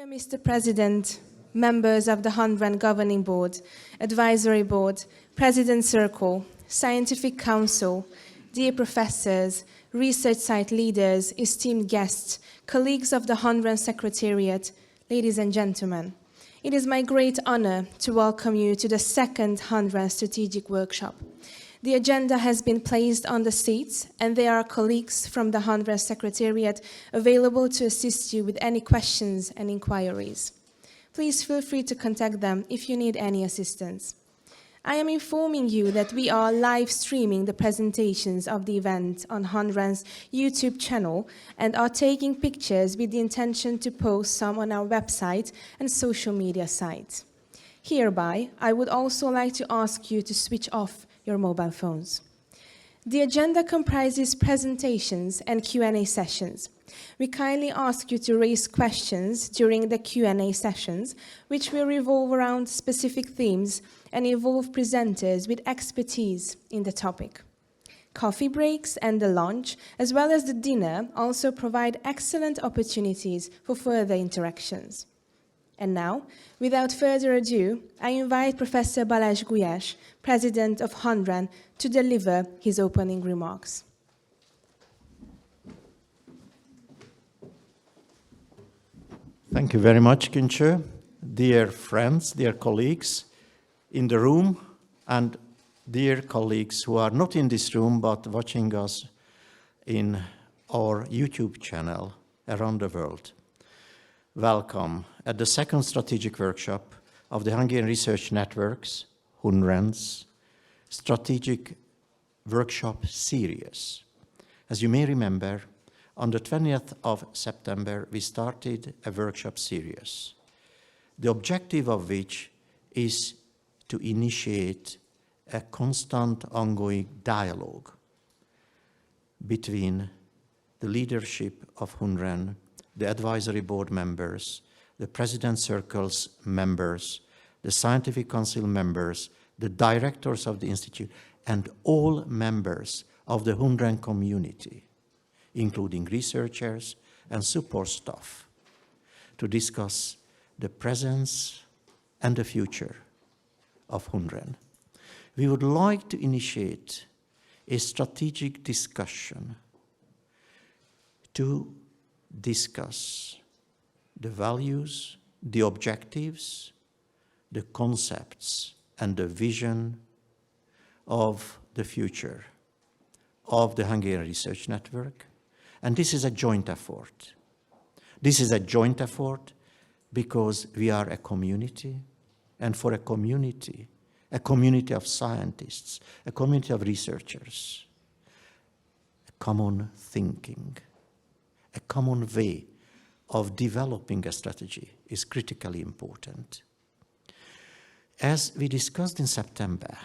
Dear Mr. President, members of the HUN-REN Governing Board, Advisory Board, President Circle, Scientific Council, dear professors, research site leaders, esteemed guests, colleagues of the HUN-REN Secretariat, ladies and gentlemen, it is my great honor to welcome you to the second HUN-REN Strategic Workshop. The agenda has been placed on the seats, and there are colleagues from the HUN-REN Secretariat available to assist you with any questions and inquiries. Please feel free to contact them if you need any assistance. I am informing you that we are live streaming the presentations of the event on HUN-REN's YouTube channel and are taking pictures with the intention to post some on our website and social media sites. Hereby, I would also like to ask you to switch off your mobile phones. The agenda comprises presentations and Q&A sessions. We kindly ask you to raise questions during the Q&A sessions, which will revolve around specific themes and involve presenters with expertise in the topic. Coffee breaks and the lunch, as well as the dinner, also provide excellent opportunities for further interactions. And now, without further ado, I invite Professor Balázs GYÖRGY, President of HUN-REN, to deliver his opening remarks. Thank you very much, Kincső. Dear friends, dear colleagues in the room, and dear colleagues who are not in this room but watching us in our YouTube channel around the world. Welcome at the second strategic workshop of the Hungarian Research Network's, HUN-REN's, strategic workshop series. As you may remember, on the 20th of September, we started a workshop series, the objective of which is to initiate a constant ongoing dialogue between the leadership of HUN-REN, the advisory board members, the President Circle's members, the Scientific Council members, the directors of the Institute, and all members of the HUN-REN community, including researchers and support staff, to discuss the presence and the future of HUN-REN. We would like to initiate a strategic discussion to discuss the values, the objectives, the concepts, and the vision of the future of the Hungarian Research Network. And this is a joint effort. This is a joint effort because we are a community, and for a community of scientists, a community of researchers, a common thinking, a common way of developing a strategy is critically important. As we discussed in September,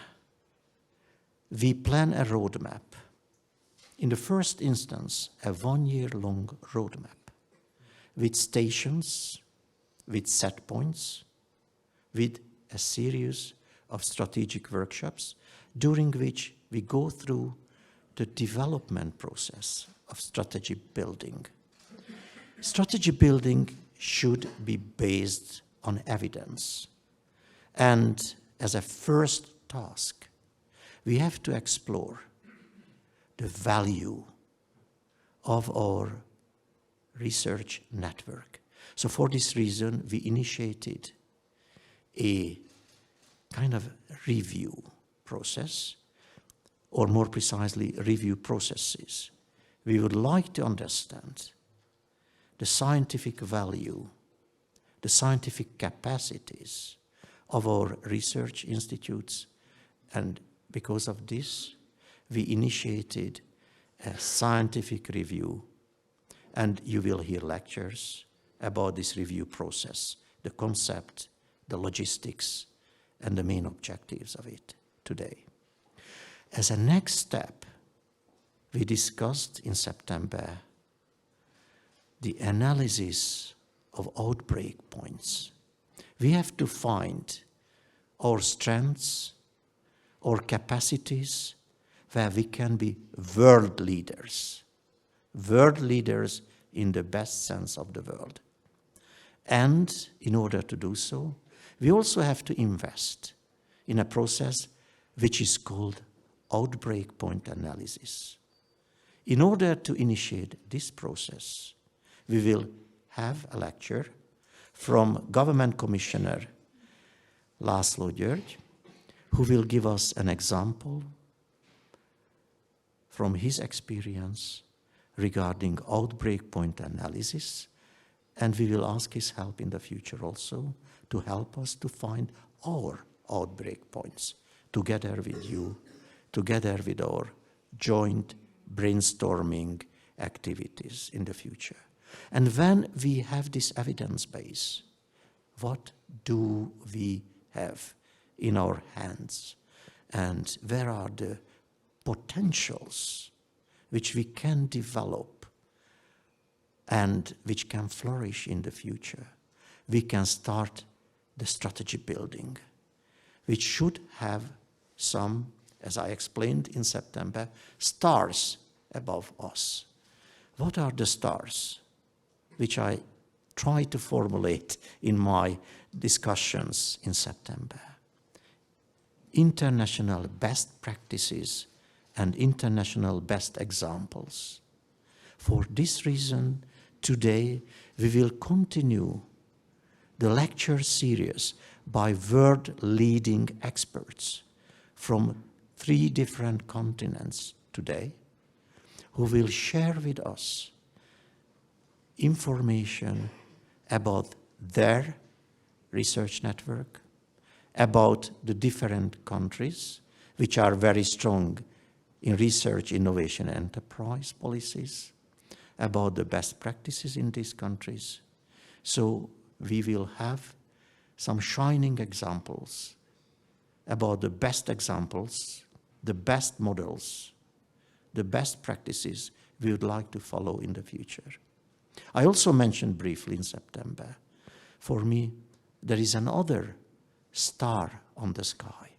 we plan a roadmap. In the first instance, a one-year-long roadmap with stations, with set points, with a series of strategic workshops during which we go through the development process of strategy building. Strategy building should be based on evidence. And as a first task, we have to explore the value of our research network. So for this reason, we initiated a kind of review process, or more precisely, review processes. We would like to understand the scientific value, the scientific capacities of our research institutes, and because of this, we initiated a scientific review, and you will hear lectures about this review process, the concept, the logistics, and the main objectives of it today. As a next step, we discussed in September the analysis of outbreak points. We have to find our strengths, our capacities, where we can be world leaders in the best sense of the word. And in order to do so, we also have to invest in a process which is called outbreak point analysis. In order to initiate this process, we will have a lecture from Government Commissioner László GYÖRGY, who will give us an example from his experience regarding outbreak point analysis, and we will ask his help in the future also to help us to find our outbreak points together with you, together with our joint brainstorming activities in the future. And when we have this evidence base, what do we have in our hands? And where are the potentials which we can develop and which can flourish in the future? We can start the strategy building, which should have some, as I explained in September, stars above us. What are the stars which I try to formulate in my discussions in September? International best practices and international best examples. For this reason, today we will continue the lecture series by world-leading experts from 3 different continents today, who will share with us information about their research network, about the different countries which are very strong in research, innovation, and enterprise policies, about the best practices in these countries. So we will have some shining examples about the best examples, the best models, the best practices we would like to follow in the future. I also mentioned briefly in September, for me, there is another star on the sky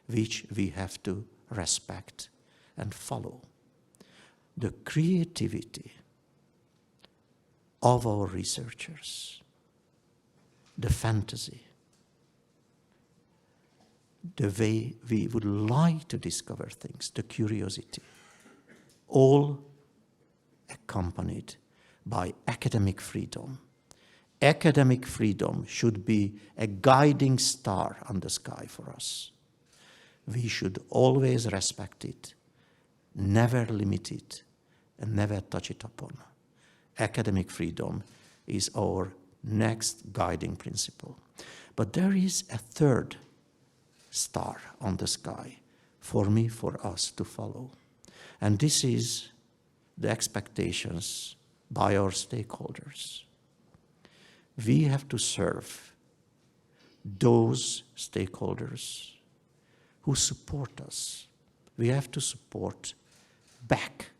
which we have to respect and follow. The creativity of our researchers, the fantasy, the way we would like to discover things, the curiosity, all accompanied by academic freedom. Academic freedom should be a guiding star on the sky for us. We should always respect it, never limit it, and never touch it upon. Academic freedom is our next guiding principle. But there is a third star on the sky for me, for us to follow. And this is the expectations by our stakeholders. We have to serve those stakeholders who support us. We have to support back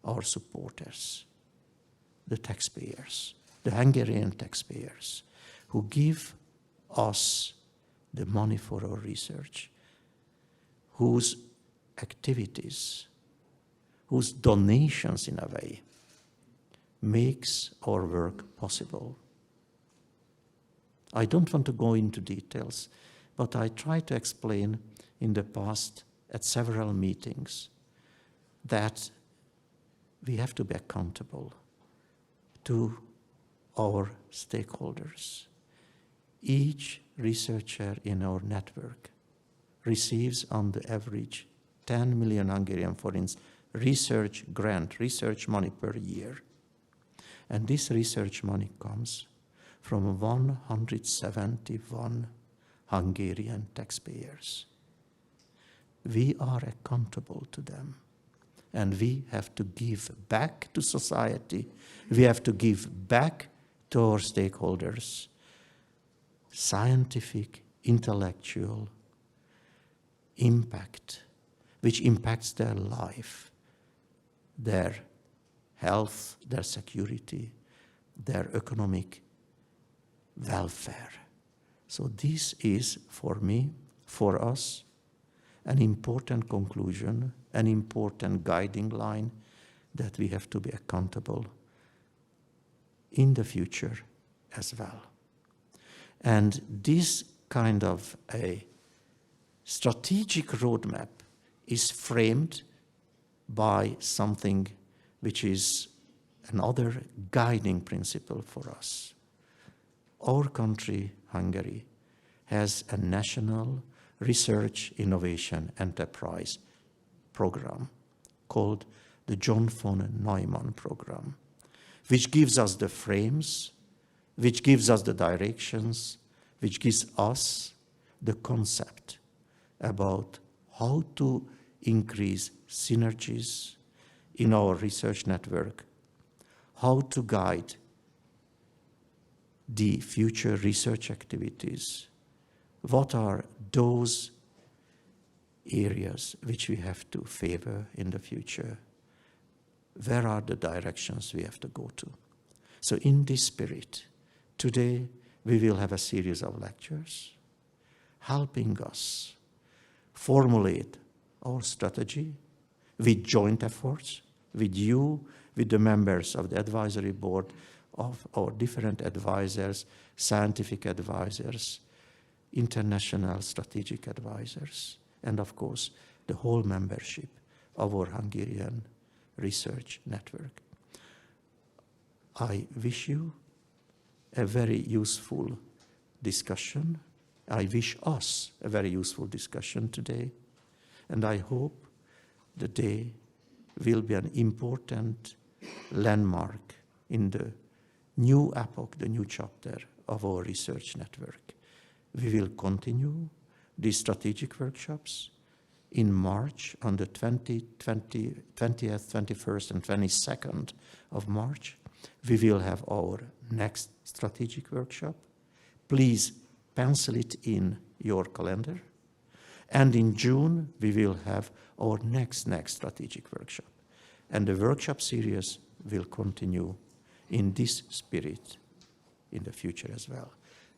our supporters, the taxpayers, the Hungarian taxpayers, who give us the money for our research, whose activities, whose donations in a way, makes our work possible. I don't want to go into details, but I tried to explain in the past at several meetings that we have to be accountable to our stakeholders. Each researcher in our network receives on the average 10 million Hungarian forints research grant, research money per year. And this research money comes from 171 Hungarian taxpayers. We are accountable to them, and we have to give back to society. We have to give back to our stakeholders scientific, intellectual impact, which impacts their life, their health, their security, their economic welfare. So this is, for me, for us, an important conclusion, an important guiding line that we have to be accountable in the future as well. And this kind of a strategic roadmap is framed by something which is another guiding principle for us. Our country, Hungary, has a national research innovation enterprise program called the John von Neumann program, which gives us the frames, which gives us the directions, which gives us the concept about how to increase synergies in our research network, how to guide the future research activities, what are those areas which we have to favor in the future, where are the directions we have to go to. So in this spirit, today we will have a series of lectures helping us formulate our strategy with joint efforts, with you, with the members of the advisory board, of our different advisors, scientific advisors, international strategic advisors, and of course, the whole membership of our Hungarian research network. I wish you a very useful discussion. I wish us a very useful discussion today, and I hope the day will be an important landmark in the new epoch, the new chapter of our research network. We will continue these strategic workshops in March, on the 20th, 21st, and 22nd of March. We will have our next strategic workshop. Please pencil it in your calendar. And in June, we will have our next strategic workshop. And the workshop series will continue in this spirit in the future as well.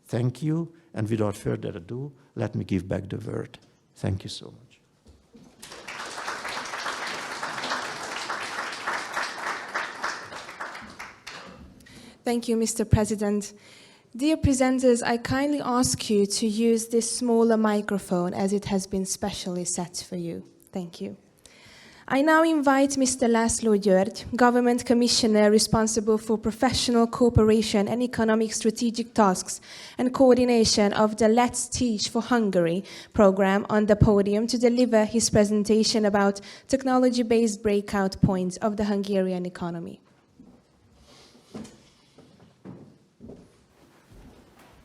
Thank you, and without further ado, let me give back the word. Thank you so much. Thank you, Mr. President. Dear presenters, I kindly ask you to use this smaller microphone as it has been specially set for you. Thank you. I now invite Mr. László GYÖRGY, Government Commissioner responsible for professional cooperation and economic strategic tasks and coordination of the Let's Teach for Hungary program, on the podium to deliver his presentation about technology-based breakout points of the Hungarian economy.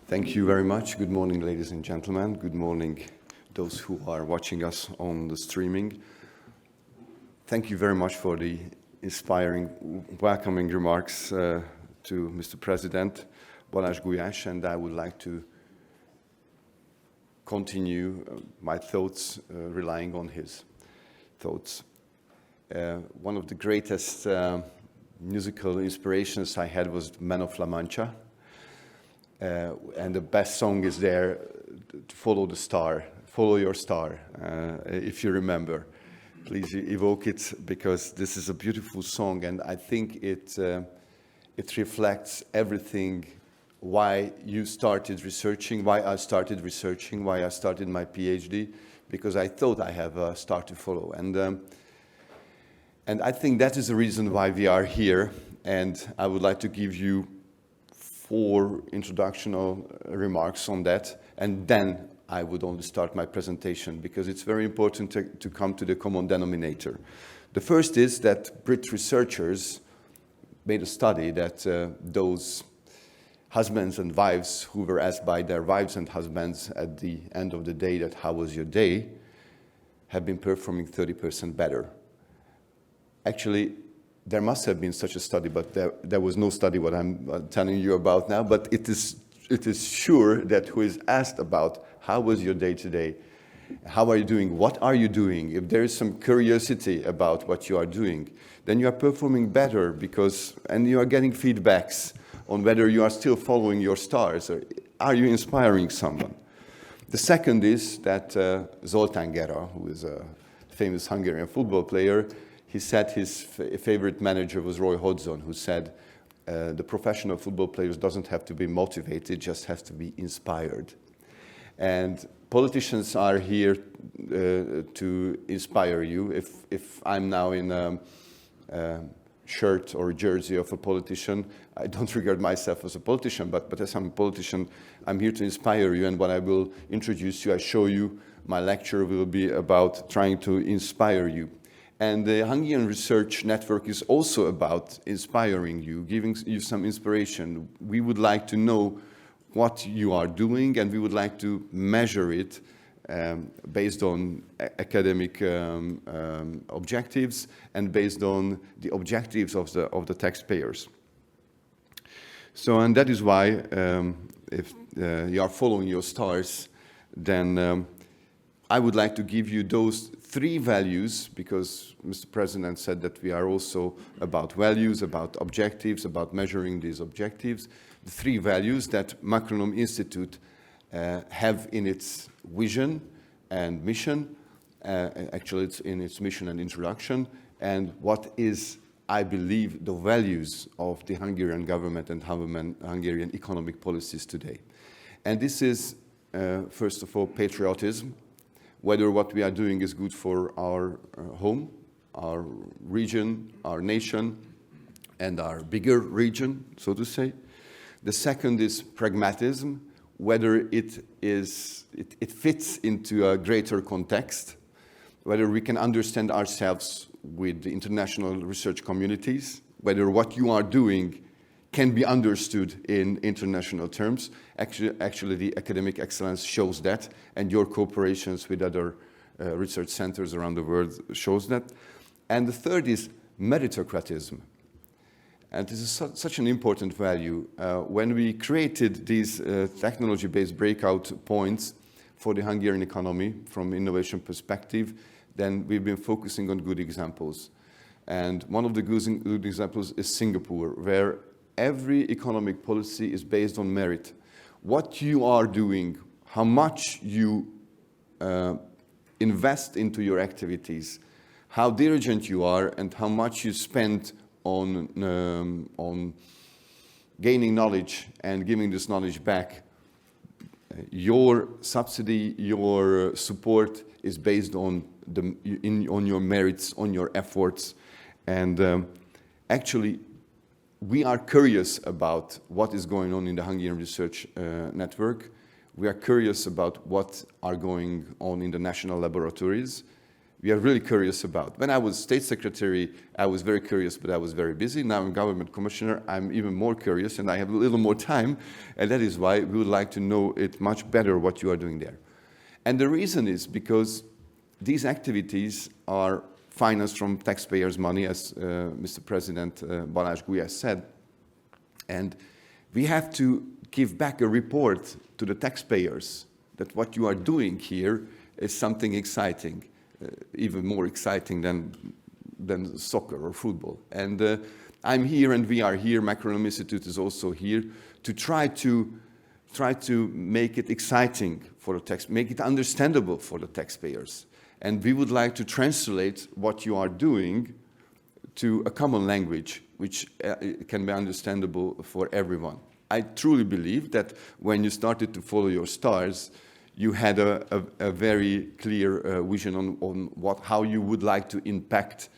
Thank you very much. Good morning, ladies and gentlemen. Good morning, those who are watching us on the streaming. Thank you very much for the inspiring, welcoming remarks to Mr. President Balázs GULYÁS, and I would like to continue my thoughts relying on his thoughts. One of the greatest musical inspirations I had was Man of La Mancha. And the best song is there, Follow the Star, Follow Your Star, if you remember. Please evoke it, because this is a beautiful song, and I think it reflects everything, why you started researching, why I started researching, why I started my PhD, because I thought I have a star to follow. And I think that is the reason why we are here, and I would like to give you 4 introductional remarks on that, and then I would only start my presentation, because it's very important to come to the common denominator. The first is that Brit researchers made a study that those husbands and wives who were asked by their wives and husbands at the end of the day that how was your day, have been performing 30% better. Actually, there must have been such a study, but there was no study what I'm telling you about now, but it is sure that who is asked about how was your day today, how are you doing, what are you doing, if there is some curiosity about what you are doing, then you are performing better, and you are getting feedbacks on whether you are still following your stars, or are you inspiring someone. The second is that Zoltán Gera, who is a famous Hungarian football player, he said his favorite manager was Roy Hodgson, who said, the professional football players doesn't have to be motivated, just has to be inspired. And politicians are here to inspire you. If I'm now in a shirt or jersey of a politician, I don't regard myself as a politician, but as I'm a politician, I'm here to inspire you. And when I will introduce you, I show you, my lecture will be about trying to inspire you. And the Hungarian Research Network is also about inspiring you, giving you some inspiration. We would like to know what you are doing, and we would like to measure it based on academic objectives and based on the objectives of the taxpayers. So, and that is why if you are following your stars, then I would like to give you those 3 values, because Mr. President said that we are also about values, about objectives, about measuring these objectives. The 3 values that Macronom Institute have in its vision and mission, actually it's in its mission and introduction, and what is, I believe, the values of the Hungarian government and Hungarian economic policies today. And this is, first of all, patriotism, whether what we are doing is good for our home, our region, our nation, and our bigger region, so to say. The second is pragmatism, whether it fits into a greater context, whether we can understand ourselves with the international research communities, whether what you are doing can be understood in international terms. Actually, the academic excellence shows that, and your cooperations with other research centers around the world shows that. And the third is meritocratism. And this is such an important value. When we created these technology-based breakout points for the Hungarian economy from innovation perspective, then we've been focusing on good examples. And one of the good examples is Singapore, where every economic policy is based on merit. What you are doing, how much you invest into your activities, how diligent you are, and how much you spend on gaining knowledge and giving this knowledge back. Your subsidy, your support is based on your merits, on your efforts, and actually, we are curious about what is going on in the Hungarian Research Network. We are curious about what are going on in the national laboratories. We are really curious about. When I was State Secretary, I was very curious, but I was very busy. Now I'm Government Commissioner, I'm even more curious, and I have a little more time, and that is why we would like to know it much better what you are doing there. And the reason is because these activities are financed from taxpayers' money, as Mr. President Balázs GULYÁS said, and we have to give back a report to the taxpayers that what you are doing here is something exciting. Even more exciting than soccer or football. And I'm here, and we are here. Macronom Institute is also here to try to make it exciting for the make it understandable for the taxpayers. And we would like to translate what you are doing to a common language, which can be understandable for everyone. I truly believe that when you started to follow your stars, you had a very clear vision on how you would like to impact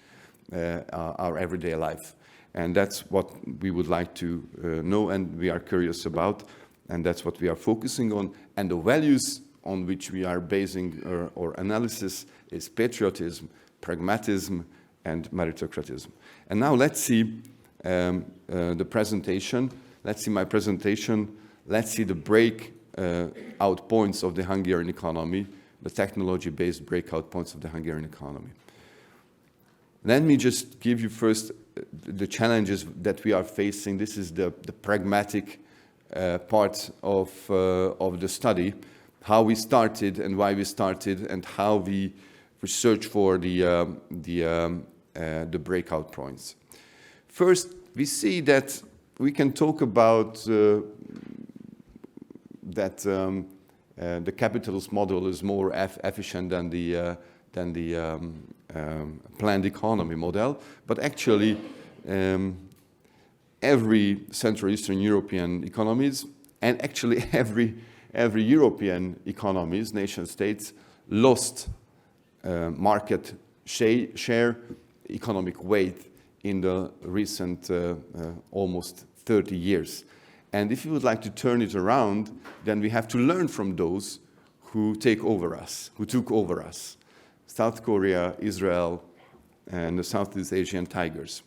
our everyday life. And that's what we would like to know, and we are curious about, and that's what we are focusing on. And the values on which we are basing our analysis is patriotism, pragmatism, and meritocratism. And now let's see the presentation. Let's see my presentation. Let's see the breakout points of the Hungarian economy, the technology-based breakout points of the Hungarian economy. Let me just give you first the challenges that we are facing. This is the pragmatic part of the study, how we started and why we started, and how we search for the breakout points. First, we see that we can talk about that the capitalist model is more efficient than the planned economy model, but actually every Central Eastern European economies, and actually every European economies, nation states, lost market share, economic weight in the recent almost 30 years. And if you would like to turn it around, then we have to learn from those who took over us. South Korea, Israel, and the Southeast Asian tigers.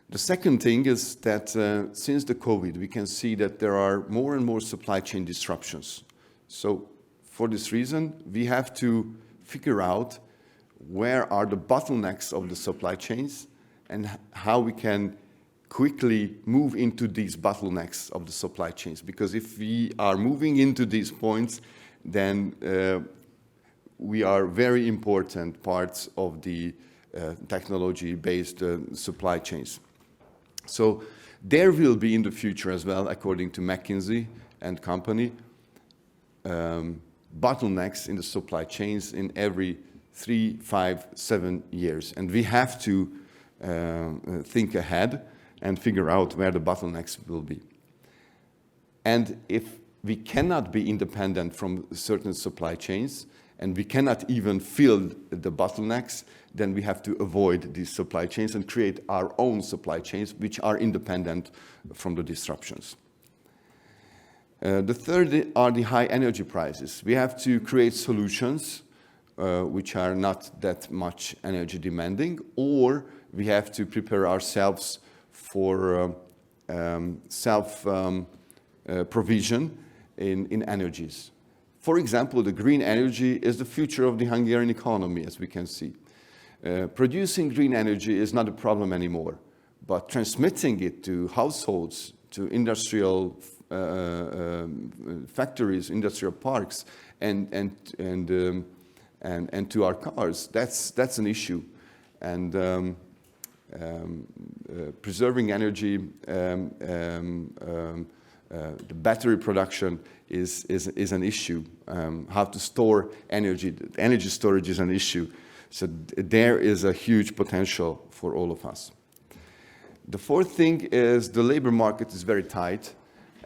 The second thing is that since the COVID, we can see that there are more and more supply chain disruptions. So for this reason, we have to figure out where are the bottlenecks of the supply chains and how we can quickly move into these bottlenecks of the supply chains. Because if we are moving into these points, then we are very important parts of the technology-based supply chains. So there will be in the future as well, according to McKinsey and company, bottlenecks in the supply chains in every 3, 5, 7 years. And we have to think ahead and figure out where the bottlenecks will be. And if we cannot be independent from certain supply chains, and we cannot even fill the bottlenecks, then we have to avoid these supply chains and create our own supply chains, which are independent from the disruptions. The third are the high energy prices. We have to create solutions which are not that much energy demanding, or we have to prepare ourselves for self-provision in energies. For example, the green energy is the future of the Hungarian economy, as we can see. Producing green energy is not a problem anymore, but transmitting it to households, to industrial factories, industrial parks, and to our cars, that's an issue. And preserving energy, the battery production is an issue. How to store energy, energy storage is an issue. So there is a huge potential for all of us. The fourth thing is the labor market is very tight,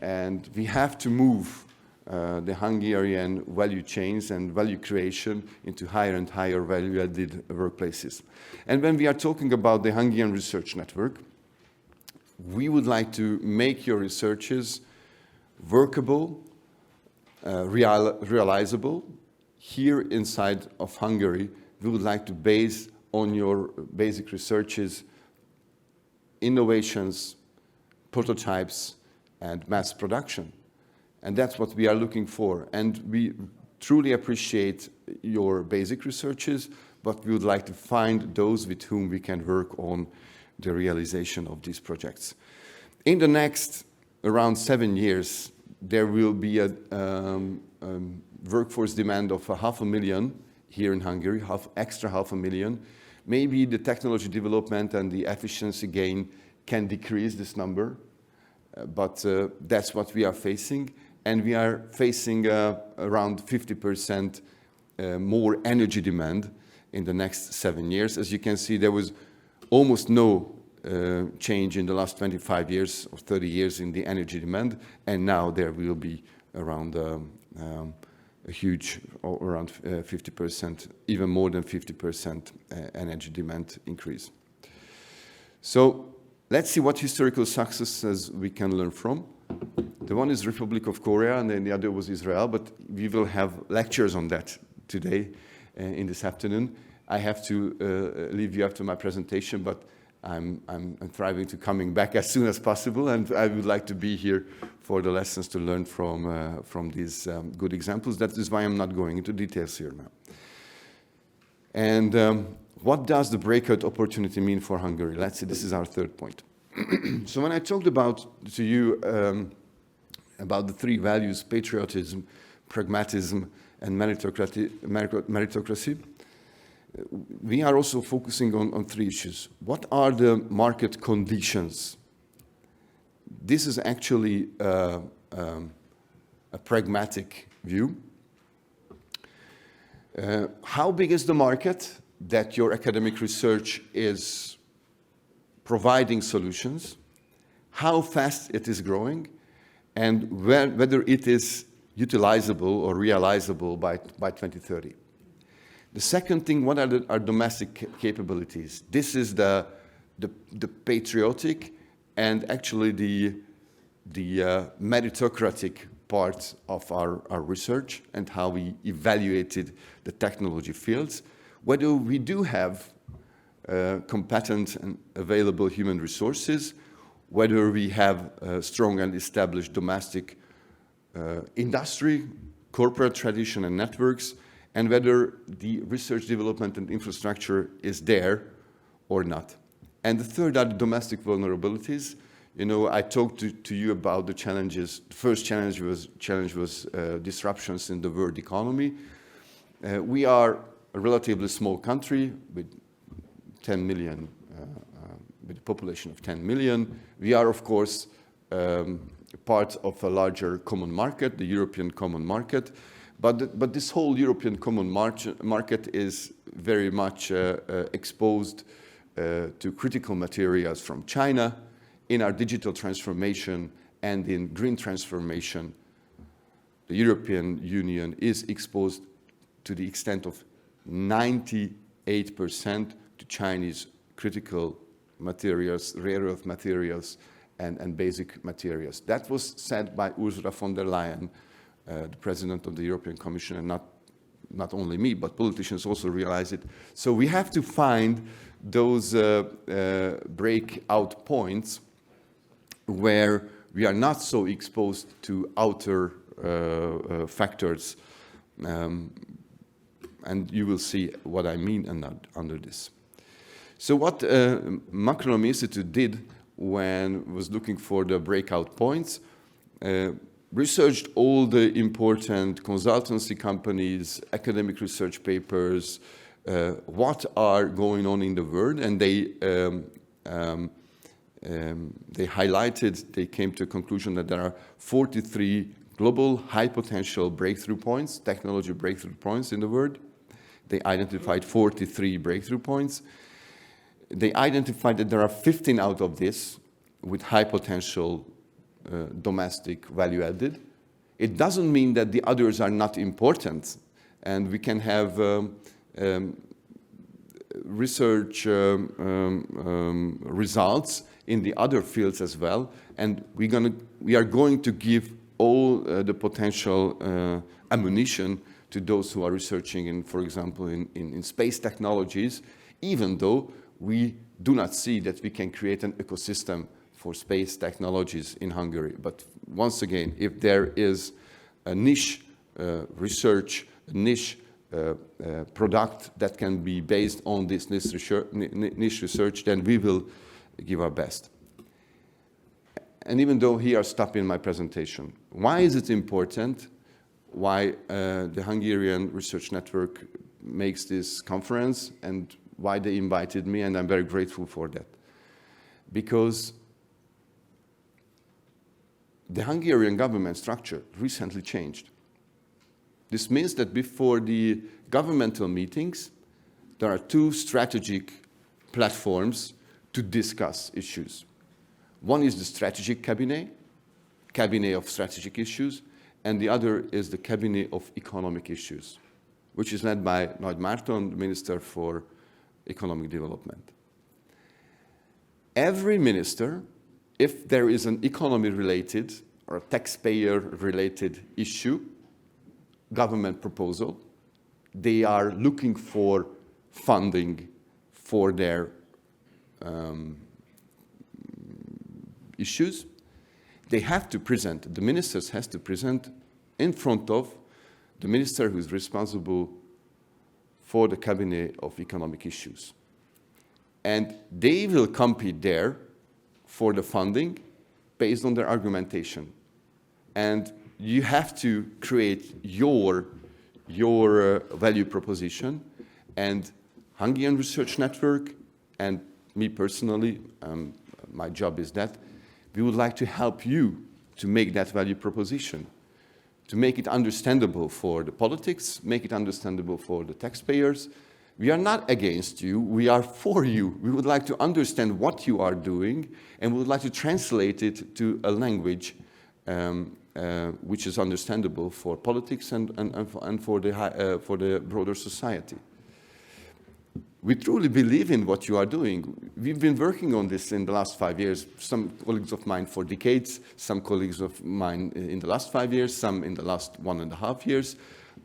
and we have to move the Hungarian value chains and value creation into higher and higher value-added workplaces. And when we are talking about the Hungarian Research Network, we would like to make your researches workable, realizable. Here inside of Hungary, we would like to base on your basic researches, innovations, prototypes, and mass production. And that's what we are looking for. And we truly appreciate your basic researches, but we would like to find those with whom we can work on the realization of these projects. In the next around 7 years, there will be a workforce demand of 500,000 here in Hungary, extra 500,000. Maybe the technology development and the efficiency gain can decrease this number, but that's what we are facing. And we are facing around 50% more energy demand in the next 7 years. As you can see, there was almost no change in the last 25 years or 30 years in the energy demand, and now there will be around a huge, around 50%, even more than 50% energy demand increase. So let's see what historical successes we can learn from. The one is Republic of Korea, and then the other was Israel, but we will have lectures on that today in this afternoon. I have to leave you after my presentation, but I'm thriving to coming back as soon as possible, and I would like to be here for the lessons to learn from these good examples. That is why I'm not going into details here now. And what does the breakout opportunity mean for Hungary? Let's see, this is our third point. So when I talked to you about the three values, patriotism, pragmatism, and meritocracy, we are also focusing on three issues. What are the market conditions? This is actually a pragmatic view. How big is the market that your academic research is providing solutions, how fast it is growing, and whether it is utilizable or realizable by 2030. The second thing, what are our domestic capabilities? This is the patriotic and actually the meritocratic part of our research and how we evaluated the technology fields. Whether we do have competent and available human resources, whether we have strong and established domestic industry, corporate tradition and networks, and whether the research development and infrastructure is there or not. And the third are the domestic vulnerabilities. You know, I talked to you about the challenges. The first challenge was disruptions in the world economy. We are a relatively small country with 10 million, with a population of 10 million. We are, of course, part of a larger common market, the European common market. But this whole European common market is very much exposed to critical materials from China. In our digital transformation and in green transformation, the European Union is exposed to the extent of 98% to Chinese critical materials, rare earth materials, and basic materials. That was said by Ursula von der Leyen, the President of the European Commission, and not only me, but politicians also realize it. So we have to find those breakout points where we are not so exposed to outer factors. And you will see what I mean under this. So what Macron Institute did when it was looking for the breakout points, researched all the important consultancy companies, academic research papers, what are going on in the world, and they highlighted, they came to a conclusion that there are 43 global high potential breakthrough points, technology breakthrough points in the world. They identified 43 breakthrough points. They identified that there are 15 out of this with high potential domestic value added. It doesn't mean that the others are not important, and we can have research results in the other fields as well, and we are going to give all the potential ammunition to those who are researching in, for example, in space technologies, even though we do not see that we can create an ecosystem for space technologies in Hungary. But once again, if there is a niche research, a niche product that can be based on this niche research, then we will give our best. And even though here I stop in my presentation, why is it important? Why the Hungarian Research Network makes this conference and why they invited me, and I'm very grateful for that. Because the Hungarian government structure recently changed. This means that before the governmental meetings, there are two strategic platforms to discuss issues. One is the strategic cabinet of strategic issues, and the other is the cabinet of economic issues, which is led by Nagy Márton, the Minister for Economic Development. Every minister, if there is an economy-related or a taxpayer-related issue, government proposal, they are looking for funding for their issues. They have to present, the ministers has to present in front of the minister who is responsible for the cabinet of economic issues. And they will compete there for the funding based on their argumentation. And you have to create your value proposition. And Hungarian Research Network and me personally, my job is that, we would like to help you to make that value proposition, to make it understandable for the politics, make it understandable for the taxpayers, We are not against you, we are for you. We would like to understand what you are doing, and we would like to translate it to a language which is understandable for politics and for the broader society. We truly believe in what you are doing. We've been working on this in the last 5 years. Some colleagues of mine for decades, some colleagues of mine in the last 5 years, some in the last 1.5 years.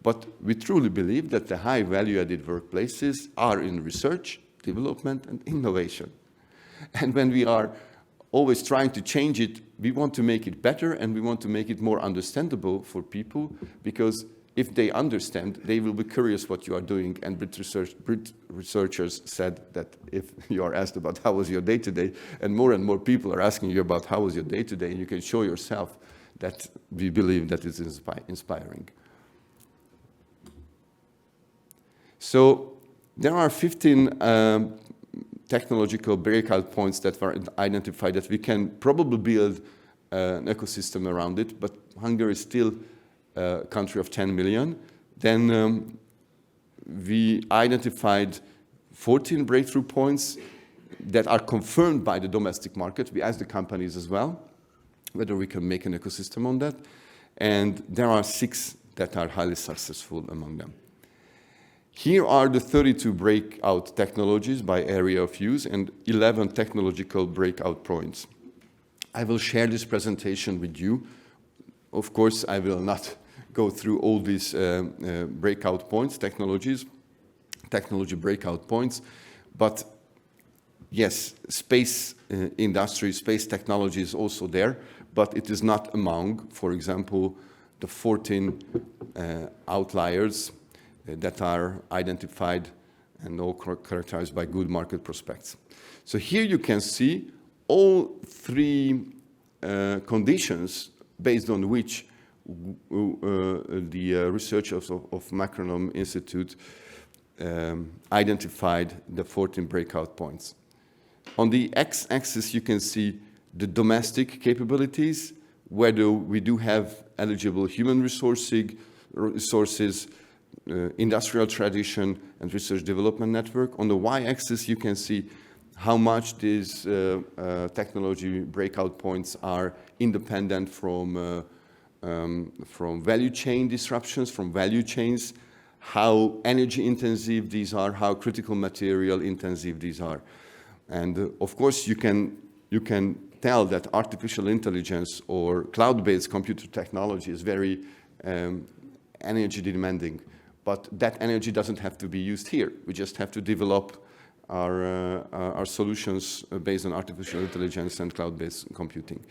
But we truly believe that the high value-added workplaces are in research, development, and innovation. And when we are always trying to change it, we want to make it better and we want to make it more understandable for people, because if they understand, they will be curious what you are doing. And Brit researchers said that if you are asked about how was your day-to-day, and more people are asking you about how was your day-to-day, and you can show yourself that we believe that it's inspiring. So there are 15 technological breakout points that were identified that we can probably build an ecosystem around it, but Hungary is still a country of 10 million. Then we identified 14 breakthrough points that are confirmed by the domestic market. We asked the companies as well whether we can make an ecosystem on that. And there are 6 that are highly successful among them. Here are the 32 breakout technologies by area of use and 11 technological breakout points. I will share this presentation with you. Of course, I will not go through all these breakout points, technology breakout points, but yes, space industry, space technology is also there, but it is not among, for example, the 14 outliers that are identified and all characterized by good market prospects. So here you can see all 3 conditions based on which the researchers of Macronom Institute identified the 14 breakout points. On the x-axis you can see the domestic capabilities, whether we do have eligible human resources, industrial tradition and research development network. On the y-axis you can see how much these technology breakout points are independent from value chain disruptions, from value chains, how energy intensive these are, how critical material intensive these are. And of course you can tell that artificial intelligence or cloud-based computer technology is very energy demanding. But that energy doesn't have to be used here. We just have to develop our solutions based on artificial intelligence and cloud-based computing.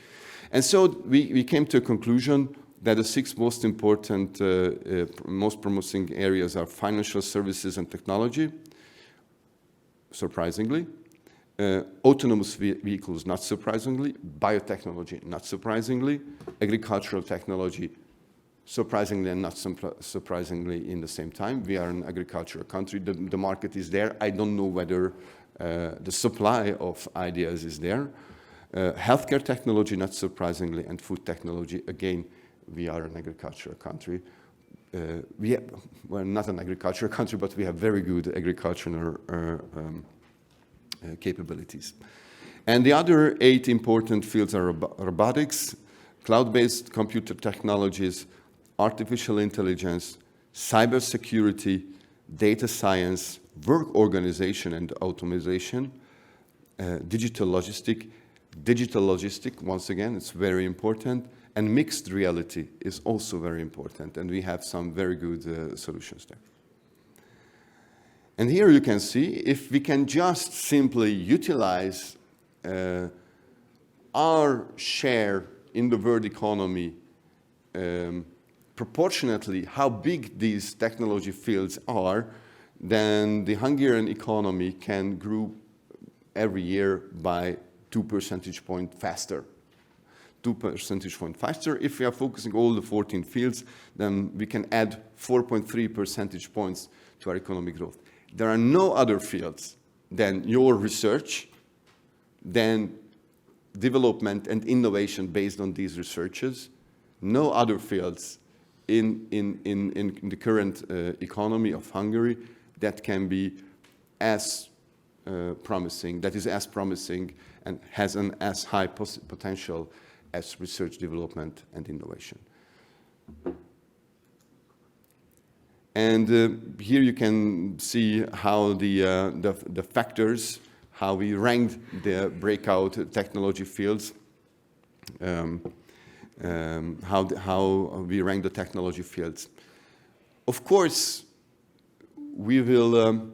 And so we came to a conclusion that the 6 most important, most promising areas are financial services and technology, surprisingly, autonomous vehicles, not surprisingly, biotechnology, not surprisingly, agricultural technology, surprisingly and not surprisingly in the same time. We are an agricultural country. The market is there. I don't know whether the supply of ideas is there. Healthcare technology, not surprisingly, and food technology, again, we are an agricultural country. We're not an agricultural country, but we have very good agricultural capabilities. And the other 8 important fields are robotics, cloud-based computer technologies, artificial intelligence, cybersecurity, data science, work organization and automation, digital logistic, once again, it's very important, and mixed reality is also very important, and we have some very good solutions there. And here you can see if we can just simply utilize our share in the world economy proportionately how big these technology fields are, then the Hungarian economy can grow every year by 2 percentage points faster. 2 percentage points faster. If we are focusing all the 14 fields, then we can add 4.3 percentage points to our economic growth. There are no other fields than your research, than development and innovation based on these researches. No other fields in the current economy of Hungary that can be as promising, that is as promising and has an as high potential as research development and innovation. And here you can see how the factors, how we ranked the breakout technology fields, how we rank the technology fields. Of course, we will,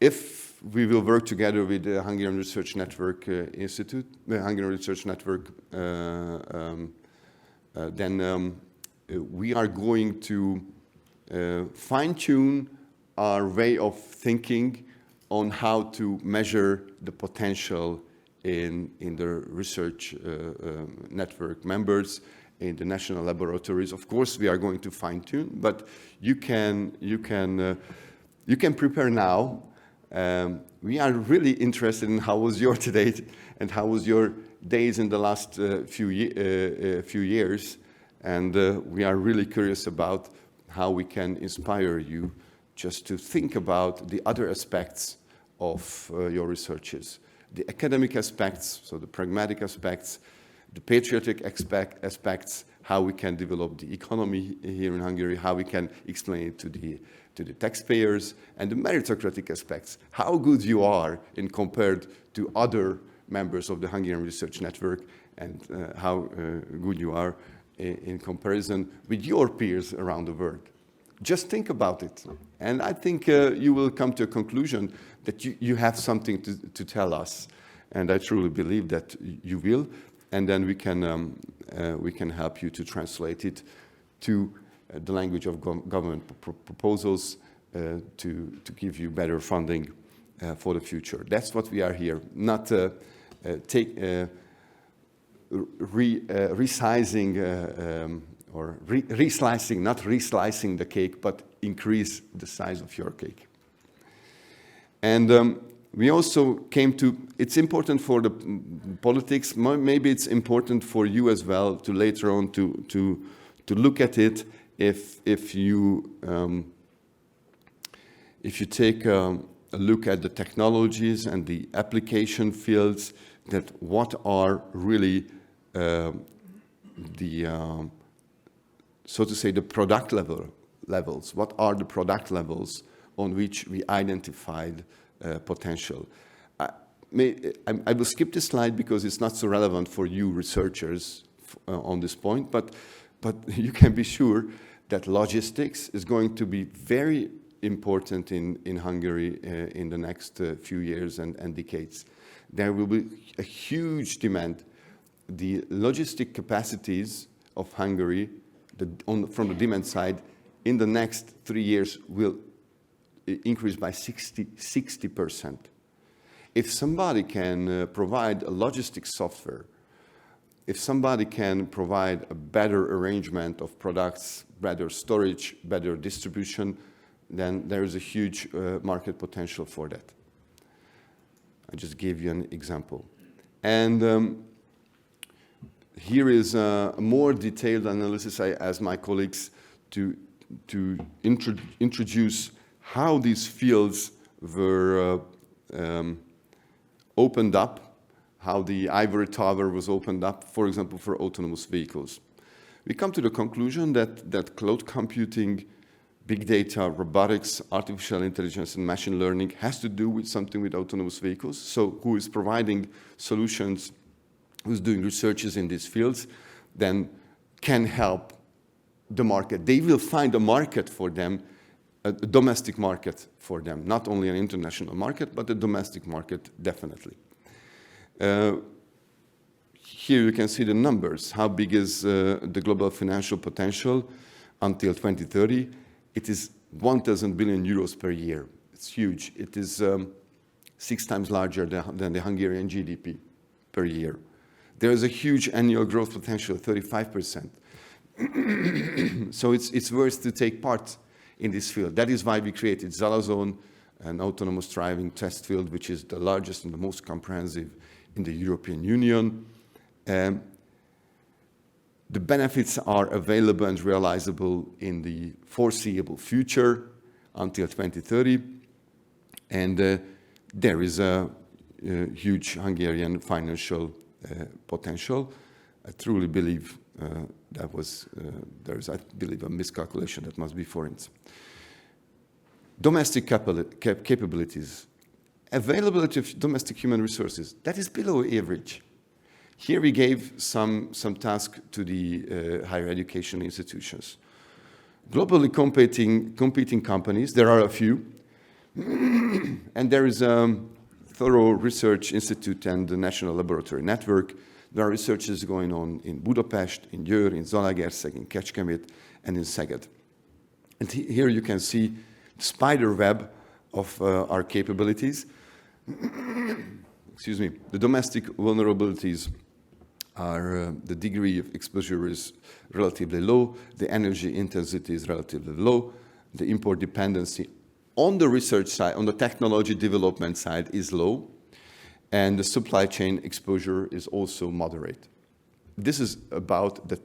if we will work together with the Hungarian Research Network Institute, the Hungarian Research Network, then we are going to fine-tune our way of thinking on how to measure the potential in the research network members, in the national laboratories. Of course, we are going to fine-tune, but you can prepare now. We are really interested in how was your today and how was your days in the last few years, and we are really curious about how we can inspire you just to think about the other aspects of your researches. The academic aspects, so the pragmatic aspects, the patriotic aspects, how we can develop the economy here in Hungary, how we can explain it to the taxpayers, and the meritocratic aspects, how good you are in compared to other members of the Hungarian Research Network, and how good you are in comparison with your peers around the world. Just think about it. And I think you will come to a conclusion that you have something to tell us. And I truly believe that you will. And then we can help you to translate it to the language of government proposals to give you better funding for the future. That's what we are here, not resizing or reslicing, not reslicing the cake, but increase the size of your cake. And we also came to, it's important for the politics, maybe it's important for you as well to later on to look at it if you take a look at the technologies and the application fields, that what are really so to say, the product levels. What are the product levels on which we identified potential? I will skip this slide because it's not so relevant for you researchers on this point, but you can be sure that logistics is going to be very important in Hungary in the next few years and decades. There will be a huge demand. The logistic capacities of Hungary from the demand side in the next 3 years will increase by 60%. If somebody can provide a logistics software, if somebody can provide a better arrangement of products, better storage, better distribution, then there is a huge market potential for that. I just gave you an example. And here is a more detailed analysis. I asked my colleagues to introduce how these fields were opened up, how the ivory tower was opened up, for example, for autonomous vehicles. We come to the conclusion that cloud computing, big data, robotics, artificial intelligence, and machine learning has to do with something with autonomous vehicles. So who is providing solutions, who's doing researches in these fields, then can help the market. They will find a market for them, a domestic market for them, not only an international market, but a domestic market, definitely. Here you can see the numbers. How big is the global financial potential until 2030? It is 1,000 billion euros per year. It's huge. It is 6 times larger than the Hungarian GDP per year. There is a huge annual growth potential, 35%. So it's worth to take part in this field. That is why we created ZALA-Zone, an autonomous driving test field, which is the largest and the most comprehensive in the European Union. The benefits are available and realizable in the foreseeable future until 2030. And there is a huge Hungarian financial potential. I truly believe there is, I believe, a miscalculation that must be foreigns. Domestic capabilities, availability of domestic human resources, that is below average. Here we gave some task to the higher education institutions. Globally competing companies, there are a few, and there is a thorough research institute and the national laboratory network. There are researches going on in Budapest, in Győr, in Zalaegerszeg, in Kecskemét, and in Szeged. And here you can see the spider web of our capabilities. Excuse me. The domestic vulnerabilities are the degree of exposure is relatively low, the energy intensity is relatively low, the import dependency on the research side, on the technology development side is low, and the supply chain exposure is also moderate. This is about the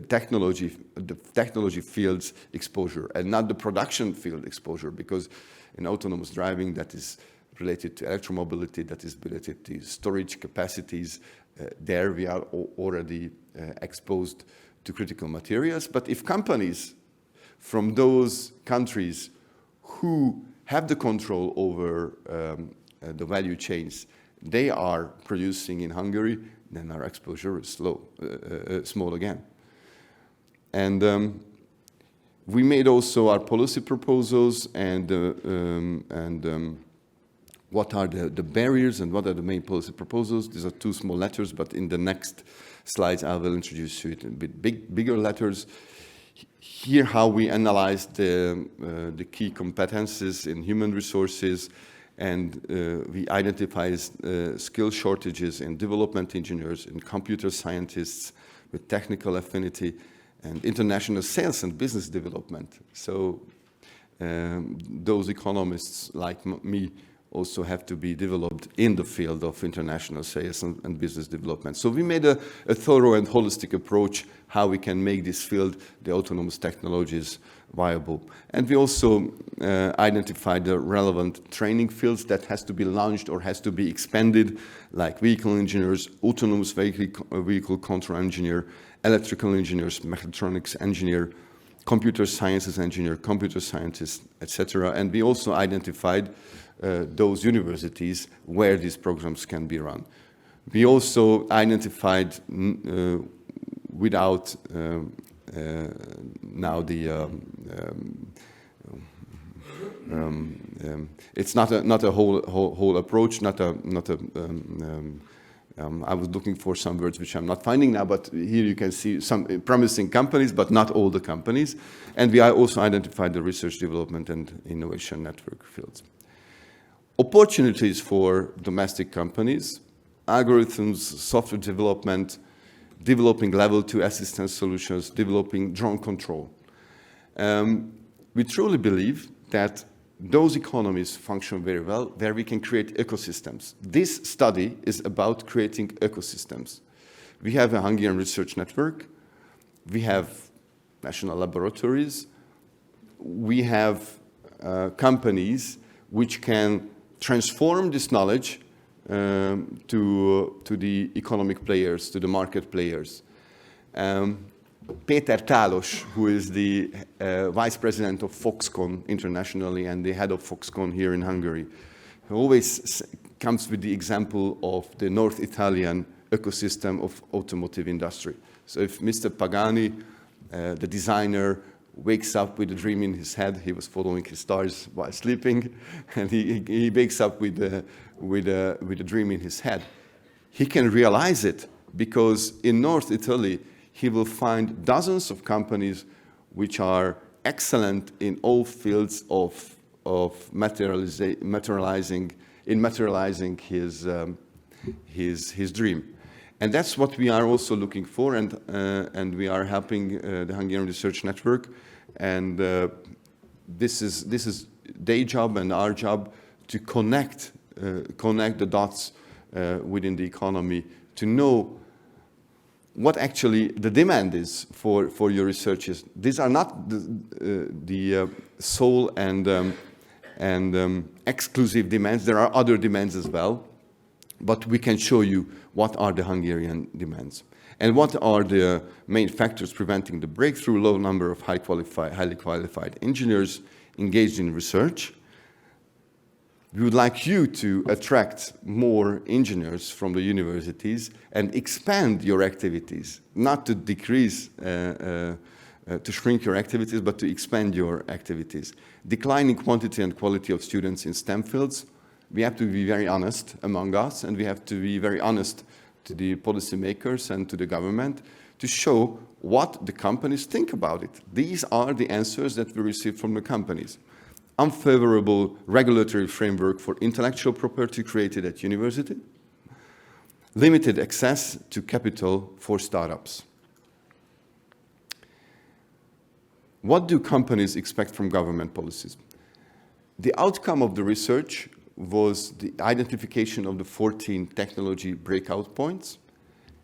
technology field's exposure and not the production field exposure, because in autonomous driving that is related to electromobility, that is related to storage capacities. There we are already exposed to critical materials. But if companies from those countries who have the control over the value chains, they are producing in Hungary, then our exposure is small again. And we made also our policy proposals and what are the barriers and what are the main policy proposals. These are two small letters, but in the next slides I will introduce you it in a bit bigger letters. Here how we analyze the key competences in human resources, and we identify skill shortages in development engineers, in computer scientists with technical affinity, and international sales and business development. So those economists like me also have to be developed in the field of international sales and business development. So we made a thorough and holistic approach how we can make this field, the autonomous technologies, viable. And we also identified the relevant training fields that has to be launched or has to be expanded, like vehicle engineers, autonomous vehicle control engineer, electrical engineers, mechatronics engineer, computer sciences engineer, computer scientists, etc. And we also identified those universities where these programs can be run. We also identified without now the it's not a whole approach, I was looking for some words which I'm not finding now, but here you can see some promising companies, but not all the companies. And we also identified the research development and innovation network fields. Opportunities for domestic companies, algorithms, software development, developing level 2 assistance solutions, developing drone control. We truly believe that those economies function very well, where we can create ecosystems. This study is about creating ecosystems. We have a Hungarian research network, we have national laboratories, we have companies which can transform this knowledge to the economic players, to the market players. Péter Tálos, who is the vice president of Foxconn internationally and the head of Foxconn here in Hungary, he always comes with the example of the North Italian ecosystem of automotive industry. So if Mr. Pagani, the designer, wakes up with a dream in his head, he was following his stars while sleeping, and he wakes up with a dream in his head. He can realize it because in North Italy, he will find dozens of companies which are excellent in all fields of materializing his dream. And that's what we are also looking for, and we are helping the Hungarian Research Network. And this is their job and our job to connect the dots within the economy to know what actually the demand is for your researches. These are not the sole and and exclusive demands. There are other demands as well, but we can show you what are the Hungarian demands and what are the main factors preventing the breakthrough. Low number of highly qualified engineers engaged in research. We would like you to attract more engineers from the universities and expand your activities, not to decrease, to shrink your activities, but to expand your activities. Declining quantity and quality of students in STEM fields. We have to be very honest among us, and we have to be very honest to the policymakers and to the government to show what the companies think about it. These are the answers that we receive from the companies. Unfavorable regulatory framework for intellectual property created at university. Limited access to capital for startups. What do companies expect from government policies? The outcome of the research was the identification of the 14 technology breakout points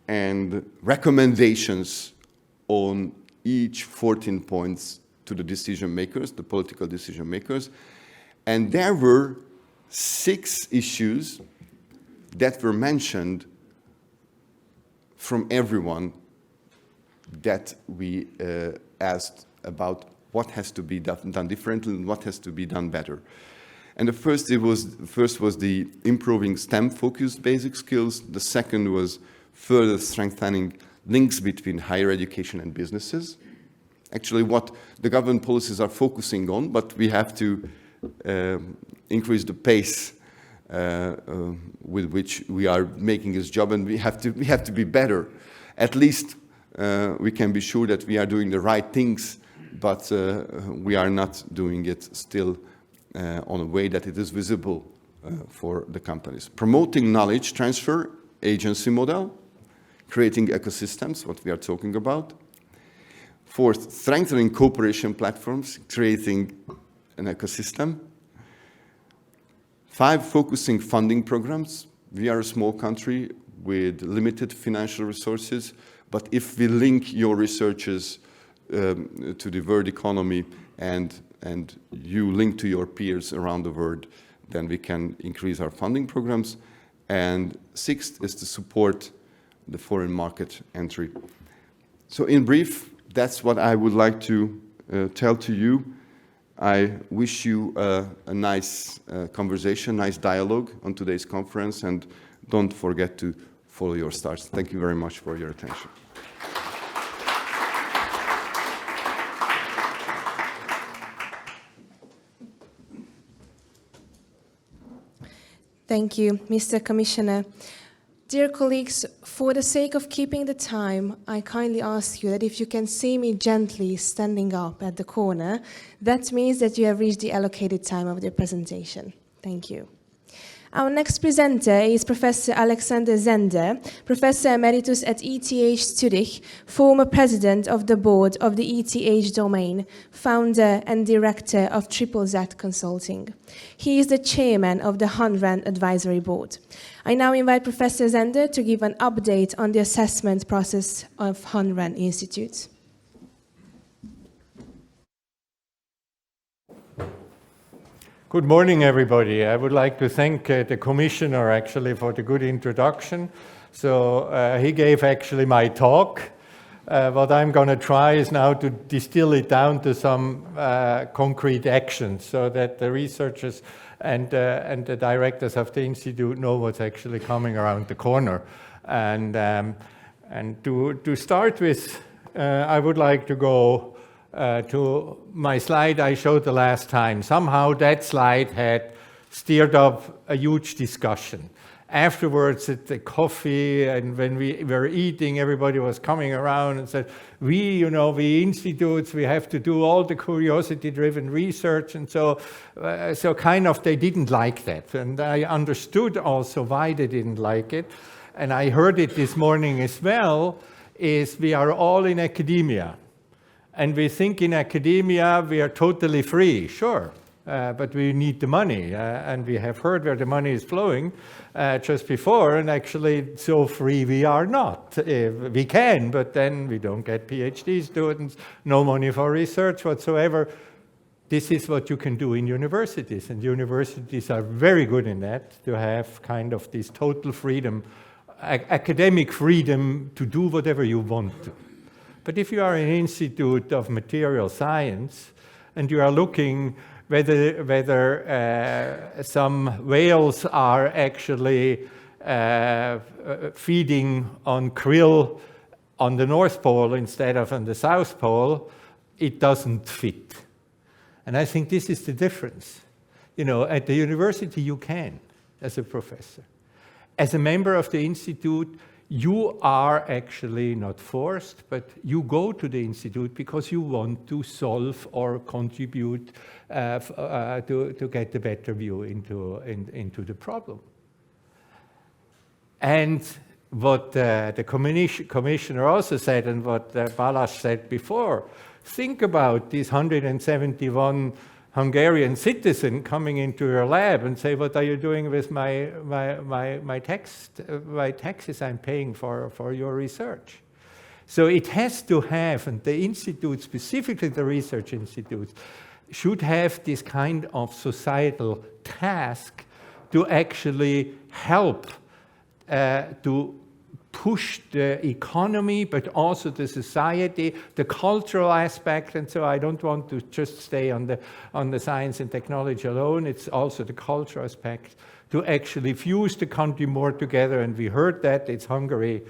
and recommendations on each 14 points to the decision makers, the political decision makers. And there were 6 issues that were mentioned from everyone that we asked about what has to be done differently and what has to be done better. And the first was the improving STEM-focused basic skills. The second was further strengthening links between higher education and businesses. Actually, what the government policies are focusing on, but we have to increase the pace with which we are making this job, and we have to be better. At least we can be sure that we are doing the right things, but we are not doing it still on a way that it is visible for the companies. Promoting knowledge transfer agency model, creating ecosystems, what we are talking about. 4th, strengthening cooperation platforms, creating an ecosystem. 5, focusing funding programs. We are a small country with limited financial resources, but if we link your researches to the world economy and you link to your peers around the world, then we can increase our funding programs. And 6th is to support the foreign market entry. So in brief, that's what I would like to tell to you. I wish you a nice conversation, nice dialogue on today's conference, and don't forget to follow your stars. Thank you very much for your attention. Thank you, Mr. Commissioner. Dear colleagues, for the sake of keeping the time, I kindly ask you that if you can see me gently standing up at the corner, that means that you have reached the allocated time of the presentation. Thank you. Our next presenter is Professor Alexander ZEHNDER, Professor Emeritus at ETH Zurich, former President of the Board of the ETH-Domain, founder and Director of ZZZ Consulting. He is the Chairman of the HUN-REN Advisory Board. I now invite Professor ZEHNDER to give an update on the assessment process of HUN-REN Institute. Good morning, everybody. I would like to thank the Commissioner actually for the good introduction. So he gave actually my talk. What I'm going to try is now to distill it down to some concrete actions so that the researchers and the directors of the Institute know what's actually coming around the corner. And to start with, I would like to go to my slide I showed the last time. Somehow that slide had stirred up a huge discussion. Afterwards at the coffee and when we were eating, everybody was coming around and said, we institutes, we have to do all the curiosity-driven research. And so kind of they didn't like that. And I understood also why they didn't like it. And I heard it this morning as well, is we are all in academia. And we think in academia we are totally free, sure, but we need the money. And we have heard where the money is flowing just before, and actually so free we are not. We can, but then we don't get PhD students, no money for research whatsoever. This is what you can do in universities, and universities are very good in that, to have kind of this total freedom, academic freedom to do whatever you want to. But if you are an institute of material science, and you are looking whether some whales are actually feeding on krill on the North Pole instead of on the South Pole, it doesn't fit. And I think this is the difference. You know, at the university you can, as a professor. As a member of the institute, you are actually not forced, but you go to the institute because you want to solve or contribute to get a better view into the problem. And what the commissioner also said, and what Balázs said before, think about these 171 Hungarian citizens coming into your lab and say, what are you doing with my taxes I'm paying for your research? So it has to have, and the institute, specifically the research institutes, should have this kind of societal task to actually help to push the economy, but also the society, the cultural aspect. And so I don't want to just stay on the science and technology alone. It's also the cultural aspect to actually fuse the country more together. And we heard that it's Hungary.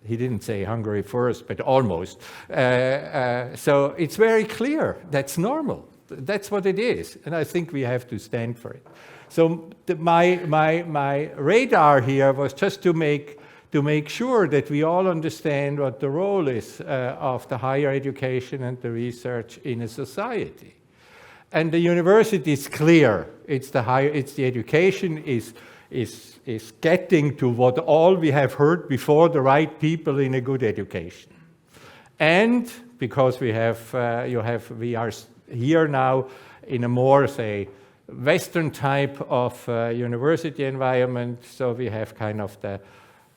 He didn't say Hungary first, but almost. So it's very clear. That's normal. That's what it is. And I think we have to stand for it. So my radar here was just to make sure that we all understand what the role is of the higher education and the research in a society. And the university is clear. It's the education is getting to what all we have heard before, the right people in a good education. And because we are here now in a more, say, Western type of university environment, so we have kind of the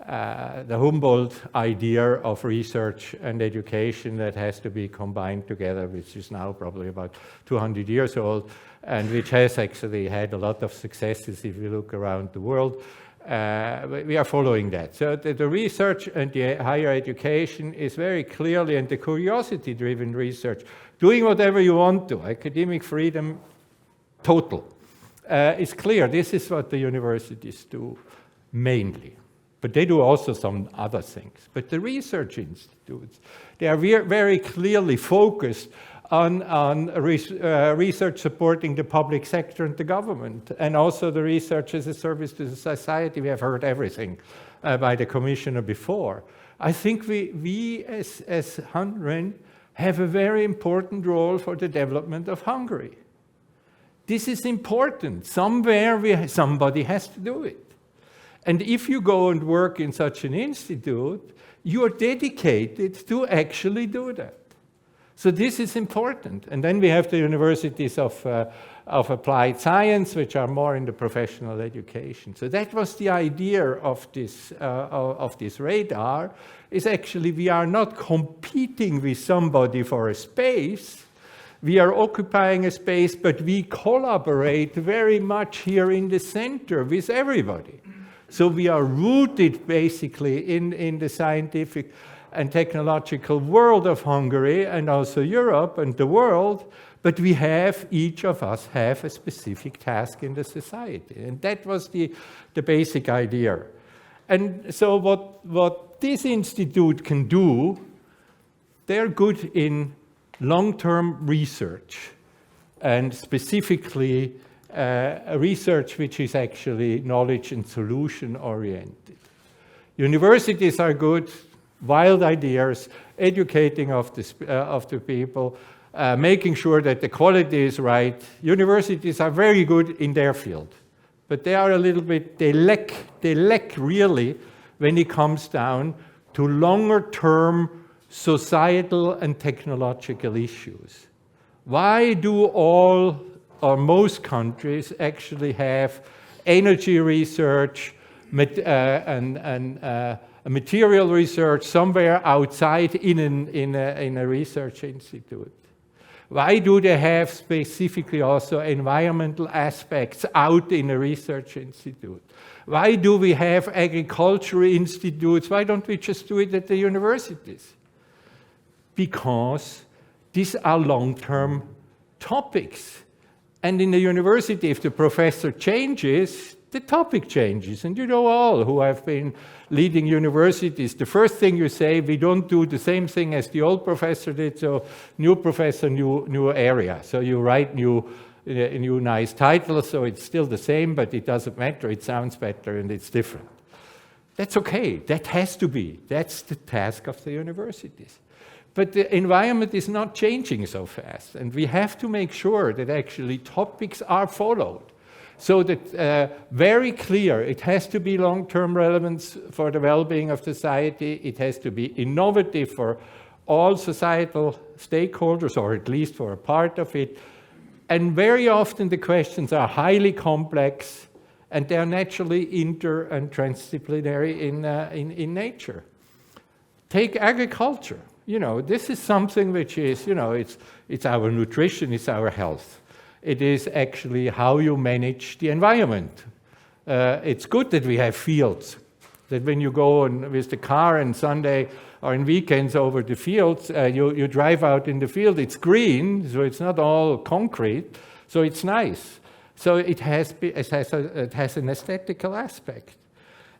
Humboldt idea of research and education that has to be combined together, which is now probably about 200 years old, and which has actually had a lot of successes if you look around the world. We are following that. So the research and the higher education is very clearly, and the curiosity-driven research, doing whatever you want to, academic freedom, total. It's clear this is what the universities do mainly. But they do also some other things. But the research institutes, they are very clearly focused on research supporting the public sector and the government, and also the research as a service to the society. We have heard everything by the commissioner before. I think we as HUN-REN have a very important role for the development of Hungary. This is important. Somewhere somebody has to do it. And if you go and work in such an institute, you are dedicated to actually do that. So this is important. And then we have the universities of applied science, which are more in the professional education. So that was the idea of this radar, is actually we are not competing with somebody for a space. We are occupying a space, but we collaborate very much here in the center with everybody. So we are rooted basically in the scientific and technological world of Hungary and also Europe and the world, but we have, each of us have a specific task in the society. And that was the basic idea. And so what this institute can do, they're good in long-term research, and specifically research which is actually knowledge and solution oriented. Universities are good, wild ideas, educating of the people, making sure that the quality is right. Universities are very good in their field, but they are a little bit, they lack really when it comes down to longer term societal and technological issues. Why do all or most countries actually have energy research and material research somewhere outside in a research institute? Why do they have specifically also environmental aspects out in a research institute? Why do we have agricultural institutes? Why don't we just do it at the universities? Because these are long-term topics. And in the university, if the professor changes, the topic changes. And you know all who have been leading universities, the first thing you say, we don't do the same thing as the old professor did, so new professor, new area. So you write new nice titles, so it's still the same, but it doesn't matter, it sounds better and it's different. That's okay, that has to be. That's the task of the universities. But the environment is not changing so fast, and we have to make sure that actually topics are followed. So that very clear, it has to be long-term relevance for the well-being of society, it has to be innovative for all societal stakeholders, or at least for a part of it. And very often the questions are highly complex, and they are naturally inter- and transdisciplinary in nature. Take agriculture. You know, this is something which is, you know, it's our nutrition, it's our health. It is actually how you manage the environment. It's good that we have fields, that when you go with the car on Sunday or on weekends over the fields, you drive out in the field, it's green, so it's not all concrete, so it's nice. So it has an aesthetical aspect.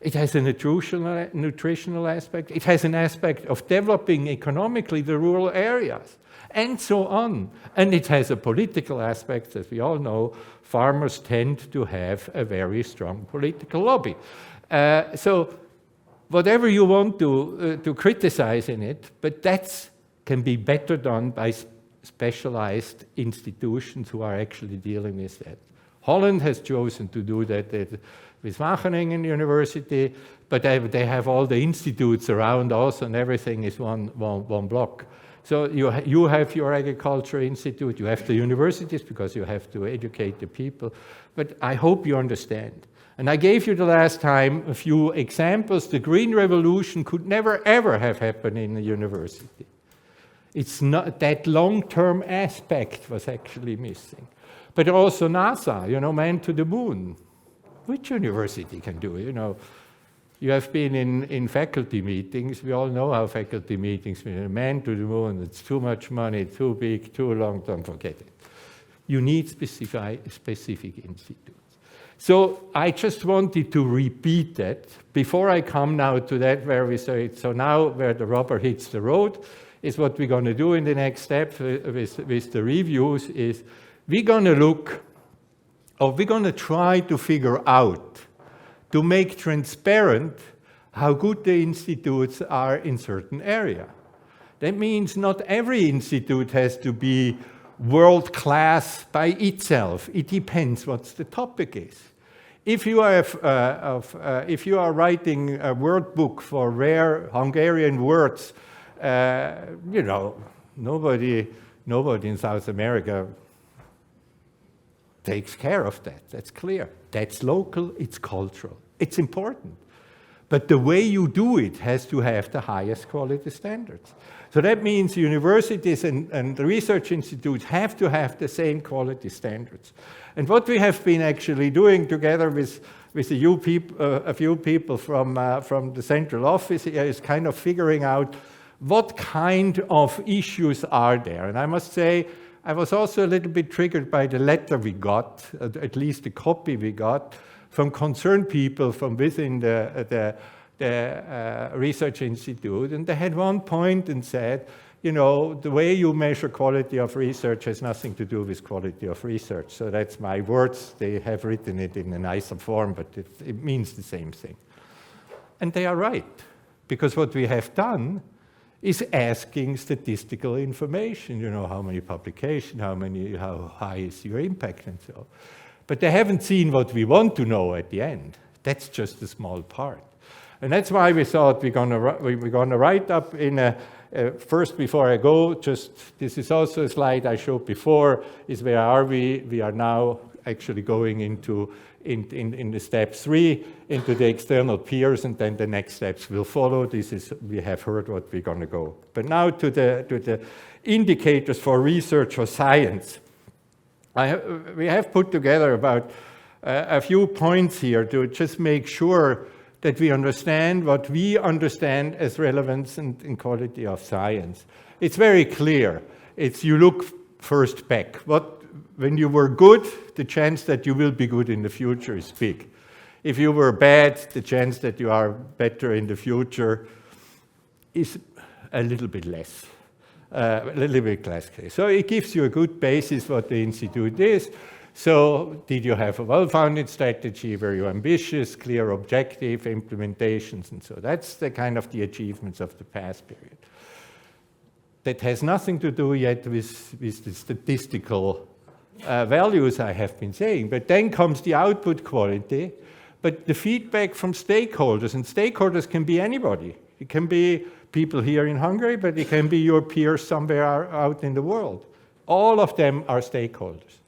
It has a nutritional aspect. It has an aspect of developing economically the rural areas, and so on. And it has a political aspect, as we all know. Farmers tend to have a very strong political lobby. So whatever you want to criticize in it, but that can be better done by specialized institutions who are actually dealing with that. Holland has chosen to do that with Wageningen University, but they have all the institutes around us, and everything is one block. So you have your agriculture institute, you have the universities because you have to educate the people, but I hope you understand. And I gave you the last time a few examples. The Green Revolution could never ever have happened in a university. It's not that long-term aspect was actually missing. But also NASA, you know, man to the moon. Which university can do it? You know, you have been in faculty meetings. We all know how faculty meetings, man to the moon, it's too much money, too big, too long, don't forget it. You need specific institutes. So I just wanted to repeat that before I come now to that where we say it. So now where the rubber hits the road is what we're going to do in the next step with the reviews is we're going to look, or we're going to try to figure out, to make transparent how good the institutes are in certain area. That means not every institute has to be world-class by itself. It depends what the topic is. If you are writing a word book for rare Hungarian words, you know, nobody in South America takes care of that. That's clear. That's local, it's cultural. It's important. But the way you do it has to have the highest quality standards. So that means universities and the research institutes have to have the same quality standards. And what we have been actually doing together with a few people from the central office is kind of figuring out what kind of issues are there. And I must say, I was also a little bit triggered by the letter we got, at least the copy we got, from concerned people from within the research institute. And they had one point and said, you know, the way you measure quality of research has nothing to do with quality of research. So that's my words. They have written it in a nicer form, but it means the same thing. And they are right, because what we have done is asking statistical information, you know, how many publications, how high is your impact and so on. But they haven't seen what we want to know at the end. That's just a small part. And that's why we thought we're gonna write up in a, first before I go, just, this is also a slide I showed before, is where are we? We are now actually going into in the step 3 into the external peers, and then the next steps will follow. This is, we have heard what we're going to go. But now to the indicators for research or science. We have put together about a few points here to just make sure that we understand what we understand as relevance and quality of science. It's very clear. It's you look first back. When you were good, the chance that you will be good in the future is big. If you were bad, the chance that you are better in the future is a little bit less. So it gives you a good basis what the institute is. So did you have a well-founded strategy? Were you ambitious, clear objective, implementations, and so that's the kind of the achievements of the past period. That has nothing to do yet with the statistical values I have been saying, but then comes the output quality, but the feedback from stakeholders, and stakeholders can be anybody. It can be people here in Hungary, but it can be your peers somewhere out in the world. All of them are stakeholders.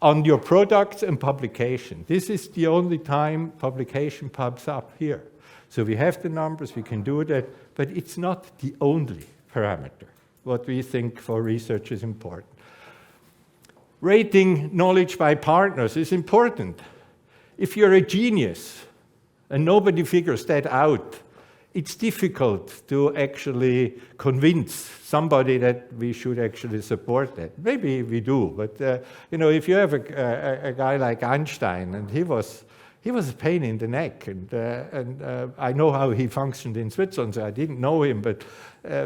On your products and publication. This is the only time publication pops up here. So we have the numbers, we can do that, but it's not the only parameter, what we think for research is important. Rating knowledge by partners is important. If you're a genius and nobody figures that out, it's difficult to actually convince somebody that we should actually support that. Maybe we do, but if you have a guy like Einstein, and he was a pain in the neck, and I know how he functioned in Switzerland, so I didn't know him, but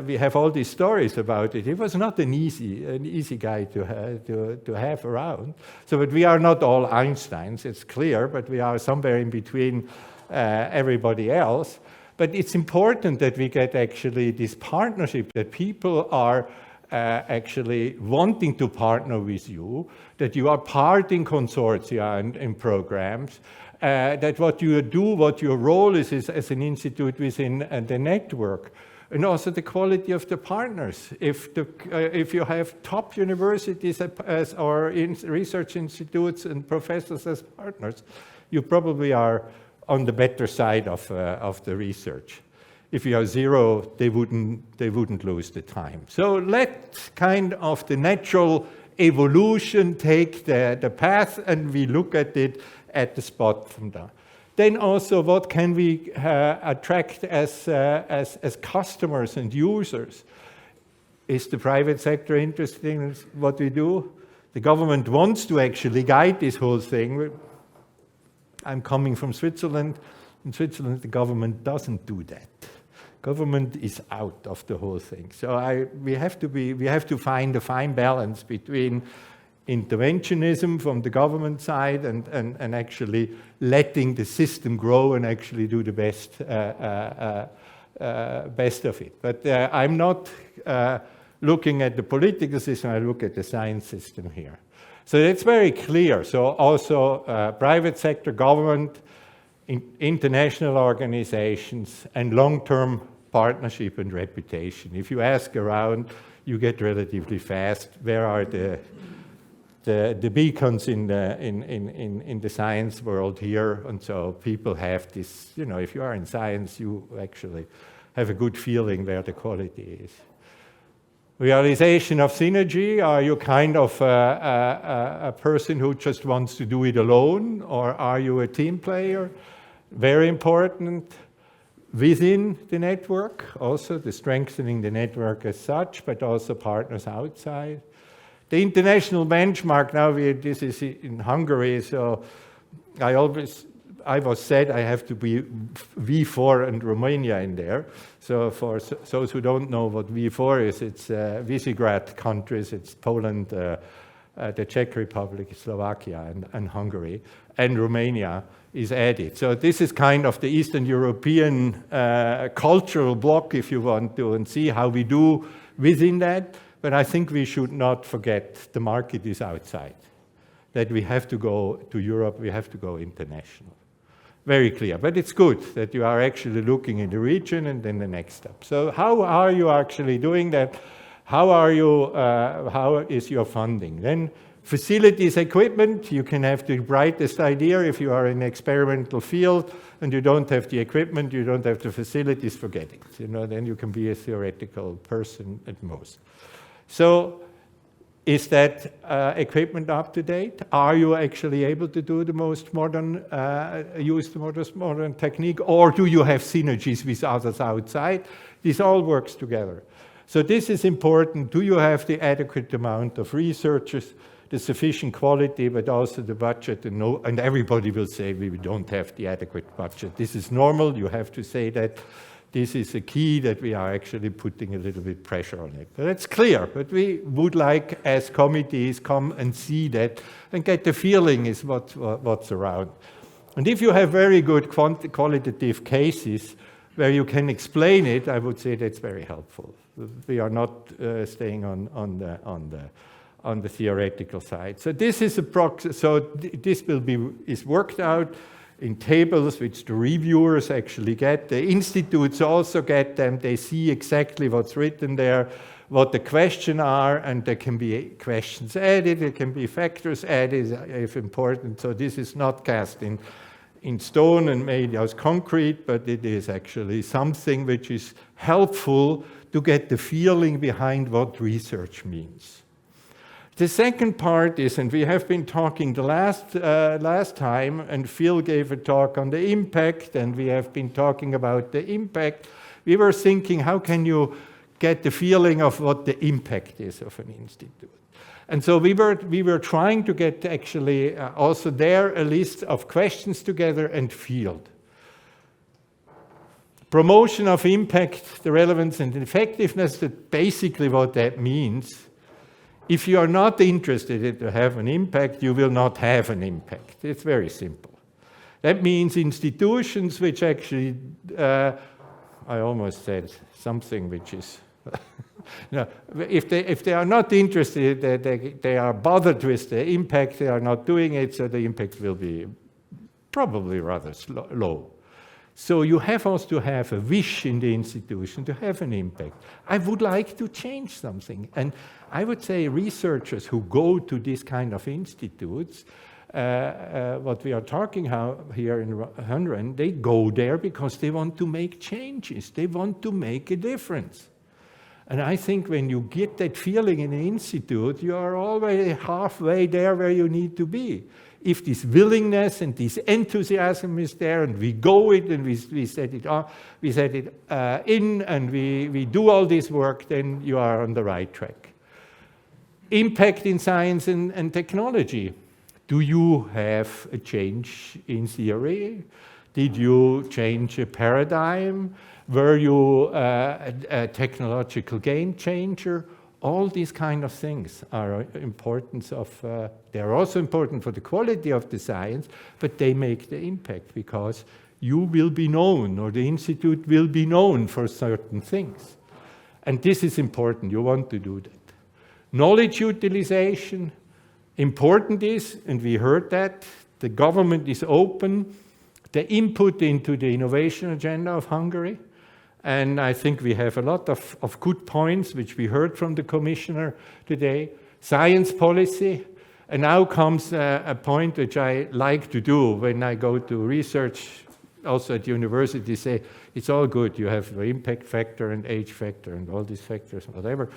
we have all these stories about it. He was not an easy guy to have around. So, but we are not all Einsteins, it's clear, but we are somewhere in between everybody else. But it's important that we get actually this partnership, that people are actually wanting to partner with you, that you are part in consortia and in programs, that what you do, what your role is as an institute within the network, and also the quality of the partners. If you have top universities or research institutes and professors as partners, you probably are on the better side of the research. If you are zero, they wouldn't lose the time. So let kind of the natural evolution take the path, and we look at it at the spot from there. Then also, what can we attract as customers and users? Is the private sector interested in what we do? The government wants to actually guide this whole thing. I'm coming from Switzerland. In Switzerland, the government doesn't do that. Government is out of the whole thing. So we have to find a fine balance between interventionism from the government side and actually letting the system grow and actually do the best of it. But I'm not looking at the political system, I look at the science system here. So it's very clear. So also private sector, government, international organizations, and long-term partnership and reputation. If you ask around, you get relatively fast, where are the beacons in the science world here? And so people have this, if you are in science, you actually have a good feeling where the quality is. Realization of synergy, are you kind of a person who just wants to do it alone, or are you a team player? Very important. Within the network, also the strengthening the network as such, but also partners outside. The international benchmark, now this is in Hungary, so I was said I have to be V4 and Romania in there. So for those who don't know what V4 is, it's Visegrad countries, it's Poland, the Czech Republic, Slovakia, and Hungary, and Romania is added. So this is kind of the Eastern European cultural bloc, if you want to, and see how we do within that. But I think we should not forget the market is outside, that we have to go to Europe, we have to go international. Very clear, but it's good that you are actually looking in the region and then the next step. So how are you actually doing that? How is your funding? Then facilities, equipment, you can have the brightest idea. If you are in an experimental field and you don't have the equipment, you don't have the facilities, forget it. Then you can be a theoretical person at most. So is that equipment up to date? Are you actually able to do the most modern, use the most modern technique, or do you have synergies with others outside? This all works together. So this is important. Do you have the adequate amount of researchers, the sufficient quality, but also the budget? And everybody will say we don't have the adequate budget. This is normal. You have to say that. This is a key that we are actually putting a little bit pressure on it. But it's clear, but we would like, as committees, come and see that and get the feeling is what's around. And if you have very good qualitative cases where you can explain it, I would say that's very helpful. We are not staying on the theoretical side. So this is this is worked out in tables which the reviewers actually get. The institutes also get them. They see exactly what's written there, what the questions are, and there can be questions added, there can be factors added if important. So this is not cast in stone and made as concrete, but it is actually something which is helpful to get the feeling behind what research means. The second part is, and we have been talking the last time, and Phil gave a talk on the impact, and we have been talking about the impact. We were thinking, how can you get the feeling of what the impact is of an institute? And so we were trying to get actually also there a list of questions together and field. Promotion of impact, the relevance and effectiveness, that basically what that means. If you are not interested in to have an impact, you will not have an impact. It's very simple. That means institutions which actually, I almost said something which is, no, if they are not interested, they are bothered with the impact, they are not doing it, so the impact will be probably rather low. So you have also to have a wish in the institution to have an impact. I would like to change something. And I would say researchers who go to this kind of institutes, what we are talking here in HUN-REN, they go there because they want to make changes. They want to make a difference. And I think when you get that feeling in the institute, you are already halfway there where you need to be. If this willingness and this enthusiasm is there, and we go it and we set it in, and we do all this work, then you are on the right track. Impact in science and technology. Do you have a change in theory? Did you change a paradigm? Were you a technological game changer? All these kind of things are importance of, they're also important for the quality of the science, but they make the impact because you will be known, or the institute will be known for certain things. And this is important, you want to do that. Knowledge utilization, important is, and we heard that, the government is open, the input into the innovation agenda of Hungary. And I think we have a lot of good points, which we heard from the commissioner today. Science policy, and now comes a point which I like to do when I go to research, also at university, say, it's all good, you have the impact factor and age factor and all these factors, whatever.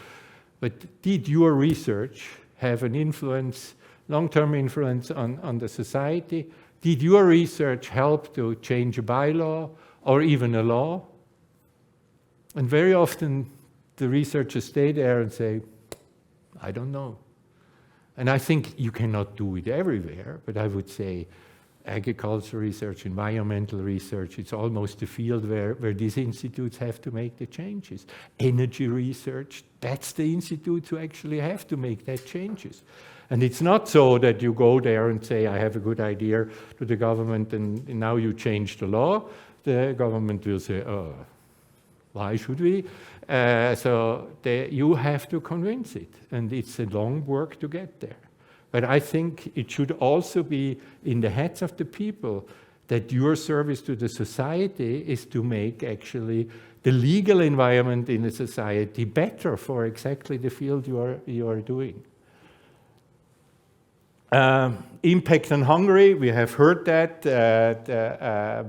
But did your research have an influence, long-term influence on the society? Did your research help to change a bylaw or even a law? And very often the researchers stay there and say, I don't know. And I think you cannot do it everywhere, but I would say agriculture research, environmental research, it's almost the field where these institutes have to make the changes. Energy research, that's the institutes who actually have to make that changes. And it's not so that you go there and say, I have a good idea to the government and now you change the law. The government will say, oh, why should we? You have to convince it, and it's a long work to get there. But I think it should also be in the heads of the people that your service to the society is to make actually the legal environment in the society better for exactly the field you are doing. Impact on Hungary, we have heard that,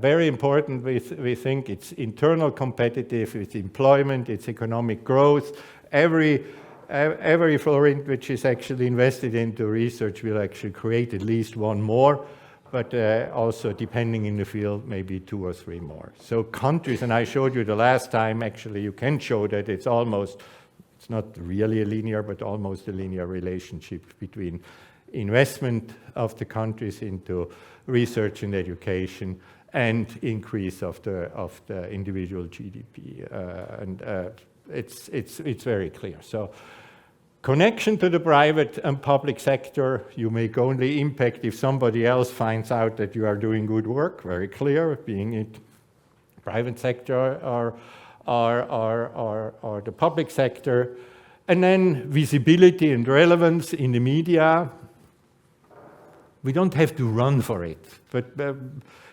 very important, we think it's internal competitive, it's employment, it's economic growth. Every every forint which is actually invested into research will actually create at least one more, but also depending in the field, maybe 2 or 3 more. So countries, and I showed you the last time, actually you can show that it's not really a linear, but almost a linear relationship between investment of the countries into research and education and increase of the individual GDP. It's very clear. So connection to the private and public sector, you make only impact if somebody else finds out that you are doing good work, very clear, being it private sector or the public sector. And then visibility and relevance in the media. We don't have to run for it, but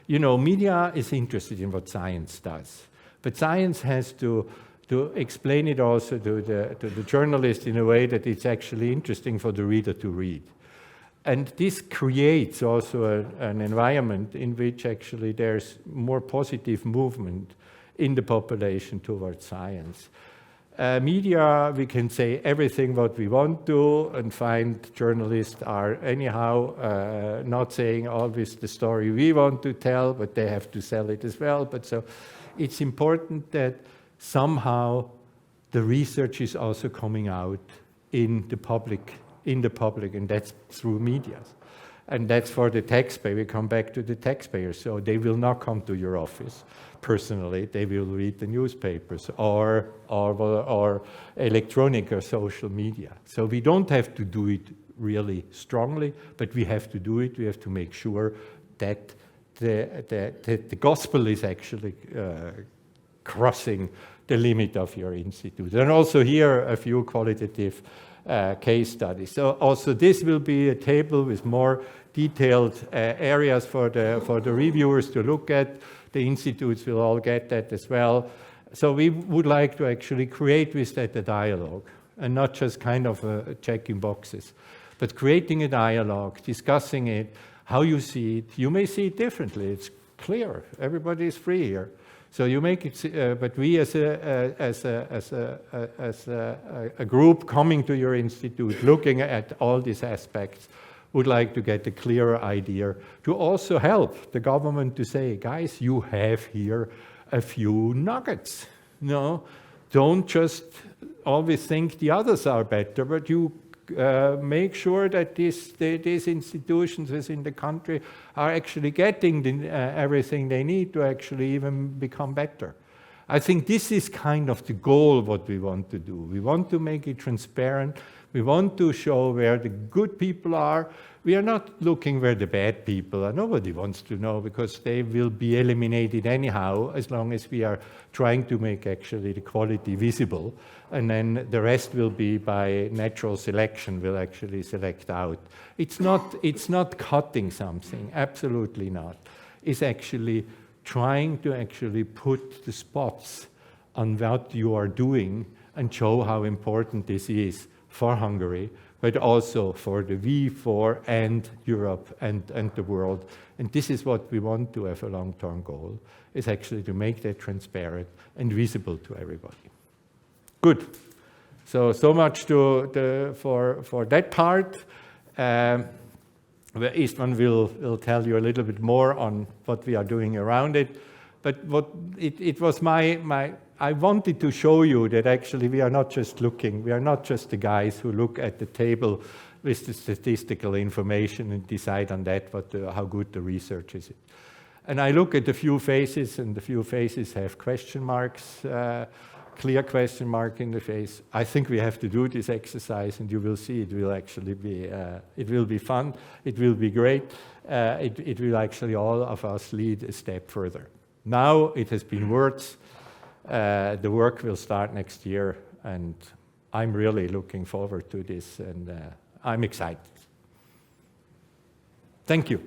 you know, media is interested in what science does. But science has to explain it also to the journalist in a way that it's actually interesting for the reader to read. And this creates also an environment in which actually there's more positive movement in the population towards science. Media, we can say everything what we want to, and find journalists are anyhow not saying always the story we want to tell, but they have to sell it as well. But so it's important that somehow the research is also coming out in the public, and that's through media. And that's for the taxpayer. We come back to the taxpayer. So they will not come to your office personally. They will read the newspapers or electronic or social media. So we don't have to do it really strongly, but we have to do it. We have to make sure that the gospel is actually crossing the limit of your institute. And also here a few qualitative case studies. So also this will be a table with more detailed areas for the reviewers to look at. The institutes will all get that as well. So we would like to actually create with that a dialogue, and not just kind of checking boxes, but creating a dialogue, discussing it, how you see it. You may see it differently. It's clear. Everybody is free here. So you make it, but we as a group coming to your institute, looking at all these aspects, would like to get a clearer idea to also help the government to say, guys, you have here a few nuggets. No, don't just always think the others are better, but you make sure that these institutions within the country are actually getting everything they need to actually even become better. I think this is kind of the goal what we want to do. We want to make it transparent. We want to show where the good people are. We are not looking where the bad people are. Nobody wants to know, because they will be eliminated anyhow, as long as we are trying to make actually the quality visible. And then the rest will be by natural selection, will actually select out. It's not cutting something, absolutely not. It's actually trying to actually put the spots on what you are doing and show how important this is for Hungary, but also for the V4 and Europe and the world. And this is what we want to have a long-term goal, is actually to make that transparent and visible to everybody. Good. So much for that part. Where István will tell you a little bit more on what we are doing around it. But what it was I wanted to show you that actually we are not just the guys who look at the table with the statistical information and decide on that how good the research is. And I look at the few faces, and the few faces have question marks, clear question mark in the face. I think we have to do this exercise, and you will see it will actually be, it will be fun, it will be great, it will actually all of us lead a step further. Now it has been words, the work will start next year, and I'm really looking forward to this, and I'm excited. Thank you.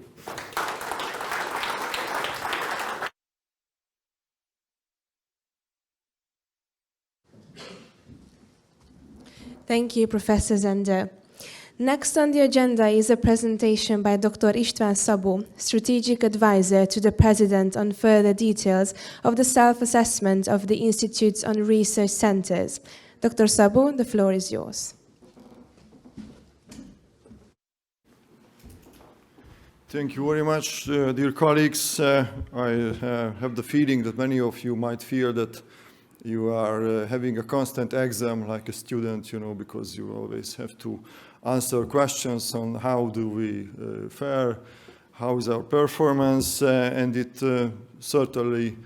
Thank you, Professor ZEHNDER. Next on the agenda is a presentation by Dr. István SZABÓ, Strategic Advisor to the President on further details of the self-assessment of the Institutes on Research Centers. Dr. SZABÓ, the floor is yours. Thank you very much, dear colleagues. I have the feeling that many of you might feel that you are having a constant exam like a student, you know, because you always have to answer questions on how do we fare, how is our performance, and it certainly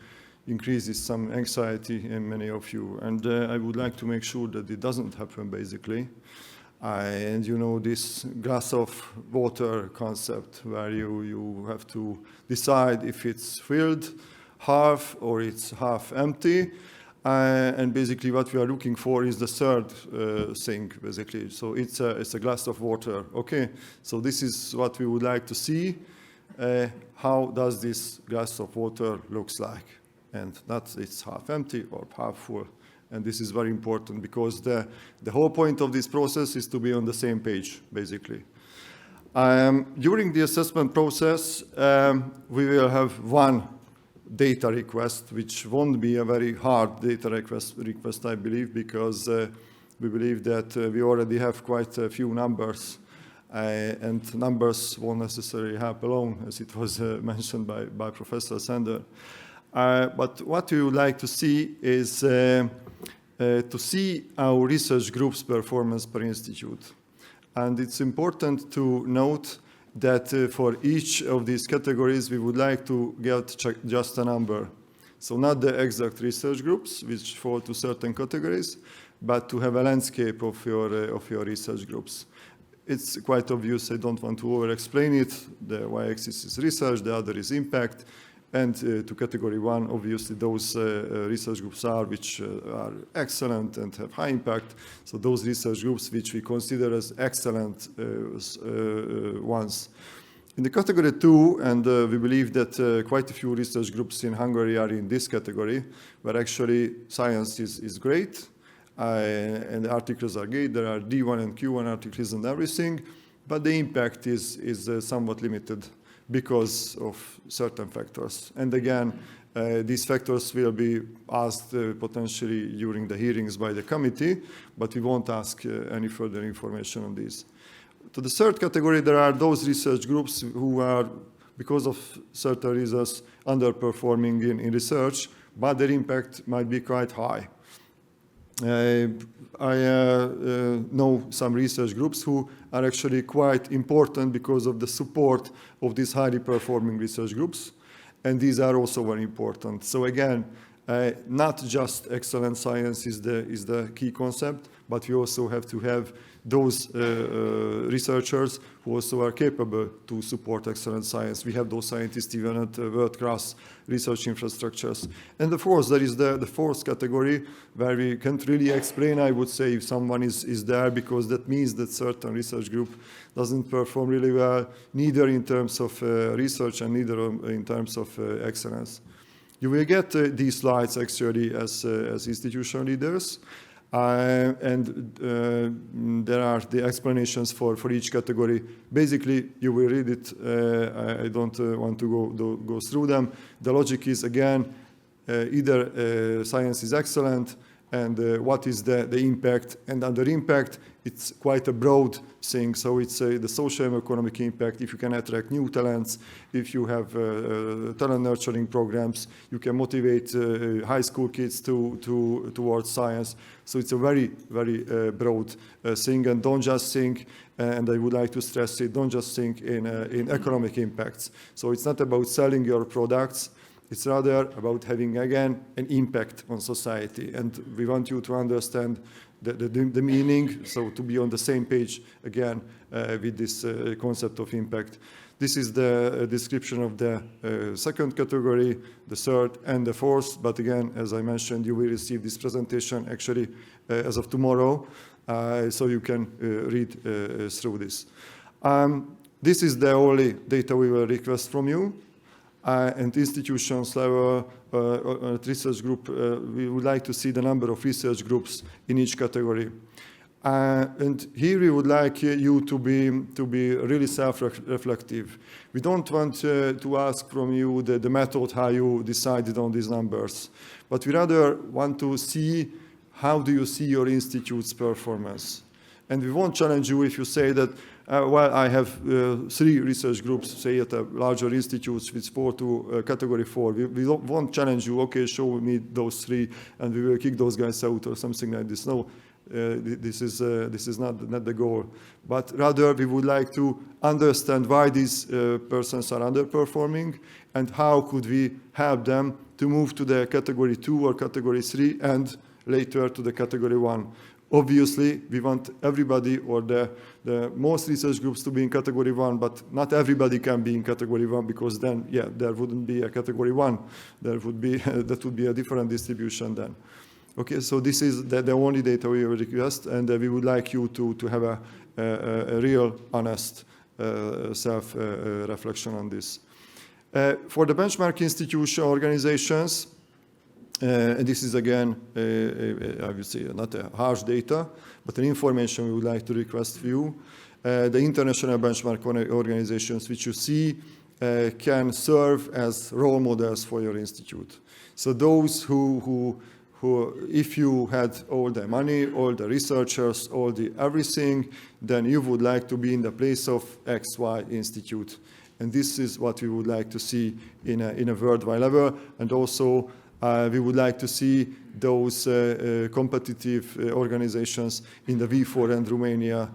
increases some anxiety in many of you. And I would like to make sure that it doesn't happen, basically. And you know, this glass of water concept where you have to decide if it's filled half or it's half empty. And basically what we are looking for is the third thing, basically. So it's a glass of water. Okay, so this is what we would like to see. How does this glass of water looks like? And not it's half empty or half full. And this is very important because the whole point of this process is to be on the same page, basically. During the assessment process, we will have one data request, which won't be a very hard data request I believe, because we believe that we already have quite a few numbers, and numbers won't necessarily help alone, as it was mentioned by Professor ZEHNDER. But what we would like to see is to see our research group's performance per institute. And it's important to note that for each of these categories, we would like to get just a number. So not the exact research groups, which fall to certain categories, but to have a landscape of your research groups. It's quite obvious, I don't want to over-explain it. The y-axis is research, the other is impact. And to category one, obviously, those research groups are which are excellent and have high impact. So those research groups which we consider as excellent ones. In the category two, and we believe that quite a few research groups in Hungary are in this category, where actually science is great, and the articles are great. There are D1 and Q1 articles and everything, but the impact is somewhat limited because of certain factors. And again, these factors will be asked potentially during the hearings by the committee, but we won't ask any further information on this. To the third category, there are those research groups who are, because of certain reasons, underperforming in research, but their impact might be quite high. I know some research groups who are actually quite important because of the support of these highly performing research groups, and these are also very important. So again, not just excellent science is the key concept, but we also have to have those researchers who also are capable to support excellent science. We have those scientists even at world-class research infrastructures. And of course, there is the fourth category where we can't really explain, I would say, if someone is there, because that means that certain research group doesn't perform really well, neither in terms of research and neither in terms of excellence. You will get these slides actually as institutional leaders. And there are the explanations for each category. Basically, you will read it. I don't want to go through them. The logic is, again, either science is excellent, and what is the impact. And under impact, it's quite a broad thing. So it's the social and economic impact. If you can attract new talents, if you have talent nurturing programs, you can motivate high school kids towards science. So it's a very, very broad thing. And don't just think, and I would like to stress it, don't just think in economic impacts. So it's not about selling your products. It's rather about having, again, an impact on society. And we want you to understand the meaning, so to be on the same page, again, with this concept of impact. This is the description of the second category, the third, and the fourth. But again, as I mentioned, you will receive this presentation actually as of tomorrow, so you can read through this. This is the only data we will request from you. And institutions level, at research group, we would like to see the number of research groups in each category. And here we would like you to be really self-reflective. We don't want to ask from you the method how you decided on these numbers, but we rather want to see how do you see your institute's performance. And we won't challenge you if you say that, well, I have 3 research groups, say at a larger institutes with 4 to category 4. We won't challenge you, okay, show me those 3 and we will kick those guys out or something like this. No, this is not the goal. But rather we would like to understand why these persons are underperforming and how could we help them to move to the category 2 or category 3 and later to the category 1. Obviously, we want everybody or the most research groups to be in category 1, but not everybody can be in category 1 because then, yeah, there wouldn't be a category 1. There would be, that would be a different distribution then. Okay, so this is the only data we request, and we would like you to have a real, honest self-reflection on this. For the benchmark institution organizations, and this is again, I would say, not a harsh data, but an information we would like to request for you. The international benchmark organizations which you see can serve as role models for your institute. So those who if you had all the money, all the researchers, all the everything, then you would like to be in the place of XY institute. And this is what we would like to see in a worldwide level. And also, we would like to see those competitive organizations in the V4 and Romania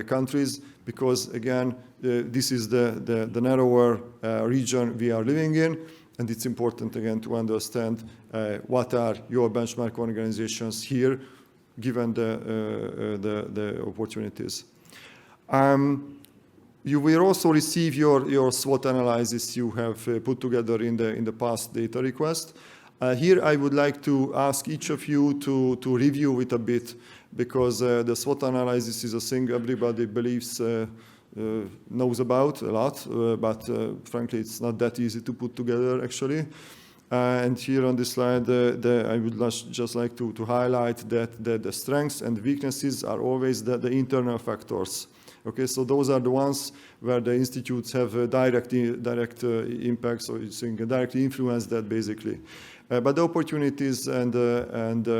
countries, because again, this is the narrower region we are living in, and it's important again to understand what are your benchmark organizations here, given the opportunities. You will also receive your SWOT analysis you have put together in the past data request. Here I would like to ask each of you to review it a bit, because the SWOT analysis is a thing everybody believes knows about a lot, but frankly it's not that easy to put together actually. And here on this slide, I would just like to highlight that the strengths and weaknesses are always the internal factors. Okay, so those are the ones where the institutes have direct impact, so you can directly influence that basically. But the opportunities and the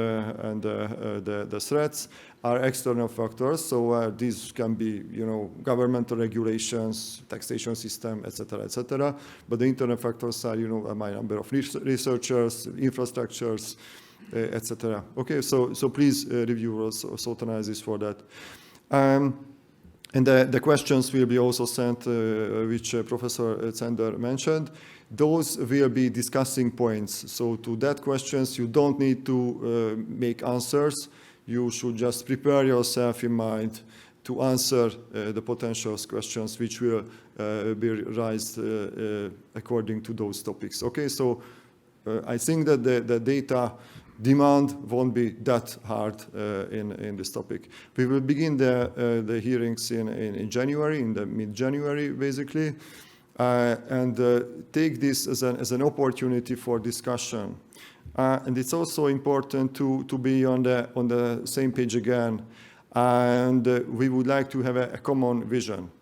threats are external factors. So these can be, governmental regulations, taxation system, etc., etc. But the internal factors are, my number of researchers, infrastructures, etc. Okay, so please review also SWOT analysis for that. And the questions will be also sent, which Professor ZEHNDER mentioned. Those will be discussing points. So to that questions, you don't need to make answers. You should just prepare yourself in mind to answer the potential questions which will be raised according to those topics. Okay, so I think that the data demand won't be that hard in this topic. We will begin the hearings in January, in the mid-January basically, and take this as an opportunity for discussion. And it's also important to be on the same page again, and we would like to have a common vision.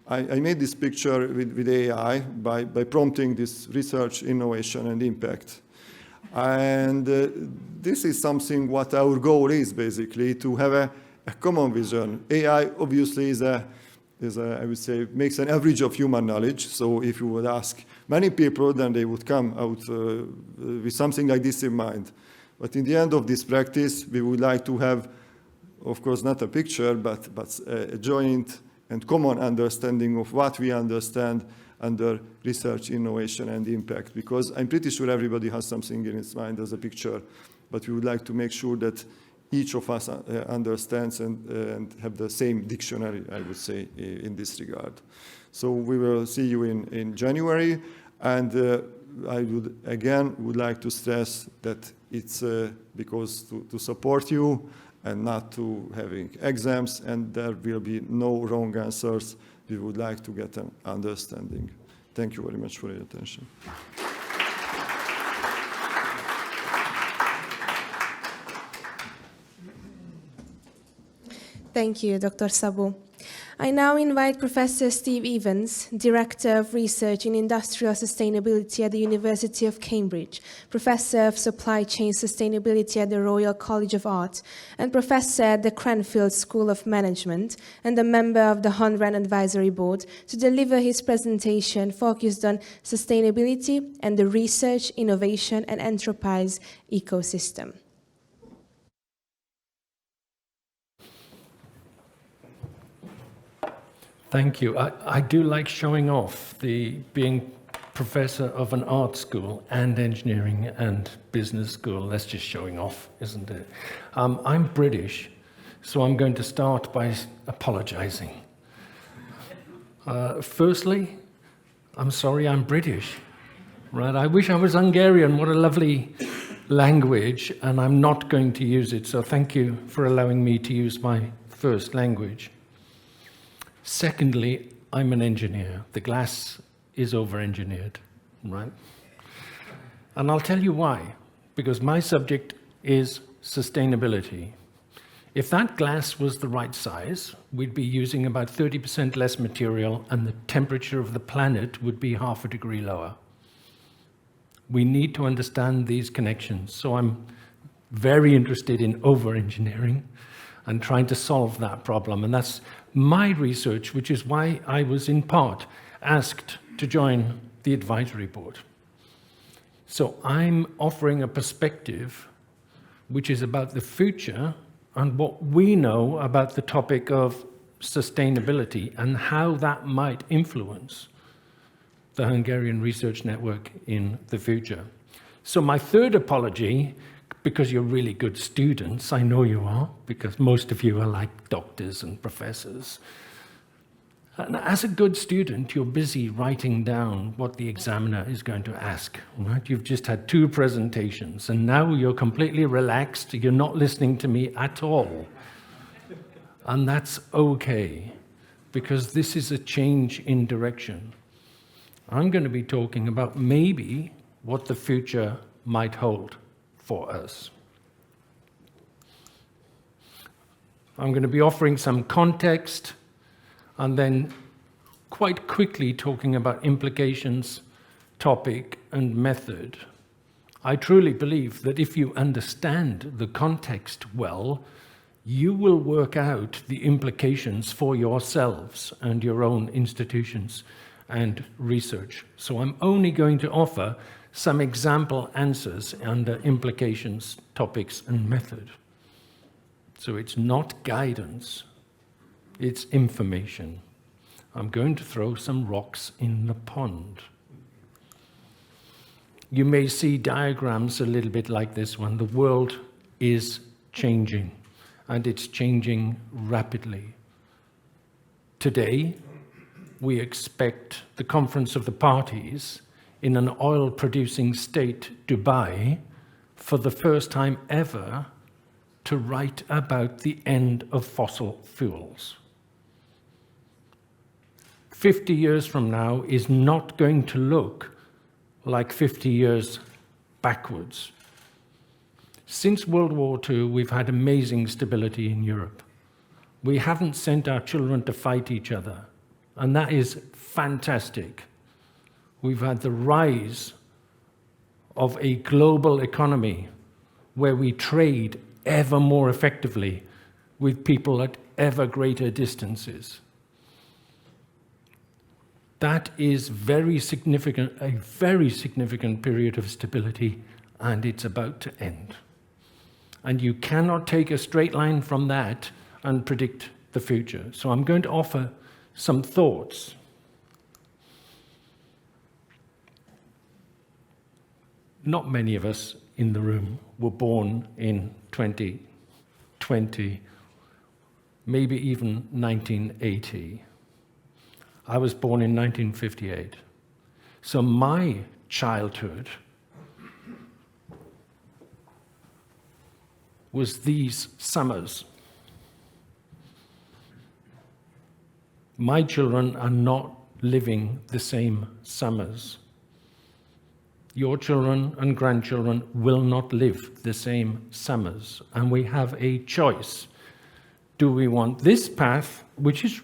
I made this picture with AI by prompting this research, innovation, and impact. And this is something what our goal is basically, to have a common vision. AI obviously I would say, makes an average of human knowledge. So if you would ask many people, then they would come out with something like this in mind. But in the end of this practice, we would like to have, of course, not a picture, but a joint and common understanding of what we understand under research, innovation, and impact. Because I'm pretty sure everybody has something in its mind as a picture, but we would like to make sure that each of us understands and have the same dictionary, I would say, in this regard. So we will see you in January, and I would like to stress that it's because to support you and not to having exams, and there will be no wrong answers. We would like to get an understanding. Thank you very much for your attention. Thank you, Dr. SZABÓ. I now invite Professor Steve Evans, Director of Research in Industrial Sustainability at the University of Cambridge, Professor of Supply Chain Sustainability at the Royal College of Art, and Professor at the Cranfield School of Management, and a member of the HUN-REN Advisory Board, to deliver his presentation focused on sustainability and the research, innovation, and enterprise ecosystem. Thank you. I do like showing off being professor of an art school and engineering and business school. That's just showing off, isn't it? I'm British, so I'm going to start by apologizing. Firstly, I'm sorry I'm British, right? I wish I was Hungarian. What a lovely language, and I'm not going to use it. So thank you for allowing me to use my first language. Secondly, I'm an engineer. The glass is over-engineered, right? And I'll tell you why. Because my subject is sustainability. If that glass was the right size, we'd be using about 30% less material, and the temperature of the planet would be 0.5 degree lower. We need to understand these connections. So I'm very interested in over-engineering and trying to solve that problem. And that's my research, which is why I was in part asked to join the advisory board. So I'm offering a perspective which is about the future and what we know about the topic of sustainability and how that might influence the Hungarian Research Network in the future. So my third apology, because you're really good students, I know you are, because most of you are like doctors and professors. And as a good student, you're busy writing down what the examiner is going to ask, right? You've just had 2 presentations, and now you're completely relaxed. You're not listening to me at all. And that's okay, because this is a change in direction. I'm going to be talking about maybe what the future might hold for us. I'm going to be offering some context and then quite quickly talking about implications, topic, and method. I truly believe that if you understand the context well, you will work out the implications for yourselves and your own institutions and research. So I'm only going to offer some example answers under implications, topics, and method. So it's not guidance, it's information. I'm going to throw some rocks in the pond. You may see diagrams a little bit like this one. The world is changing, and it's changing rapidly. Today, we expect the Conference of the Parties in an oil-producing state, Dubai, for the first time ever, to write about the end of fossil fuels. 50 years from now is not going to look like 50 years backwards. Since World War II, we've had amazing stability in Europe. We haven't sent our children to fight each other, and that is fantastic. We've had the rise of a global economy where we trade ever more effectively with people at ever greater distances. That is a very significant period of stability, and it's about to end. And you cannot take a straight line from that and predict the future. So I'm going to offer some thoughts. Not many of us in the room were born in 2020, maybe even 1980. I was born in 1958. So my childhood was these summers. My children are not living the same summers. Your children and grandchildren will not live the same summers, and we have a choice. Do we want this path, which is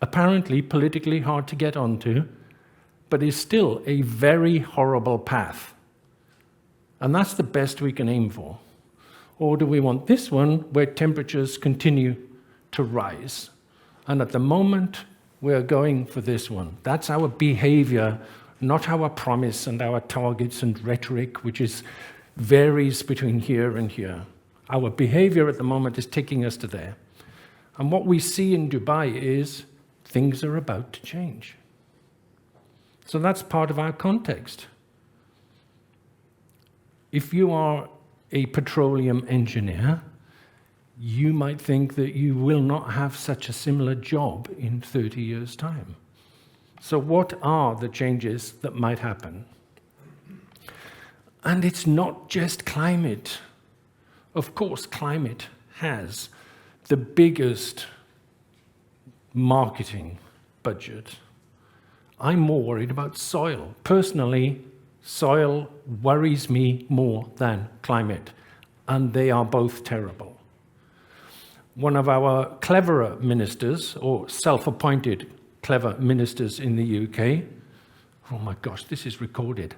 apparently politically hard to get onto, but is still a very horrible path. And that's the best we can aim for. Or do we want this one where temperatures continue to rise? And at the moment, we're going for this one. That's our behavior, not our promise and our targets and rhetoric, which varies between here and here. Our behavior at the moment is taking us to there. And what we see in Dubai is things are about to change. So that's part of our context. If you are a petroleum engineer, you might think that you will not have such a similar job in 30 years' time. So what are the changes that might happen? And it's not just climate. Of course, climate has the biggest marketing budget. I'm more worried about soil. Personally, soil worries me more than climate, and they are both terrible. One of our cleverer ministers, or self-appointed clever ministers in the UK, oh my gosh, this is recorded.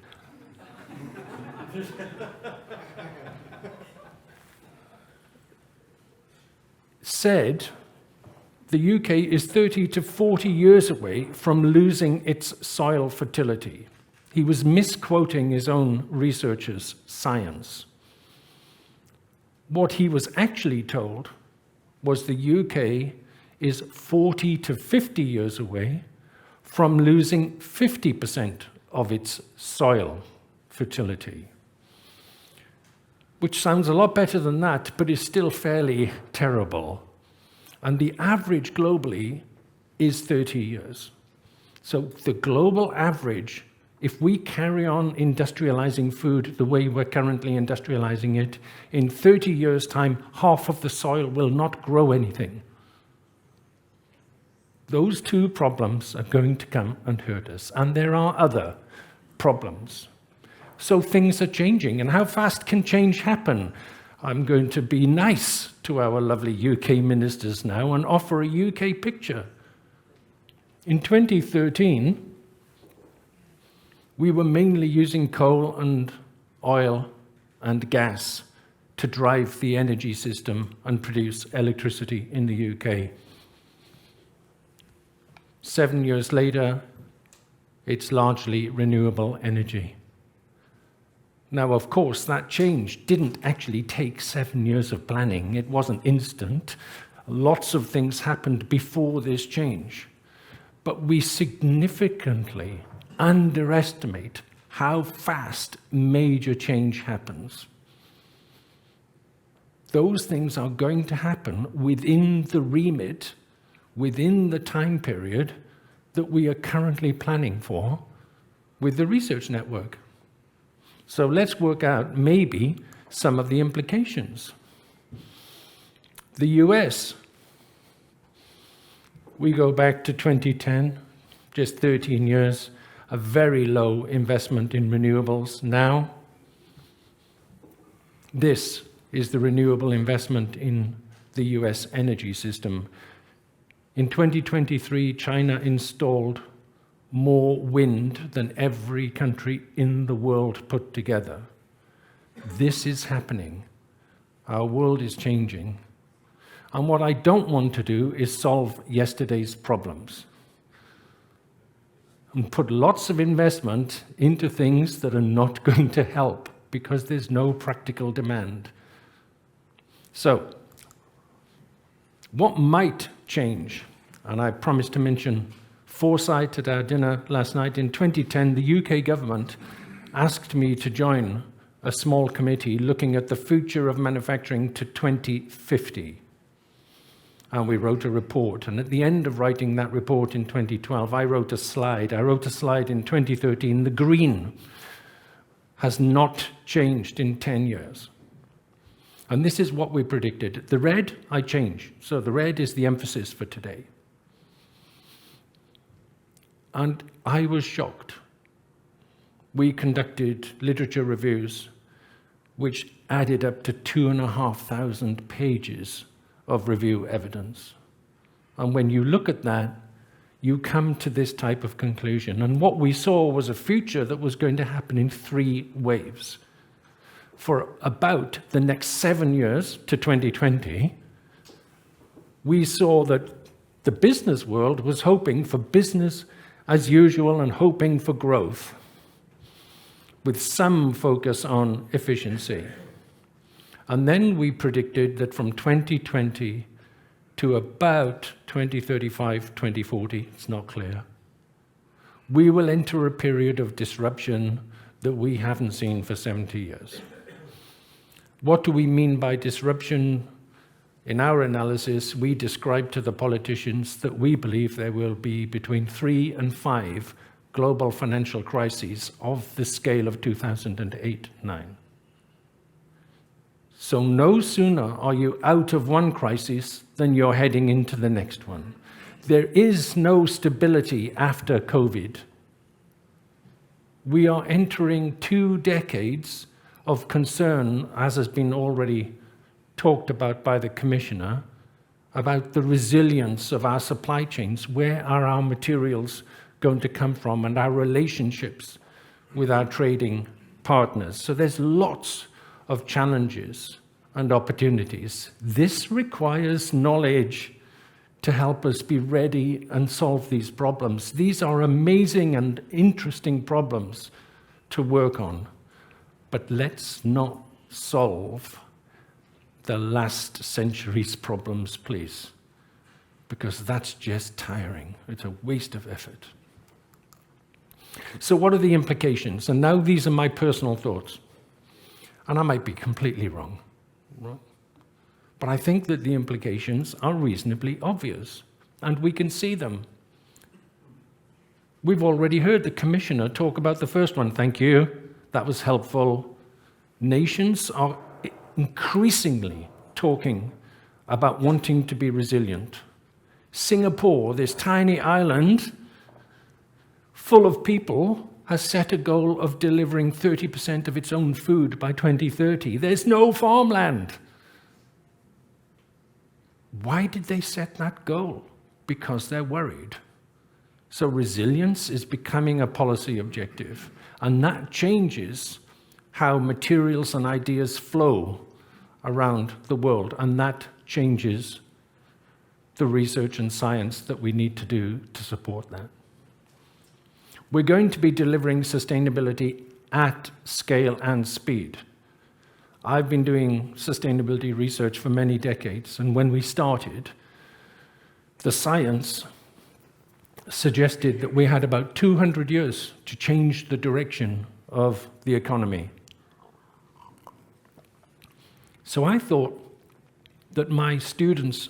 Said the UK is 30 to 40 years away from losing its soil fertility. He was misquoting his own researchers' science. What he was actually told was the UK is 40 to 50 years away from losing 50% of its soil fertility, which sounds a lot better than that, but is still fairly terrible. And the average globally is 30 years. So the global average, if we carry on industrializing food the way we're currently industrializing it, in 30 years' time, half of the soil will not grow anything. Those two problems are going to come and hurt us. And there are other problems. So things are changing. And how fast can change happen? I'm going to be nice to our lovely UK ministers now and offer a UK picture. In 2013, we were mainly using coal and oil and gas to drive the energy system and produce electricity in the UK. 7 years later, it's largely renewable energy. Now, of course, that change didn't actually take 7 years of planning. It wasn't instant. Lots of things happened before this change. But we significantly underestimate how fast major change happens. Those things are going to happen within the remit, within the time period that we are currently planning for with the research network. So let's work out maybe some of the implications. The US, we go back to 2010, just 13 years, a very low investment in renewables. Now, this is the renewable investment in the US energy system. In 2023, China installed more wind than every country in the world put together. This is happening. Our world is changing. And what I don't want to do is solve yesterday's problems and put lots of investment into things that are not going to help because there's no practical demand. So, what might change? And I promised to mention foresight at our dinner last night. In 2010, the UK government asked me to join a small committee looking at the future of manufacturing to 2050. And we wrote a report. And at the end of writing that report in 2012, I wrote a slide. I wrote a slide in 2013. The green has not changed in 10 years. And this is what we predicted. The red, I change. So the red is the emphasis for today. And I was shocked. We conducted literature reviews which added up to 2,500 pages of review evidence. And when you look at that, you come to this type of conclusion. And what we saw was a future that was going to happen in 3 waves. For about the next 7 years to 2020, we saw that the business world was hoping for business as usual and hoping for growth, with some focus on efficiency. And then we predicted that from 2020 to about 2035, 2040, it's not clear, we will enter a period of disruption that we haven't seen for 70 years. What do we mean by disruption? In our analysis, we describe to the politicians that we believe there will be between 3 and 5 global financial crises of the scale of 2008-9. So no sooner are you out of one crisis than you're heading into the next one. There is no stability after COVID. We are entering 2 decades of concern, as has been already talked about by the Commissioner, about the resilience of our supply chains. Where are our materials going to come from, and our relationships with our trading partners? So there's lots of challenges and opportunities. This requires knowledge to help us be ready and solve these problems. These are amazing and interesting problems to work on, but let's not solve the last century's problems, please, because that's just tiring. It's a waste of effort. So what are the implications? And now these are my personal thoughts, and I might be completely wrong, but I think that the implications are reasonably obvious, and we can see them. We've already heard the Commissioner talk about the first one. Thank you. That was helpful. Nations are increasingly talking about wanting to be resilient. Singapore, this tiny island full of people, has set a goal of delivering 30% of its own food by 2030. There's no farmland. Why did they set that goal? Because they're worried. So resilience is becoming a policy objective, and that changes how materials and ideas flow around the world, and that changes the research and science that we need to do to support that. We're going to be delivering sustainability at scale and speed. I've been doing sustainability research for many decades, and when we started, the science suggested that we had about 200 years to change the direction of the economy. So I thought that my students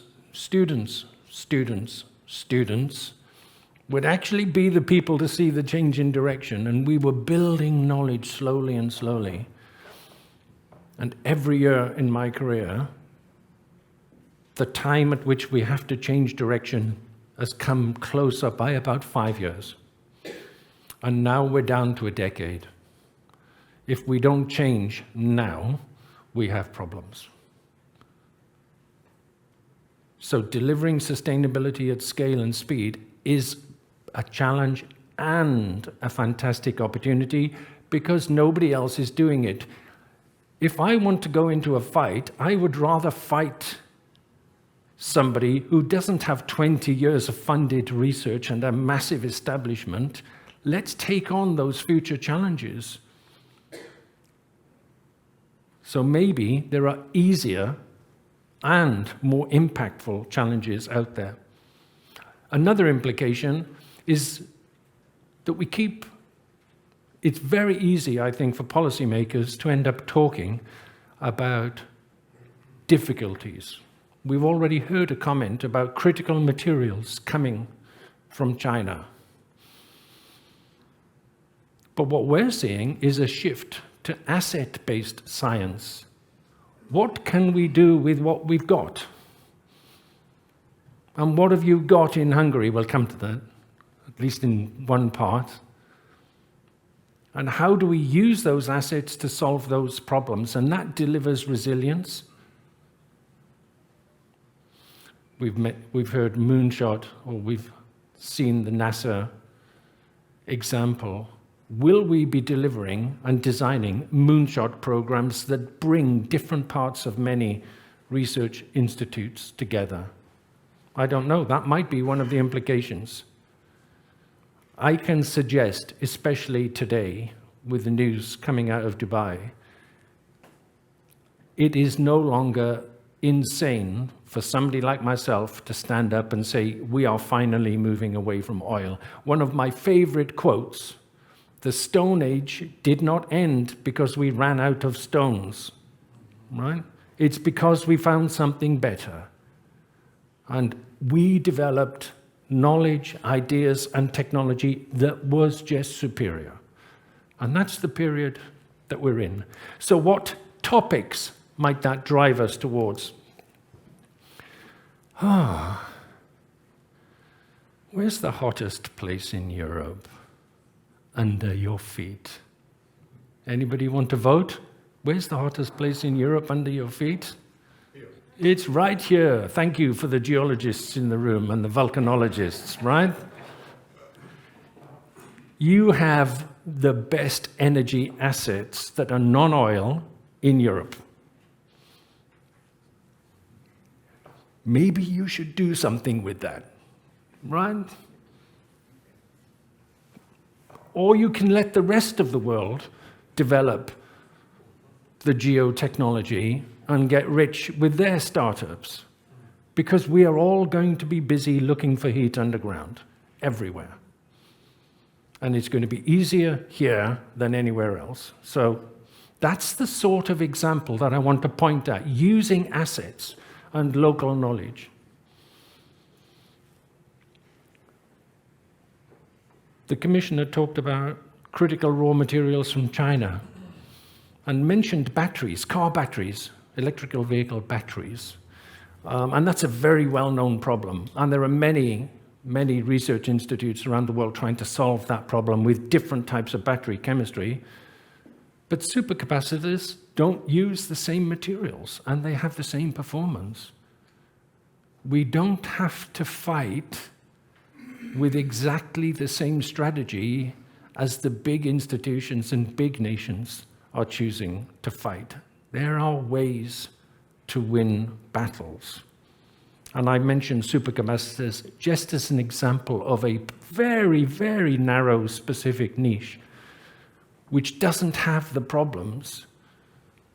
would actually be the people to see the change in direction, and we were building knowledge slowly and slowly. And every year in my career, the time at which we have to change direction has come closer by about 5 years. And now we're down to a decade. If we don't change now, we have problems. So delivering sustainability at scale and speed is a challenge and a fantastic opportunity because nobody else is doing it. If I want to go into a fight, I would rather fight somebody who doesn't have 20 years of funded research and a massive establishment. Let's take on those future challenges. So maybe there are easier and more impactful challenges out there. Another implication is that it's very easy, I think, for policymakers to end up talking about difficulties. We've already heard a comment about critical materials coming from China. But what we're seeing is a shift to asset-based science. What can we do with what we've got? And what have you got in Hungary? We'll come to that, at least in one part. And how do we use those assets to solve those problems? And that delivers resilience. We've heard moonshot, or we've seen the NASA example, will we be delivering and designing moonshot programs that bring different parts of many research institutes together? I don't know. That might be one of the implications. I can suggest, especially today, with the news coming out of Dubai, it is no longer insane for somebody like myself to stand up and say, we are finally moving away from oil. One of my favorite quotes, the Stone Age did not end because we ran out of stones, right? It's because we found something better. And we developed knowledge, ideas, and technology that was just superior. And that's the period that we're in. So what topics might that drive us towards? Where's the hottest place in Europe? Under your feet. Anybody want to vote? Where's the hottest place in Europe under your feet? Here. It's right here. Thank you for the geologists in the room and the volcanologists, right? You have the best energy assets that are non-oil in Europe. Maybe you should do something with that, right? Or you can let the rest of the world develop the geotechnology and get rich with their startups. Because we are all going to be busy looking for heat underground, everywhere. And it's going to be easier here than anywhere else. So that's the sort of example that I want to point at, using assets and local knowledge. The commissioner talked about critical raw materials from China and mentioned batteries, car batteries, electrical vehicle batteries. And that's a very well-known problem. And there are many research institutes around the world trying to solve that problem with different types of battery chemistry. But supercapacitors don't use the same materials, and they have the same performance. We don't have to fight with exactly the same strategy as the big institutions and big nations are choosing to fight. There are ways to win battles. And I mentioned supercapacitors just as an example of a very, very narrow specific niche which doesn't have the problems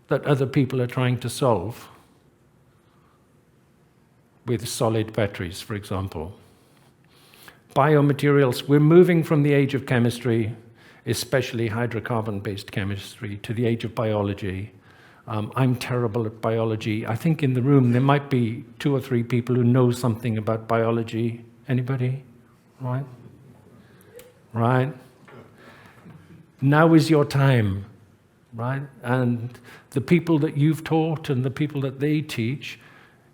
that other people are trying to solve with solid batteries, for example. Biomaterials, we're moving from the age of chemistry, especially hydrocarbon-based chemistry, to the age of biology. I'm terrible at biology. I think in the room there might be 2 or 3 people who know something about biology. Anybody? Right? Right? Now is your time, right? And the people that you've taught and the people that they teach,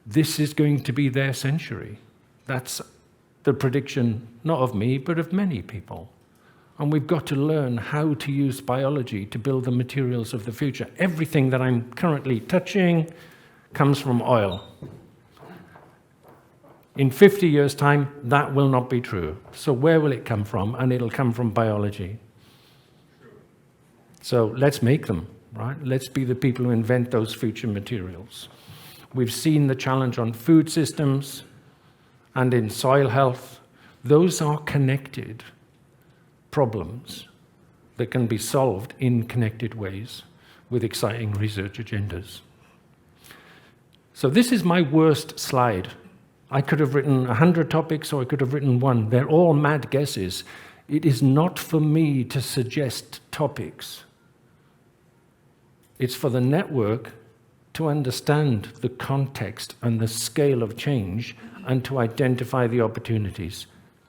this is going to be their century. That's the prediction, not of me, but of many people. And we've got to learn how to use biology to build the materials of the future. Everything that I'm currently touching comes from oil. In 50 years' time, that will not be true. So where will it come from? And it'll come from biology. So let's make them, right? Let's be the people who invent those future materials. We've seen the challenge on food systems and in soil health. Those are connected problems that can be solved in connected ways with exciting research agendas. So this is my worst slide. I could have written 100 topics or I could have written 1. They're all mad guesses. It is not for me to suggest topics. It's for the network to understand the context and the scale of change and to identify the opportunities.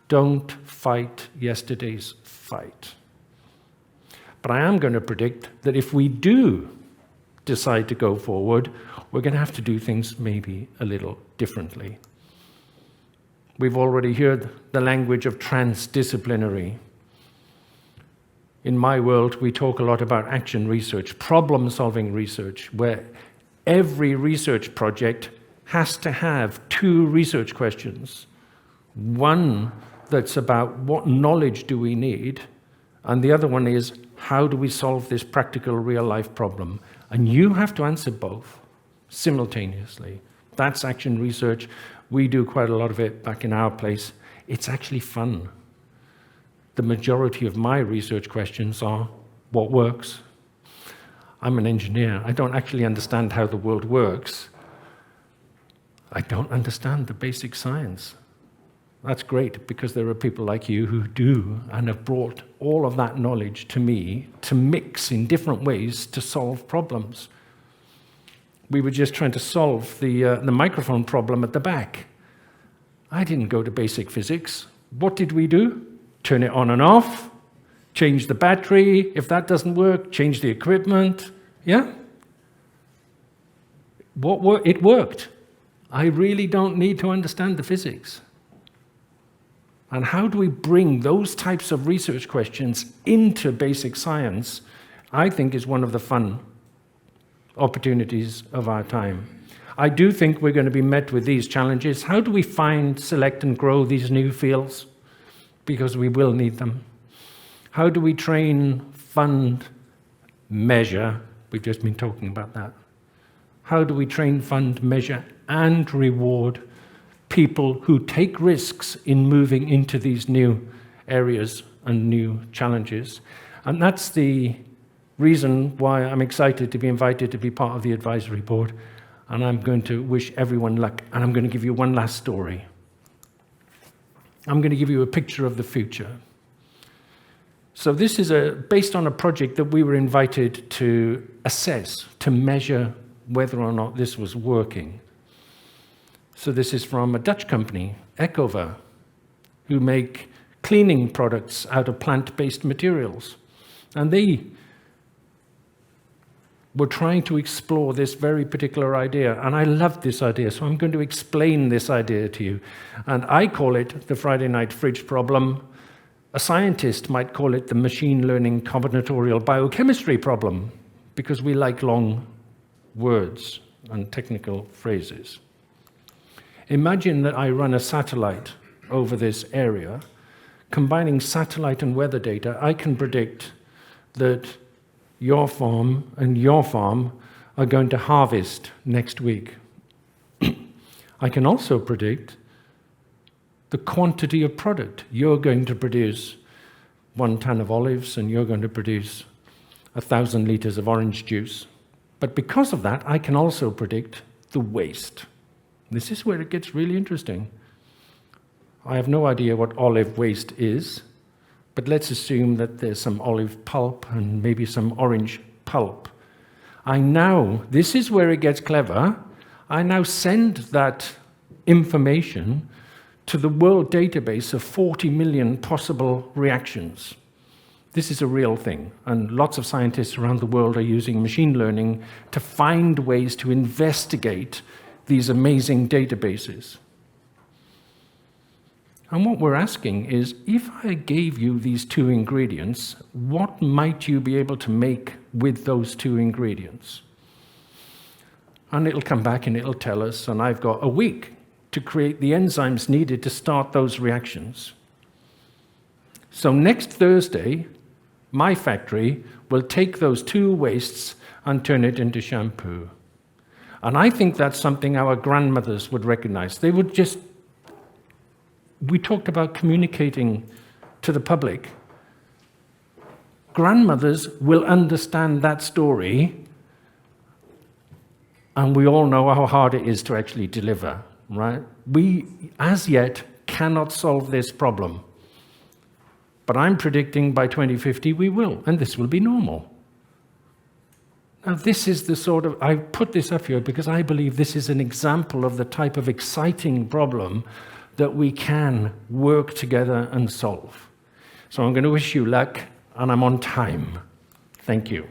Don't fight yesterday's fight. But I am going to predict that if we do decide to go forward, we're going to have to do things maybe a little differently. We've already heard the language of transdisciplinary. In my world, we talk a lot about action research, problem-solving research, where every research project has to have 2 research questions. One that's about what knowledge do we need, and the other one is how do we solve this practical real-life problem? And you have to answer both simultaneously. That's action research. We do quite a lot of it back in our place. It's actually fun. The majority of my research questions are, what works? I'm an engineer. I don't actually understand how the world works. I don't understand the basic science. That's great, because there are people like you who do and have brought all of that knowledge to me to mix in different ways to solve problems. We were just trying to solve the microphone problem at the back. I didn't go to basic physics. What did we do? Turn it on and off, change the battery. If that doesn't work, change the equipment. Yeah? It worked. I really don't need to understand the physics. And how do we bring those types of research questions into basic science, I think is one of the fun opportunities of our time. I do think we're going to be met with these challenges. How do we find, select, and grow these new fields? Because we will need them. How do we train, fund, measure? We've just been talking about that. How do we train, fund, measure, and reward people who take risks in moving into these new areas and new challenges? And that's the reason why I'm excited to be invited to be part of the advisory board. And I'm going to wish everyone luck. And I'm going to give you one last story. I'm going to give you a picture of the future. So this is based on a project that we were invited to assess, to measure whether or not this was working. So this is from a Dutch company, Ecova, who make cleaning products out of plant-based materials. And they were trying to explore this very particular idea. And I loved this idea, so I'm going to explain this idea to you. And I call it the Friday night fridge problem. A scientist might call it the machine learning combinatorial biochemistry problem, because we like long words and technical phrases. Imagine that I run a satellite over this area. Combining satellite and weather data, I can predict that your farm and your farm are going to harvest next week. I can also predict the quantity of product. You're going to produce 1 ton of olives and you're going to produce 1,000 liters of orange juice. But because of that, I can also predict the waste. This is where it gets really interesting. I have no idea what olive waste is, but let's assume that there's some olive pulp and maybe some orange pulp. This is where it gets clever, I now send that information to the world database of 40 million possible reactions. This is a real thing, and lots of scientists around the world are using machine learning to find ways to investigate these amazing databases. And what we're asking is, if I gave you these 2 ingredients, what might you be able to make with those 2 ingredients? And it'll come back and it'll tell us, and I've got a week to create the enzymes needed to start those reactions. So next Thursday, my factory will take those 2 wastes and turn it into shampoo. And I think that's something our grandmothers would recognize. They would just, we talked about communicating to the public. Grandmothers will understand that story, and we all know how hard it is to actually deliver, right? We, as yet, cannot solve this problem. But I'm predicting by 2050 we will, and this will be normal. Now, this is the sort of, I put this up here because I believe this is an example of the type of exciting problem that we can work together and solve. So I'm going to wish you luck, and I'm on time. Thank you.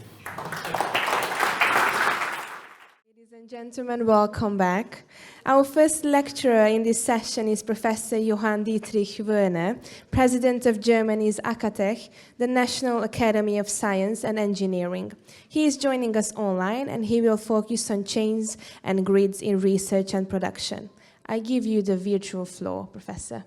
Ladies and gentlemen, welcome back. Our first lecturer in this session is Professor Johann Dietrich Wöhne, President of Germany's ACATech, the National Academy of Science and Engineering. He is joining us online, and he will focus on chains and grids in research and production. I give you the virtual floor, Professor.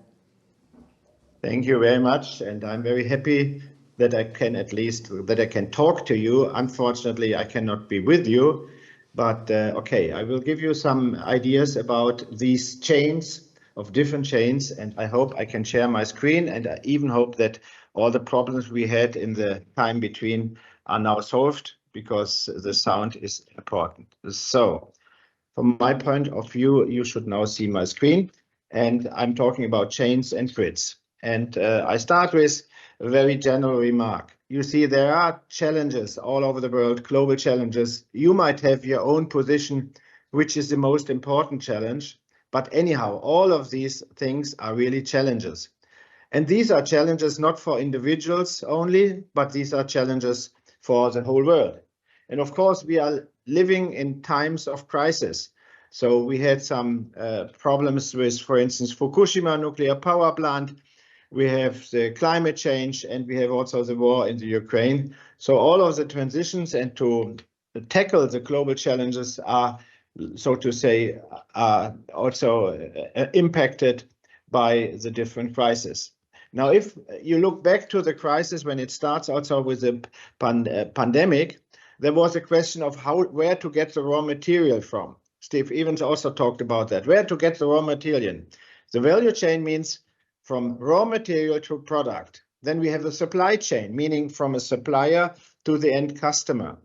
Thank you very much, and I'm very happy that I can talk to you. Unfortunately, I cannot be with you, but okay, I will give you some ideas about these chains of different chains, and I hope I can share my screen, and I even hope that all the problems we had in the time between are now solved, because the sound is important. So, from my point of view, you should now see my screen, and I'm talking about chains and grids. And I start with a very general remark. You see, there are challenges all over the world, global challenges. You might have your own position, which is the most important challenge. But anyhow, all of these things are really challenges. And these are challenges not for individuals only, but these are challenges for the whole world. And of course, we are living in times of crisis. So we had some problems with, for instance, Fukushima nuclear power plant. We have the climate change, and we have also the war in the Ukraine. So all of the transitions and to tackle the global challenges are, so to say, are also impacted by the different crises. Now, if you look back to the crisis when it starts also with the pandemic, there was a question of where to get the raw material from. Steve Evans also talked about that, where to get the raw material. The value chain means from raw material to product. Then we have a supply chain, meaning from a supplier to the end customer.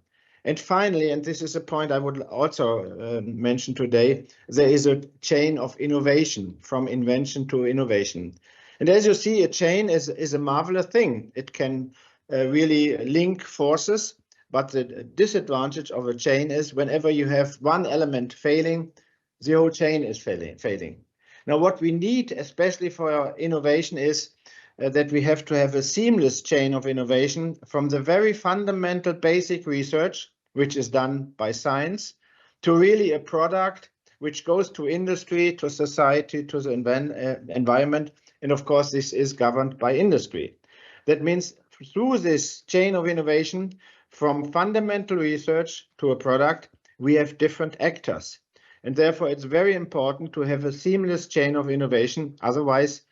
And finally, and this is a point I would also mention today, there is a chain of innovation, from invention to innovation. And as you see, a chain is a marvelous thing. It can really link forces, but the disadvantage of a chain is whenever you have one element failing, the whole chain is failing. Now, what we need, especially for innovation, is that we have to have a seamless chain of innovation from the very fundamental basic research, which is done by science, to really a product which goes to industry, to society, to the environment. And of course, this is governed by industry. That means through this chain of innovation, from fundamental research to a product, we have different actors. And therefore, it's very important to have a seamless chain of innovation. Otherwise,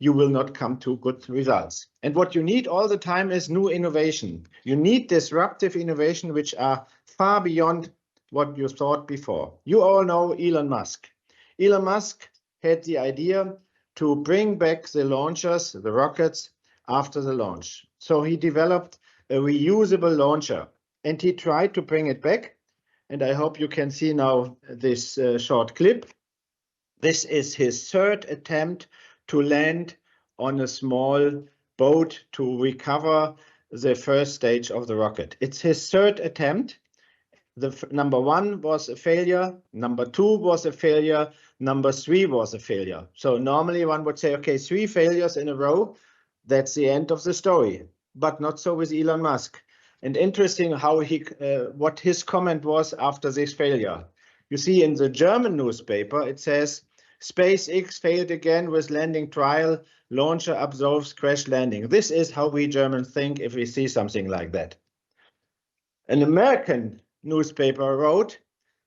you will not come to good results. And what you need all the time is new innovation. You need disruptive innovation, which are far beyond what you thought before. You all know Elon Musk. Elon Musk had the idea to bring back the launchers, the rockets, after the launch. So he developed a reusable launcher, and he tried to bring it back. And I hope you can see now this short clip. This is his third attempt to land on a small boat to recover the first stage of the rocket. It's his third attempt. Number one was a failure. Number two was a failure. Number three was a failure. So normally one would say, okay, 3 failures in a row, that's the end of the story. But not so with Elon Musk. And interesting how what his comment was after this failure. You see in the German newspaper, it says, SpaceX failed again with landing trial, launcher absolves crash landing. This is how we Germans think if we see something like that. An American newspaper wrote,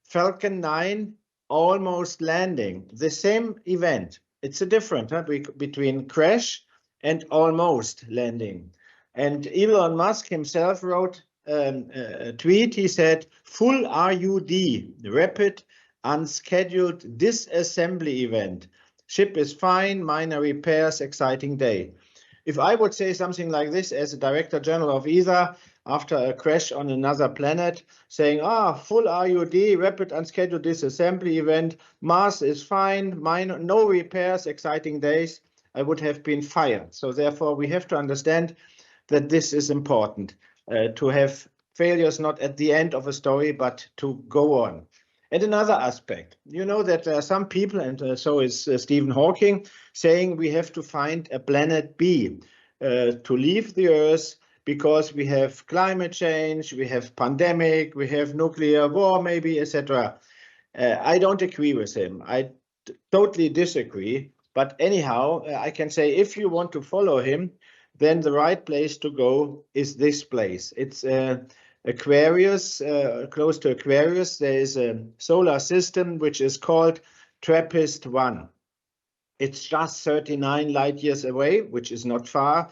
Falcon 9 almost landing. The same event. It's a difference between crash and almost landing. And Elon Musk himself wrote a tweet. He said, full RUD, rapid unscheduled disassembly event. Ship is fine, minor repairs, exciting day. If I would say something like this as a Director General of ESA after a crash on another planet, saying, full RUD, rapid unscheduled disassembly event, Mars is fine, minor, no repairs, exciting days, I would have been fired. So therefore, we have to understand that this is important, to have failures not at the end of a story, but to go on. And another aspect, you know that there are some people, and so is Stephen Hawking, saying we have to find a planet B to leave the Earth because we have climate change, we have pandemic, we have nuclear war maybe, etc. I don't agree with him. I totally disagree. But anyhow, I can say if you want to follow him, then the right place to go is this place. It's Aquarius, close to Aquarius. There is a solar system which is called TRAPPIST-1. It's just 39 light years away, which is not far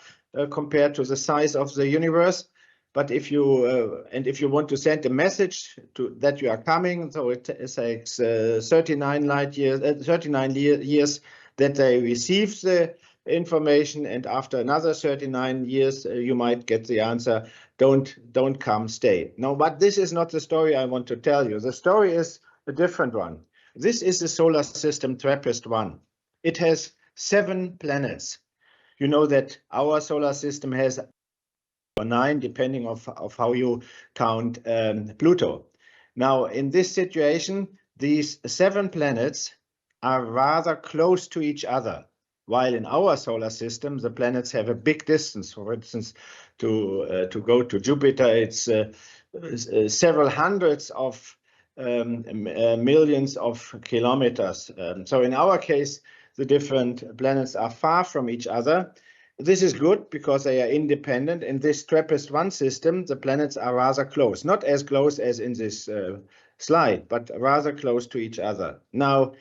compared to the size of the universe. But if you want to send a message that you are coming, so it takes 39 years that they receive the information, and after another 39 years, you might get the answer, don't come, stay. No, but this is not the story I want to tell you. The story is a different one. This is the solar system TRAPPIST-1. It has 7 planets. You know that our solar system has 9, depending of how you count Pluto. Now, in this situation, these 7 planets are rather close to each other, while in our solar system, the planets have a big distance. For instance, to go to Jupiter, it's several hundreds of millions of kilometers. So in our case, the different planets are far from each other. This is good because they are independent. In this TRAPPIST-1 system, the planets are rather close, not as close as in this slide, but rather close to each other. Now,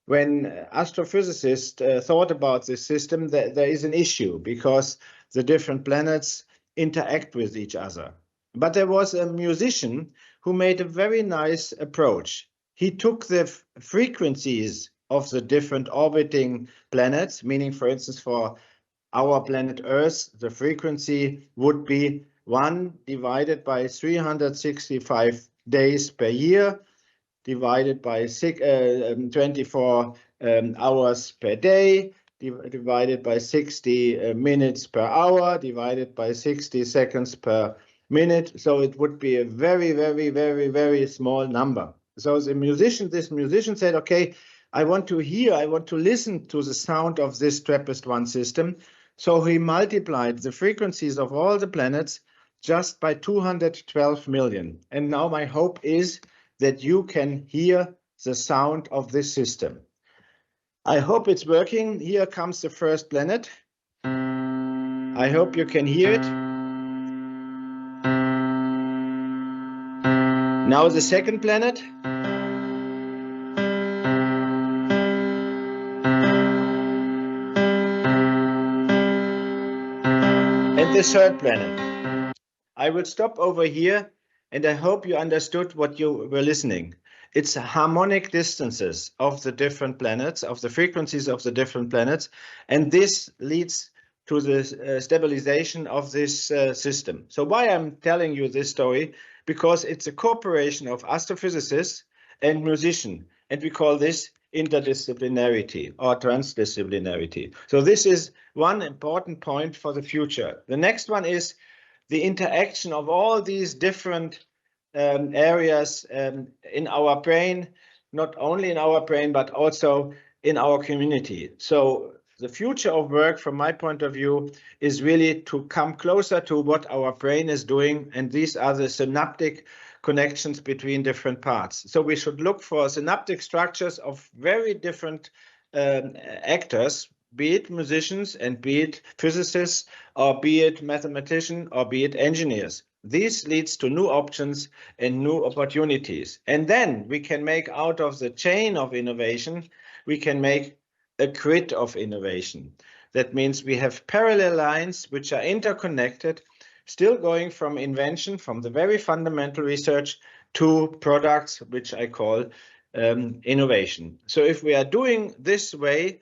when astrophysicists thought about this system, there is an issue because the different planets interact with each other. But there was a musician who made a very nice approach. He took the frequencies of the different orbiting planets, meaning, for instance, for our planet Earth, the frequency would be 1 divided by 365 days per year, divided by 24 hours per day, divided by 60 minutes per hour, divided by 60 seconds per minute. So it would be a very, very, very, very small number. So this musician said, okay, I want to listen to the sound of this TRAPPIST-1 system. So he multiplied the frequencies of all the planets just by 212 million. And now my hope is that you can hear the sound of this system. I hope it's working. Here comes the first planet. I hope you can hear it. Now the second planet. And the third planet. I will stop over here, and I hope you understood what you were listening. It's harmonic distances of the different planets, of the frequencies of the different planets, and this leads to the stabilization of this system. So why I'm telling you this story? Because it's a cooperation of astrophysicists and musicians, and we call this interdisciplinarity or transdisciplinarity. So this is one important point for the future. The next one is the interaction of all these different areas in our brain, not only in our brain, but also in our community. So the future of work, from my point of view, is really to come closer to what our brain is doing, and these are the synaptic connections between different parts. So we should look for synaptic structures of very different actors, be it musicians and be it physicists, or be it mathematicians, or be it engineers. This leads to new options and new opportunities. And then we can make out of the chain of innovation, we can make a grid of innovation. That means we have parallel lines which are interconnected, still going from invention, from the very fundamental research to products, which I call innovation. So if we are doing this way,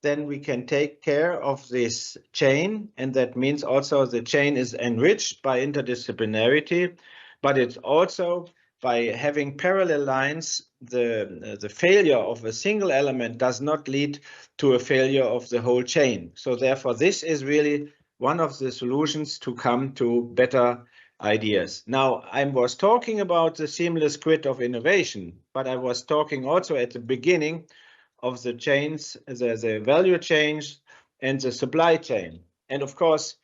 then we can take care of this chain, and that means also the chain is enriched by interdisciplinarity, but it's also by having parallel lines, the failure of a single element does not lead to a failure of the whole chain. So therefore, this is really one of the solutions to come to better ideas. Now, I was talking about the seamless grid of innovation, but I was talking also at the beginning of the chains, the value chains and the supply chain. And of course,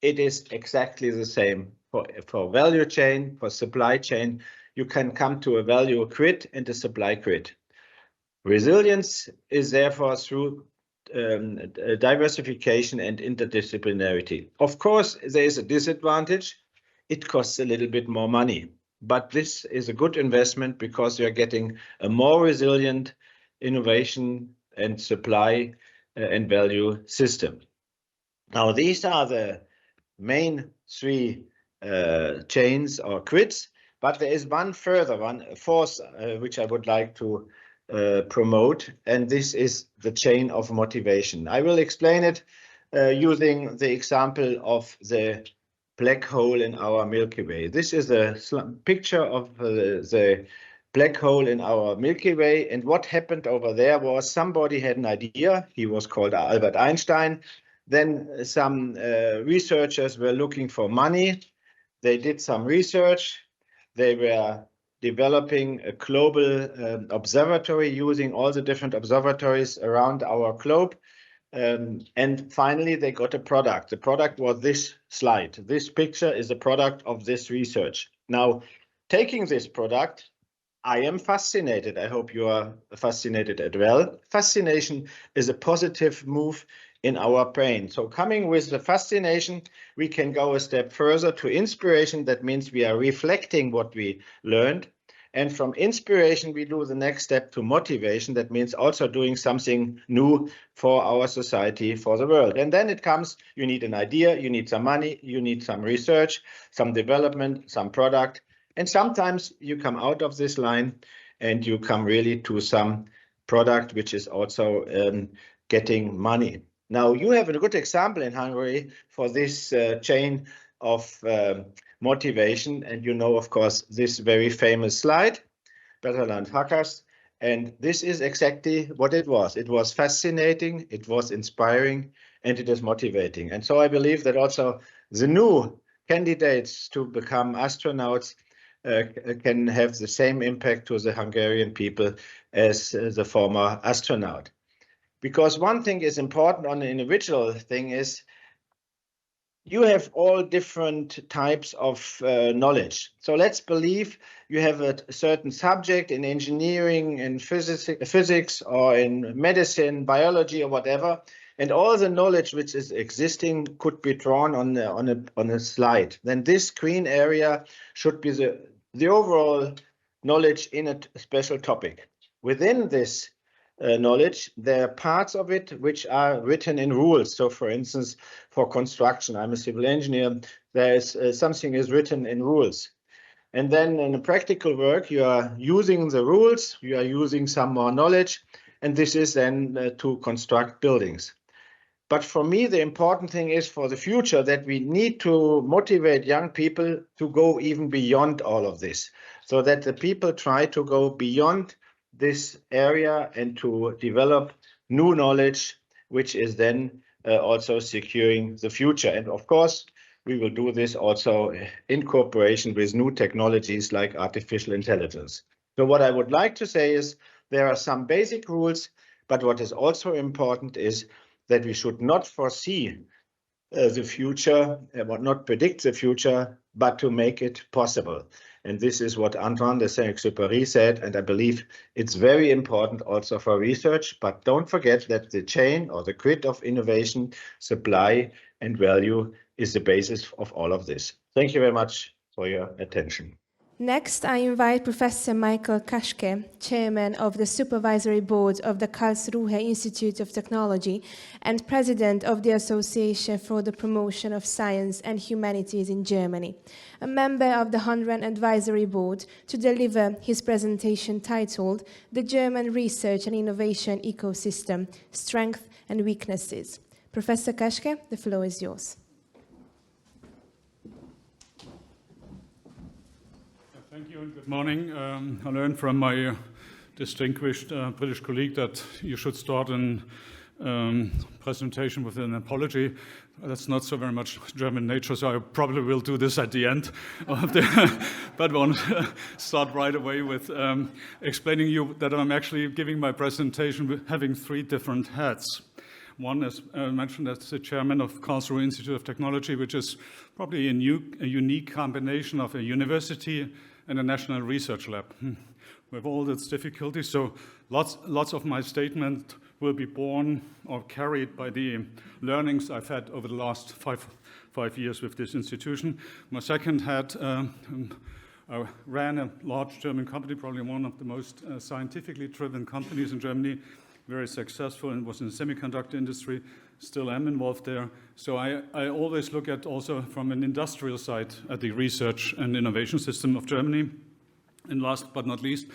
it is exactly the same for value chain, for supply chain. You can come to a value grid and a supply grid. Resilience is therefore through diversification and interdisciplinarity. Of course, there is a disadvantage. It costs a little bit more money, but this is a good investment because you're getting a more resilient innovation and supply and value system. Now, these are the main three chains or grids, but there is one further one, a fourth, which I would like to promote, and this is the chain of motivation. I will explain it using the example of the black hole in our Milky Way. This is a picture of the black hole in our Milky Way, and what happened over there was somebody had an idea. He was called Albert Einstein. Then some researchers were looking for money. They did some research. They were developing a global observatory using all the different observatories around our globe. And finally, they got a product. The product was this slide. This picture is a product of this research. Now, taking this product, I am fascinated. I hope you are fascinated as well. Fascination is a positive move in our brain. So coming with the fascination, we can go a step further to inspiration. That means we are reflecting what we learned. And from inspiration, we do the next step to motivation. That means also doing something new for our society, for the world. And then it comes, you need an idea, you need some money, you need some research, some development, some product. And sometimes you come out of this line and you come really to some product which is also getting money. Now, you have a good example in Hungary for this chain of motivation. And you know, of course, this very famous slide, Betterland Hackers. And this is exactly what it was. It was fascinating, it was inspiring, and it is motivating. And so I believe that also the new candidates to become astronauts can have the same impact to the Hungarian people as the former astronaut. Because one thing is important on an individual thing is you have all different types of knowledge. So let's believe you have a certain subject in engineering, in physics, or in medicine, biology, or whatever, and all the knowledge which is existing could be drawn on a slide. Then this green area should be the overall knowledge in a special topic. Within this knowledge, there are parts of it which are written in rules. So for instance, for construction, I'm a civil engineer, there is something is written in rules. And then in the practical work, you are using the rules, you are using some more knowledge, and this is then to construct buildings. But for me, the important thing is for the future that we need to motivate young people to go even beyond all of this, so that the people try to go beyond this area and to develop new knowledge, which is then also securing the future. And of course, we will do this also in cooperation with new technologies like artificial intelligence. So what I would like to say is there are some basic rules, but what is also important is that we should not foresee the future, not predict the future, but to make it possible. And this is what Antoine de Saint-Exupéry said, and I believe it's very important also for research. But don't forget that the chain or the grid of innovation, supply and value is the basis of all of this. Thank you very much for your attention. Next, I invite Professor Michael Kaschke, Chairman of the Supervisory Board of the Karlsruhe Institute of Technology and President of the Association for the Promotion of Science and Humanities in Germany, a member of the HUN-REN Advisory Board, to deliver his presentation titled The German Research and Innovation Ecosystem, Strengths and Weaknesses. Professor Kaschke, the floor is yours. Thank you and good morning. I learned from my distinguished British colleague that you should start a presentation with an apology. That's not so very much German nature, so I probably will do this at the end of the but I want to start right away with explaining you that I'm actually giving my presentation with having three different hats. One, as mentioned, as the chairman of Karlsruhe Institute of Technology, which is probably a unique combination of a university and a national research lab. With all its difficulties, so lots of my statement will be born or carried by the learnings I've had over the last five years with this institution. My second hat, I ran a large German company, probably one of the most scientifically driven companies in Germany, very successful and was in the semiconductor industry, still am involved there. So I always look at also from an industrial side at the research and innovation system of Germany. And last but not least,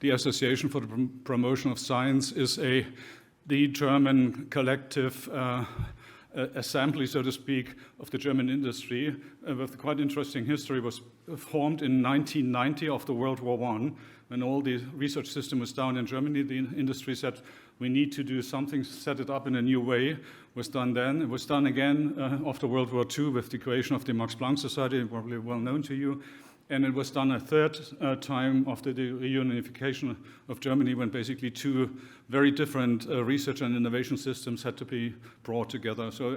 the Association for the Promotion of Science is the German collective assembly, so to speak, of the German industry, with quite interesting history. Was formed in 1990 after World War I, when all the research system was down in Germany. The industry said, we need to do something, set it up in a new way. It was done then. It was done again after World War II with the creation of the Max Planck Society, probably well known to you. And it was done a third time after the reunification of Germany, when basically two very different research and innovation systems had to be brought together. So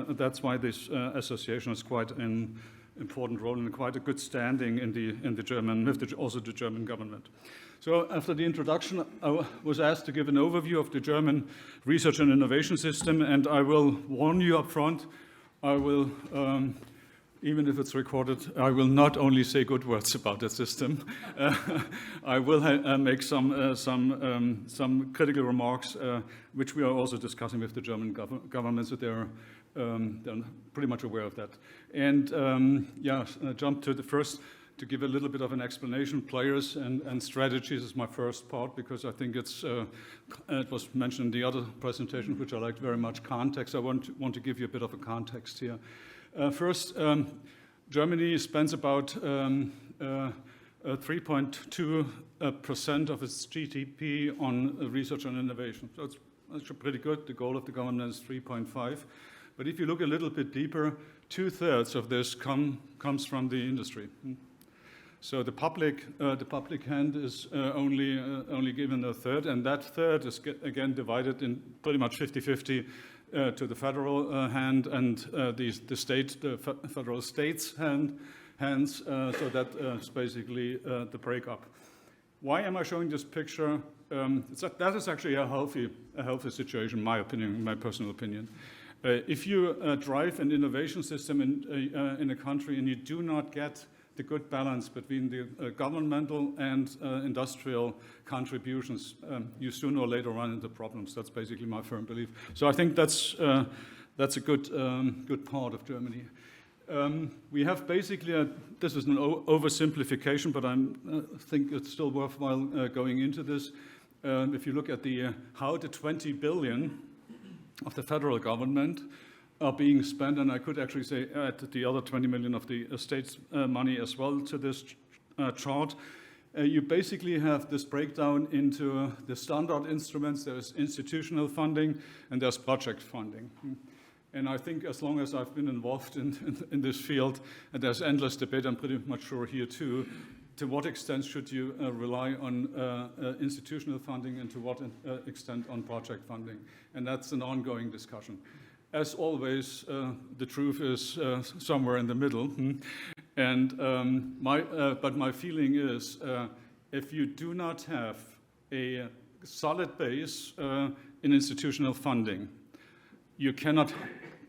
that's why this association is quite an important role and quite a good standing in the German, with also the German government. So after the introduction, I was asked to give an overview of the German research and innovation system, and I will warn you up front, I will even if it's recorded, I will not only say good words about the system. I will make some critical remarks, which we are also discussing with the German government, so they're pretty much aware of that. And jump to the first, to give a little bit of an explanation. Players and strategies is my first part, because I think it was mentioned in the other presentation, which I liked very much, context. I want to give you a bit of a context here. First, Germany spends about 3.2% of its GDP on research and innovation. So it's pretty good. The goal of the government is 3.5. But if you look a little bit deeper, 2/3 of this comes from the industry. So the public hand is only given a third, and that third is again divided in pretty much 50-50. To the federal hand and the federal states' hands, so that is basically the breakup. Why am I showing this picture? That is actually a healthy situation, in my opinion, in my personal opinion. If you drive an innovation system in a country and you do not get the good balance between the governmental and industrial contributions, you sooner or later run into problems. That's basically my firm belief. So I think that's a good part of Germany. We have basically, this is an oversimplification, but I think it's still worthwhile going into this. If you look at how the 20 billion of the federal government are being spent, and I could actually say add the other 20 million of the state's money as well to this chart. You basically have this breakdown into the standard instruments. There's institutional funding and there's project funding. And I think as long as I've been involved in this field, and there's endless debate, I'm pretty much sure here too, to what extent should you rely on institutional funding and to what extent on project funding? And that's an ongoing discussion. As always, the truth is somewhere in the middle. And but my feeling is, if you do not have a solid base in institutional funding, you cannot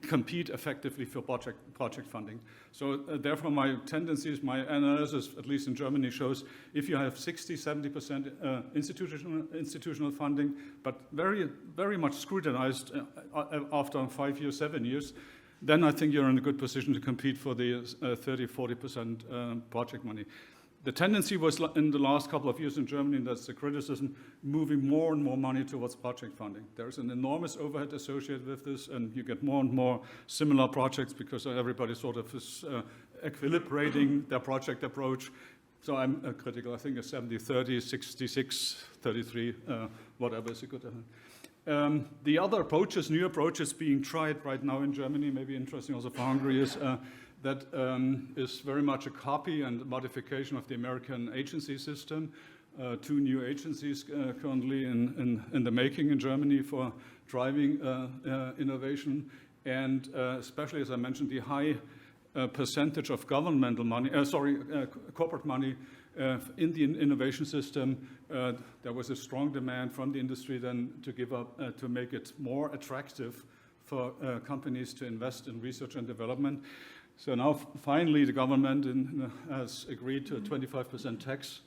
compete effectively for project funding. So therefore my tendencies, my analysis, at least in Germany, shows if you have 60-70% institutional funding, but very, very much scrutinized after 5 years, 7 years, then I think you're in a good position to compete for the 30-40% project money. The tendency was in the last couple of years in Germany, and that's the criticism, moving more and more money towards project funding. There's an enormous overhead associated with this, and you get more and more similar projects because everybody sort of is equilibrating their project approach. So I'm critical. I think a 70-30, 66-33, whatever is a good. The other approaches, new approaches being tried right now in Germany, maybe interesting also for Hungary, is that is very much a copy and modification of the American agency system. 2 new agencies currently in the making in Germany for driving innovation, and especially, as I mentioned, the high percentage of governmental money, corporate money in the innovation system. There was a strong demand from the industry then to give up, to make it more attractive for companies to invest in research and development. So now finally the government has agreed to a 25% tax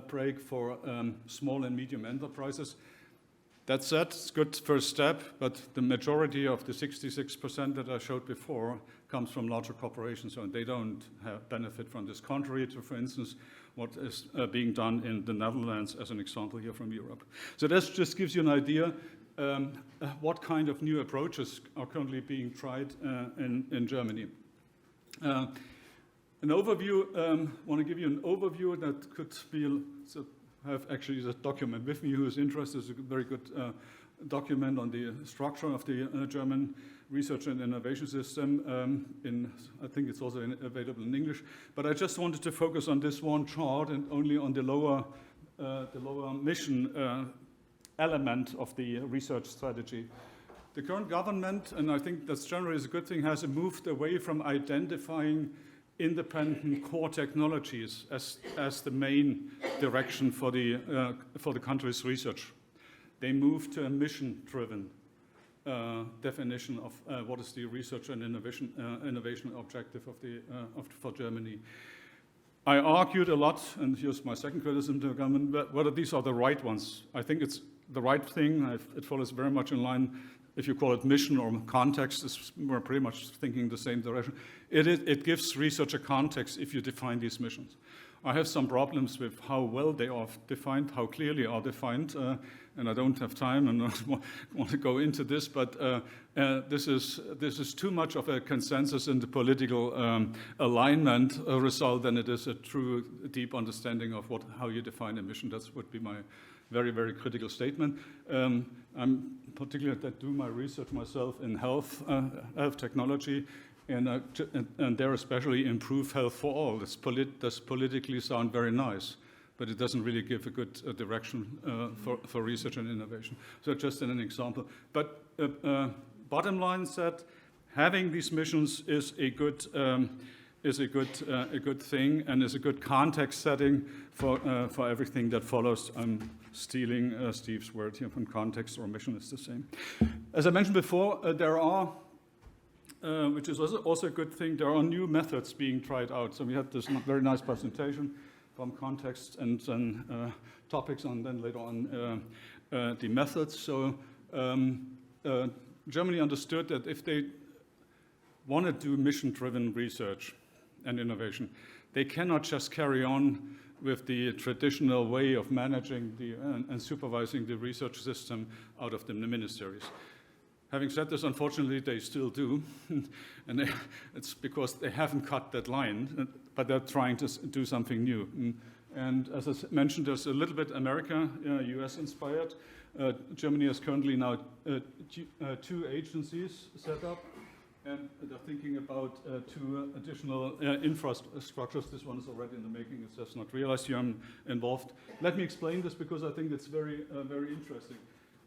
break for small and medium enterprises. That said, it's a good first step, but the majority of the 66% that I showed before comes from larger corporations, and they don't benefit from this, contrary to, for instance, what is being done in the Netherlands, as an example here from Europe. So this just gives you an idea what kind of new approaches are currently being tried in Germany. An overview, want to give you an overview that could be, so I have actually the document with me. Who is interested? It's a very good document on the structure of the German research and innovation system. I think it's also available in English. But I just wanted to focus on this one chart and only on the lower mission element of the research strategy. The current government, and I think that's generally is a good thing, has moved away from identifying independent core technologies as the main direction for the country's research. They moved to a mission-driven definition of what is the research and innovation objective for Germany. I argued a lot, and here's my second criticism to the government, whether these are the right ones. I think it's the right thing. It follows very much in line. If you call it mission or context, we're pretty much thinking the same direction. It gives research a context if you define these missions. I have some problems with how well they are defined, how clearly are defined, and I don't have time and I don't want to go into this, but this is too much of a consensus in the political alignment result than it is a true deep understanding of how you define a mission. That would be my very, very critical statement. I'm particularly that do my research myself in health technology, and there especially improve health for all. This politically sound very nice, but it doesn't really give a good direction for research and innovation. So just an example. But bottom line said, having these missions is a good thing and is a good context setting for everything that follows. I'm stealing Steve's word here from context or mission is the same. As I mentioned before, there are, which is also a good thing, there are new methods being tried out. So we had this very nice presentation from context and then topics, and then later on the methods. So Germany understood that if they want to do mission-driven research and innovation, they cannot just carry on with the traditional way of managing and supervising the research system out of the ministries. Having said this, unfortunately, they still do, and it's because they haven't cut that line, but they're trying to do something new. And as I mentioned, there's a little bit America, US-inspired. Germany has currently now 2 agencies set up, and they're thinking about 2 additional infrastructures. This one is already in the making. It's just not realized here I'm involved. Let me explain this because I think it's very, very interesting.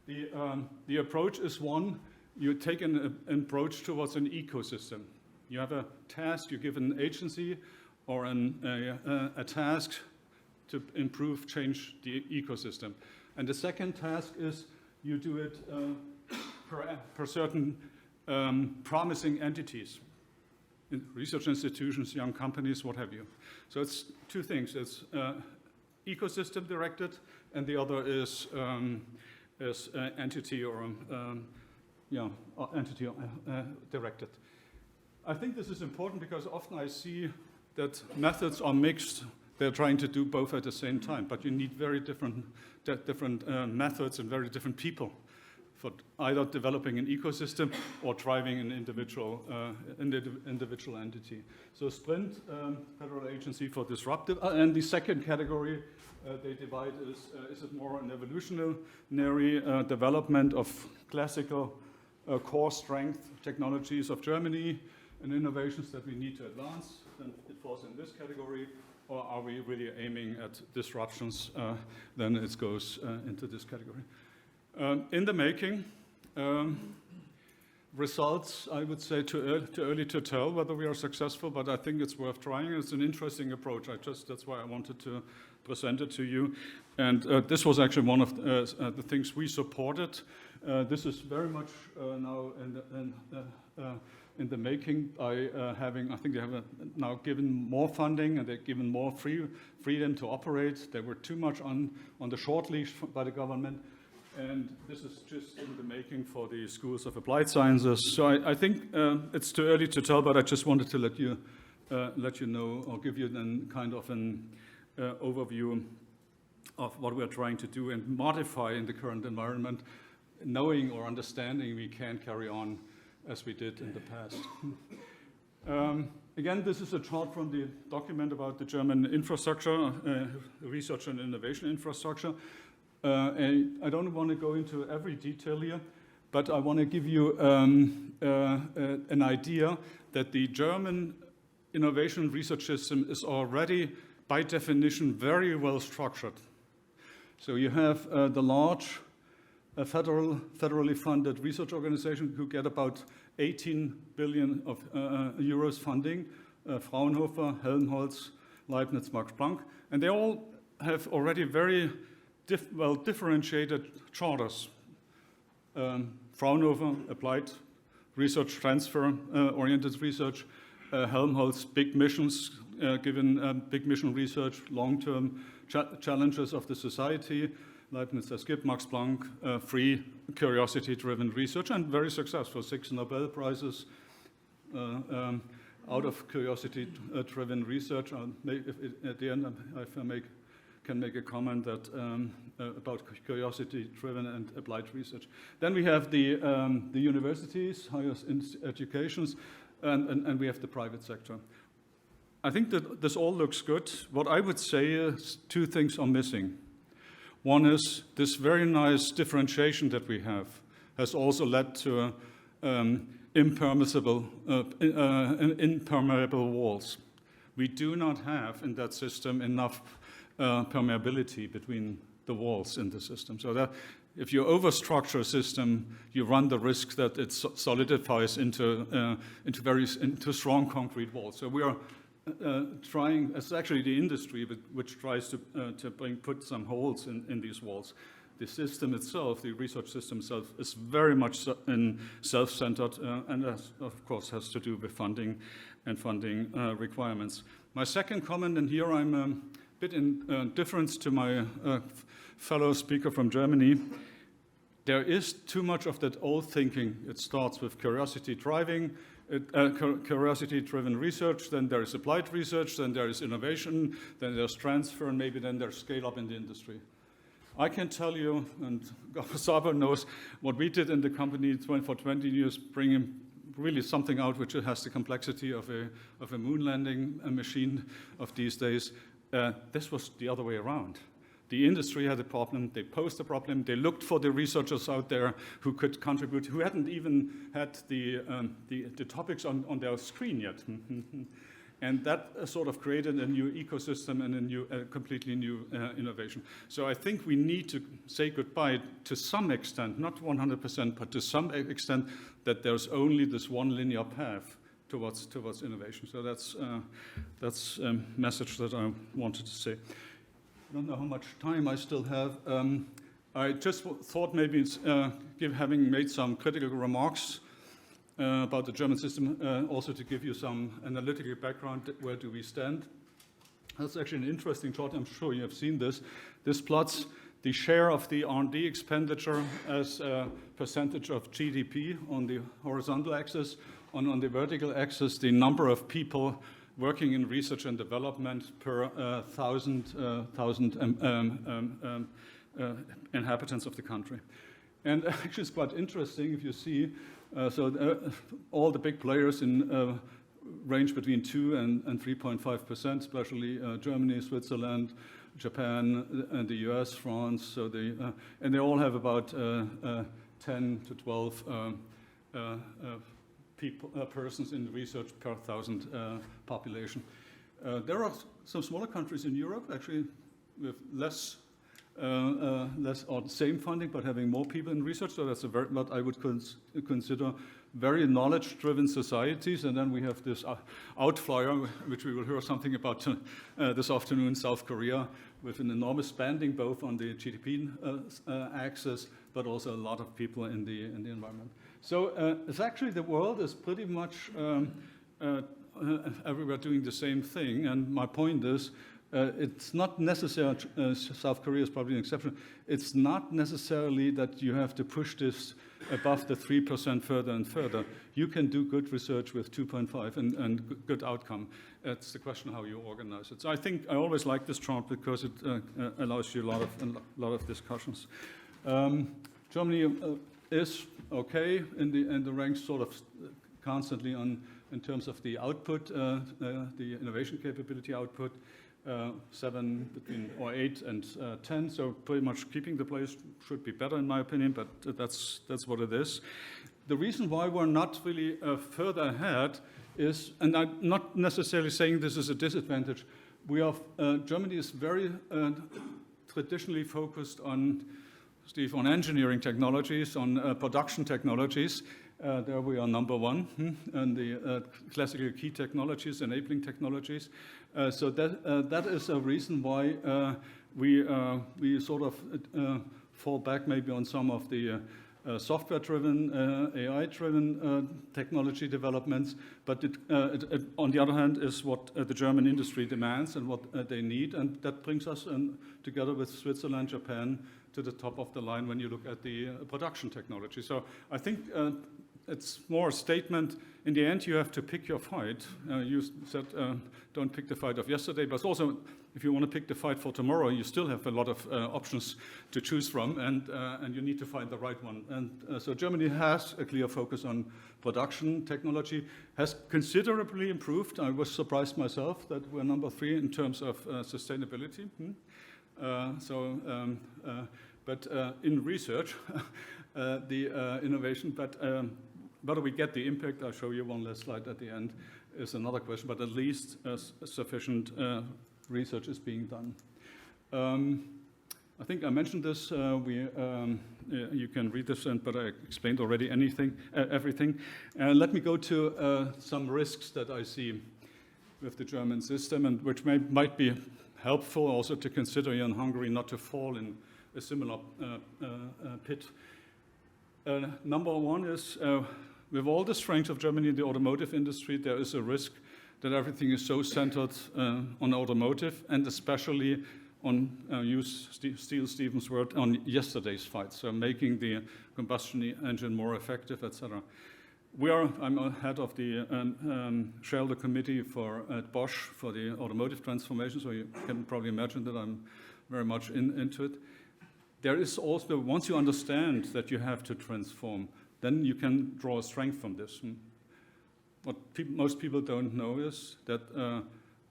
The approach is one, you take an approach towards an ecosystem. You have a task, you give an agency or a task to improve, change the ecosystem. And the second task is you do it per certain promising entities, research institutions, young companies, what have you. So it's 2 things. It's ecosystem directed, and the other is entity or entity directed. I think this is important because often I see that methods are mixed. They're trying to do both at the same time, but you need very different methods and very different people for either developing an ecosystem or driving an individual entity. So SPRINT, Federal Agency for Disruptive, and the second category they divide is it more an evolutionary development of classical core strength technologies of Germany and innovations that we need to advance, then it falls in this category, or are we really aiming at disruptions, then it goes into this category. In the making, results, I would say too early to tell whether we are successful, but I think it's worth trying. It's an interesting approach. That's why I wanted to present it to you. And this was actually one of the things we supported. This is very much now in the making by I think they have now given more funding and they've given more freedom to operate. They were too much on the short leash by the government. And this is just in the making for the schools of applied sciences. So I think it's too early to tell, but I just wanted to let you know, or give you then kind of an overview of what we're trying to do and modify in the current environment, knowing or understanding we can't carry on as we did in the past. Again, this is a chart from the document about the German infrastructure, research and innovation infrastructure. I don't want to go into every detail here, but I want to give you an idea that the German innovation research system is already, by definition, very well structured. So you have the large federally funded research organization who get about 18 billion of euros funding, Fraunhofer, Helmholtz, Leibniz, Max Planck, and they all have already very well differentiated charters. Fraunhofer, applied research, transfer oriented research, Helmholtz, big missions, given big mission research, long-term challenges of the society, Leibniz has skipped, Max Planck, free curiosity-driven research, and very successful, 6 Nobel Prizes out of curiosity-driven research. At the end, if I can make a comment that about curiosity-driven and applied research. Then we have the universities, higher educations, and we have the private sector. I think that this all looks good. What I would say is 2 things are missing. One is this very nice differentiation that we have has also led to impermeable walls. We do not have in that system enough permeability between the walls in the system. So that if you overstructure a system, you run the risk that it solidifies into strong concrete walls. So we are trying, it's actually the industry which tries to put some holes in these walls. The system itself, the research system itself, is very much self-centered and of course has to do with funding and funding requirements. My second comment, and here I'm a bit in difference to my fellow speaker from Germany, there is too much of that old thinking. It starts with curiosity-driven research, then there is applied research, then there is innovation, then there's transfer, and maybe then there's scale-up in the industry. I can tell you, and SZABÓ knows, what we did in the company for 20 years, bringing really something out which has the complexity of a moon landing machine of these days. This was the other way around. The industry had a problem, they posed a problem, they looked for the researchers out there who could contribute, who hadn't even had the topics on their screen yet. And that sort of created a new ecosystem and a completely new innovation. So I think we need to say goodbye to some extent, not 100%, but to some extent, that there's only this one linear path towards innovation. So that's a message that I wanted to say. I don't know how much time I still have. I just thought maybe having made some critical remarks about the German system, also to give you some analytical background, where do we stand. That's actually an interesting chart, I'm sure you have seen this. This plots the share of the R&D expenditure as a percentage of GDP on the horizontal axis, on the vertical axis, the number of people working in research and development per 1,000 inhabitants of the country. And actually it's quite interesting if you see, all the big players in range between 2 and 3.5%, especially Germany, Switzerland, Japan, and the US, France. So and they all have about 10 to 12 persons in research per 1,000 population. There are some smaller countries in Europe, actually, with less or the same funding, but having more people in research. So that's what I would consider very knowledge-driven societies. And then we have this outlier, which we will hear something about this afternoon, South Korea, with an enormous spending both on the GDP axis, but also a lot of people in the environment. So it's actually the world is pretty much everywhere doing the same thing. And my point is, It's not necessary, South Korea is probably an exception, it's not necessarily that you have to push this above the 3% further and further. You can do good research with 2.5 and good outcome. It's the question how you organize it. So I think I always like this chart because it allows you a lot of discussions. Germany is okay in the ranks, sort of constantly in terms of the output, the innovation capability output. 7 between or 8 and 10, so pretty much keeping the place. Should be better in my opinion, but that's what it is. The reason why we're not really further ahead is, and I'm not necessarily saying this is a disadvantage, Germany is very traditionally focused on, Steve, on engineering technologies, on production technologies. There we are number one, and the classical key technologies, enabling technologies. So that is a reason why we sort of fall back maybe on some of the software-driven, AI-driven technology developments. But it, on the other hand, is what the German industry demands and what they need, and that brings us together with Switzerland, Japan, to the top of the line when you look at the production technology. So I think it's more a statement. In the end, you have to pick your fight. You said don't pick the fight of yesterday, but also if you want to pick the fight for tomorrow, you still have a lot of options to choose from, and you need to find the right one. And so Germany has a clear focus on production technology, has considerably improved. I was surprised myself that we're number 3 in terms of sustainability. But in research, the innovation, but whether we get the impact, I'll show you one last slide at the end, is another question, but at least sufficient research is being done. I think I mentioned this, you can read this, but I explained already everything. Let me go to some risks that I see with the German system, and which might be helpful also to consider in Hungary not to fall in a similar pit. Number one is, with all the strength of Germany in the automotive industry, there is a risk that everything is so centered on automotive, and especially on, use Stephen's word, on yesterday's fight, so making the combustion engine more effective, etc. I'm a head of the shareholder committee at Bosch for the automotive transformation, so you can probably imagine that I'm very much into it. There is also, once you understand that you have to transform, then you can draw a strength from this. What most people don't know is that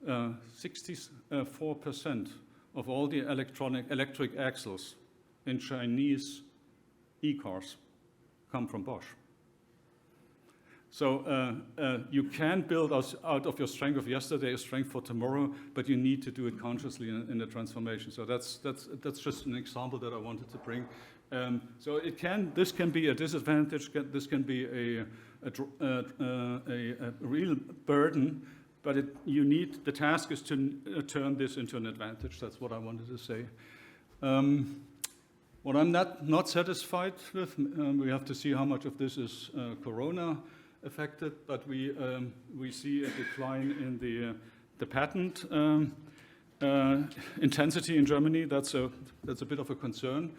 64% of all the electric axles in Chinese e-cars come from Bosch. So you can build out of your strength of yesterday a strength for tomorrow, but you need to do it consciously in the transformation. So that's just an example that I wanted to bring. So this can be a disadvantage. This can be a real burden, but the task is to turn this into an advantage. That's what I wanted to say. What I'm not satisfied with, we have to see how much of this is Corona affected, but we see a decline in the patent intensity in Germany. That's a bit of a concern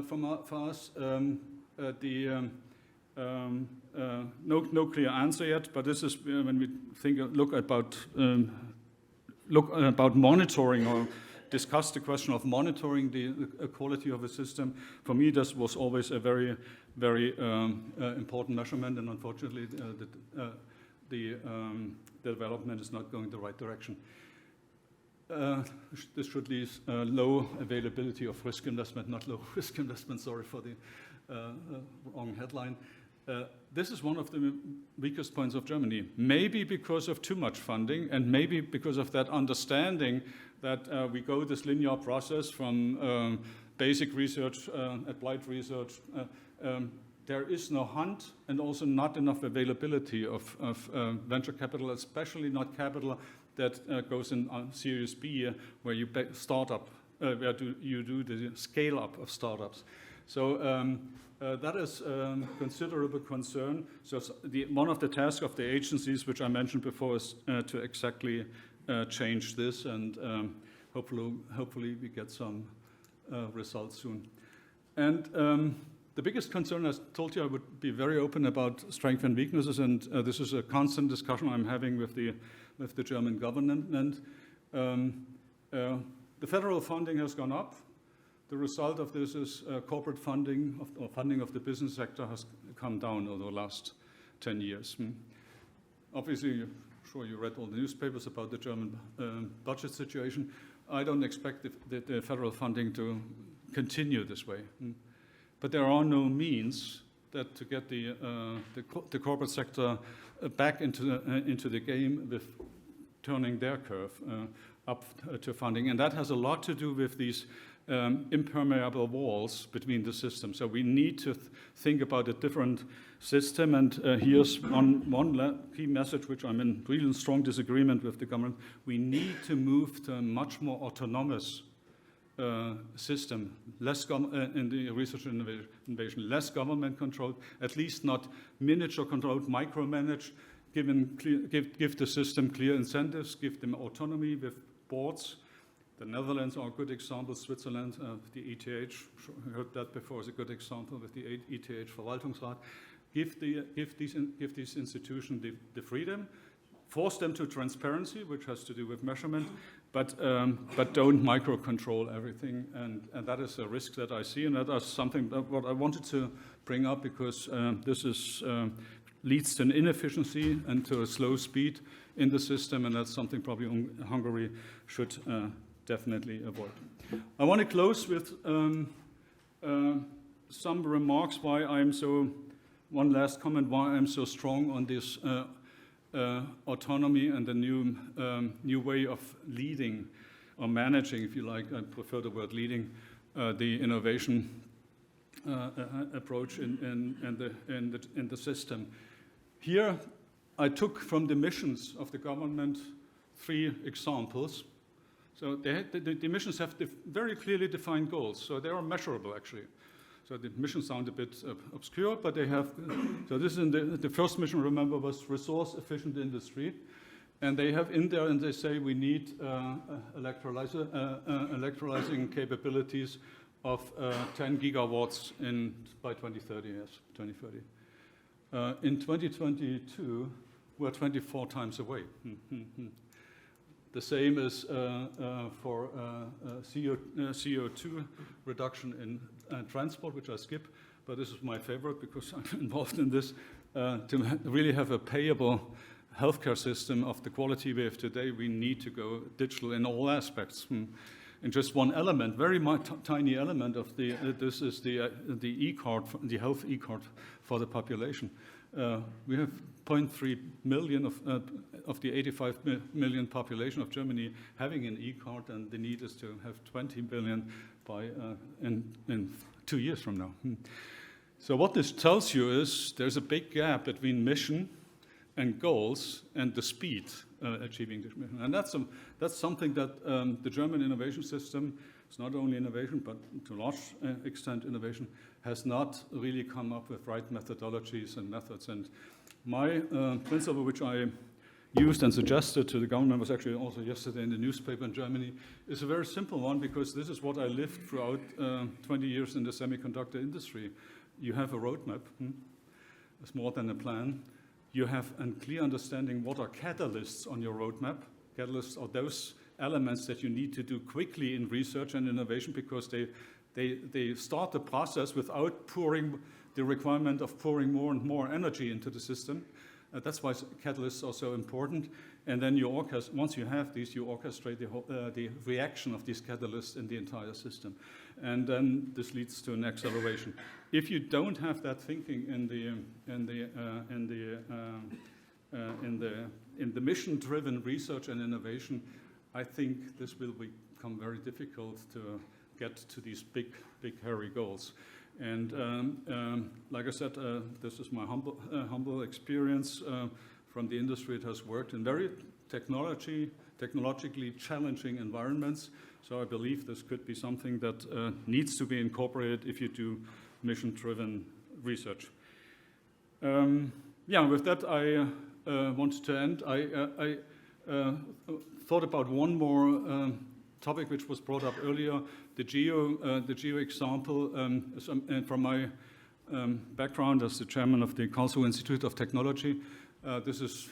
for us. No clear answer yet, but this is when we look about monitoring or discuss the question of monitoring the quality of a system. For me, this was always a very, very important measurement, and unfortunately, the development is not going the right direction. This should lead low availability of risk investment, not low risk investment, sorry for the wrong headline. This is one of the weakest points of Germany, maybe because of too much funding, and maybe because of that understanding that we go this linear process from basic research, applied research. There is no hunt, and also not enough availability of venture capital, especially not capital that goes in on Series B, where you startup, where you do the scale up of startups. So that is considerable concern. So one of the tasks of the agencies, which I mentioned before, is to exactly change this. And hopefully we get some results soon. And the biggest concern, as I told you, I would be very open about strengths and weaknesses, and this is a constant discussion I'm having with the German government. The federal funding has gone up. The result of this is corporate funding or funding of the business sector has come down over the last 10 years. Obviously, I'm sure you read all the newspapers about the German budget situation. I don't expect the federal funding to continue this way. But there are no means that to get the corporate sector back into the game with turning their curve up to funding. And that has a lot to do with these impermeable walls between the systems. So we need to think about a different system. And here's one key message, which I'm in really strong disagreement with the government. We need to move to a much more autonomous system, less in the research and innovation, less government controlled, at least not miniature controlled, micromanaged, give the system clear incentives, give them autonomy with boards. The Netherlands are a good example, Switzerland, the ETH, I heard that before, is a good example with the ETH Verwaltungsrat. Give these institutions the freedom, force them to transparency, which has to do with measurement, but don't micro-control everything. And that is a risk that I see, and that is something that what I wanted to bring up, because this is leads to an inefficiency and to a slow speed in the system, and that's something probably Hungary should definitely avoid. I want to close with some remarks why I'm so, one last comment, why I'm so strong on this autonomy and the new way of leading or managing, if you like, I prefer the word leading, the innovation approach in the system. Here, I took from the missions of the government 3 examples. So the missions have very clearly defined goals, so they are measurable actually. So the missions sound a bit obscure, but they have, so this is the first mission, remember, was resource efficient industry. And they have in there, and they say we need electrolyzing capabilities of 10 gigawatts by 2030, yes, 2030. In 2022, we're 24 times away. The same is for CO2 reduction in transport, which I skip, but this is my favorite because I'm involved in this. To really have a payable healthcare system of the quality we have today, we need to go digital in all aspects. And just one element, very tiny element of this is the e-card, the health e-card for the population. We have 0.3 million of the 85 million population of Germany having an e-card, and the need is to have 20 million by in 2 years from now. So what this tells you is there's a big gap between mission and goals and the speed achieving this mission. And that's something that the German innovation system, it's not only innovation, but to a large extent innovation, has not really come up with right methodologies and methods. And my principle, which I used and suggested to the government, was actually also yesterday in the newspaper in Germany, is a very simple one, because this is what I lived throughout 20 years in the semiconductor industry. You have a roadmap. It's more than a plan. You have a clear understanding what are catalysts on your roadmap. Catalysts are those elements that you need to do quickly in research and innovation, because they start the process without pouring the requirement of pouring more and more energy into the system. That's why catalysts are so important. And then you once you have these, you orchestrate the reaction of these catalysts in the entire system. And then this leads to an acceleration. If you don't have that thinking in the mission-driven research and innovation, I think this will become very difficult to get to these big, hairy goals. And like I said, this is my humble experience from the industry. It has worked in very technologically challenging environments. So I believe this could be something that needs to be incorporated if you do mission-driven research. With that, I wanted to end. I thought about one more topic which was brought up earlier, the geo example, from my background as the chairman of the Karlsruhe Institute of Technology, this is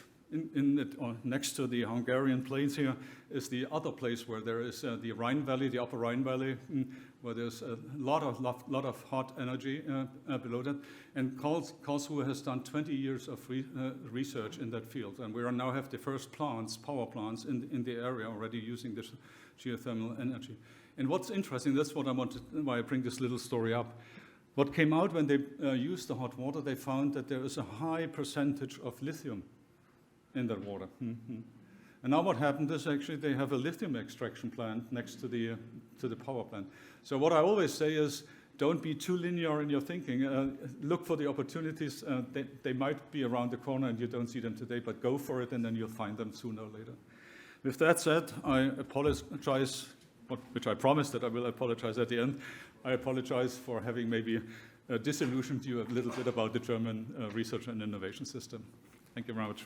next to the Hungarian plains here is the other place where there is the Rhine Valley, the upper Rhine Valley, where there's a lot of hot energy below that. And Karlsruhe has done 20 years of research in that field, and we now have the first power plants in the area already using this geothermal energy. And what's interesting, that's what why I bring this little story up. What came out when they used the hot water, they found that there is a high percentage of lithium in that water. And now what happened is actually they have a lithium extraction plant next to the power plant. So what I always say is, don't be too linear in your thinking. Look for the opportunities. They might be around the corner and you don't see them today, but go for it and then you'll find them sooner or later. With that said, I apologize, which I promised that I will apologize at the end. I apologize for having maybe disillusioned you a little bit about the German research and innovation system. Thank you very much.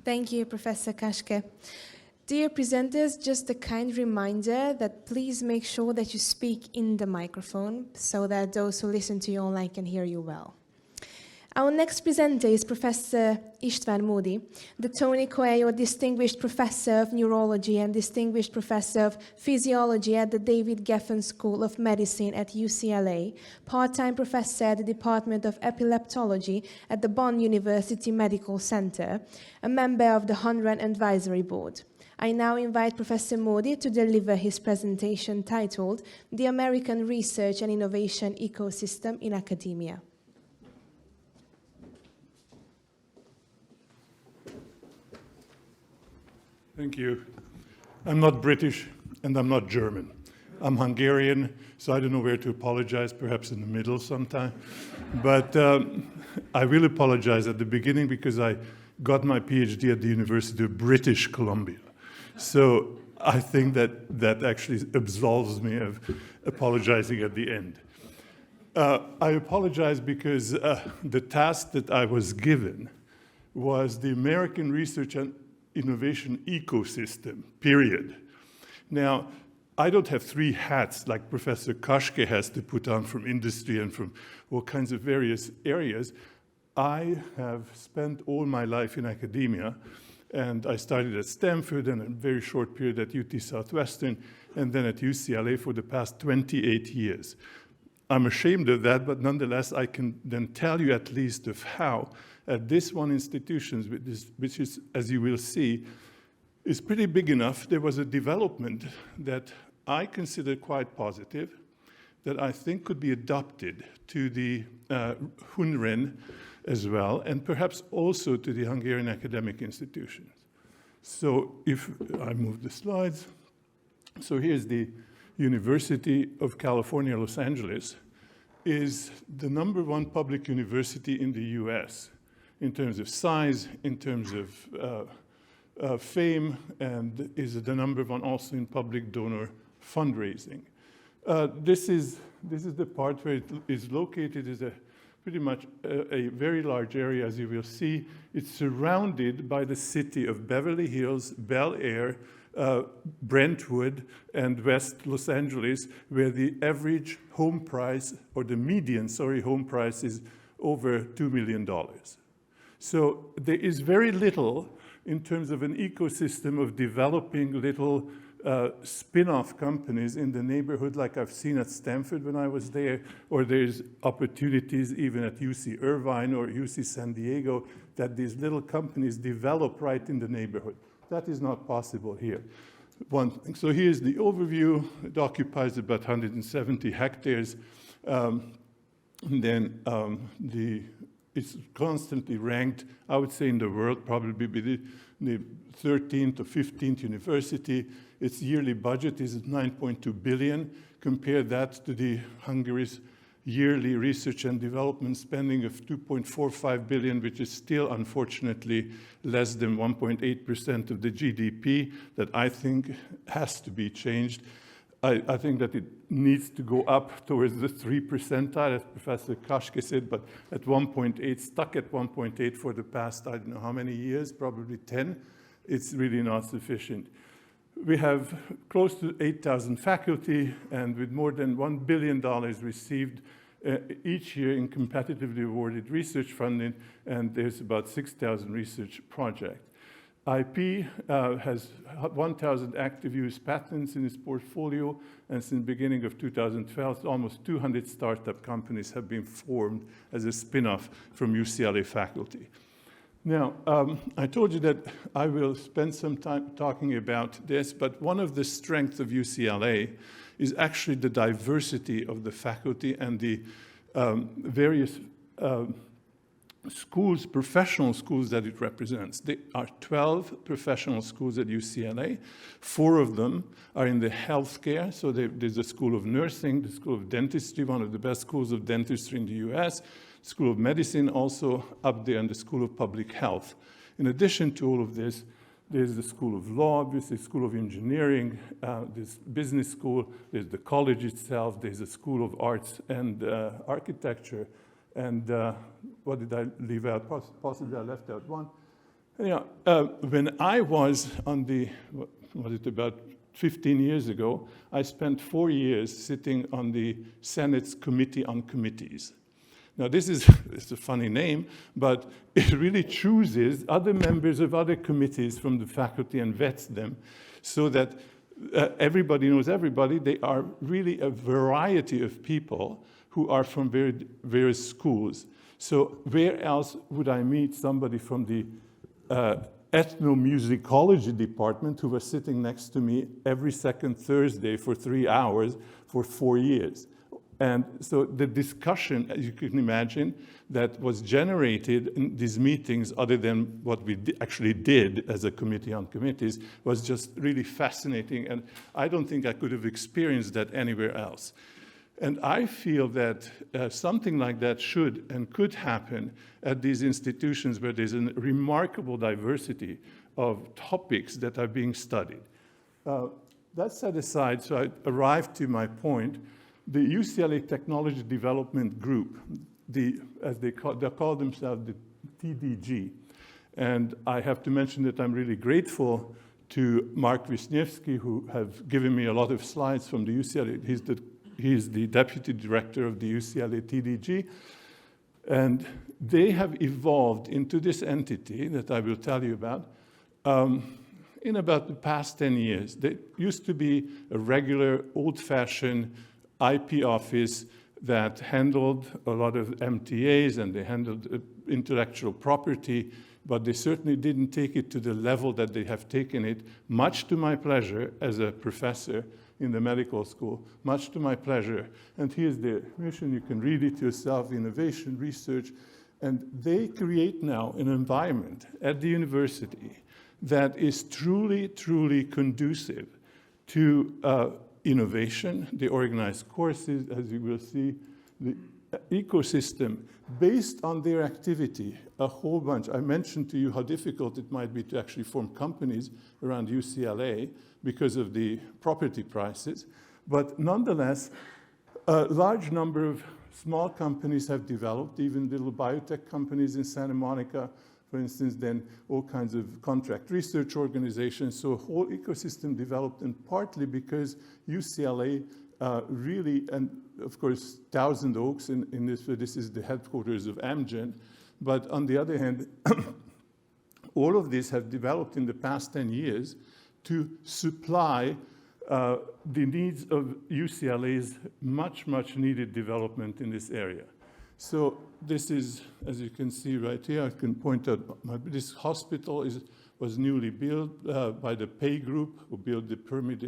Thank you, Professor Kaschke. Dear presenters, just a kind reminder that please make sure that you speak in the microphone so that those who listen to you online can hear you well. Our next presenter is Professor István Módi, the Tony Coelho Distinguished Professor of Neurology and Distinguished Professor of Physiology at the David Geffen School of Medicine at UCLA, part-time professor at the Department of Epileptology at the Bonn University Medical Center, a member of the HUN-REN Advisory Board. I now invite Professor Módi to deliver his presentation titled The American Research and Innovation Ecosystem in Academia. Thank you. I'm not British and I'm not German. I'm Hungarian, so I don't know where to apologize, perhaps in the middle sometime. But I will apologize at the beginning because I got my PhD at the University of British Columbia. So I think that actually absolves me of apologizing at the end. I apologize because the task that I was given was the American Research and Innovation Ecosystem, period. Now, I don't have three hats like Professor Kaschke has to put on from industry and from all kinds of various areas. I have spent all my life in academia, and I started at Stanford and a very short period at UT Southwestern, and then at UCLA for the past 28 years. I'm ashamed of that, but nonetheless, I can then tell you at least of how at this one institution, which is, as you will see, is pretty big enough, there was a development that I consider quite positive, that I think could be adopted to the HUN-REN as well, and perhaps also to the Hungarian academic institutions. So if I move the slides, so here's the University of California, Los Angeles, is the #1 public university in the US in terms of size, in terms of fame, and is the #1 also in public donor fundraising. This is the part where it is located, is pretty much a very large area, as you will see. It's surrounded by the city of Beverly Hills, Bel Air, Brentwood, and West Los Angeles, where the average home price, or the median, home price is over $2 million. So there is very little in terms of an ecosystem of developing little spin-off companies in the neighborhood like I've seen at Stanford when I was there, or there's opportunities even at UC Irvine or UC San Diego that these little companies develop right in the neighborhood. That is not possible here. One thing. So here's the overview. It occupies about 170 hectares. It's constantly ranked, I would say in the world, probably be the 13th or 15th university. Its yearly budget is 9.2 billion. Compare that to the Hungary's yearly research and development spending of 2.45 billion, which is still, unfortunately, less than 1.8% of the GDP, that I think has to be changed. I think that it needs to go up towards the 3 percentile, as Professor Kashke said, but at 1.8, stuck at 1.8 for the past, I don't know how many years, probably 10, it's really not sufficient. We have close to 8,000 faculty, and with more than $1 billion received each year in competitively awarded research funding, and there's about 6,000 research projects. IP has 1,000 active use patents in its portfolio, and since the beginning of 2012, almost 200 startup companies have been formed as a spin-off from UCLA faculty. Now, I told you that I will spend some time talking about this, but one of the strengths of UCLA is actually the diversity of the faculty and the various schools, professional schools that it represents. There are 12 professional schools at UCLA. 4 of them are in the healthcare. So there's the School of Nursing, the School of Dentistry, one of the best schools of dentistry in the US, School of Medicine also up there, and the School of Public Health. In addition to all of this, there's the School of Law, obviously School of Engineering, there's business school, there's the college itself, there's the School of Arts and Architecture, and what did I leave out? Possibly I left out one. Yeah, when I was on the, what was it, about 15 years ago, I spent 4 years sitting on the Senate's Committee on Committees. Now this is, it's a funny name, but it really chooses other members of other committees from the faculty and vets them so that everybody knows everybody. They are really a variety of people who are from various schools. So where else would I meet somebody from the ethnomusicology department who was sitting next to me every second Thursday for 3 hours for 4 years? And so the discussion, as you can imagine, that was generated in these meetings, other than what we actually did as a committee on committees, was just really fascinating. And I don't think I could have experienced that anywhere else. And I feel that something like that should and could happen at these institutions where there's a remarkable diversity of topics that are being studied. That set aside, so I arrived to my point. The UCLA Technology Development Group, as they call themselves the TDG. And I have to mention that I'm really grateful to Mark Wisniewski, who have given me a lot of slides from the UCLA. He's the deputy director of the UCLA TDG. And they have evolved into this entity that I will tell you about in about the past 10 years. They used to be a regular, old-fashioned IP office that handled a lot of MTAs, and they handled intellectual property, but they certainly didn't take it to the level that they have taken it, much to my pleasure as a professor in the medical school, much to my pleasure. And here's their mission. You can read it yourself: innovation, research. And they create now an environment at the university that is truly, truly conducive to innovation. They organize courses, as you will see, the ecosystem based on their activity, a whole bunch. I mentioned to you how difficult it might be to actually form companies around UCLA because of the property prices. But nonetheless, a large number of small companies have developed, even little biotech companies in Santa Monica, for instance, then all kinds of contract research organizations. So a whole ecosystem developed, and partly because UCLA really, and of course, Thousand Oaks, in this is the headquarters of Amgen. But on the other hand, all of this have developed in the past 10 years to supply the needs of UCLA's much, much needed development in this area. So this is, as you can see right here, I can point out, this hospital was newly built by the Pay Group, who built the pyramid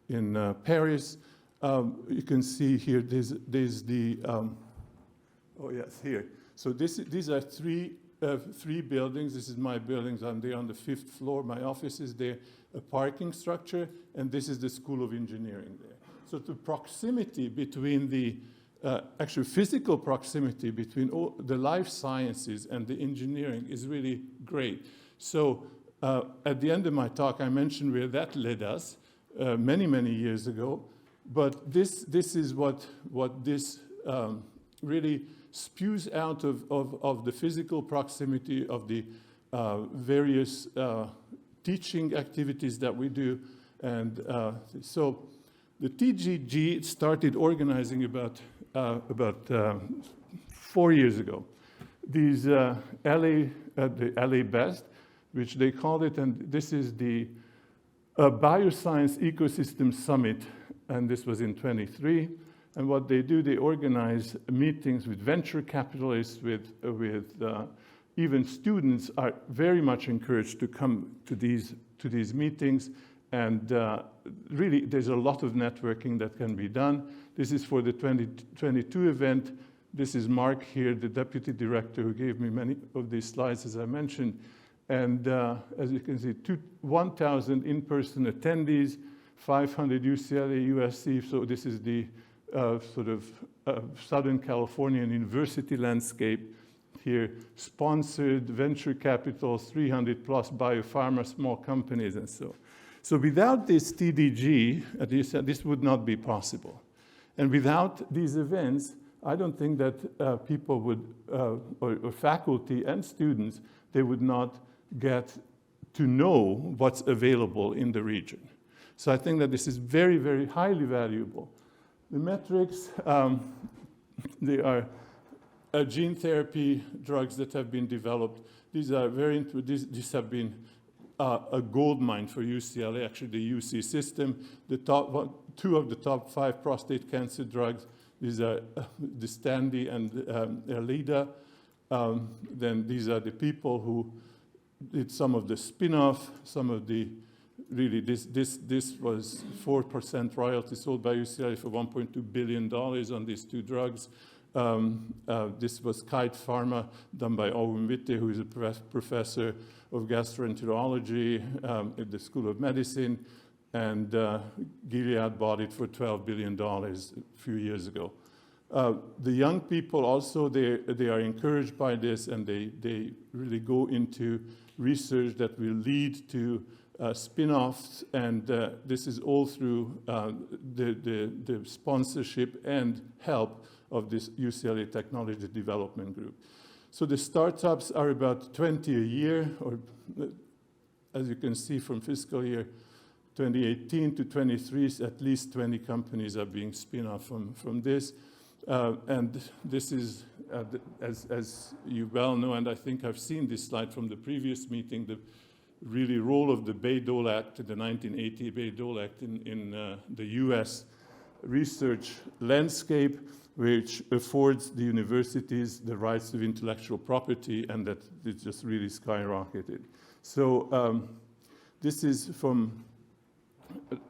in Paris. You can see here, there's the, oh yes, here. So these are three buildings. This is my buildings. I'm there on the 5th floor. My office is there, a parking structure, and this is the School of Engineering there. So the proximity between the actual physical proximity between all the life sciences and the engineering is really great. So at the end of my talk, I mentioned where that led us many, many years ago. But this is what this really spews out of the physical proximity of the various teaching activities that we do. And so the TGG started organizing about 4 years ago. These the LA Best, which they called it, and this is the Bioscience Ecosystem Summit, and this was in 23. And what they do, they organize meetings with venture capitalists, with even students are very much encouraged to come to these meetings. And really, there's a lot of networking that can be done. This is for the 2022 event. This is Mark here, the deputy director, who gave me many of these slides, as I mentioned. And as you can see, 1,000 in-person attendees, 500 UCLA, USC. So this is the sort of Southern Californian university landscape here. Sponsored venture capital, 300 plus biopharma, small companies, and so. So without this TDG, this would not be possible. And without these events, I don't think that people would, or faculty and students, they would not get to know what's available in the region. So I think that this is very, very highly valuable. The metrics, they are gene therapy drugs that have been developed. These are these have been a gold mine for UCLA, actually the UC system. The two of the top 5 prostate cancer drugs, these are the Standy and Erlida. Then these are the people who did some of the spin-off, some of the, really this was 4% royalty sold by UCLA for $1.2 billion on these 2 drugs. This was Kite Pharma, done by Owen Witte, who is a professor of gastroenterology at the School of Medicine, and Gilead bought it for $12 billion a few years ago. The young people also, they are encouraged by this, and they really go into research that will lead to spin-offs, and this is all through the sponsorship and help of this UCLA Technology Development Group. So the startups are about 20 a year, or as you can see from fiscal year 2018 to 23, at least 20 companies are being spin-off from this. And this is, as you well know, and I think I've seen this slide from the previous meeting, the really role of the Bayh-Dole Act, the 1980 Bayh-Dole Act in the US research landscape, which affords the universities the rights of intellectual property, and that it just really skyrocketed. So this is from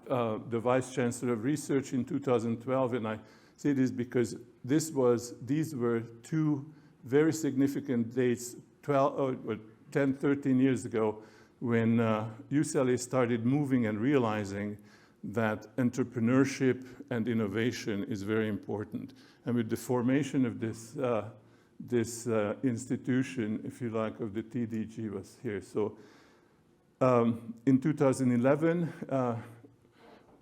the Vice Chancellor of Research in 2012, and I say this because these were 2 very significant dates, 10, 13 years ago, when UCLA started moving and realizing that entrepreneurship and innovation is very important. And with the formation of this, institution, if you like, of the TDG was here. So in 2011, Bill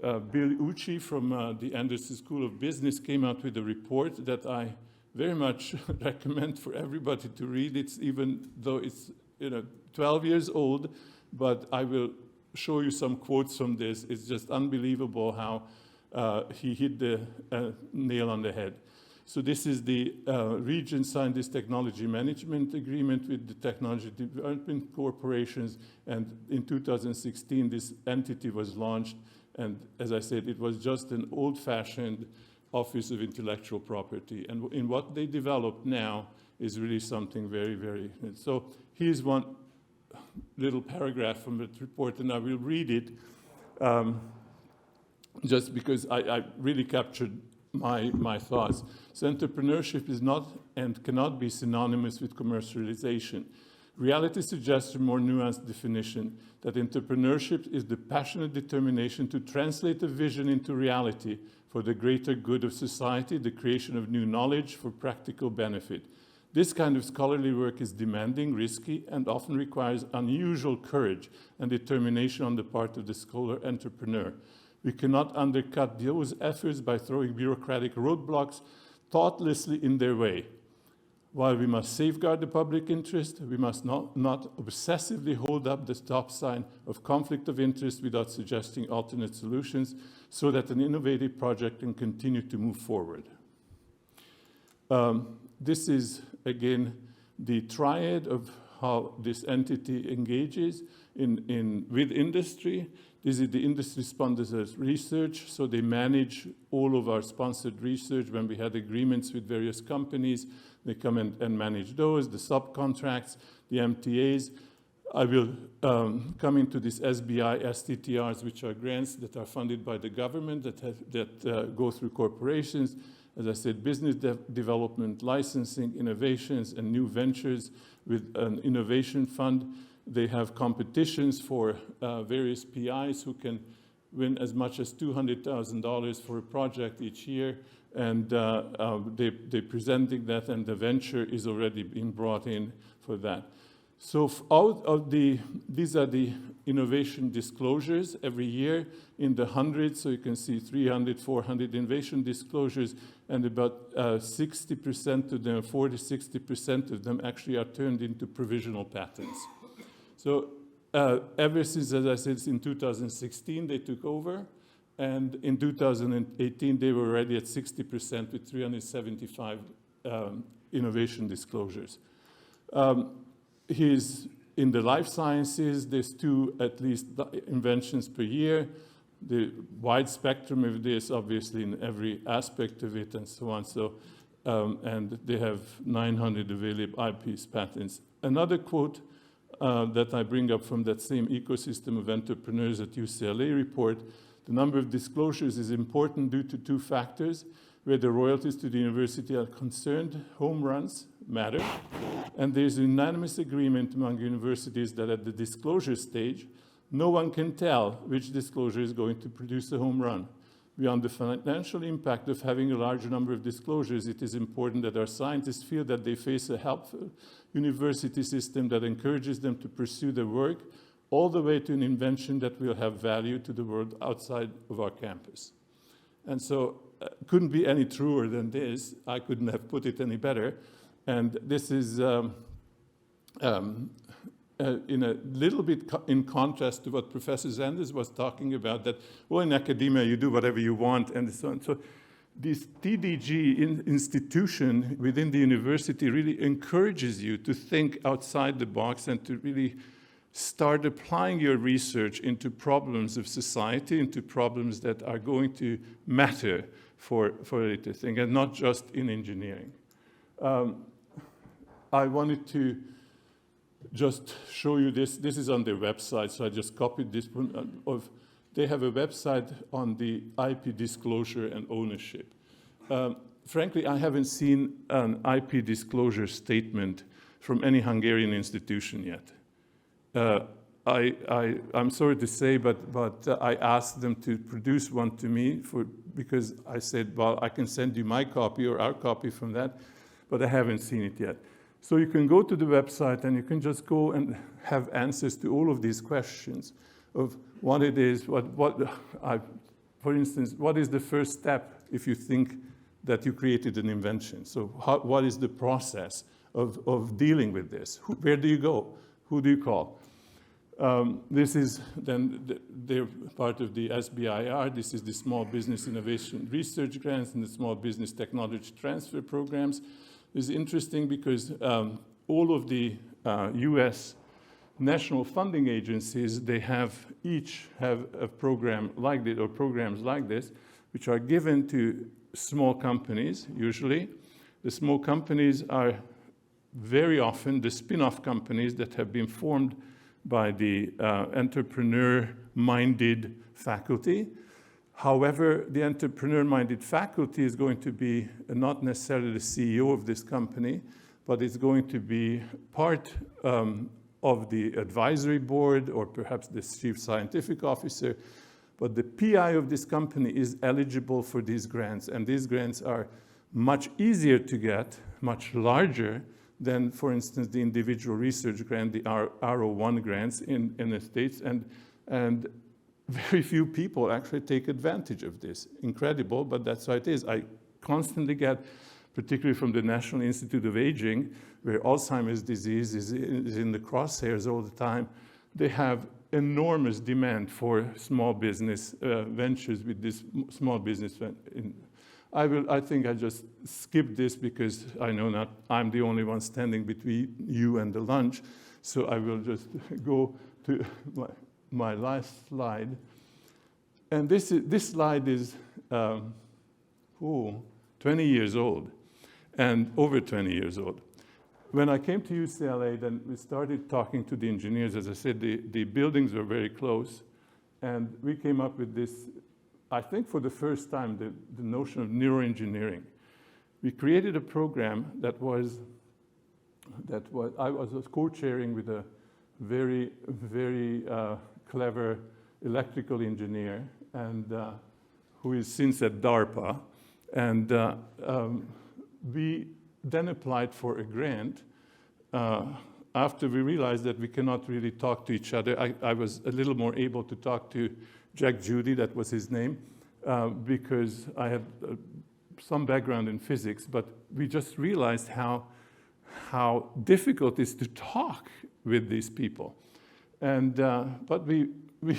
Ucci from the Anderson School of Business came out with a report that I very much recommend for everybody to read. It's even though it's 12 years old, but I will show you some quotes from this. It's just unbelievable how he hit the nail on the head. So this is the Region signed this technology management agreement with the technology development corporations, and in 2016 this entity was launched, and as I said, it was just an old-fashioned Office of Intellectual Property, and in what they develop now is really something very, very good. So here's one little paragraph from the report, and I will read it just because I really captured my thoughts. So entrepreneurship is not and cannot be synonymous with commercialization. Reality suggests a more nuanced definition that entrepreneurship is the passionate determination to translate a vision into reality for the greater good of society, the creation of new knowledge for practical benefit. This kind of scholarly work is demanding, risky, and often requires unusual courage and determination on the part of the scholar entrepreneur. We cannot undercut those efforts by throwing bureaucratic roadblocks thoughtlessly in their way. While we must safeguard the public interest, we must not obsessively hold up the stop sign of conflict of interest without suggesting alternate solutions so that an innovative project can continue to move forward. This is, again, the triad of how this entity engages with industry. This is the industry sponsored research, so they manage all of our sponsored research. When we had agreements with various companies, they come and manage those, the subcontracts, the MTAs. I will come into this SBI, STTRs, which are grants that are funded by the government that go through corporations. As I said, business development, licensing, innovations, and new ventures with an innovation fund. They have competitions for various PIs who can win as much as $200,000 for a project each year. And they're presenting that, and the venture is already being brought in for that. So out of these are the innovation disclosures every year in the hundreds. So you can see 300, 400 innovation disclosures, and about 60% of them, 40, 60% of them actually are turned into provisional patents. So ever since, as I said, in 2016, they took over. And in 2018, they were already at 60% with 375 innovation disclosures. He's in the life sciences. There's 2 at least inventions per year. The wide spectrum of this, obviously, in every aspect of it and so on. So, and they have 900 available IPs patents. Another quote that I bring up from that same ecosystem of entrepreneurs at UCLA report: the number of disclosures is important due to 2 factors. Where the royalties to the university are concerned, home runs matter. And there's unanimous agreement among universities that at the disclosure stage, no one can tell which disclosure is going to produce a home run. Beyond the financial impact of having a large number of disclosures, it is important that our scientists feel that they face a helpful university system that encourages them to pursue their work all the way to an invention that will have value to the world outside of our campus. And so couldn't be any truer than this. I couldn't have put it any better. And this is in a little bit in contrast to what Professor ZEHNDER was talking about, that, well, in academia, you do whatever you want, and so on. So this TDG institution within the university really encourages you to think outside the box and to really start applying your research into problems of society, into problems that are going to matter for later thing, and not just in engineering. I wanted to just show you this. This is on their website, so I just copied this one. They have a website on the IP disclosure and ownership. Frankly, I haven't seen an IP disclosure statement from any Hungarian institution yet. I'm sorry to say, but I asked them to produce one to me because I said, well, I can send you my copy or our copy from that, but I haven't seen it yet. So you can go to the website and you can just go and have answers to all of these questions of what it is, for instance, what is the first step if you think that you created an invention? So what is the process of dealing with this? Where do you go? Who do you call? This is then they're part of the SBIR. This is the Small Business Innovation Research Grants and the Small Business Technology Transfer Programs. It's interesting because all of the US national funding agencies, they each have a program like this or programs like this, which are given to small companies, usually. The small companies are very often the spin-off companies that have been formed by the entrepreneur-minded faculty. However, the entrepreneur-minded faculty is going to be not necessarily the CEO of this company, but it's going to be part of the advisory board or perhaps the chief scientific officer. But the PI of this company is eligible for these grants, and these grants are much easier to get, much larger than, for instance, the individual research grant, the R01 grants in the States. And very few people actually take advantage of this. Incredible, but that's how it is. I constantly get, particularly from the National Institute of Aging, where Alzheimer's disease is in the crosshairs all the time. They have enormous demand for small business ventures with this small business. I think I just skip this because I know not I'm the only one standing between you and the lunch. So I will just go to my last slide. And this slide is 20 years old, and over 20 years old. When I came to UCLA, then we started talking to the engineers. As I said, the buildings were very close, and we came up with this, I think for the first time, the notion of neuroengineering. We created a program that I was co-chairing with a very, very clever electrical engineer, and who is since at DARPA. And we then applied for a grant after we realized that we cannot really talk to each other. I was a little more able to talk to Jack Judy, that was his name, because I had some background in physics, but we just realized how difficult it is to talk with these people. And, but we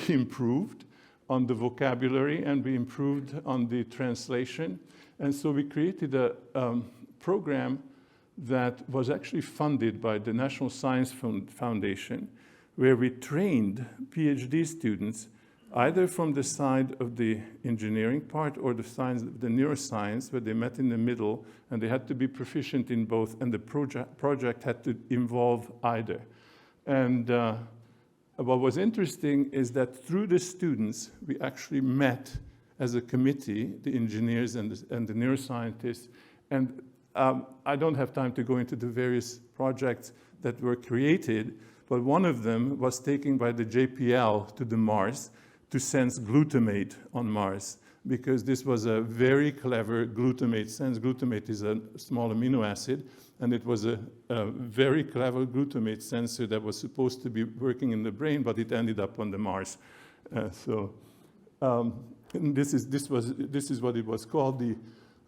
improved on the vocabulary, and we improved on the translation. And so we created a program that was actually funded by the National Science Foundation, where we trained PhD students either from the side of the engineering part or the neuroscience, where they met in the middle, and they had to be proficient in both, and the project had to involve either. And what was interesting is that through the students, we actually met as a committee, the engineers and the neuroscientists. And I don't have time to go into the various projects that were created, but one of them was taken by the JPL to the Mars to sense glutamate on Mars, because this was a very clever glutamate sense. Glutamate is a small amino acid, and it was a very clever glutamate sensor that was supposed to be working in the brain, but it ended up on the Mars. And this is what it was called, the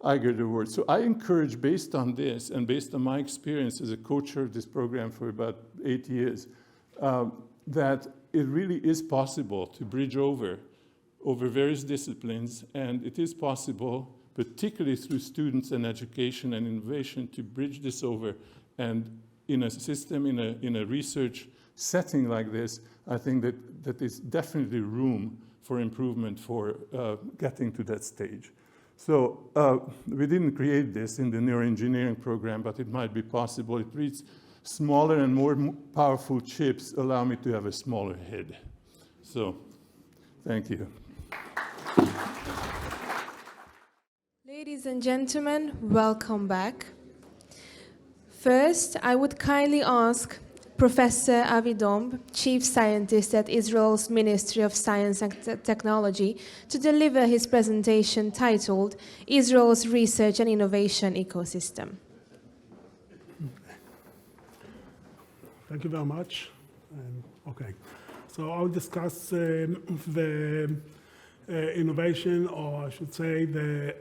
Iger Award. So I encourage, based on this and based on my experience as a co-chair of this program for about 8 years, that it really is possible to bridge over various disciplines, and it is possible, particularly through students and education and innovation, to bridge this over. And in a system, in a research setting like this, I think that is definitely room for improvement for getting to that stage. So we didn't create this in the neuroengineering program, but it might be possible. It reads, smaller and more powerful chips allow me to have a smaller head. So, thank you. Ladies and gentlemen, welcome back. First, I would kindly ask Professor Avi Domb, Chief Scientist at Israel's Ministry of Science and Technology, to deliver his presentation titled Israel's Research and Innovation Ecosystem. Thank you very much. Okay, so I'll discuss the innovation, or I should say the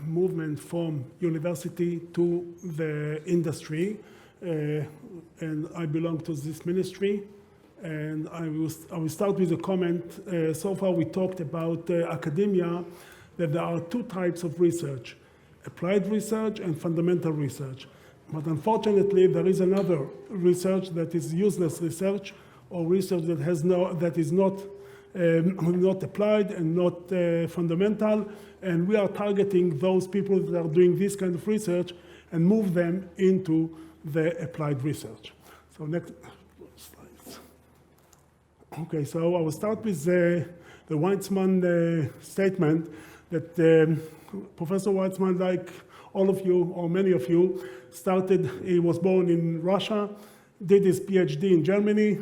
movement from university to the industry. And I belong to this ministry. And I will start with a comment. So far we talked about academia, that there are two types of research, applied research and fundamental research. But unfortunately, there is another research that is useless research, or research that is not applied and not fundamental. And we are targeting those people that are doing this kind of research and move them into the applied research. So next slides. Okay, so I will start with the Weizmann statement that Professor Weizmann, like all of you or many of you, he was born in Russia, did his PhD in Germany,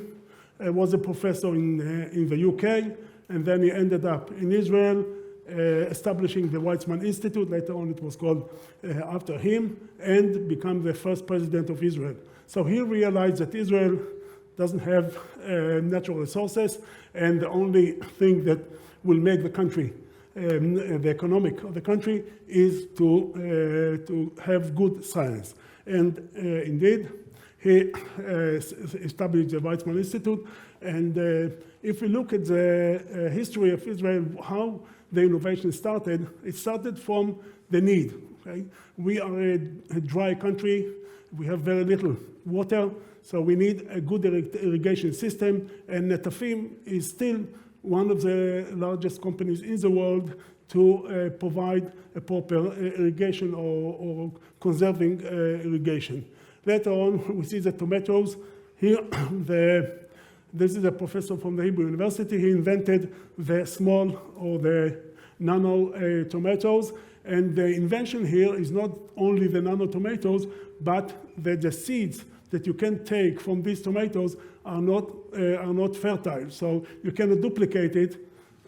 was a professor in the UK, and then he ended up in Israel, establishing the Weizmann Institute. Later on it was called after him, and become the first president of Israel. So he realized that Israel doesn't have natural resources, and the only thing that will make the country, the economic of the country, is to have good science. And indeed, he established the Weizmann Institute. And if we look at the history of Israel, how the innovation started, it started from the need. Okay? We are a dry country. We have very little water, so we need a good irrigation system. And Netafim is still one of the largest companies in the world to provide a proper irrigation or conserving irrigation. Later on, we see the tomatoes. Here, this is a professor from the Hebrew University. He invented the small or the nano tomatoes. And the invention here is not only the nano tomatoes, but the seeds that you can take from these tomatoes are not fertile. So you cannot duplicate it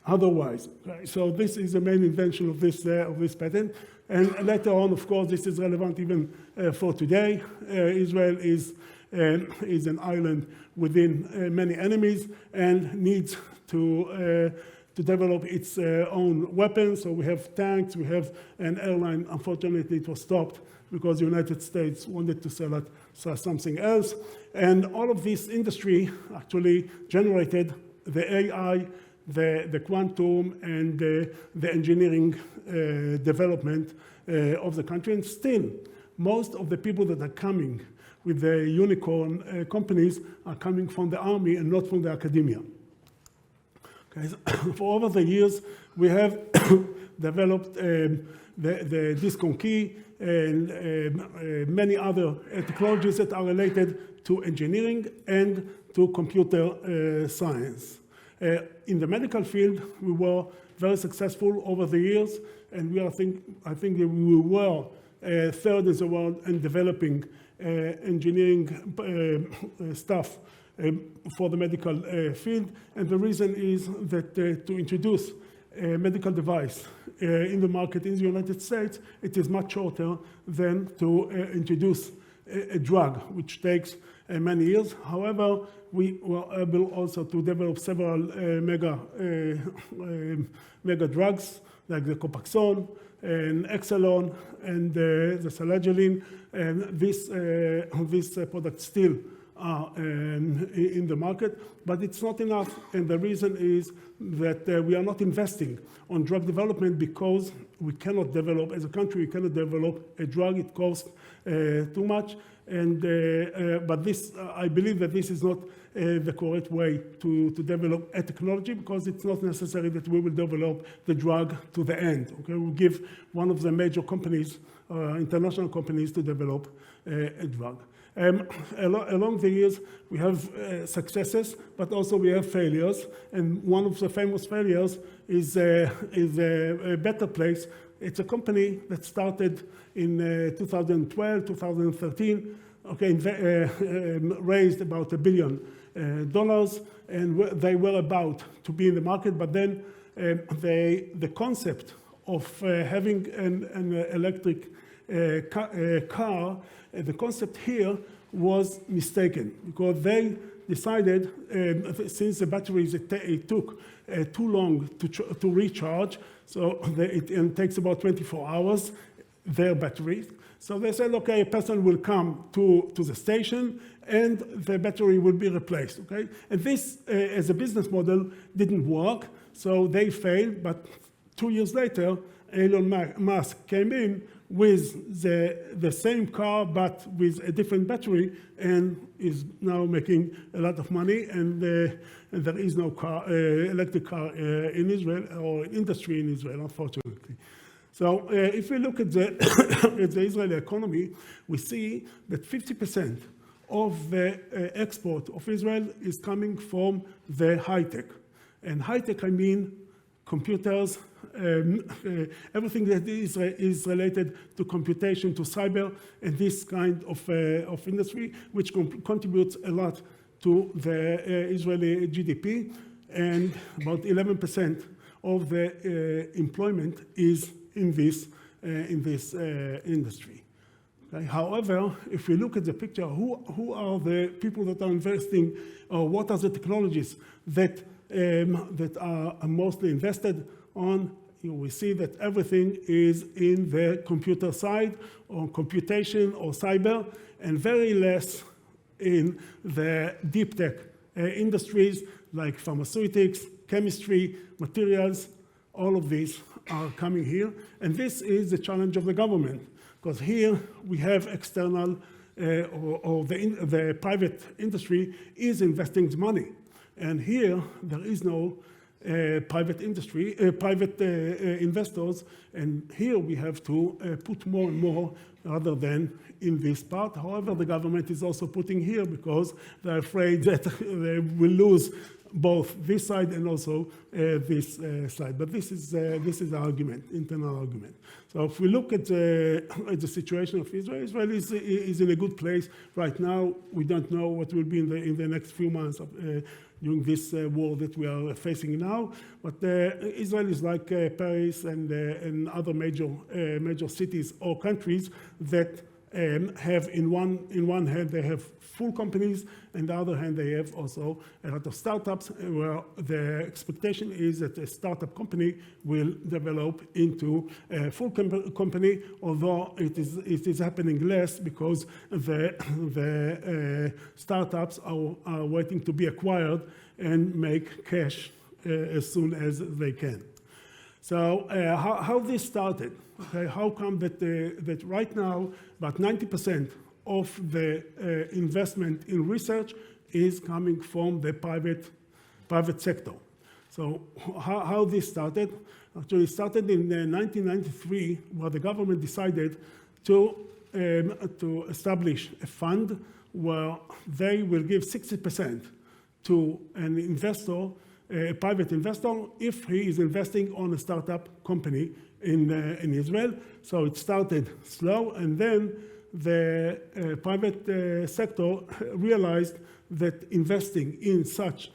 otherwise. Right? So this is the main invention of this patent. And later on, of course, this is relevant even for today. Israel is an island within many enemies and needs to develop its own weapons. So we have tanks, we have an airline. Unfortunately, it was stopped because the United States wanted to sell it something else. And all of this industry actually generated the AI, the quantum, and the engineering development of the country. And still, most of the people that are coming with the unicorn companies are coming from the army and not from the academia. Okay, so for over the years, we have developed the Discon key and many other technologies that are related to engineering and to computer science. In the medical field, we were very successful over the years, and I think that we were third in the world in developing engineering stuff for the medical field. And the reason is that to introduce a medical device in the market in the United States, it is much shorter than to introduce a drug, which takes many years. However, we were able also to develop several mega drugs, like the Copaxone and Exelon and the Selagelin, and these products still are in the market, but it's not enough. And the reason is that we are not investing on drug development because we cannot develop, as a country, we cannot develop a drug. It costs too much. And but this, I believe that this is not the correct way to develop a technology, because it's not necessary that we will develop the drug to the end. Okay, we'll give one of the major companies, international companies, to develop a drug. Along the years, we have successes, but also we have failures. And one of the famous failures is a Better Place. It's a company that started in 2012, 2013, okay, raised about $1 billion, and they were about to be in the market, but then the concept of having an electric car, the concept here was mistaken, because they decided, since the batteries, it took too long to recharge, so it takes about 24 hours, their batteries. So they said, okay, a person will come to the station and the battery will be replaced, okay? And this, as a business model, didn't work, so they failed, but 2 years later, Elon Musk came in with the same car, but with a different battery, and is now making a lot of money, and there is no electric car in Israel, or industry in Israel, unfortunately. So if we look at the, at the Israeli economy, we see that 50% of the export of Israel is coming from the high-tech. And high-tech, I mean computers, everything that is related to computation, to cyber, and this kind of industry, which contributes a lot to the Israeli GDP, and about 11% of the employment is in this industry. Okay? However, if we look at the picture, who are the people that are investing, or what are the technologies that, that are mostly invested on? We see that everything is in the computer side, or computation, or cyber, and very less in the deep tech industries like pharmaceutics, chemistry, materials. All of these are coming here. And this is the challenge of the government, because here we have external, or the private industry is investing the money. And here there is no private industry, private investors, and here we have to put more and more rather than in this part. However, the government is also putting here because they're afraid that they will lose both this side and also this side. But this is the argument, internal argument. So if we look at the situation of Israel, Israel is in a good place right now. We don't know what will be in the next few months during this war that we are facing now. But Israel is like Paris and other major cities or countries that have in one hand they have full companies, and the other hand they have also a lot of startups, where the expectation is that a startup company will develop into a full company, although it is happening less because the startups are waiting to be acquired and make cash as soon as they can. So how this started? Okay, how come that right now about 90% of the investment in research is coming from the private sector? So how this started? Actually, it started in 1993, where the government decided to establish a fund where they will give 60% to an investor, a private investor, if he is investing on a startup company in Israel. So it started slow, and then the private sector realized that investing in such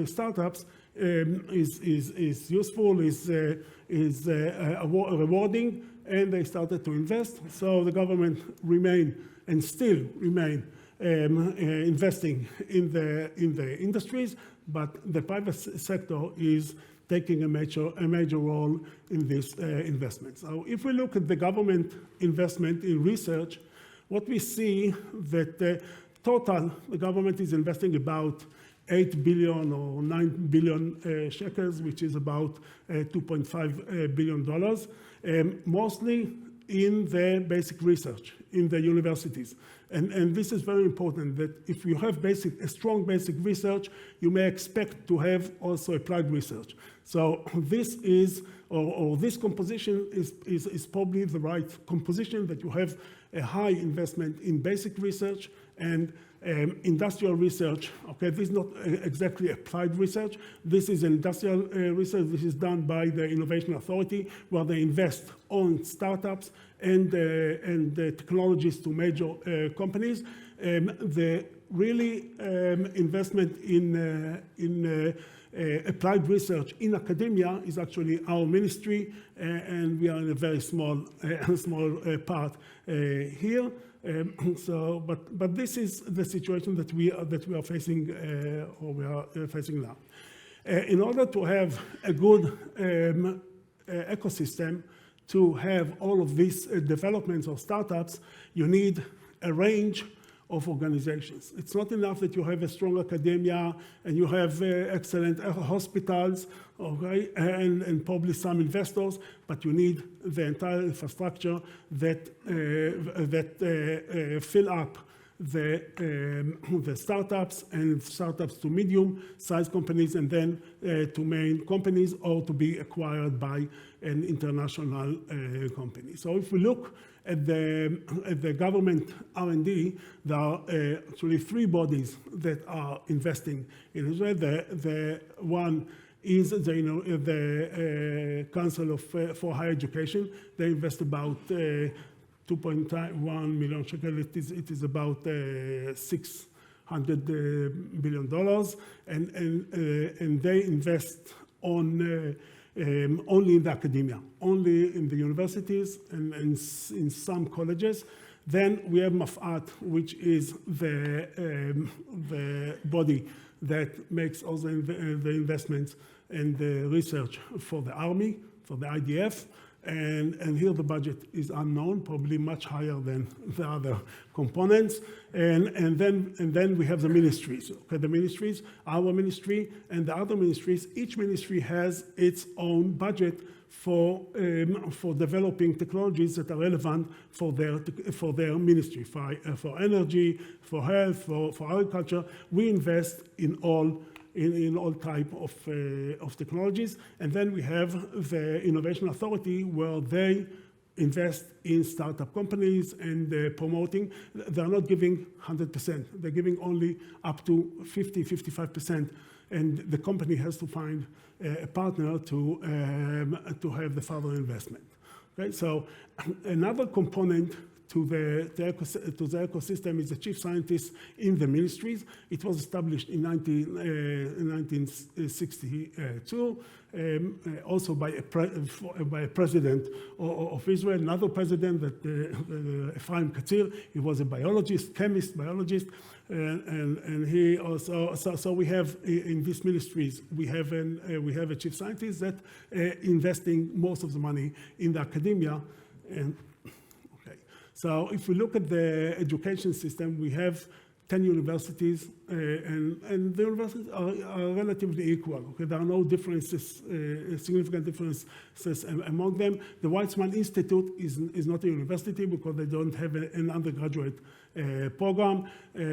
startups is useful, is rewarding, and they started to invest. So the government remained and still remain investing in the industries, but the private sector is taking a major role in this investment. So if we look at the government investment in research, what we see that the government is investing about 8 billion or 9 billion shekels, which is about $2.5 billion, mostly in the basic research in the universities. And this is very important, that if you have a strong basic research, you may expect to have also applied research. So this is, or this composition is probably the right composition, that you have a high investment in basic research and industrial research. Okay, this is not exactly applied research. This is industrial research. This is done by the Innovation Authority, where they invest on startups and technologies to major companies. The really investment in applied research in academia is actually our ministry, and we are in a very small part here. But this is the situation that we are facing, or we are facing now. In order to have a good ecosystem, to have all of these developments or startups, you need a range of organizations. It's not enough that you have a strong academia and you have excellent hospitals, okay, and probably some investors, but you need the entire infrastructure that fill up the startups, and startups to medium-sized companies, and then to main companies, or to be acquired by an international company. So if we look at the government R&D, there are actually three bodies that are investing in Israel. The one is the Council for Higher Education. They invest about 2.1 million shekel. It is about $600 billion, and they invest on only in the academia, only in the universities and in some colleges. Then we have MAFAT, which is the body that makes all the investments and the research for the army, for the IDF. And here the budget is unknown, probably much higher than the other components. And then we have the ministries. Okay, the ministries, our ministry and the other ministries, each ministry has its own budget for developing technologies that are relevant for their ministry, for energy, for health, for agriculture. We invest in all type of technologies. And then we have the Innovation Authority, where they invest in startup companies and promoting. They're not giving 100%. They're giving only up to 50-55%. And the company has to find a partner to have the further investment. Okay, so another component to the ecosystem is the chief scientist in the ministries. It was established in 1962, also by a president of Israel, another president, that Ephraim Katzir. He was a biologist, biologist, and he also. So we have in these ministries we have a chief scientist that investing most of the money in the academia. And so if we look at the education system, we have 10 universities, and the universities are relatively equal. Okay? There are no differences, significant differences among them. The Weizmann Institute is not a university because they don't have an undergraduate program,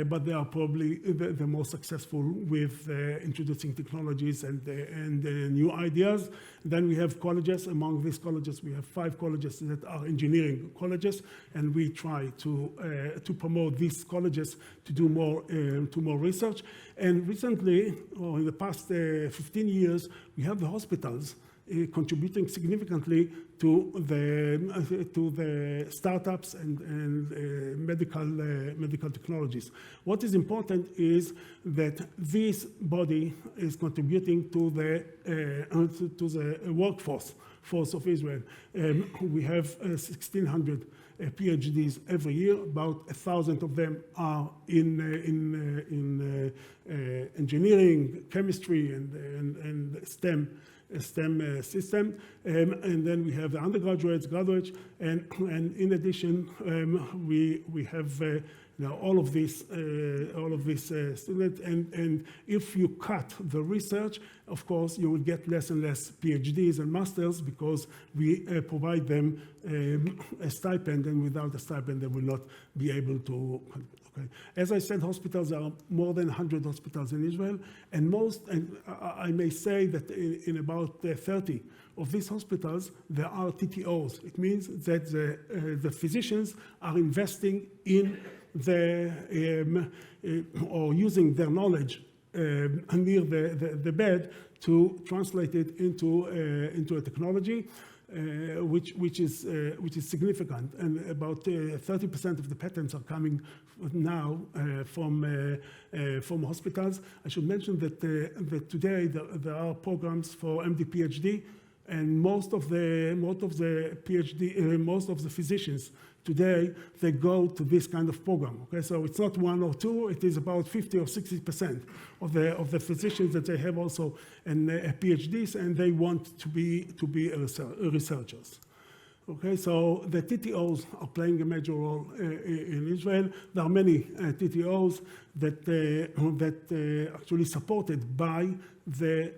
but they are probably the most successful with introducing technologies and new ideas. Then we have colleges. Among these colleges, we have 5 colleges that are engineering colleges, and we try to promote these colleges to do more research. And recently, or in the past 15 years, we have the hospitals contributing significantly to the startups and medical technologies. What is important is that this body is contributing to the workforce of Israel. We have 1,600 PhDs every year. About 1,000 of them are in engineering, chemistry, and STEM system, and then we have the undergraduates, graduates, and in addition, we have all of these students. And if you cut the research, of course, you will get less and less PhDs and masters because we provide them a stipend, and without a stipend, they will not be able to. Okay. As I said, hospitals are more than 100 hospitals in Israel, and I may say that in about 30 of these hospitals, there are TTOs. It means that the physicians are investing in or using their knowledge near the bed to translate it into a technology. Which is significant, and about 30% of the patents are coming now from hospitals. I should mention that today there are programs for MD PhD, and most of the physicians today, they go to this kind of program. Okay, so it's not 1 or 2; it is about 50 or 60% of the physicians that they have also PhDs, and they want to be researchers. Okay, so the TTOs are playing a major role in Israel. There are many TTOs that actually supported by the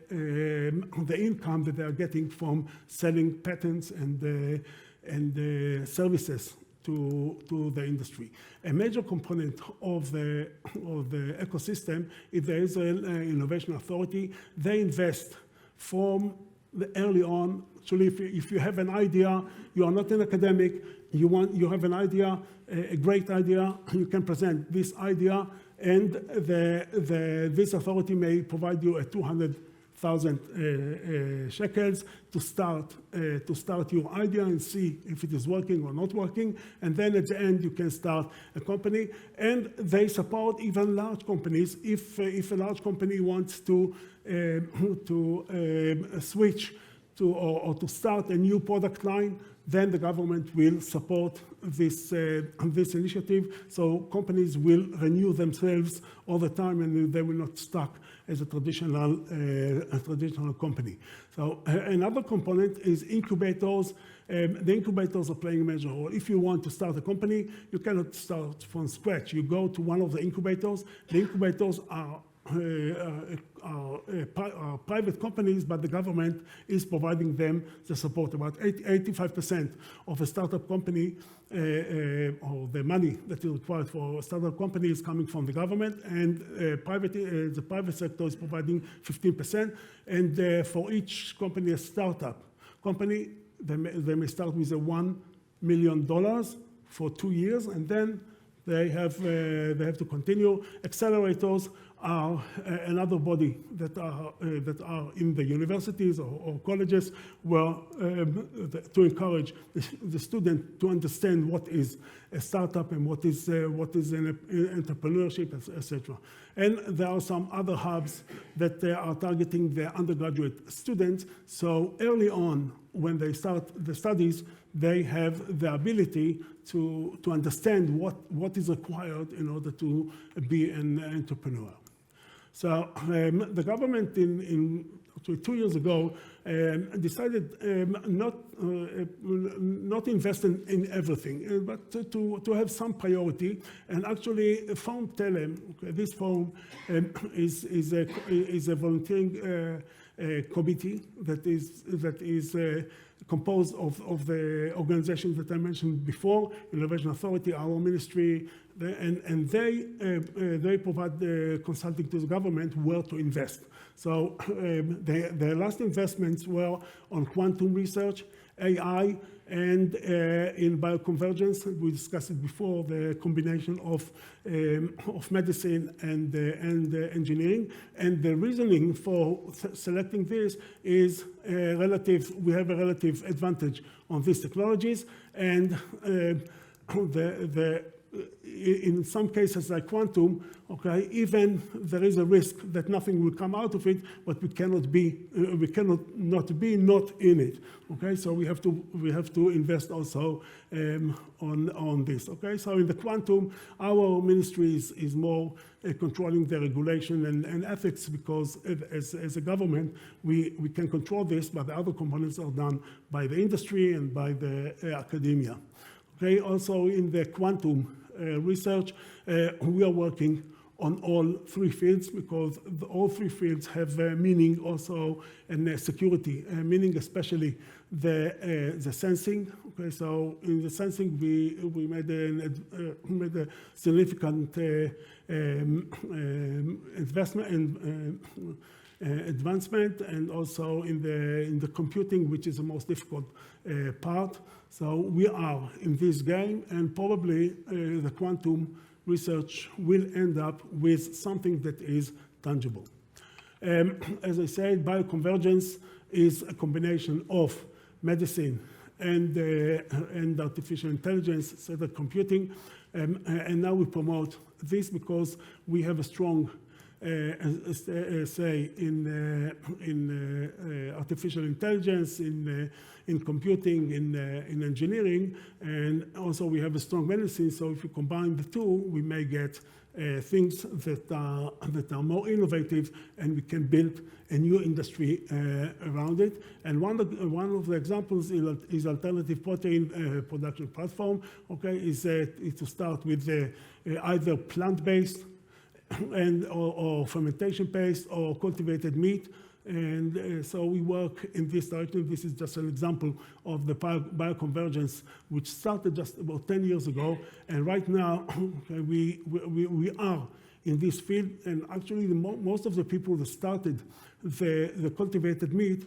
income that they are getting from selling patents and services to the industry. A major component of the ecosystem is the Israel Innovation Authority. They invest from early on. Actually, if you have an idea, you are not an academic, you have an idea, a great idea, you can present this idea, and this authority may provide you a 200,000 shekels to start your idea and see if it is working or not working, and then at the end you can start a company. And they support even large companies. If a large company wants to switch to or to start a new product line, then the government will support this initiative. So companies will renew themselves all the time, and they will not stuck as a traditional company. So another component is incubators. The incubators are playing a major role. If you want to start a company, you cannot start from scratch. You go to one of the incubators. The incubators are private companies, but the government is providing them the support. About 85% of a startup company, or the money that is required for a startup company, is coming from the government, and the private sector is providing 15%. And for each company, a startup company, they may start with a $1 million for 2 years, and then they have to continue. Accelerators are another body that are in the universities or colleges, where to encourage the student to understand what is a startup and what is an entrepreneurship, etc. And there are some other hubs that are targeting the undergraduate students. So early on, when they start the studies, they have the ability to understand what is required in order to be an entrepreneur. So the government in 2 years ago decided not invest in everything, but to have some priority. And actually, Forum Telem, this forum is a volunteering committee that is composed of the organizations that I mentioned before, Innovation Authority, our ministry, and they provide consulting to the government where to invest. So their last investments were on quantum research, AI, and in bioconvergence. We discussed it before, the combination of medicine and engineering. And the reasoning for selecting this is we have a relative advantage on these technologies, and in some cases like quantum, okay, even there is a risk that nothing will come out of it, but we cannot not be in it. Okay, so we have to invest also on this. Okay, so in the quantum, our ministry is more controlling the regulation and ethics, because as a government we can control this, but the other components are done by the industry and by the academia. Okay, also in the quantum research, we are working on all 3 fields, because all 3 fields have meaning also, and security meaning, especially the sensing. Okay, so in the sensing we made a significant investment and advancement, and also in the computing, which is the most difficult part. So we are in this game, and probably the quantum research will end up with something that is tangible. As I said, bioconvergence is a combination of medicine and artificial intelligence, centered computing, and now we promote this because we have a strong say in artificial intelligence, in computing, in engineering, and also we have a strong medicine. So if you combine the two, we may get things that are more innovative, and we can build a new industry around it. And one of the examples is alternative protein production platform. Okay, is to start with either plant-based or fermentation-based or cultivated meat. And so we work in this direction. This is just an example of the bioconvergence, which started just about 10 years ago. And right now, okay, we are in this field. And actually, most of the people that started the cultivated meat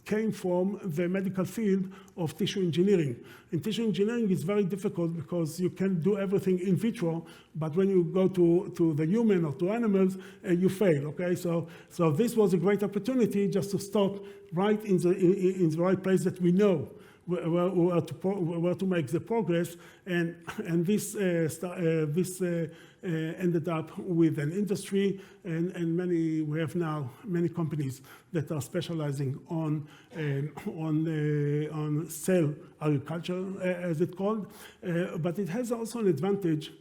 came from the medical field of tissue engineering. And tissue engineering is very difficult because you can do everything in vitro, but when you go to the human or to animals, you fail. Okay, so this was a great opportunity just to start right in the right place that we know where to make the progress, and this ended up with an industry, and we have now many companies that are specializing on cell agriculture, as it's called, but it has also an advantage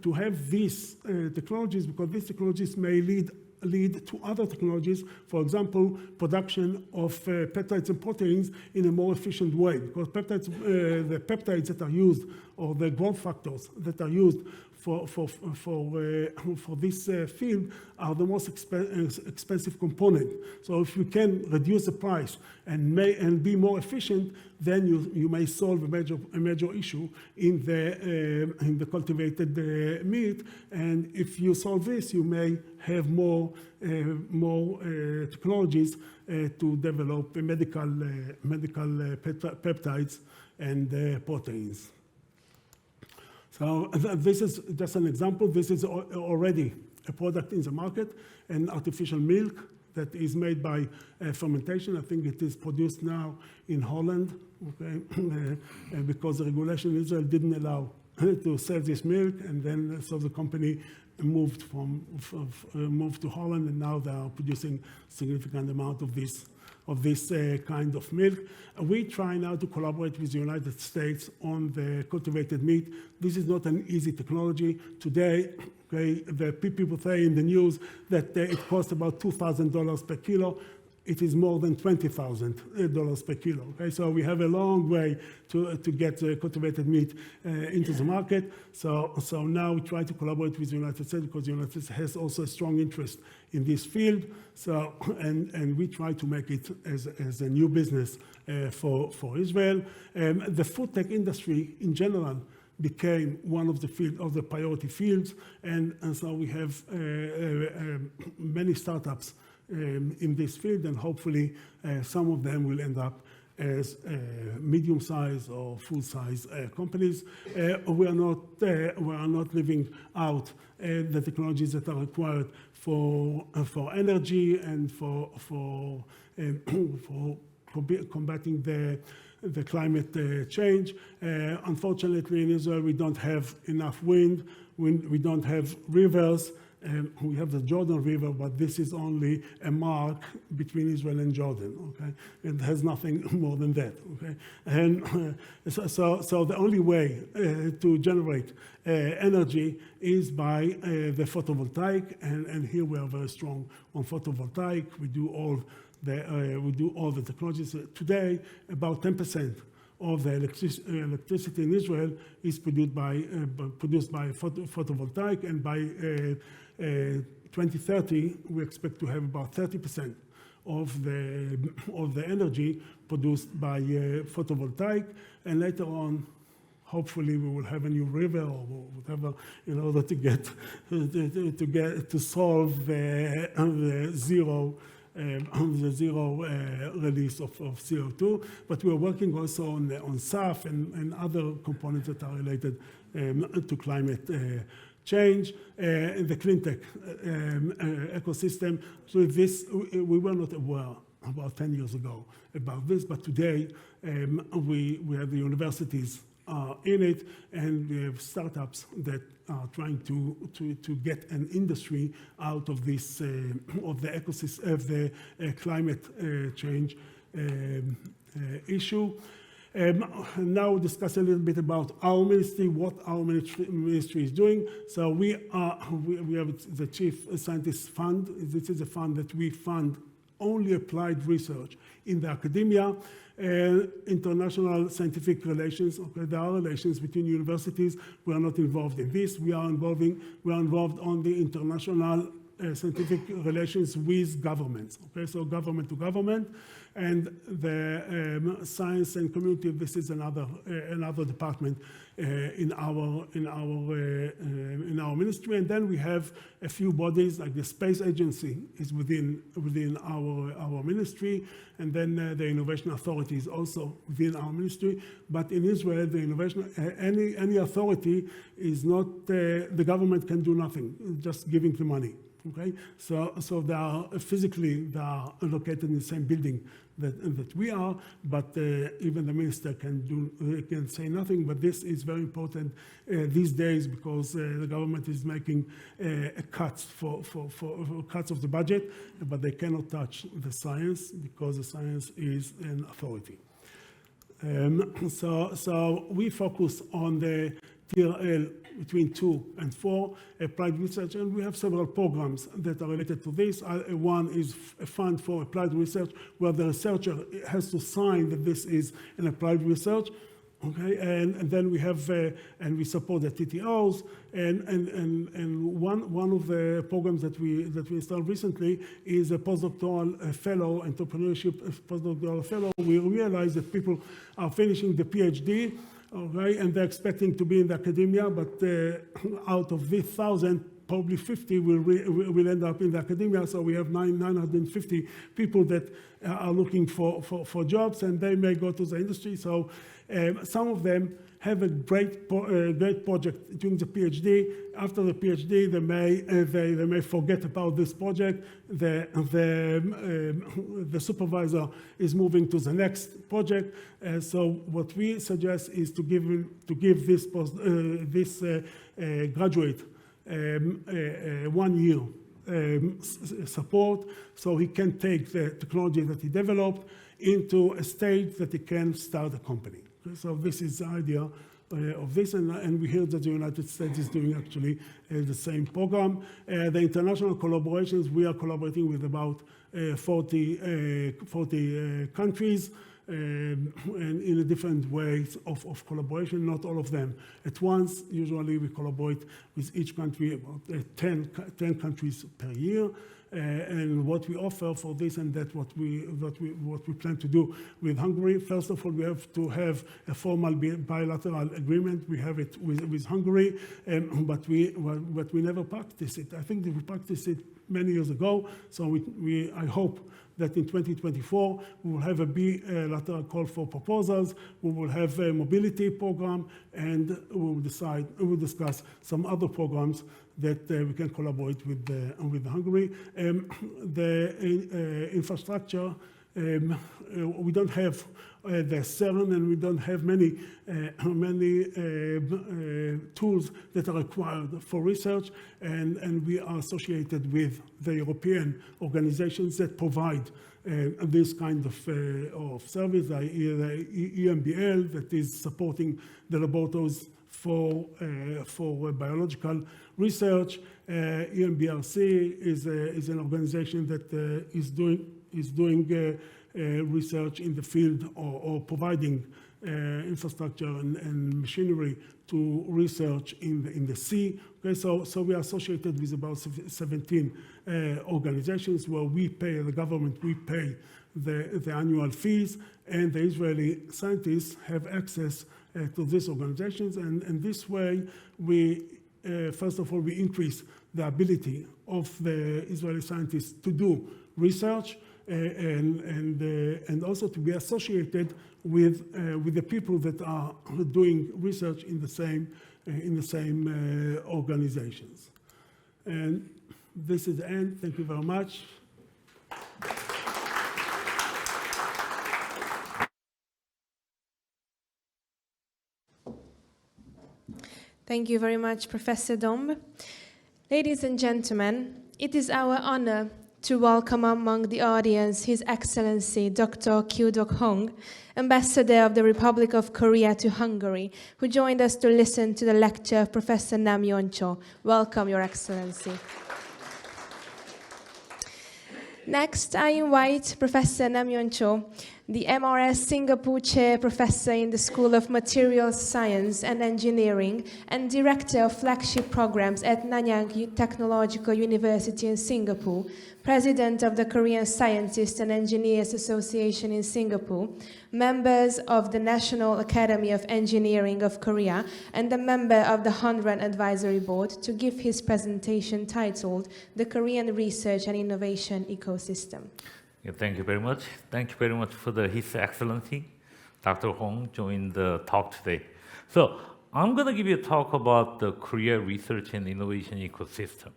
to have these technologies, because these technologies may lead to other technologies, for example, production of peptides and proteins in a more efficient way, because the peptides that are used, or the growth factors that are used for this field are the most expensive component. So if you can reduce the price and be more efficient, then you may solve a major issue in the cultivated meat. And if you solve this, you may have more technologies to develop medical peptides and proteins. So this is just an example. This is already a product in the market, an artificial milk that is made by fermentation. I think it is produced now in Holland, okay? Because the regulation in Israel didn't allow to sell this milk, and then so the company moved to Holland, and now they are producing significant amount of this kind of milk. We try now to collaborate with the United States on the cultivated meat. This is not an easy technology. Today, okay, the people say in the news that it costs about $2,000 per kilo. It is more than $20,000 per kilo. Okay, so we have a long way to get cultivated meat into the market. So now we try to collaborate with the United States, because the United States has also a strong interest in this field. So and we try to make it as a new business for Israel. The food tech industry in general became one of the priority fields, and so we have many startups in this field, and hopefully some of them will end up as medium-sized or full-size companies. We are not leaving out the technologies that are required for energy and for combating the climate change. Unfortunately, in Israel, we don't have enough wind. We don't have rivers. We have the Jordan River, but this is only a mark between Israel and Jordan. Okay, it has nothing more than that. Okay, and so the only way to generate energy is by the photovoltaic, and here we are very strong on photovoltaic. We do all the technologies today. About 10% of the electricity in Israel is produced by photovoltaic, and by 2030 we expect to have about 30% of the energy produced by photovoltaic, and later on, hopefully, we will have a new river or whatever in order to solve the zero release of CO2, but we are working also on SAF and other components that are related to climate change. In the clean tech ecosystem, so this, we were not aware about 10 years ago about this, but today we have the universities in it, and we have startups that are trying to get an industry out of this of the ecosystem of the climate change issue. Now we'll discuss a little bit about our ministry, what our ministry is doing. So we have the Chief Scientist Fund. This is a fund that we fund only applied research in the academia. International scientific relations. Okay, there are relations between universities. We are not involved in this. We are involved on the international scientific relations with governments. Okay, so government to government, and the science and community. This is another department in our ministry. And then we have a few bodies, like the Space Agency is within our ministry, and then the Innovation Authority is also within our ministry. But in Israel, the innovation any authority is not the government can do nothing, just giving the money. Okay, so they are physically located in the same building that we are, but even the minister can say nothing. But this is very important these days because the government is making cuts for cuts of the budget, but they cannot touch the science because the science is an authority. So we focus on the TRL between 2 and 4 applied research, and we have several programs that are related to this. One is a fund for applied research, where the researcher has to sign that this is an applied research. Okay, and then we have and we support the TTOs, and one of the programs that we installed recently is a postdoctoral fellow, entrepreneurship postdoctoral fellow. We realize that people are finishing the PhD, okay, and they're expecting to be in the academia, but out of these 1,000, probably 50 will end up in the academia. So we have 950 people that are looking for jobs, and they may go to the industry. So some of them have a great project during the PhD. After the PhD, they may forget about this project. The supervisor is moving to the next project. So what we suggest is to give this graduate 1 year support, so he can take the technology that he developed into a stage that he can start a company. So this is the idea of this, and we hear that the United States is doing actually the same program. The international collaborations, we are collaborating with about 40 countries, and in different ways of collaboration, not all of them at once. Usually we collaborate with each country, about 10 countries per year. And what we offer for this and that, what we plan to do with Hungary. First of all, we have to have a formal bilateral agreement. We have it with Hungary, but we never practice it. I think that we practiced it many years ago. So I hope that in 2024 we will have a bilateral call for proposals. We will have a mobility program, and we will discuss some other programs that we can collaborate with Hungary. The infrastructure, we don't have the CERN, and we don't have many tools that are required for research, and we are associated with the European organizations that provide this kind of service, the EMBL, that is supporting the laboratories for biological research. EMBRC is an organization that is doing research in the field or providing infrastructure and machinery to research in the sea. Okay, so we are associated with about 17 organizations where the government pay the annual fees, and the Israeli scientists have access to these organizations, and this way first of all, we increase the ability of the Israeli scientists to do research, and also to be associated with the people that are doing research in the same organizations. And this is the end. Thank you very much. Thank you very much, Professor Domb. Ladies and gentlemen, it is our honor to welcome among the audience His Excellency Dr. Kyu-Dok Hong, Ambassador of the Republic of Korea to Hungary, who joined us to listen to the lecture of Professor Nam Yeon-cho. Welcome, Your Excellency. Next, I invite Professor Nam Yeon-cho, the MRS Singapore Chair Professor in the School of Materials Science and Engineering and Director of Flagship Programs at Nanyang Technological University in Singapore, President of the Korean Scientists and Engineers Association in Singapore, members of the National Academy of Engineering of Korea, and a member of the HUN-REN Advisory Board, to give his presentation titled The Korean Research and Innovation Ecosystem. Yeah, thank you very much. Thank you very much for His Excellency, Dr. Hong, joining the talk today. So I'm going to give you a talk about the Korea Research and Innovation Ecosystem.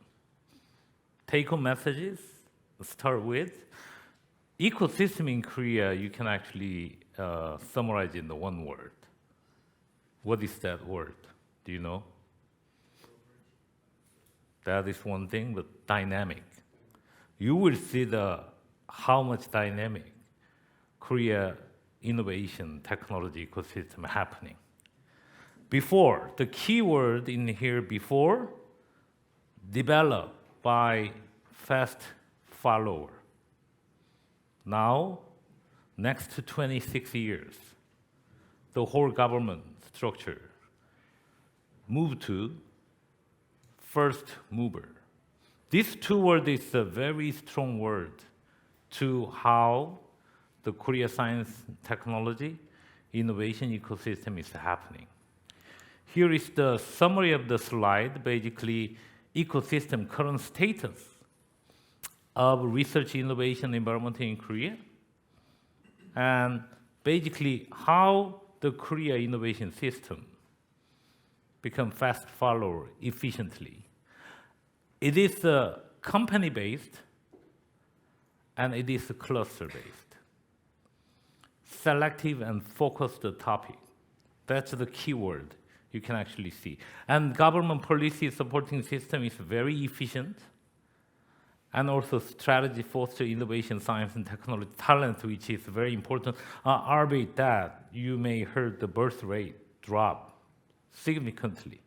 take-home messages start with. Ecosystem in Korea, you can actually summarize in the one word. What is that word? Do you know? That is one thing, but dynamic. You will see how much dynamic Korea innovation technology ecosystem happening. Before, the key word in here before, developed by fast follower. Now, next to 26 years, the whole government structure moved to first mover. This two word is a very strong word to how the Korea science technology innovation ecosystem is happening. Here is the summary of the slide, basically ecosystem current status of research innovation environment in Korea, and basically how the Korea innovation system become fast follower efficiently. It is company-based and it is cluster-based. Selective and focused topic. That's the key word you can actually see. And government policy supporting system is very efficient, and also strategy foster innovation, science and technology talent, which is very important. Albeit that you may heard the birth rate drop significantly.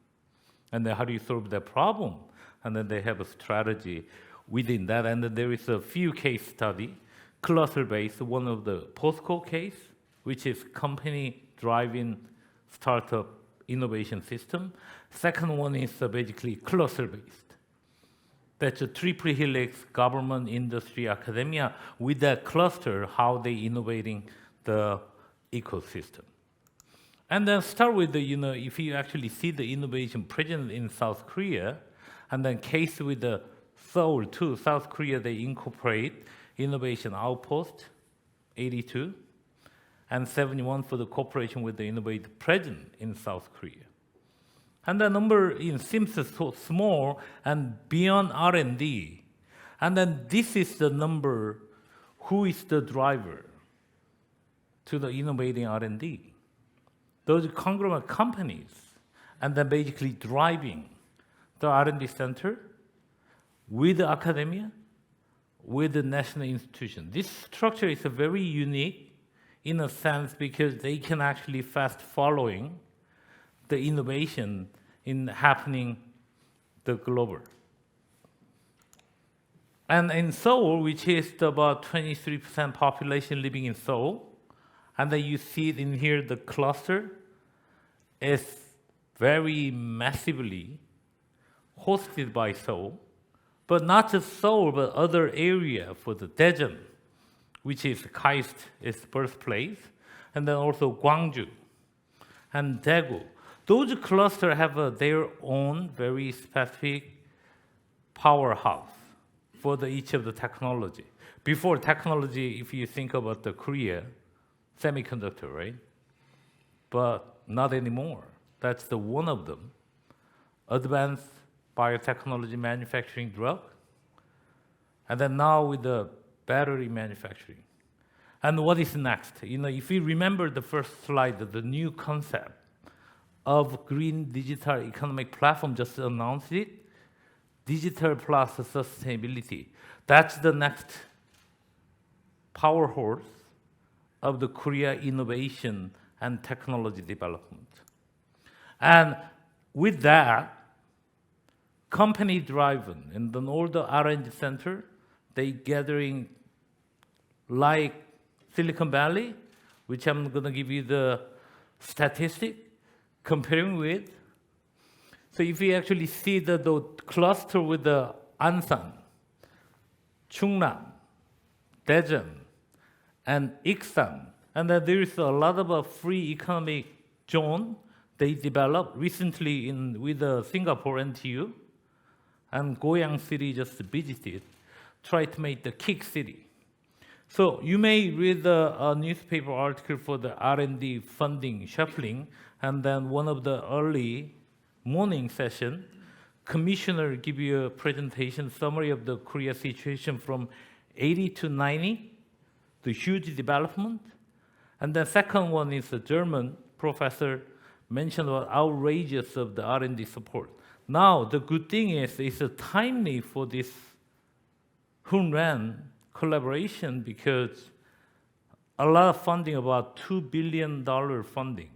And then how do you solve that problem? And then they have a strategy within that. And then there is a few case study, cluster-based, one of the POSCO case, which is company driving startup innovation system. Second one is basically cluster-based. That's a triple helix, government, industry, academia, with that cluster, how they innovating the ecosystem. And then start with if you actually see the innovation present in South Korea, and then case with the Seoul too, South Korea, they incorporate innovation outpost, 82, and 71 for the cooperation with the innovative present in South Korea. And the number seems so small and beyond R&D. And then this is the number, who is the driver to the innovating R&D? Those conglomerate companies, and then basically driving the R&D center with the academia, with the national institution. This structure is very unique in a sense because they can actually fast following the innovation in happening the global. And in Seoul, which is about 23% population living in Seoul, and then you see it in here, the cluster is very massively hosted by Seoul, but not just Seoul, but other area for the Daejeon, which is KAIST, its birthplace, and then also Gwangju and Daegu. Those clusters have their own very specific powerhouse for each of the technology. Before technology, if you think about the Korea, semiconductor, right? But not anymore. That's the one of them. Advanced biotechnology manufacturing drug, and then now with the battery manufacturing. And what is next? If you remember the first slide, the new concept of green digital economic platform, just announced it, digital plus sustainability. That's the next power horse of the Korea innovation and technology development. And with that, company driven, and then all the R&D center, they gathering like Silicon Valley, which I'm going to give you the statistic, comparing with. So if you actually see the cluster with the Ansan, Chungnam, Daejeon, and Iksan, and then there is a lot of a free economic zone they developed recently with Singapore NTU, and Goyang City just visited, try to make the kick city. So you may read a newspaper article for the R&D funding shuffling, and then one of the early morning session, commissioner give you a presentation summary of the Korea situation from 80 to 90, the huge development. And the second one is a German professor mentioned about outrageous of the R&D support. Now, the good thing is it's timely for this HUN-REN collaboration because a lot of funding, about $2 billion funding,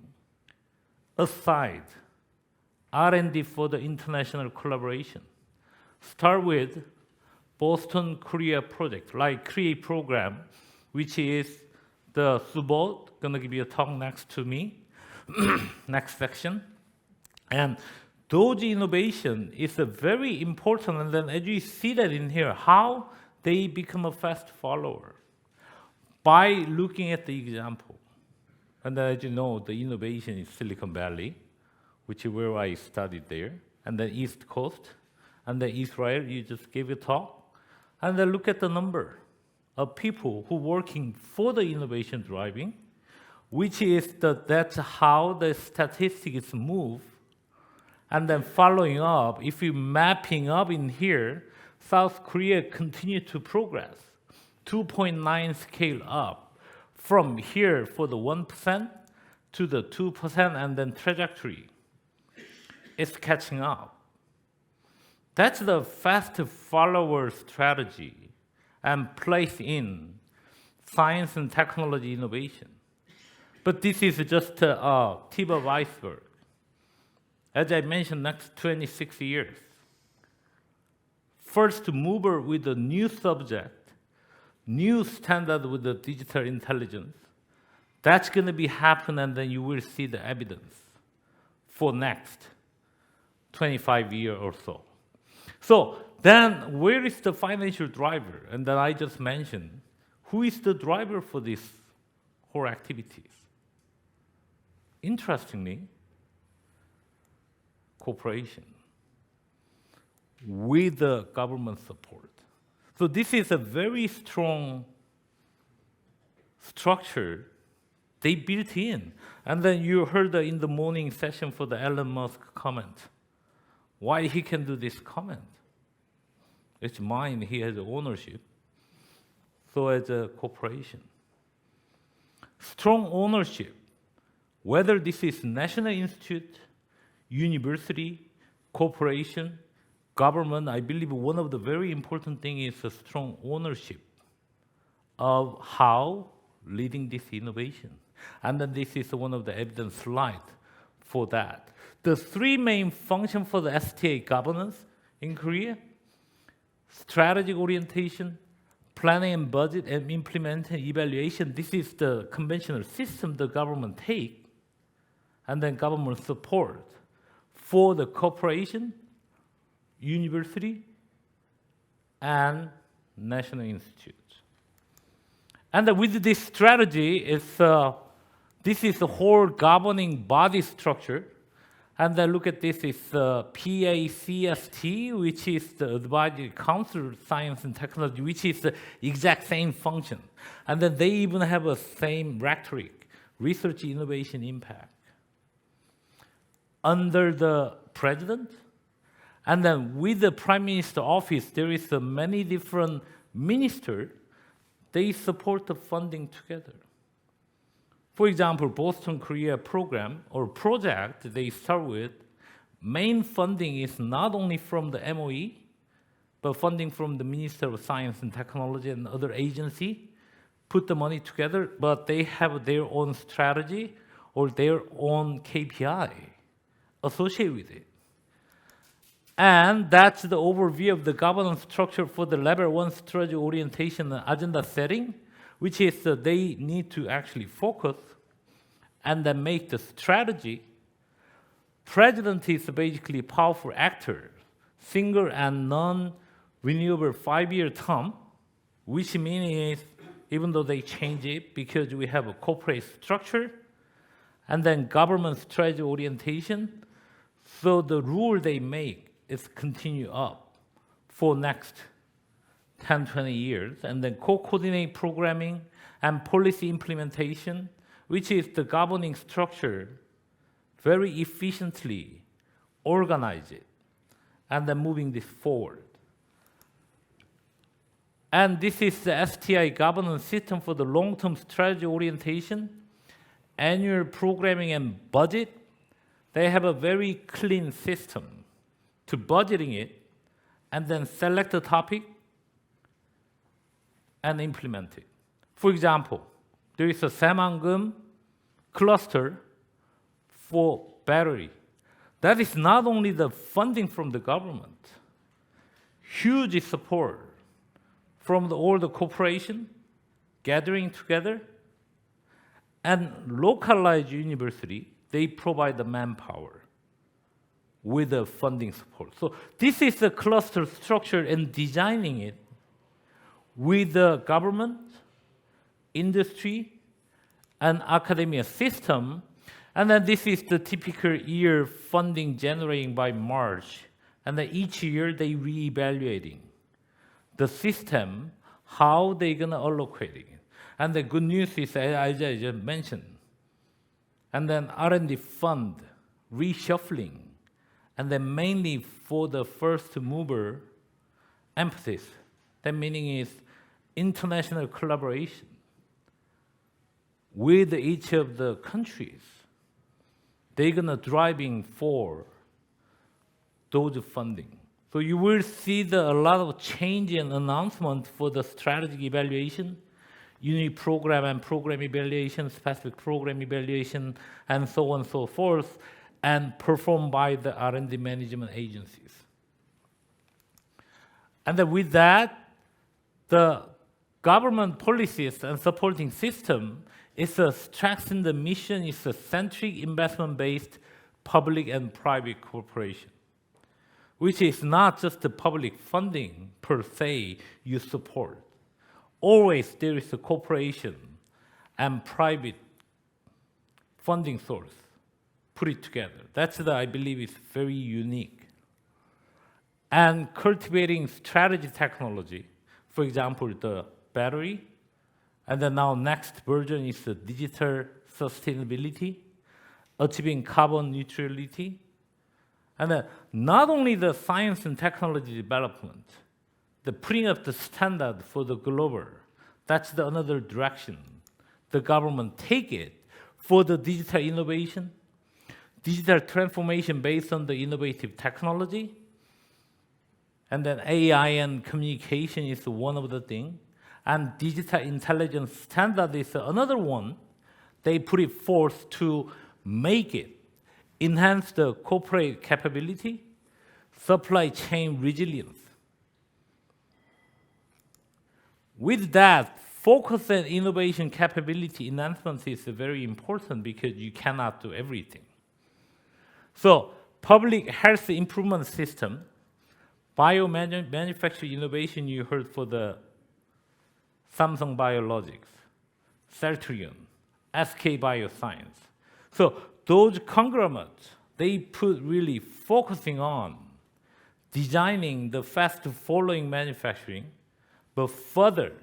aside R&D for the international collaboration. Start with Boston Korea project, like CREATE program, which is the SZABÓ, gonna give you a talk next to me, next section. And those innovation is a very important, and then as you see that in here, how they become a fast follower by looking at the example. And then as you know, the innovation is Silicon Valley, which is where I studied there, and then East Coast, and then Israel, you just gave a talk, and then look at the number of people who working for the innovation driving, which is that's how the statistics move. And then following up, if you're mapping up in here, South Korea continue to progress, 2.9 scale up from here for the 1% to the 2% and then trajectory. It's catching up. That's the fast follower strategy and place in science and technology innovation. But this is just a tip of iceberg. As I mentioned, next 26 years. First mover with a new subject, new standard with the digital intelligence. That's going to be happen, and then you will see the evidence for next 25 years or so. So then where is the financial driver? And then I just mentioned, who is the driver for these whole activities? Interestingly, cooperation with the government support. So this is a very strong structure they built in. And then you heard in the morning session for the Elon Musk comment. Why he can do this comment? It's mine, he has ownership. So as a corporation. Strong ownership, whether this is national institute, university, corporation, government, I believe one of the very important things is a strong ownership of how leading this innovation. And then this is one of the evidence slides for that. The three main functions for the STA governance in Korea: strategic orientation, planning and budget, and implementing evaluation. This is the conventional system the government take, and then government support for the corporation, university, and national institutes. And with this strategy, this is the whole governing body structure. And then look at this, is PACST, which is the Advisory Council of Science and Technology, which is the exact same function. And then they even have a same rhetoric, research, innovation, impact. Under the president, and then with the Prime Minister office, there is many different ministers. They support the funding together. For example, Boston Korea program or project they start with, main funding is not only from the MOE, but funding from the Minister of Science and Technology and other agency, put the money together, but they have their own strategy or their own KPI associated with it. And that's the overview of the governance structure for the level 1 strategy orientation and agenda setting, which is they need to actually focus and then make the strategy. President is basically a powerful actor, single and non-renewable 5-year term, which means even though they change it because we have a corporate structure and then government strategy orientation, so the rule they make is continue up for next 10, 20 years, and then co-coordinate programming and policy implementation, which is the governing structure, very efficiently organize it. and then moving this forward. And this is the STI governance system for the long-term strategy orientation, annual programming and budget. They have a very clean system to budgeting it, and then select a topic and implement it. For example, there is a Sämangum cluster for battery. That is not only the funding from the government, huge support from all the corporation gathering together, and localized university, they provide the manpower with the funding support. So this is the cluster structure and designing it with the government, industry, and academia system. And then this is the typical year funding generating by March. And then each year they reevaluating the system, how they're gonna allocate it. And the good news is, as I just mentioned, and then R&D fund reshuffling, and then mainly for the first mover emphasis. That meaning is international collaboration with each of the countries. They're gonna driving for those funding. So you will see a lot of change and announcement for the strategic evaluation, unit program and program evaluation, specific program evaluation, and so on and so forth, and performed by the R&D management agencies. And then with that, the government policies and supporting system is a strengthen the mission, is a centric investment-based public and private corporation, which is not just the public funding per se you support. Always there is a corporation and private funding source put it together. That's what I believe is very unique. And cultivating strategy technology, for example, the battery, and then now next version is the digital sustainability, achieving carbon neutrality, and then not only the science and technology development, the putting up the standard for the global, that's the another direction the government take it for the digital innovation, digital transformation based on the innovative technology, and then AI and communication is one of the things, and digital intelligence standard is another one. They put it forth to make it, enhance the corporate capability, supply chain resilience. With that, focus and innovation capability enhancement is very important because you cannot do everything. So, public health improvement system, manufacturing innovation you heard for the Samsung Biologics, Celltrion, SK Bioscience. So those conglomerates, they put really focusing on designing the fast following manufacturing, but further,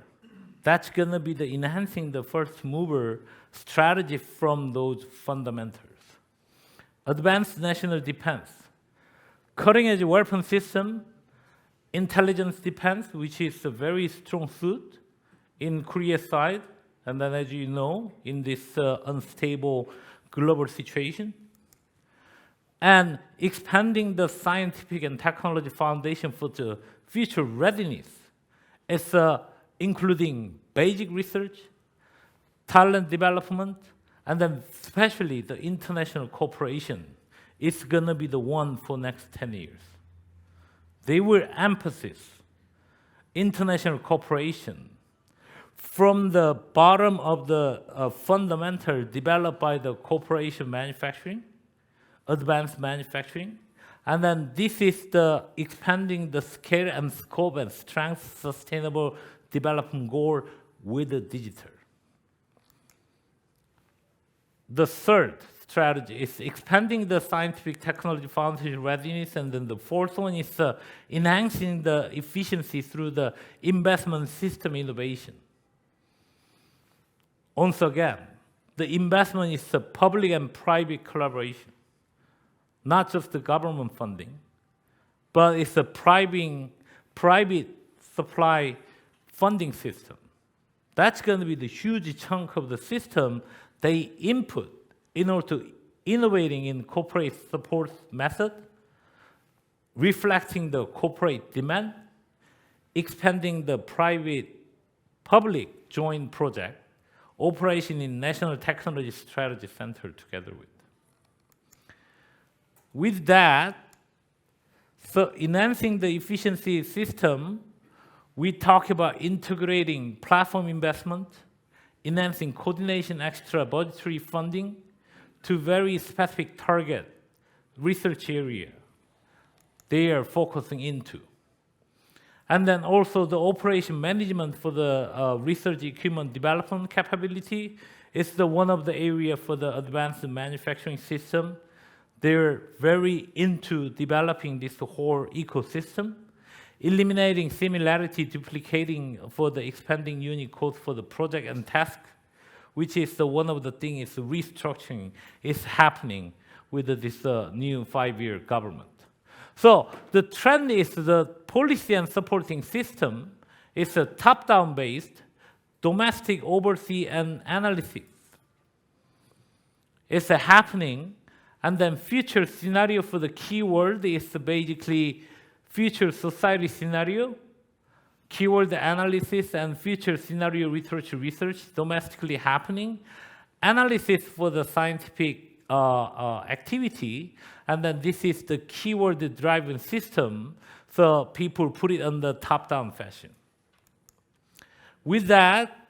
that's gonna be the enhancing the first mover strategy from those fundamentals. Advanced national defense, cutting edge weapon system, intelligence defense, which is a very strong suit in Korea side, and then as you know, in this unstable global situation, and expanding the scientific and technology foundation for the future readiness. It's including basic research, talent development, and then especially the international cooperation is gonna be the one for next 10 years. They will emphasize international cooperation from the bottom of the fundamental developed by the corporation manufacturing, advanced manufacturing, and then this is the expanding the scale and scope and strength sustainable development goal with the digital. The third strategy is expanding the scientific technology foundation readiness, and then the fourth one is enhancing the efficiency through the investment system innovation. Once again, the investment is the public and private collaboration, not just the government funding, but it's a private supply funding system. That's going to be the huge chunk of the system they input in order to innovating in corporate support method, reflecting the corporate demand, expanding the private-public joint project, operation in National Technology Strategy Center together with. With that, so enhancing the efficiency system, we talk about integrating platform investment, enhancing coordination extra budgetary funding to very specific target research area they are focusing into. And then also the operation management for the research equipment development capability is one of the area for the advanced manufacturing system. They're very into developing this whole ecosystem, eliminating similarity, duplicating for the expanding unique code for the project and task, which is one of the things is restructuring is happening with this new 5-year government. So the trend is the policy and supporting system is a top-down based, domestic oversee and analysis. It's happening, and then future scenario for the keyword is basically future society scenario, keyword analysis, and future scenario research domestically happening, analysis for the scientific activity, and then this is the keyword-driven system, so people put it on the top-down fashion. With that,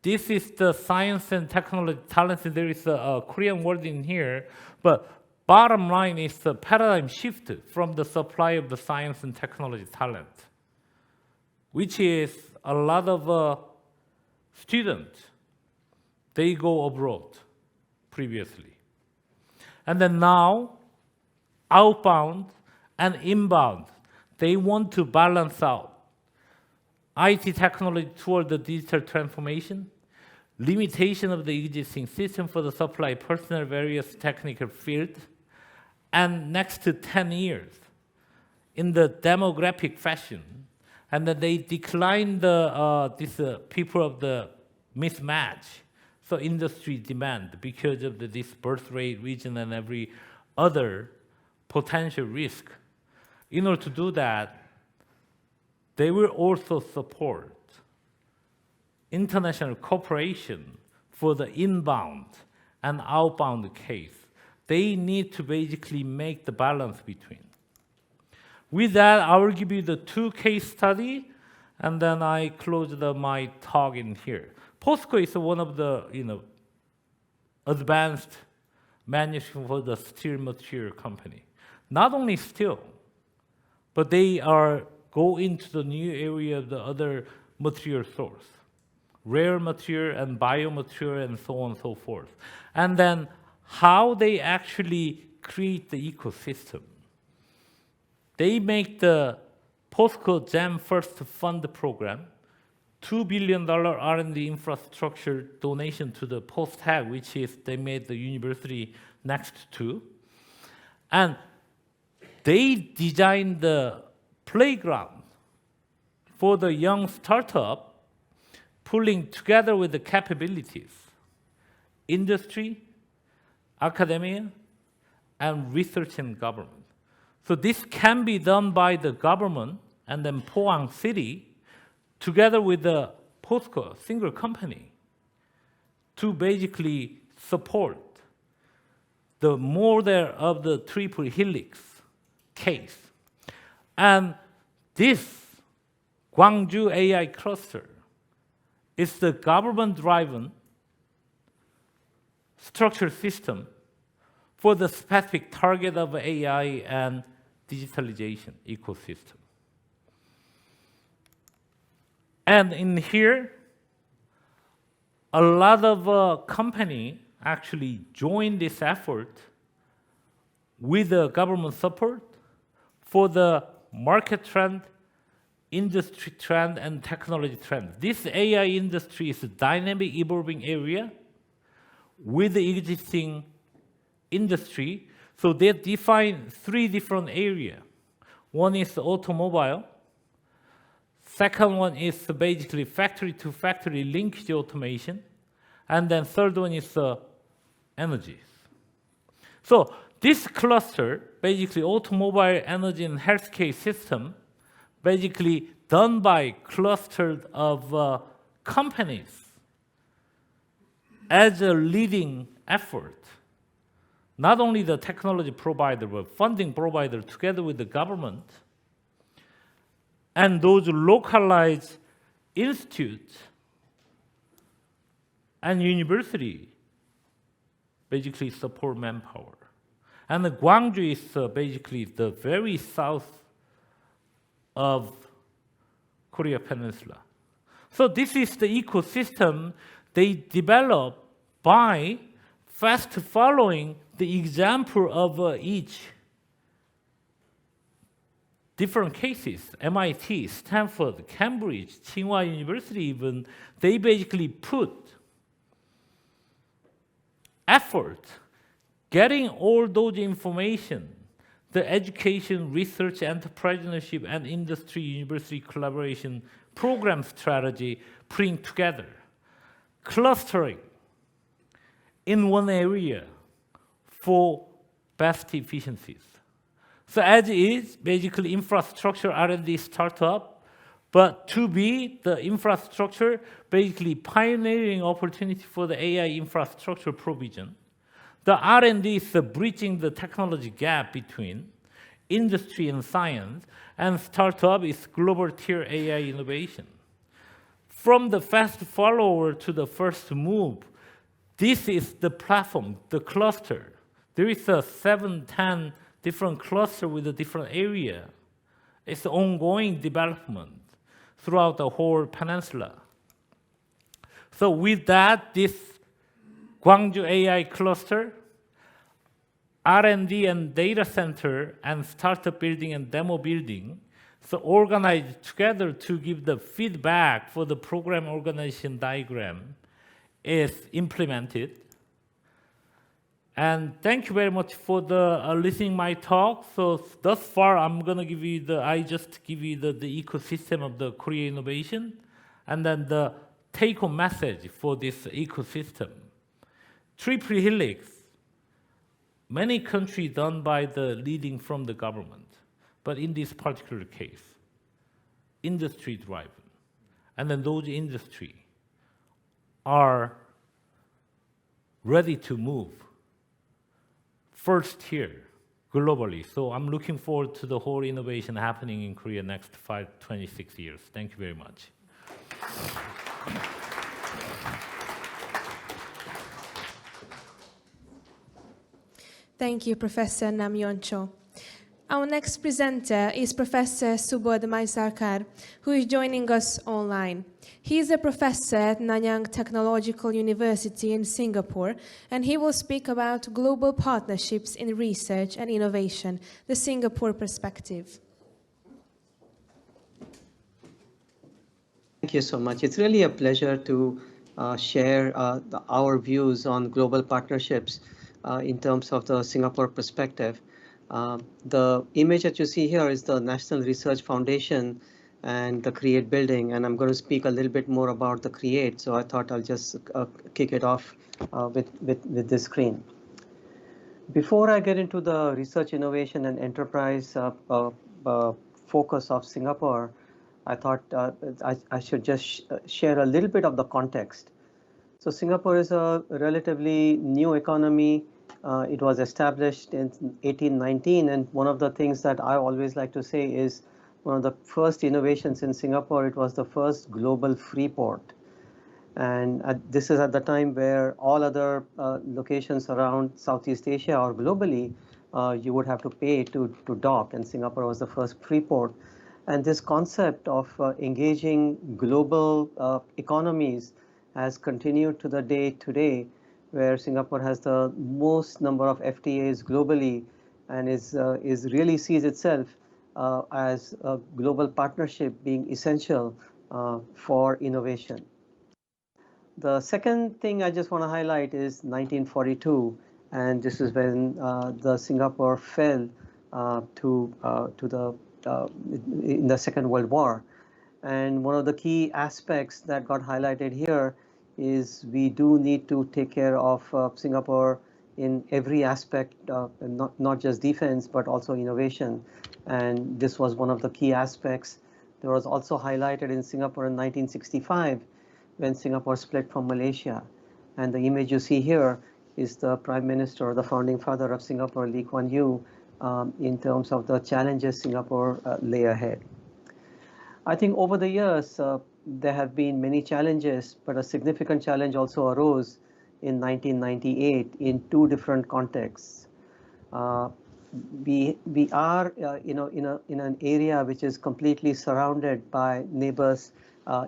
this is the science and technology talent. There is a Korean word in here, but bottom line is the paradigm shift from the supply of the science and technology talent, which is a lot of students, they go abroad previously. And then now, outbound and inbound, they want to balance out IT technology toward the digital transformation, limitation of the existing system for the supply personnel, various technical fields, and next to 10 years in the demographic fashion, and then they decline the people of the mismatch, so industry demand because of this birth rate, region, and every other potential risk. In order to do that, they will also support international cooperation for the inbound and outbound case. They need to basically make the balance between. With that, I will give you the 2 case studies, and then I close my talk in here. POSCO is one of the advanced manufacturing for the steel material company. Not only steel, but they are go into the new area of the other material source, rare material and biomaterial and so on and so forth. And then how they actually create the ecosystem. They make the POSCO GEM First Fund program, $2 billion R&D infrastructure donation to the post-tech, which is they made the university next to. And they designed the playground for the young startup, pulling together with the capabilities, industry, academia, and research and government. So this can be done by the government and then Pohang City together with the POSCO, single company, to basically support the model of the triple helix case. And this Gwangju AI cluster is the government-driven structured system for the specific target of AI and digitalization ecosystem. And in here, a lot of company actually joined this effort with the government support for the market trend, industry trend, and technology trend. This AI industry is a dynamic, evolving area with the existing industry. So they define 3 different areas. One is automobile. Second one is basically factory-to-factory linkage automation. And then third one is energy. So this cluster, basically automobile, energy, and healthcare system, basically done by clusters of companies as a leading effort. Not only the technology provider, but funding provider together with the government. And those localized institutes and university basically support manpower. And the Gwangju is basically the very south of Korea Peninsula. So this is the ecosystem they develop by fast following the example of each different cases. MIT, Stanford, Cambridge, Tsinghua University even, they basically put effort getting all those information, the education, research, entrepreneurship, and industry university collaboration program strategy, putting together, clustering in one area for best efficiencies. So as is, basically infrastructure R&D startup, but to be the infrastructure, basically pioneering opportunity for the AI infrastructure provision. The R&D is bridging the technology gap between industry and science, and startup is global tier AI innovation. From the fast follower to the first move, this is the platform, the cluster. There is a 7-10 different cluster with a different area. It's ongoing development throughout the whole peninsula. So with that, this Gwangju AI cluster, R&D and data center, and startup building and demo building, so organized together to give the feedback for the program organization diagram is implemented. And thank you very much for the listening my talk. So thus far, I'm gonna give you I just give you the ecosystem of the Korea innovation, and then the take-home message for this ecosystem. Triple helix, many countries done by the leading from the government, but in this particular case, industry driven. And then those industry are ready to move first here globally. So I'm looking forward to the whole innovation happening in Korea next 26 years. Thank you very much. Thank you, Professor Namyoncho. Our next presenter is Professor Subodh Maisarkar, who is joining us online. He is a professor at Nanyang Technological University in Singapore, and he will speak about global partnerships in research and innovation, the Singapore perspective. Thank you so much. It's really a pleasure to share our views on global partnerships in terms of the Singapore perspective. The image that you see here is the National Research Foundation and the CREATE building, and I'm going to speak a little bit more about the CREATE, so I thought I'll just kick it off with this screen. Before I get into the research, innovation, and enterprise focus of Singapore, I thought I should just share a little bit of the context. So Singapore is a relatively new economy. It was established in 1819, and one of the things that I always like to say is one of the first innovations in Singapore, it was the first global free port. And this is at the time where all other locations around Southeast Asia or globally, you would have to pay to dock, and Singapore was the first free port. And this concept of engaging global economies has continued to the day today, where Singapore has the most number of FTAs globally and is really sees itself as a global partnership being essential for innovation. The second thing I just want to highlight is 1942, and this is when the Singapore fell to the in the Second World War. And one of the key aspects that got highlighted here is we do need to take care of Singapore in every aspect, not just defense, but also innovation. And this was one of the key aspects. There was also highlighted in Singapore in 1965 when Singapore split from Malaysia. And the image you see here is the Prime Minister, the founding father of Singapore, Lee Kuan Yew, in terms of the challenges Singapore lay ahead. I think over the years, there have been many challenges, but a significant challenge also arose in 1998 in two different contexts. We are in an area which is completely surrounded by neighbors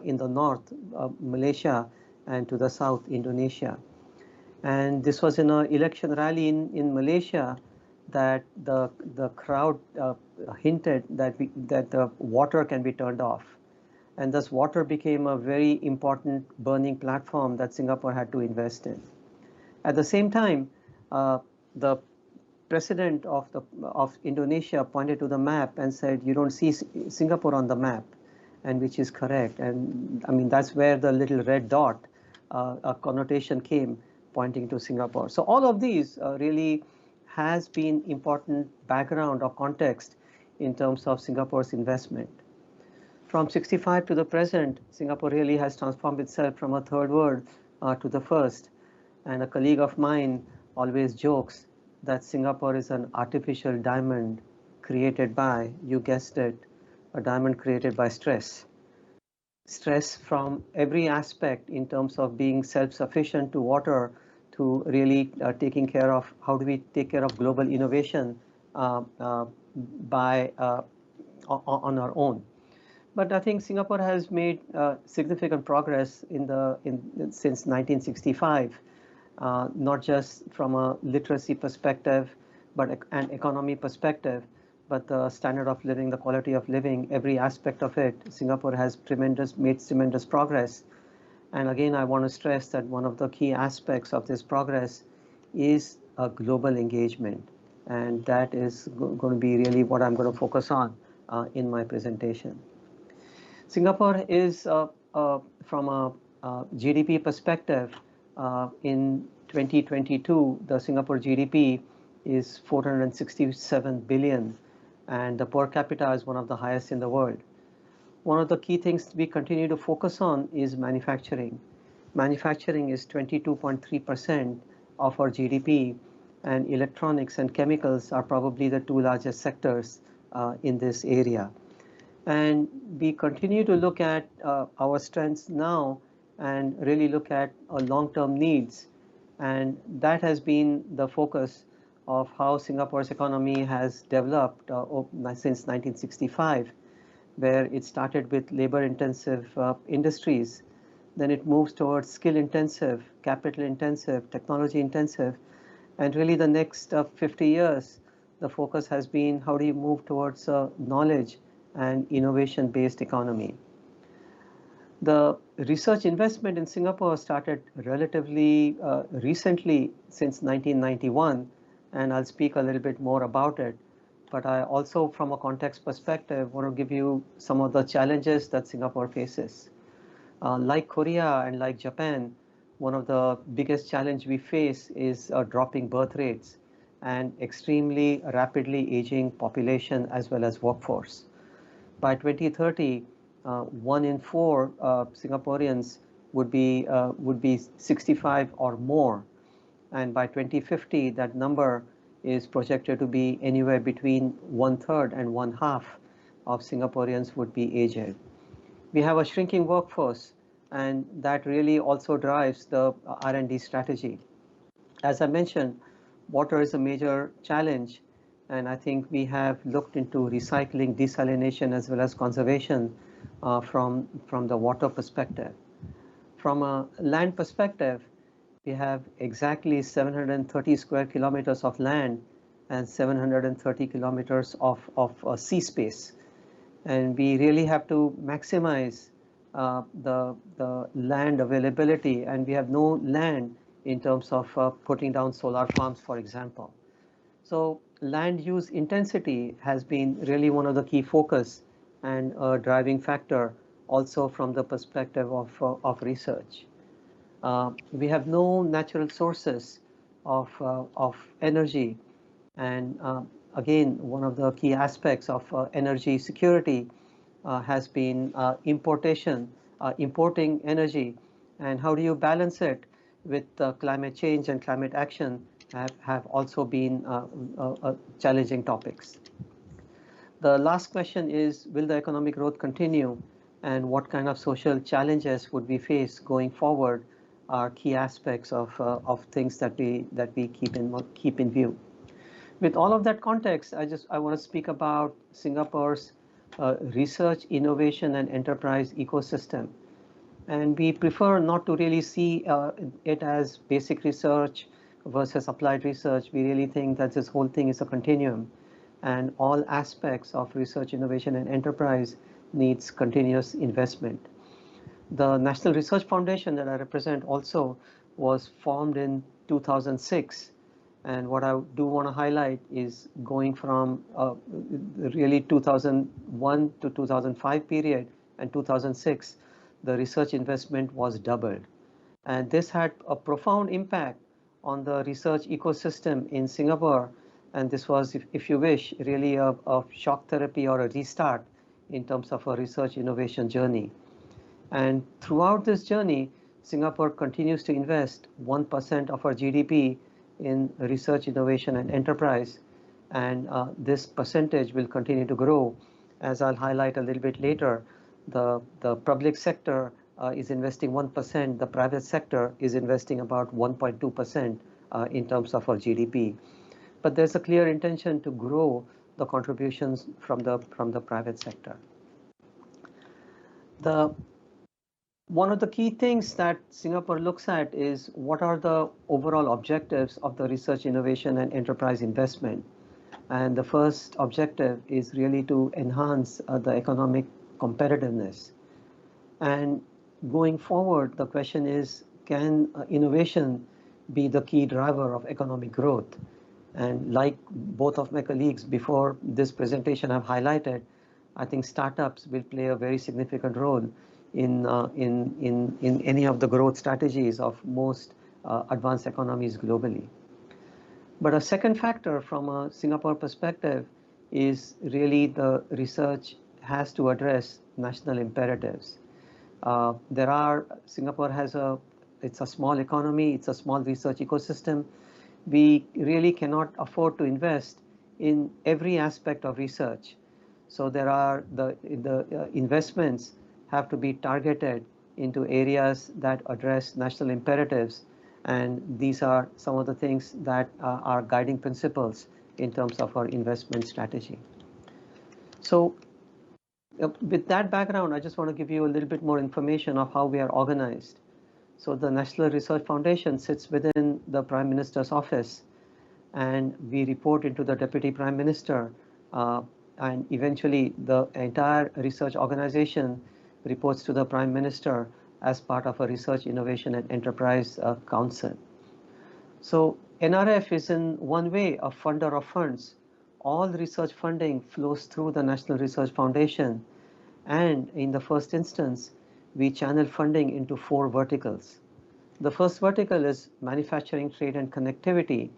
in the north, Malaysia, and to the south, Indonesia. And this was in an election rally in Malaysia that the crowd hinted that the water can be turned off. And thus water became a very important burning platform that Singapore had to invest in. At the same time, the president of Indonesia pointed to the map and said, you don't see Singapore on the map, and which is correct. And I mean, that's where the little red dot, a connotation came pointing to Singapore. So all of these really has been important background or context in terms of Singapore's investment. From 65 to the present, Singapore really has transformed itself from a third world to the first. And a colleague of mine always jokes that Singapore is an artificial diamond created by, you guessed it, a diamond created by stress. Stress from every aspect in terms of being self-sufficient to water, to really taking care of how do we take care of global innovation on our own. But I think Singapore has made significant progress since 1965, not just from a literacy perspective, but an economy perspective, but the standard of living, the quality of living, every aspect of it. Singapore has made tremendous progress. And again, I want to stress that one of the key aspects of this progress is a global engagement. And that is going to be really what I'm going to focus on in my presentation. Singapore is, from a GDP perspective, in 2022, the Singapore GDP is 467 billion, and the per capita is one of the highest in the world. One of the key things we continue to focus on is manufacturing. Manufacturing is 22.3% of our GDP, and electronics and chemicals are probably the two largest sectors in this area. And we continue to look at our strengths now and really look at our long-term needs. And that has been the focus of how Singapore's economy has developed since 1965, where it started with labor-intensive industries. Then it moves towards skill-intensive, capital-intensive, technology-intensive. And really the next 50 years, the focus has been how do you move towards knowledge and innovation-based economy. The research investment in Singapore started relatively recently, since 1991, and I'll speak a little bit more about it. But I also, from a context perspective, want to give you some of the challenges that Singapore faces. Like Korea and like Japan, one of the biggest challenges we face is dropping birth rates and extremely rapidly aging population as well as workforce. By 2030, 1 in 4 Singaporeans would be 65 or more, and by 2050, that number is projected to be anywhere between 1/3 and 1/2 of Singaporeans would be aged. We have a shrinking workforce, and that really also drives the R&D strategy. As I mentioned, water is a major challenge, and I think we have looked into recycling, desalination, as well as conservation from the water perspective. From a land perspective, we have exactly 730 square kilometers of land and 730 kilometers of sea space. And we really have to maximize the land availability, and we have no land in terms of putting down solar farms, for example. So land use intensity has been really one of the key focus and a driving factor also from the perspective of research. We have no natural sources of energy, and again, one of the key aspects of energy security has been importing energy, and how do you balance it with climate change and climate action have also been challenging topics. The last question is, will the economic growth continue, and what kind of social challenges would we face going forward are key aspects of things that we keep in view. With all of that context, I want to speak about Singapore's research, innovation, and enterprise ecosystem. And we prefer not to really see it as basic research versus applied research. We really think that this whole thing is a continuum, and all aspects of research, innovation, and enterprise needs continuous investment. The National Research Foundation that I represent also was formed in 2006. And what I do want to highlight is going from really 2001 to 2005 period and 2006, the research investment was doubled. And this had a profound impact on the research ecosystem in Singapore. And this was, if you wish, really a shock therapy or a restart in terms of a research innovation journey. And throughout this journey, Singapore continues to invest 1% of our GDP in research, innovation, and enterprise. And this percentage will continue to grow. As I'll highlight a little bit later, the public sector is investing 1%, the private sector is investing about 1.2% in terms of our GDP. But there's a clear intention to grow the contributions from the private sector. One of the key things that Singapore looks at is what are the overall objectives of the research, innovation, and enterprise investment. And the first objective is really to enhance the economic competitiveness. And going forward, the question is, can innovation be the key driver of economic growth? And like both of my colleagues before this presentation have highlighted, I think startups will play a very significant role in any of the growth strategies of most advanced economies globally. But a second factor from a Singapore perspective is really the research has to address national imperatives. Singapore it's a small economy, it's a small research ecosystem. We really cannot afford to invest in every aspect of research. So there are the investments have to be targeted into areas that address national imperatives. And these are some of the things that are guiding principles in terms of our investment strategy. So with that background, I just want to give you a little bit more information of how we are organized. So the National Research Foundation sits within the Prime Minister's office, and we report into the Deputy Prime Minister, and eventually the entire research organization reports to the Prime Minister as part of a Research, Innovation, and Enterprise Council. So NRF is in one way a funder of funds. All research funding flows through the National Research Foundation, and in the first instance, we channel funding into 4 verticals. The first vertical is manufacturing, trade, and connectivity.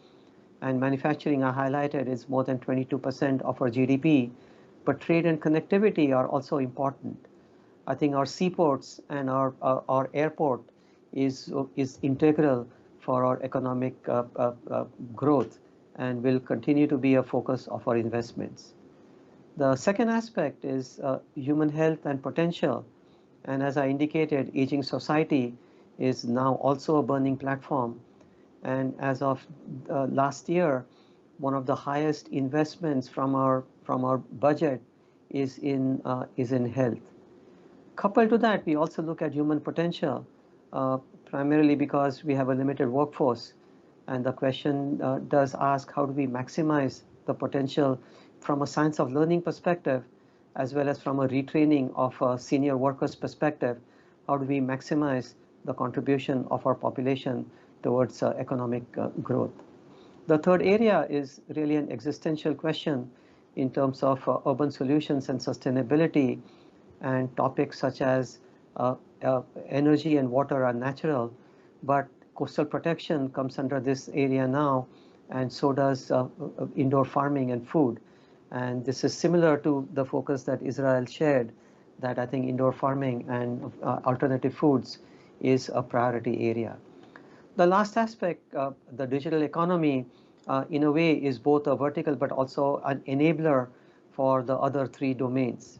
And manufacturing, I highlighted, is more than 22% of our GDP, but trade and connectivity are also important. I think our seaports and our airport is integral for our economic growth and will continue to be a focus of our investments. The second aspect is human health and potential. And as I indicated, aging society is now also a burning platform. And as of last year, one of the highest investments from our budget is in health. Coupled to that, we also look at human potential, primarily because we have a limited workforce. And the question does ask, how do we maximize the potential from a science of learning perspective, as well as from a retraining of senior workers perspective? How do we maximize the contribution of our population towards economic growth? The third area is really an existential question in terms of urban solutions and sustainability, and topics such as energy and water are natural, but coastal protection comes under this area now, and so does indoor farming and food. And this is similar to the focus that Israel shared, that I think indoor farming and alternative foods is a priority area. The last aspect, the digital economy, in a way is both a vertical but also an enabler for the other three domains.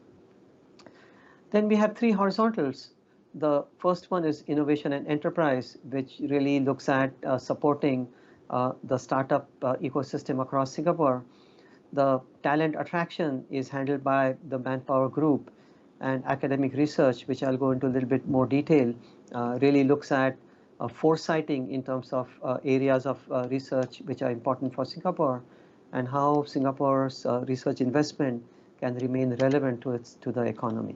Then we have three horizontals. The first one is innovation and enterprise, which really looks at supporting the startup ecosystem across Singapore. The talent attraction is handled by the Manpower Group, and academic research, which I'll go into a little bit more detail, really looks at foresighting in terms of areas of research which are important for Singapore, and how Singapore's research investment can remain relevant to the economy.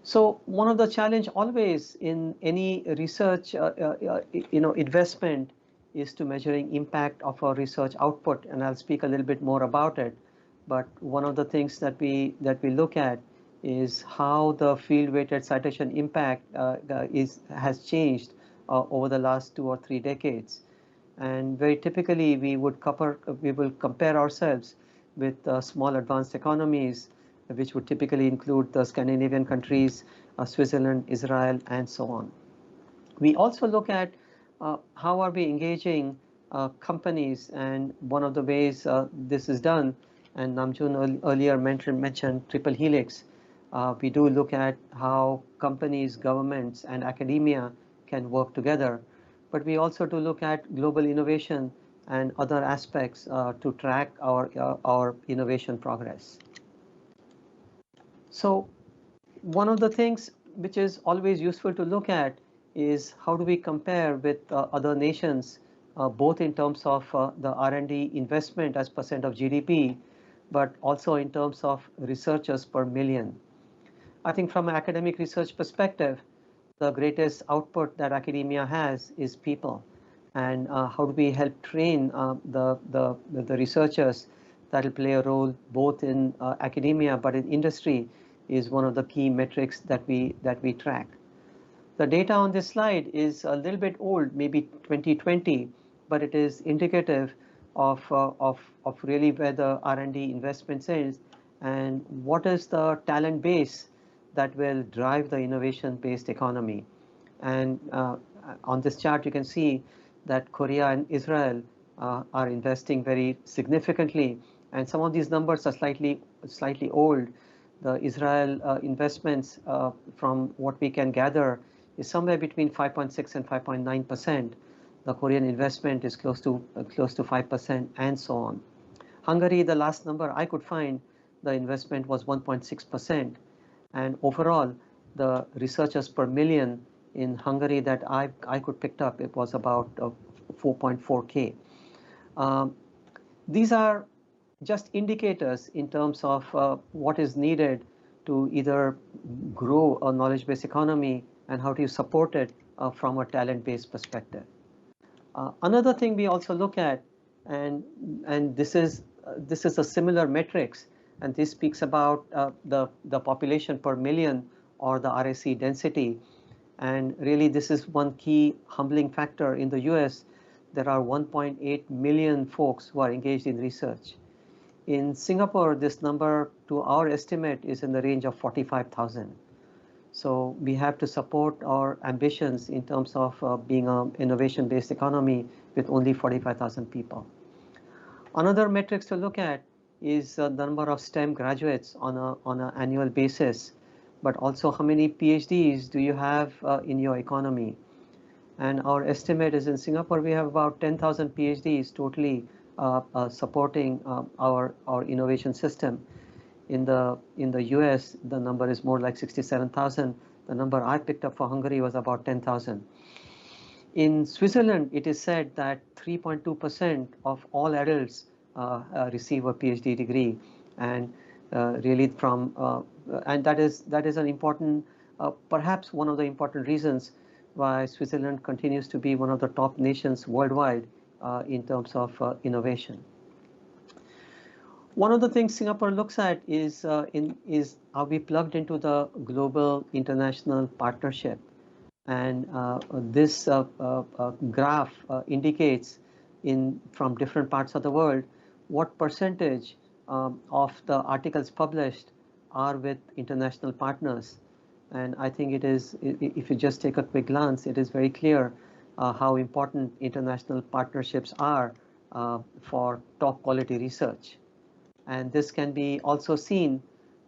So one of the challenge always in any research investment is to measuring impact of our research output, and I'll speak a little bit more about it. But one of the things that we look at is how the field-weighted citation impact has changed over the last 2 or 3 decades. And very typically, we will compare ourselves with small advanced economies, which would typically include the Scandinavian countries, Switzerland, Israel, and so on. We also look at how are we engaging companies, and one of the ways this is done, and Namjoon earlier mentioned Triple Helix. We do look at how companies, governments, and academia can work together, but we also do look at global innovation and other aspects to track our innovation progress. So one of the things which is always useful to look at is how do we compare with other nations, both in terms of the R&D investment as % of GDP, but also in terms of researchers per million. I think from an academic research perspective, the greatest output that academia has is people, and how do we help train the researchers that will play a role both in academia but in industry is one of the key metrics that we track. The data on this slide is a little bit old, maybe 2020, but it is indicative of really where the R&D investment is and what is the talent base that will drive the innovation-based economy. And on this chart, you can see that Korea and Israel are investing very significantly, and some of these numbers are slightly old. The Israel investments, from what we can gather, is somewhere between 5.6 and 5.9%. The Korean investment is close to 5%, and so on. Hungary, the last number I could find, the investment was 1.6%, and overall, the researchers per million in Hungary that I could pick up, it was about 4.4K. These are just indicators in terms of what is needed to either grow a knowledge-based economy and how do you support it from a talent-based perspective. Another thing we also look at, and this is a similar metrics, and this speaks about the population per million or the RAC density. And really this is one key humbling factor in the US. There are 1.8 million folks who are engaged in research. In Singapore, this number, to our estimate, is in the range of 45,000. So we have to support our ambitions in terms of being an innovation-based economy with only 45,000 people. Another metrics to look at is the number of STEM graduates on an annual basis, but also how many PhDs do you have in your economy. And our estimate is in Singapore, we have about 10,000 PhDs totally supporting our innovation system. In the US, the number is more like 67,000. The number I picked up for Hungary was about 10,000. In Switzerland, it is said that 3.2% of all adults receive a PhD degree, and really and that is an important, perhaps one of the important reasons why Switzerland continues to be one of the top nations worldwide in terms of innovation. One of the things Singapore looks at is are we plugged into the global international partnership? And this graph indicates from different parts of the world what percentage of the articles published are with international partners. And I think it is, if you just take a quick glance, it is very clear how important international partnerships are for top quality research. And this can be also seen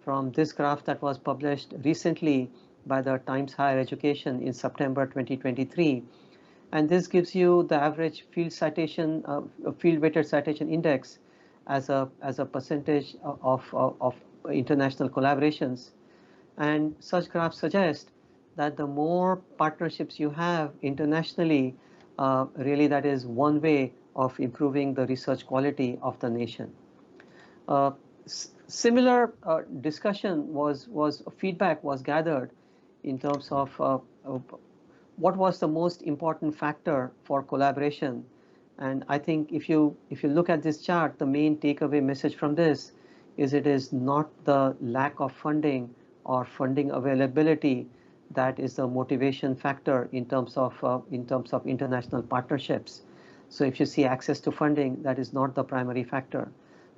from this graph that was published recently by the Times Higher Education in September 2023. And this gives you the average field weighted citation index as a percentage of international collaborations. And such graphs suggest that the more partnerships you have internationally, really that is one way of improving the research quality of the nation. Similar discussion feedback was gathered in terms of what was the most important factor for collaboration. And I think if you look at this chart, the main takeaway message from this is it is not the lack of funding or funding availability that is the motivation factor in terms of international partnerships. So if you see access to funding, that is not the primary factor.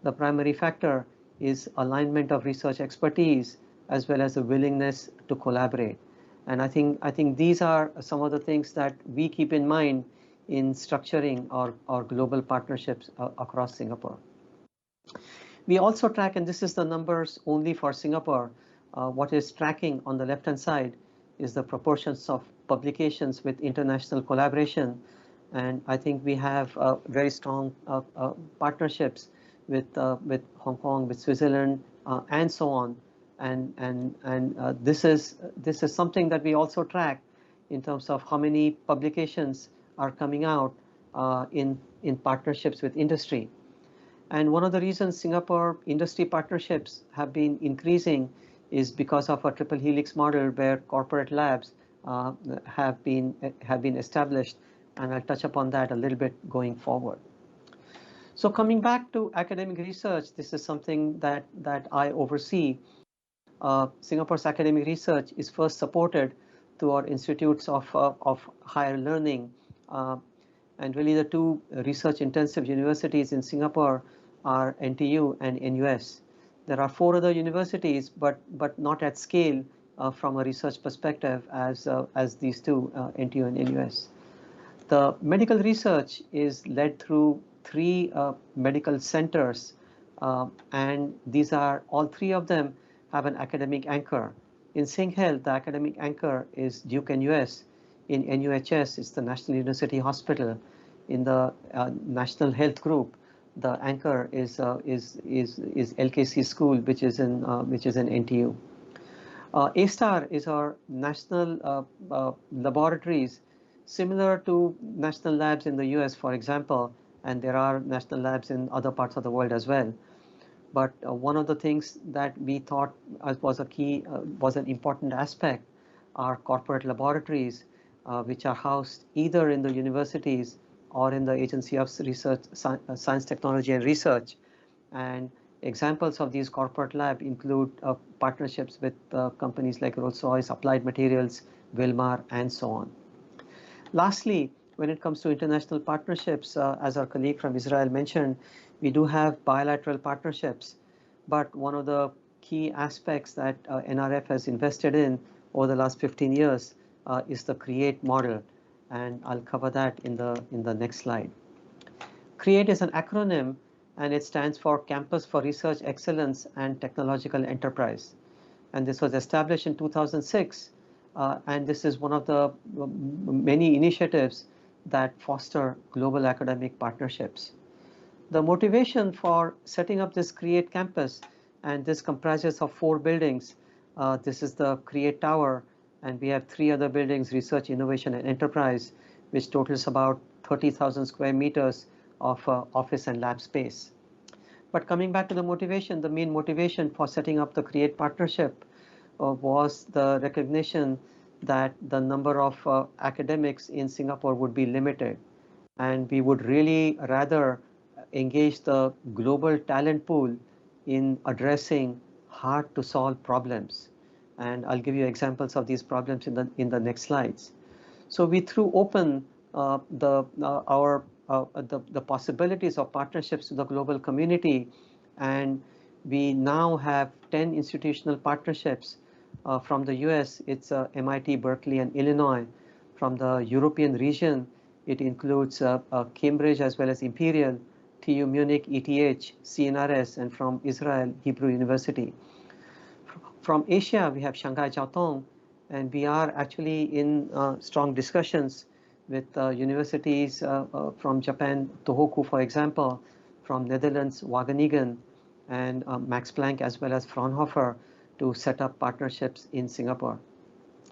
The primary factor is alignment of research expertise as well as a willingness to collaborate. And I think these are some of the things that we keep in mind in structuring our global partnerships across Singapore. We also track, and this is the numbers only for Singapore, what is tracking on the left-hand side is the proportions of publications with international collaboration. And I think we have very strong partnerships with Hong Kong, with Switzerland, and so on. And this is something that we also track in terms of how many publications are coming out in partnerships with industry. And one of the reasons Singapore industry partnerships have been increasing is because of a triple helix model where corporate labs have been established, and I'll touch upon that a little bit going forward. So coming back to academic research, this is something that I oversee. Singapore's academic research is first supported through our institutes of higher learning, and really the two research-intensive universities in Singapore are NTU and NUS. There are 4 other universities, but not at scale from a research perspective as these two, NTU and NUS. The medical research is led through 3 medical centers, and these are all 3 of them have an academic anchor. In Sing Health, the academic anchor is Duke NUS. In NUHS, it's the National University Hospital. In the National Health Group, the anchor is LKC School, which is in NTU. A-STAR is our national laboratories, similar to national labs in the US, for example, and there are national labs in other parts of the world as well. But one of the things that we thought was an important aspect are corporate laboratories, which are housed either in the universities or in the Agency of Research, Science, Technology and Research. And examples of these corporate labs include partnerships with companies like Rolls-Royce, Applied Materials, Wilmar, and so on. Lastly, when it comes to international partnerships, as our colleague from Israel mentioned, we do have bilateral partnerships. But one of the key aspects that NRF has invested in over the last 15 years is the CREATE model. And I'll cover that in the next slide. CREATE is an acronym, and it stands for Campus for Research Excellence and Technological Enterprise. And this was established in 2006, and this is one of the many initiatives that foster global academic partnerships. The motivation for setting up this CREATE campus, and this comprises of 4 buildings. This is the CREATE Tower, and we have 3 other buildings, Research, Innovation, and Enterprise, which totals about 30,000 square meters of office and lab space. But coming back to the motivation, the main motivation for setting up the CREATE partnership was the recognition that the number of academics in Singapore would be limited. And we would really rather engage the global talent pool in addressing hard to solve problems. And I'll give you examples of these problems in the next slides. So we threw open the possibilities of partnerships to the global community, and we now have 10 institutional partnerships. From the US, it's MIT, Berkeley, and Illinois. From the European region, it includes Cambridge as well as Imperial, TU Munich, ETH, CNRS, and from Israel, Hebrew University. From Asia, we have Shanghai Jiao Tong, and we are actually in strong discussions with universities from Japan, Tohoku, for example, from Netherlands, Wageningen, and Max Planck, as well as Fraunhofer, to set up partnerships in Singapore.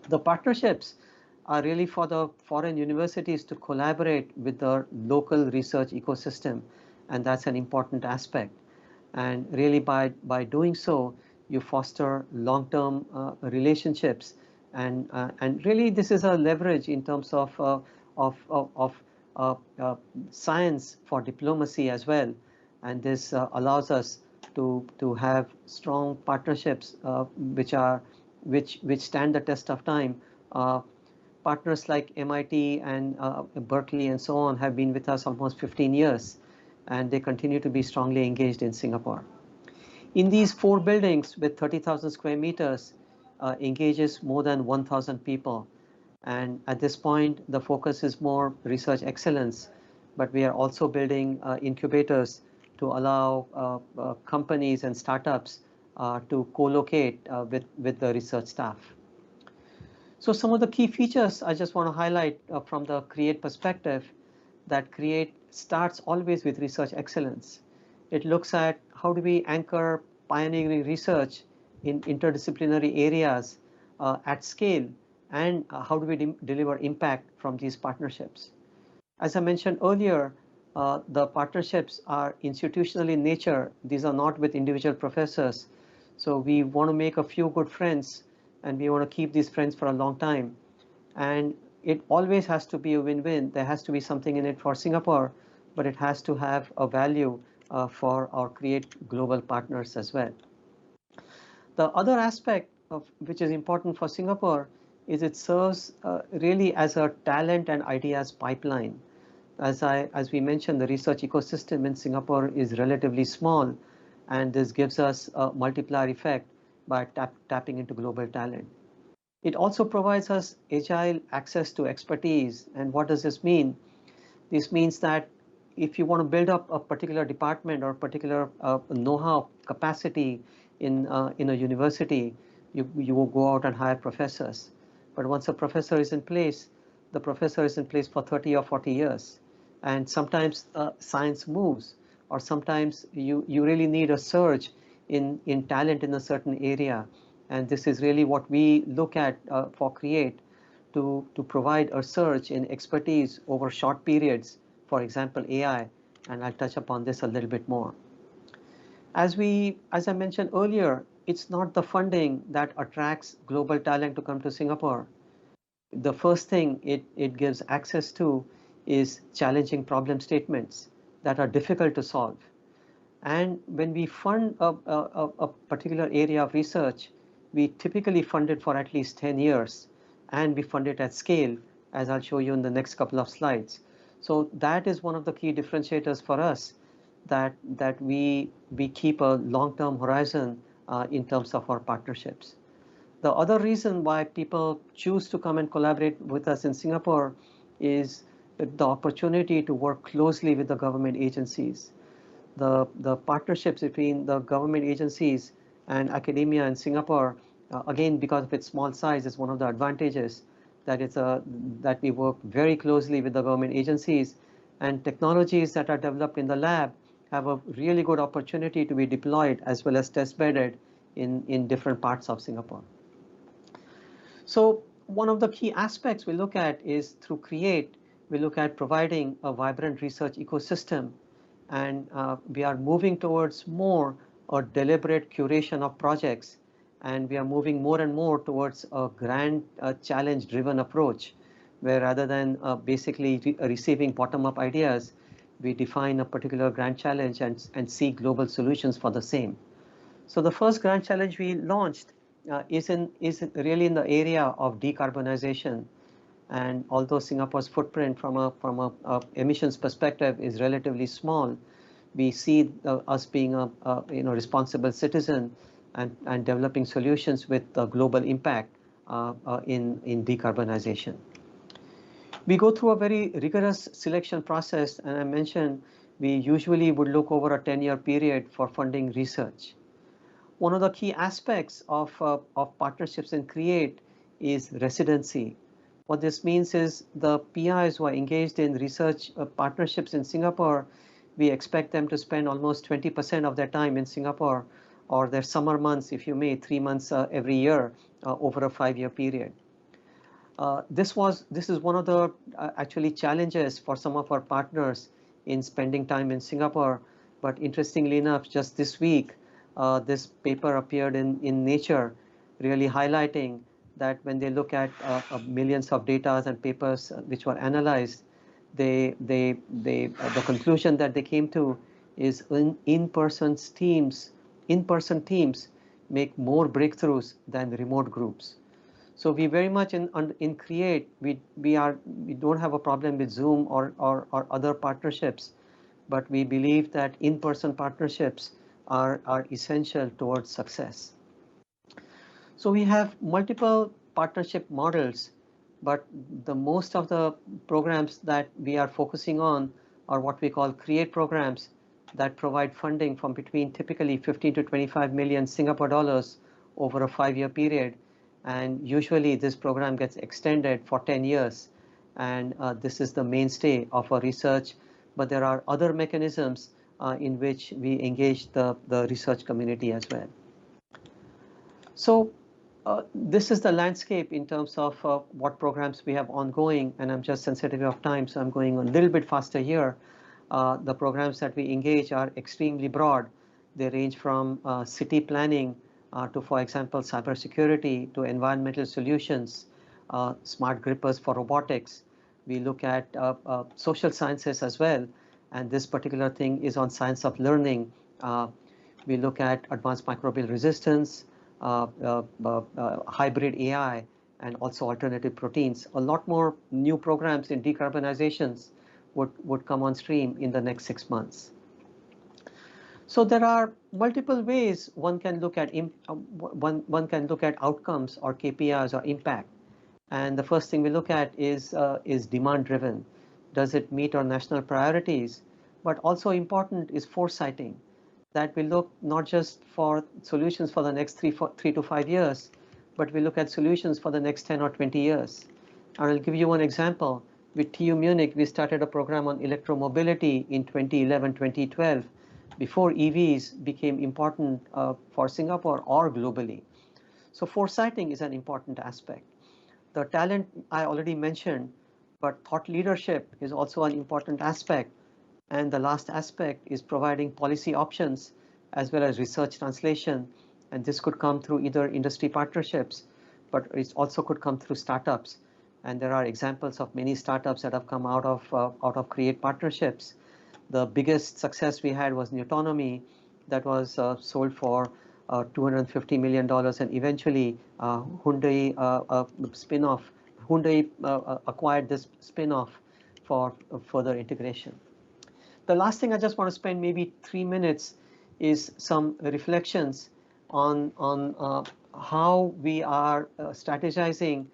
The partnerships are really for the foreign universities to collaborate with the local research ecosystem, and that's an important aspect. And really by doing so, you foster long-term relationships, and really this is a leverage in terms of science for diplomacy as well, and this allows us to have strong partnerships which stand the test of time. Partners like MIT and Berkeley and so on have been with us almost 15 years, and they continue to be strongly engaged in Singapore. In these 4 buildings with 30,000 square meters engages more than 1,000 people. And at this point, the focus is more research excellence, but we are also building incubators to allow companies and startups to co-locate with the research staff. So some of the key features I just want to highlight from the CREATE perspective, that CREATE starts always with research excellence. It looks at how do we anchor pioneering research in interdisciplinary areas at scale, and how do we deliver impact from these partnerships. As I mentioned earlier, the partnerships are institutional in nature. These are not with individual professors. So we want to make a few good friends, and we want to keep these friends for a long time. And it always has to be a win-win. There has to be something in it for Singapore, but it has to have a value for our CREATE global partners as well. The other aspect of which is important for Singapore is it serves really as a talent and ideas pipeline. As we mentioned, the research ecosystem in Singapore is relatively small, and this gives us a multiplier effect by tapping into global talent. It also provides us agile access to expertise. And what does this mean? This means that if you want to build up a particular department or particular know-how capacity in a university, you will go out and hire professors. But once a professor is in place, the professor is in place for 30 or 40 years. And sometimes science moves, or sometimes you really need a surge in talent in a certain area. And this is really what we look at for CREATE, to provide a surge in expertise over short periods, for example, AI, and I'll touch upon this a little bit more. As I mentioned earlier, it's not the funding that attracts global talent to come to Singapore. The first thing it gives access to is challenging problem statements that are difficult to solve. And when we fund a particular area of research, we typically fund it for at least 10 years, and we fund it at scale, as I'll show you in the next couple of slides. So that is one of the key differentiators for us, that we keep a long-term horizon in terms of our partnerships. The other reason why people choose to come and collaborate with us in Singapore is the opportunity to work closely with the government agencies. The partnerships between the government agencies and academia in Singapore, again, because of its small size, is one of the advantages, that we work very closely with the government agencies, and technologies that are developed in the lab have a really good opportunity to be deployed as well as test bedded in different parts of Singapore. So one of the key aspects we look at is through CREATE, we look at providing a vibrant research ecosystem, and we are moving towards more a deliberate curation of projects, and we are moving more and more towards a grand challenge-driven approach, where rather than basically receiving bottom-up ideas, we define a particular grand challenge and seek global solutions for the same. So the first grand challenge we launched is really in the area of decarbonization. And although Singapore's footprint from a emissions perspective is relatively small, we see us being a responsible citizen and developing solutions with global impact in decarbonization. We go through a very rigorous selection process, and I mentioned we usually would look over a 10-year period for funding research. One of the key aspects of partnerships in CREATE is residency. What this means is the PIs who are engaged in research partnerships in Singapore, we expect them to spend almost 20% of their time in Singapore, or their summer months, if you may, 3 months every year over a 5-year period. This is one of the actually challenges for some of our partners in spending time in Singapore. But interestingly enough, just this week, this paper appeared in Nature, really highlighting that when they look at millions of data and papers which were analyzed, the conclusion that they came to is in-person teams make more breakthroughs than remote groups. So we very much in CREATE, we don't have a problem with Zoom or other partnerships, but we believe that in-person partnerships are essential towards success. So we have multiple partnership models, but the most of the programs that we are focusing on are what we call CREATE programs that provide funding from between typically 15 to 25 million Singapore dollars over a 5-year period. And usually this program gets extended for 10 years. And this is the mainstay of our research. But there are other mechanisms in which we engage the research community as well. So this is the landscape in terms of what programs we have ongoing. And I'm just sensitive of time, so I'm going a little bit faster here. The programs that we engage are extremely broad. They range from city planning to, for example, cybersecurity, to environmental solutions, smart grippers for robotics. We look at social sciences as well, and this particular thing is on science of learning. We look at advanced microbial resistance, hybrid AI, and also alternative proteins. A lot more new programs in decarbonizations would come on stream in the next 6 months. So there are multiple ways one can look at outcomes or KPIs or impact. And the first thing we look at is demand driven. Does it meet our national priorities? But also important is foresighting, that we look not just for solutions for the next 3 to 5 years, but we look at solutions for the next 10 or 20 years. And I'll give you one example. With TU Munich, we started a program on electromobility in 2011, 2012, before EVs became important for Singapore or globally. So foresighting is an important aspect. The talent I already mentioned, but thought leadership is also an important aspect. And the last aspect is providing policy options as well as research translation. And this could come through either industry partnerships, but it also could come through startups. And there are examples of many startups that have come out of CREATE partnerships. The biggest success we had was Autonomy, that was sold for $250 million, and eventually Hyundai spin-off. Hyundai acquired this spin-off for further integration. The last thing I just want to spend maybe 3 minutes is some reflections on how we are strategizing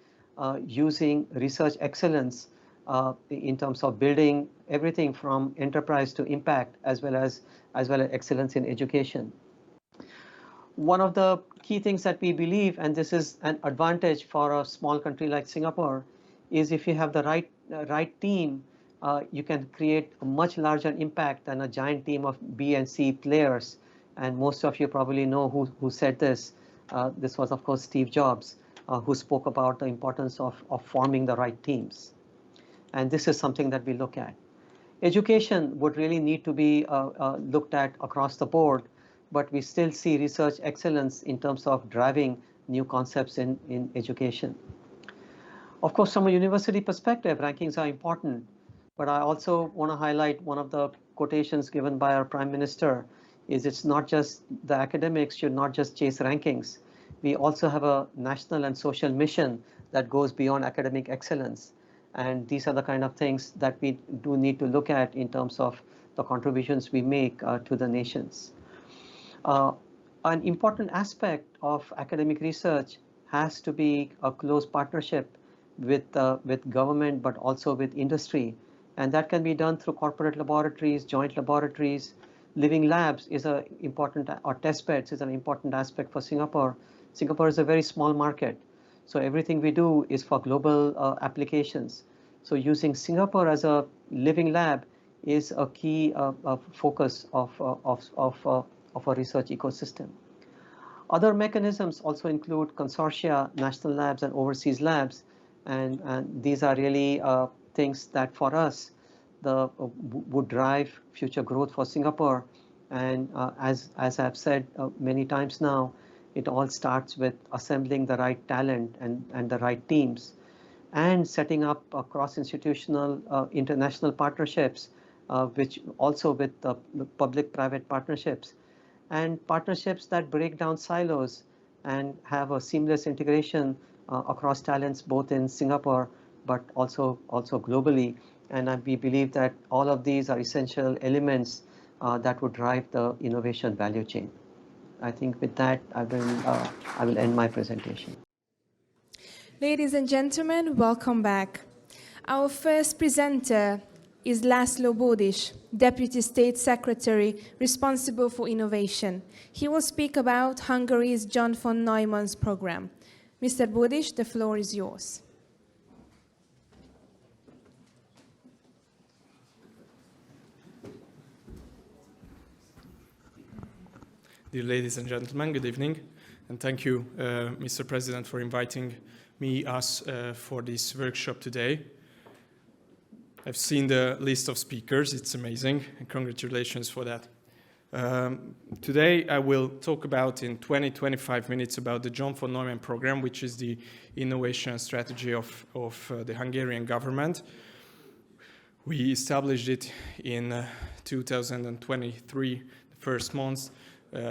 using research excellence in terms of building everything from enterprise to impact, as well as excellence in education. One of the key things that we believe, and this is an advantage for a small country like Singapore, is if you have the right team, you can create a much larger impact than a giant team of B and C players. And most of you probably know who said this. This was, of course, Steve Jobs, who spoke about the importance of forming the right teams. And this is something that we look at. Education would really need to be looked at across the board, but we still see research excellence in terms of driving new concepts in education. Of course, from a university perspective, rankings are important, but I also want to highlight one of the quotations given by our Prime Minister is it's not just the academics should not just chase rankings. We also have a national and social mission that goes beyond academic excellence. And these are the kind of things that we do need to look at in terms of the contributions we make to the nations. An important aspect of academic research has to be a close partnership with government, but also with industry. And that can be done through corporate laboratories, joint laboratories. Living labs is an important, or test beds is an important aspect for Singapore. Singapore is a very small market. So everything we do is for global applications. So using Singapore as a living lab is a key focus of a research ecosystem. Other mechanisms also include consortia, national labs, and overseas labs. And these are really things that for us would drive future growth for Singapore. And as I've said many times now, it all starts with assembling the right talent and the right teams, and setting up cross-institutional international partnerships, which also with public-private partnerships, and partnerships that break down silos and have a seamless integration across talents both in Singapore but also globally. And we believe that all of these are essential elements that would drive the innovation value chain. I think with that, I will end my presentation. Ladies and gentlemen, welcome back. Our first presenter is László GYÖRGY, Deputy State Secretary responsible for innovation. He will speak about Hungary's John von Neumann's program. Mr. GYÖRGY, the floor is yours. Dear ladies and gentlemen, good evening, and thank you, Mr. President, for inviting us for this workshop today. I've seen the list of speakers, it's amazing, and congratulations for that. Today I will talk about, in 20-25 minutes, about the John von Neumann program, which is the innovation strategy of the Hungarian government. We established it in 2023, the first month.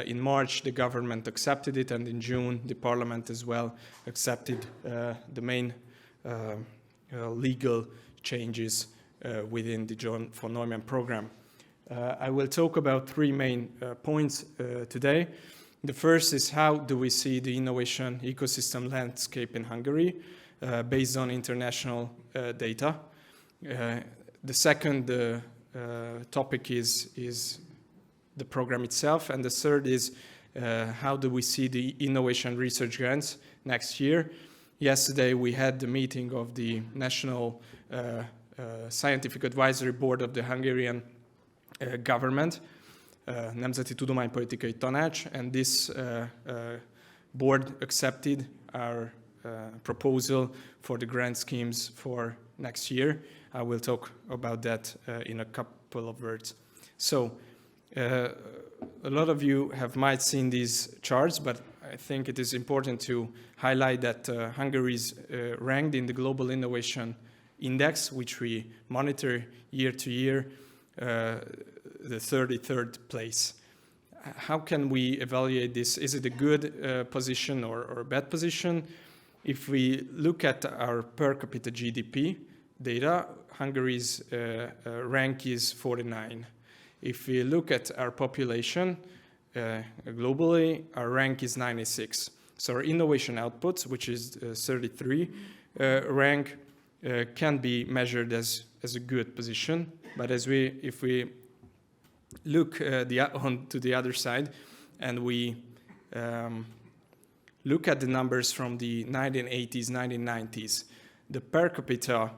In March, the government accepted it, and in June, the parliament as well accepted the main legal changes within the John von Neumann program. I will talk about three main points today. The first is how do we see the innovation ecosystem landscape in Hungary based on international data. The second topic is the program itself, and the third is how do we see the innovation research grants next year. Yesterday we had the meeting of the National Scientific Advisory Board of the Hungarian government, Nemzeti Tudománypolitikai Tanács, and this board accepted our proposal for the grant schemes for next year. I will talk about that in a couple of words. So, a lot of you might seen these charts, but I think it is important to highlight that Hungary is ranked in the Global Innovation Index, which we monitor year to year, the 33rd place. How can we evaluate this? Is it a good position or a bad position? If we look at our per capita GDP data, Hungary's rank is 49. If we look at our population globally, our rank is 96. So our innovation outputs, which is 33 rank, can be measured as a good position. But if we look to the other side and we look at the numbers from the 1980s, 1990s, the per capita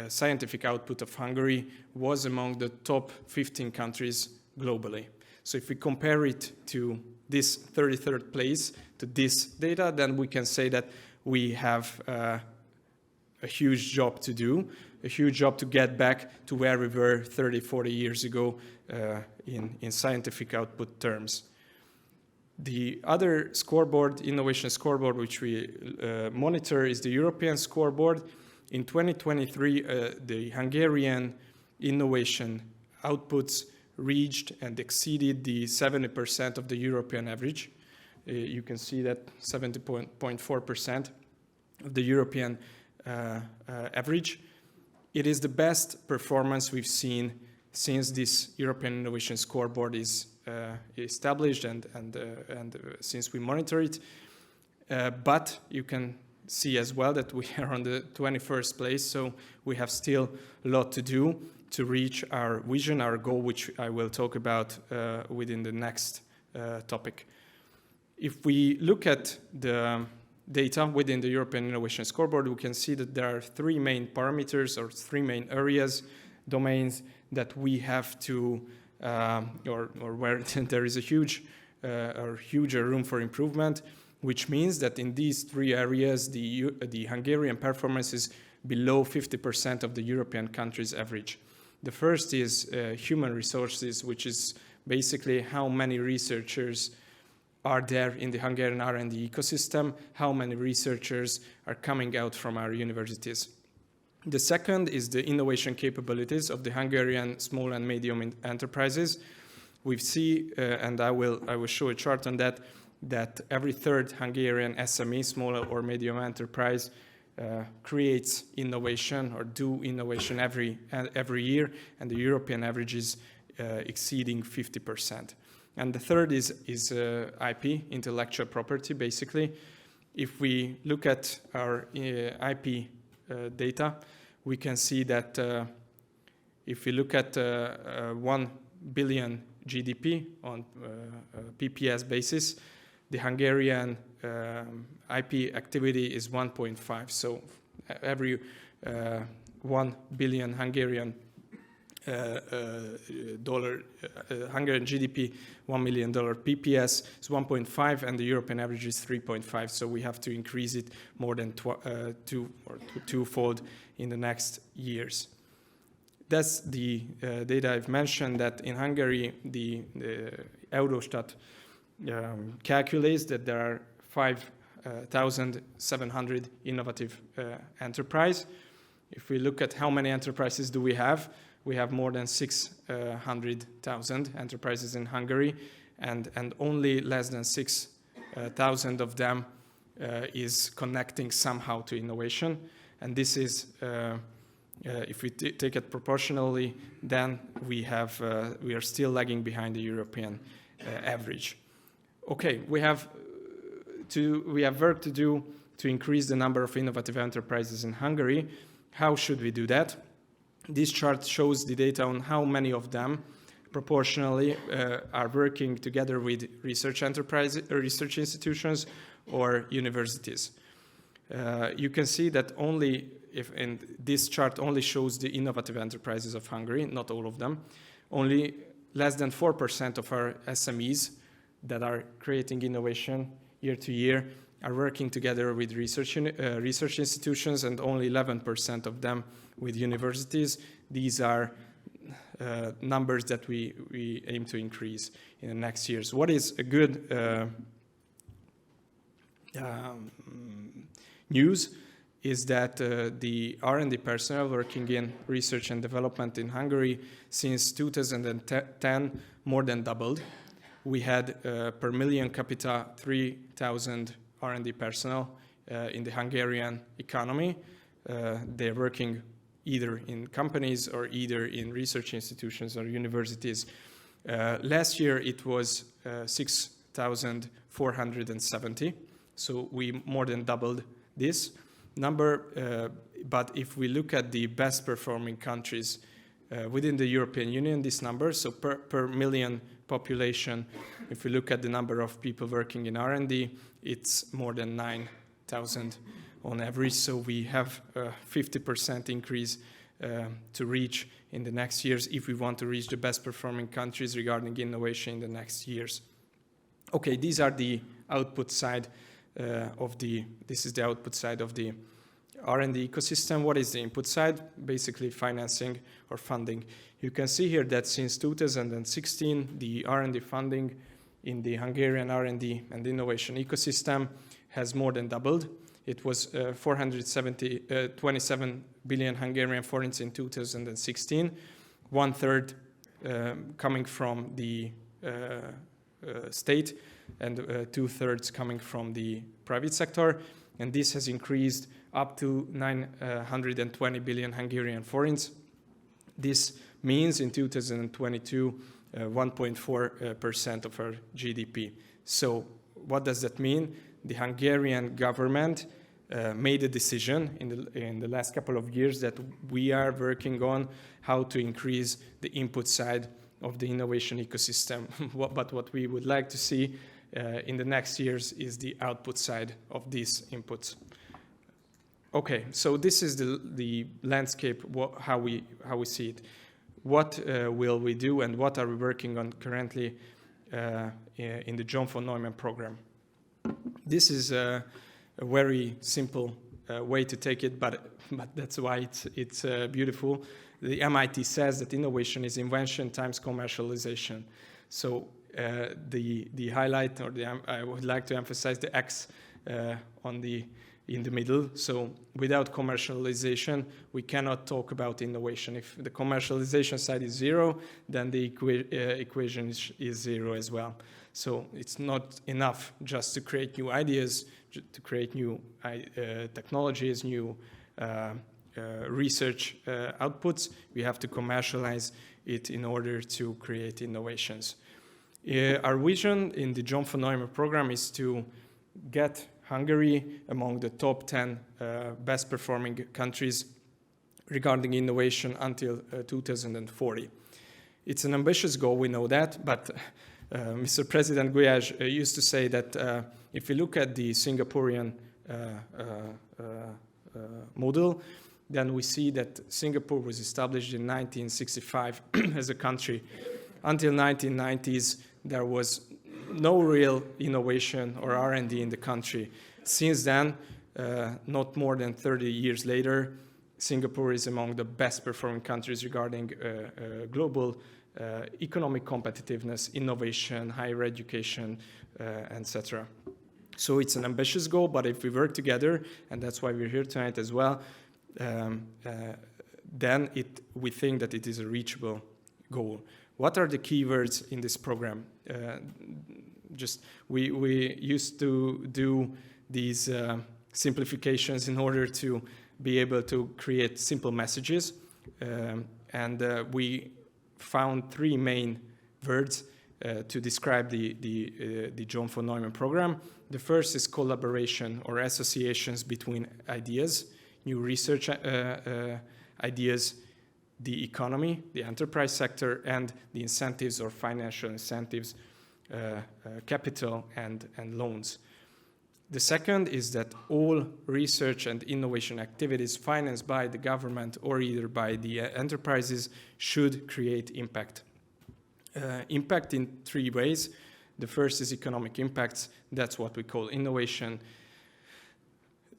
scientific output of Hungary was among the top 15 countries globally. So if we compare it to this 33rd place, to this data, then we can say that we have a huge job to do, a huge job to get back to where we were 30, 40 years ago in scientific output terms. The other scoreboard, innovation scoreboard, which we monitor is the European scoreboard. In 2023, the Hungarian innovation outputs reached and exceeded the 70% of the European average. You can see that 70.4% of the European average. It is the best performance we've seen since this European Innovation Scoreboard is established and since we monitor it. But you can see as well that we are on the 21st place, so we have still a lot to do to reach our vision, our goal, which I will talk about within the next topic. If we look at the data within the European Innovation Scoreboard, we can see that there are three main parameters or three main areas, domains that we have to, or where there is a huge or huger room for improvement, which means that in these three areas, the Hungarian performance is below 50% of the European countries' average. The first is human resources, which is basically how many researchers are there in the Hungarian R&D ecosystem, how many researchers are coming out from our universities. The second is the innovation capabilities of the Hungarian small and medium enterprises. We see, and I will show a chart on that, that every third Hungarian SME, small or medium enterprise, creates innovation or do innovation every year, and the European average is exceeding 50%. And the third is IP, intellectual property, basically. If we look at our IP data, we can see that if we look at 1 billion GDP on PPS basis, the Hungarian IP activity is 1.5. So every 1 billion Hungarian Hungarian GDP, $1 million PPS is 1.5, and the European average is 3.5. So we have to increase it more than twofold in the next years. That's the data I've mentioned, that in Hungary, the Eurostat calculates that there are 5,700 innovative enterprises. If we look at how many enterprises do we have more than 600,000 enterprises in Hungary, and only less than 6,000 of them is connecting somehow to innovation. And this is, if we take it proportionally, then we are still lagging behind the European average. Okay, we have work to do to increase the number of innovative enterprises in Hungary. How should we do that? This chart shows the data on how many of them proportionally are working together with research institutions or universities. You can see that and this chart only shows the innovative enterprises of Hungary, not all of them. Only less than 4% of our SMEs that are creating innovation year to year are working together with research institutions, and only 11% of them with universities. These are numbers that we aim to increase in the next years. What is a good news is that the R&D personnel working in research and development in Hungary since 2010 more than doubled. We had per million capita 3,000 R&D personnel in the Hungarian economy. They're working either in companies or either in research institutions or universities. Last year it was 6,470, so we more than doubled this number. But if we look at the best performing countries within the European Union, this number, so per million population, if we look at the number of people working in R&D, it's more than 9,000 on average. So we have a 50% increase to reach in the next years if we want to reach the best performing countries regarding innovation in the next years. Okay, these are the output side this is the output side of the R&D ecosystem. What is the input side? Basically financing or funding. You can see here that since 2016, the R&D funding in the Hungarian R&D and innovation ecosystem has more than doubled. It was 427 billion Hungarian forints in 2016, 1/3 coming from the state and 2/3 coming from the private sector. And this has increased up to 920 billion Hungarian forints. This means in 2022, 1.4% of our GDP. So what does that mean? The Hungarian government made a decision in the last couple of years that we are working on how to increase the input side of the innovation ecosystem. But what we would like to see in the next years is the output side of these inputs. Okay, so this is the landscape, how we see it. What will we do and what are we working on currently in the John von Neumann program? This is a very simple way to take it, but that's why it's beautiful. The MIT says that innovation is invention times commercialization. So the highlight, or I would like to emphasize the X in the middle. So without commercialization, we cannot talk about innovation. If the commercialization side is zero, then the equation is zero as well. So it's not enough just to create new ideas, to create new technologies, new research outputs. We have to commercialize it in order to create innovations. Our vision in the John von Neumann program is to get Hungary among the top 10 best performing countries regarding innovation until 2040. It's an ambitious goal, we know that, but Mr. President GULYÁS used to say that if you look at the Singaporean model, then we see that Singapore was established in 1965 as a country. Until 1990s, there was no real innovation or R&D in the country. Since then, not more than 30 years later, Singapore is among the best performing countries regarding global economic competitiveness, innovation, higher education, etc. So it's an ambitious goal, but if we work together, and that's why we're here tonight as well, then we think that it is a reachable goal. What are the keywords in this program? We used to do these simplifications in order to be able to create simple messages, and we found three main words to describe the John von Neumann program. The first is collaboration or associations between ideas, new research ideas, the economy, the enterprise sector, and the incentives or financial incentives, capital and loans. The second is that all research and innovation activities financed by the government or either by the enterprises should create impact. Impact in three ways. The first is economic impacts. That's what we call innovation.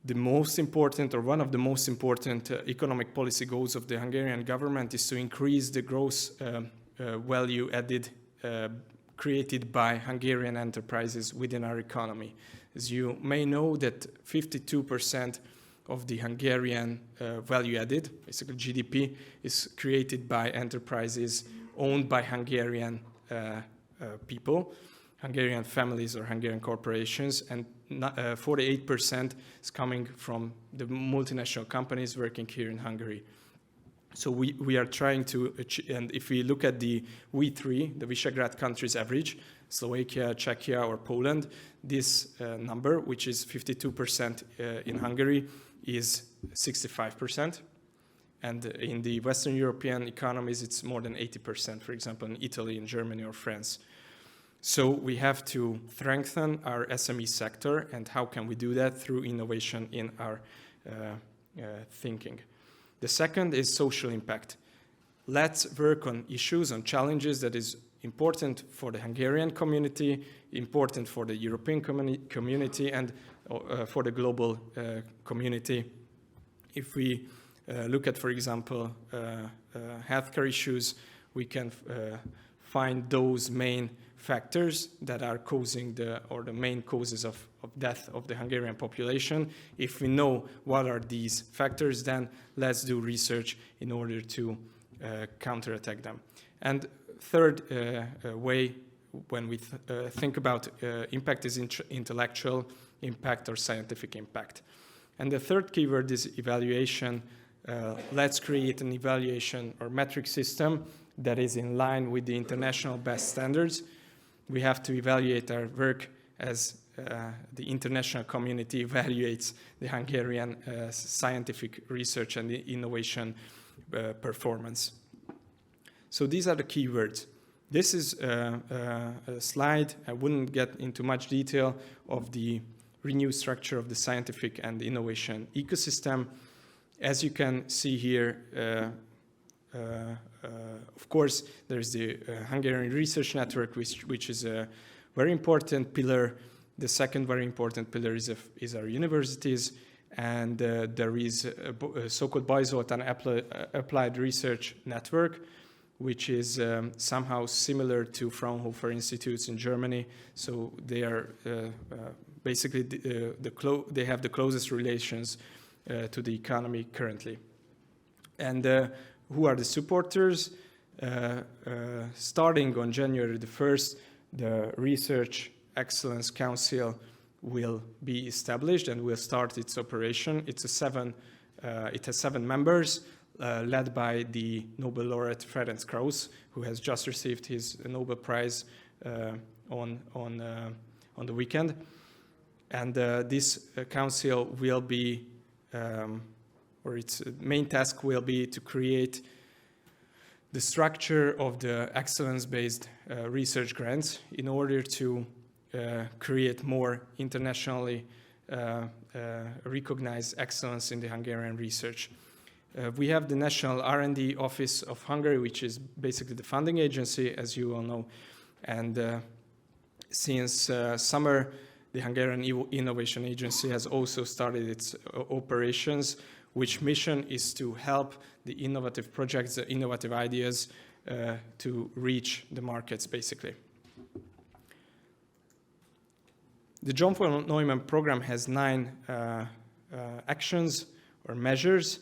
The most important, or one of the most important economic policy goals of the Hungarian government is to increase the gross value added created by Hungarian enterprises within our economy. As you may know, that 52% of the Hungarian value added, basically GDP, is created by enterprises owned by Hungarian people, Hungarian families or Hungarian corporations, and 48% is coming from the multinational companies working here in Hungary. So we are trying to achieve, and if we look at the V3, the Visegrad countries average, Slovakia, Czechia, or Poland, this number, which is 52% in Hungary, is 65%. And in the Western European economies, it's more than 80%, for example, in Italy, in Germany, or France. So we have to strengthen our SME sector, and how can we do that? Through innovation in our thinking. The second is social impact. Let's work on issues, on challenges that is important for the Hungarian community, important for the European community, and for the global community. If we look at, for example, healthcare issues, we can find those main factors that are causing the main causes of death of the Hungarian population. If we know what are these factors, then let's do research in order to counterattack them. And third way, when we think about impact, is intellectual impact or scientific impact. And the third keyword is evaluation. Let's create an evaluation or metric system that is in line with the international best standards. We have to evaluate our work as the international community evaluates the Hungarian scientific research and the innovation performance. So these are the keywords. This is a slide. I wouldn't get into much detail of the renewed structure of the scientific and innovation ecosystem. As you can see here, of course, there's the Hungarian Research Network, which is a very important pillar. The second very important pillar is our universities, and there is a so-called Bajzoltán Applied Research Network, which is somehow similar to Fraunhofer Institutes in Germany. So they are basically they have the closest relations to the economy currently. And who are the supporters? Starting on January the 1st, the Research Excellence Council will be established and will start its operation. It has 7 members, led by the Nobel laureate Ferenc Krausz, who has just received his Nobel Prize on the weekend. And this council will be, or its main task will be to create the structure of the excellence-based research grants in order to create more internationally recognized excellence in the Hungarian research. We have the National R&D Office of Hungary, which is basically the funding agency, as you all know. And since summer, the Hungarian Innovation Agency has also started its operations, which mission is to help the innovative projects, the innovative ideas to reach the markets, basically. The John von Neumann program has 9 actions or measures.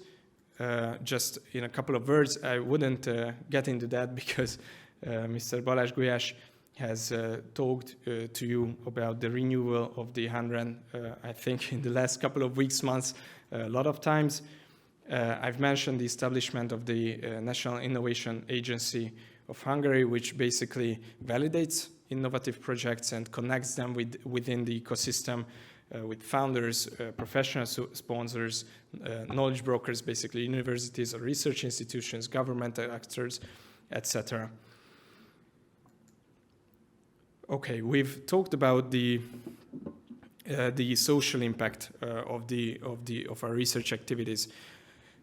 Just in a couple of words, I wouldn't get into that because Mr. Balázs GULYÁS has talked to you about the renewal of the HUN-REN, I think in the last couple of weeks, months, a lot of times. I've mentioned the establishment of the National Innovation Agency of Hungary, which basically validates innovative projects and connects them within the ecosystem with founders, professional sponsors, knowledge brokers, basically universities or research institutions, governmental actors, etc. Okay, we've talked about the social impact of our research activities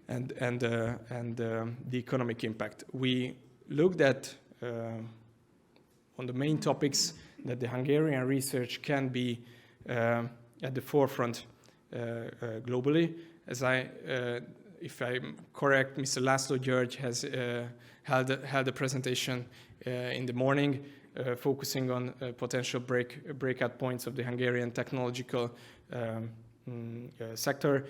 and the economic impact. We looked at on the main topics that the Hungarian research can be at the forefront globally. As if I'm correct, Mr. László GYÖRGY has held a presentation in the morning focusing on potential breakout points of the Hungarian technological sector.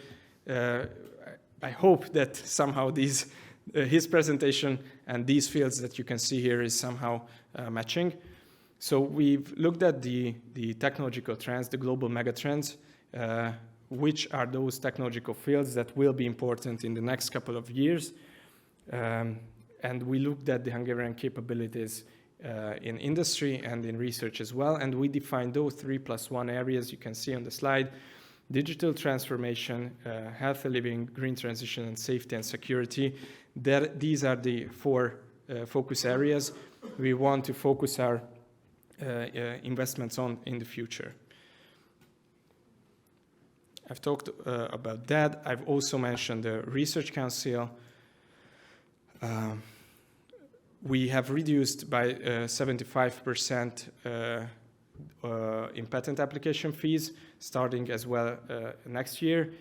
I hope that somehow his presentation and these fields that you can see here is somehow matching. So we've looked at the technological trends, the global megatrends, which are those technological fields that will be important in the next couple of years. And we looked at the Hungarian capabilities in industry and in research as well. And we defined those 3+1 areas you can see on the slide: digital transformation, healthy living, green transition, and safety and security. These are the 4 focus areas we want to focus our investments on in the future. I've talked about that. I've also mentioned the Research Council. We have reduced by 75% in patent application fees, starting as well next year.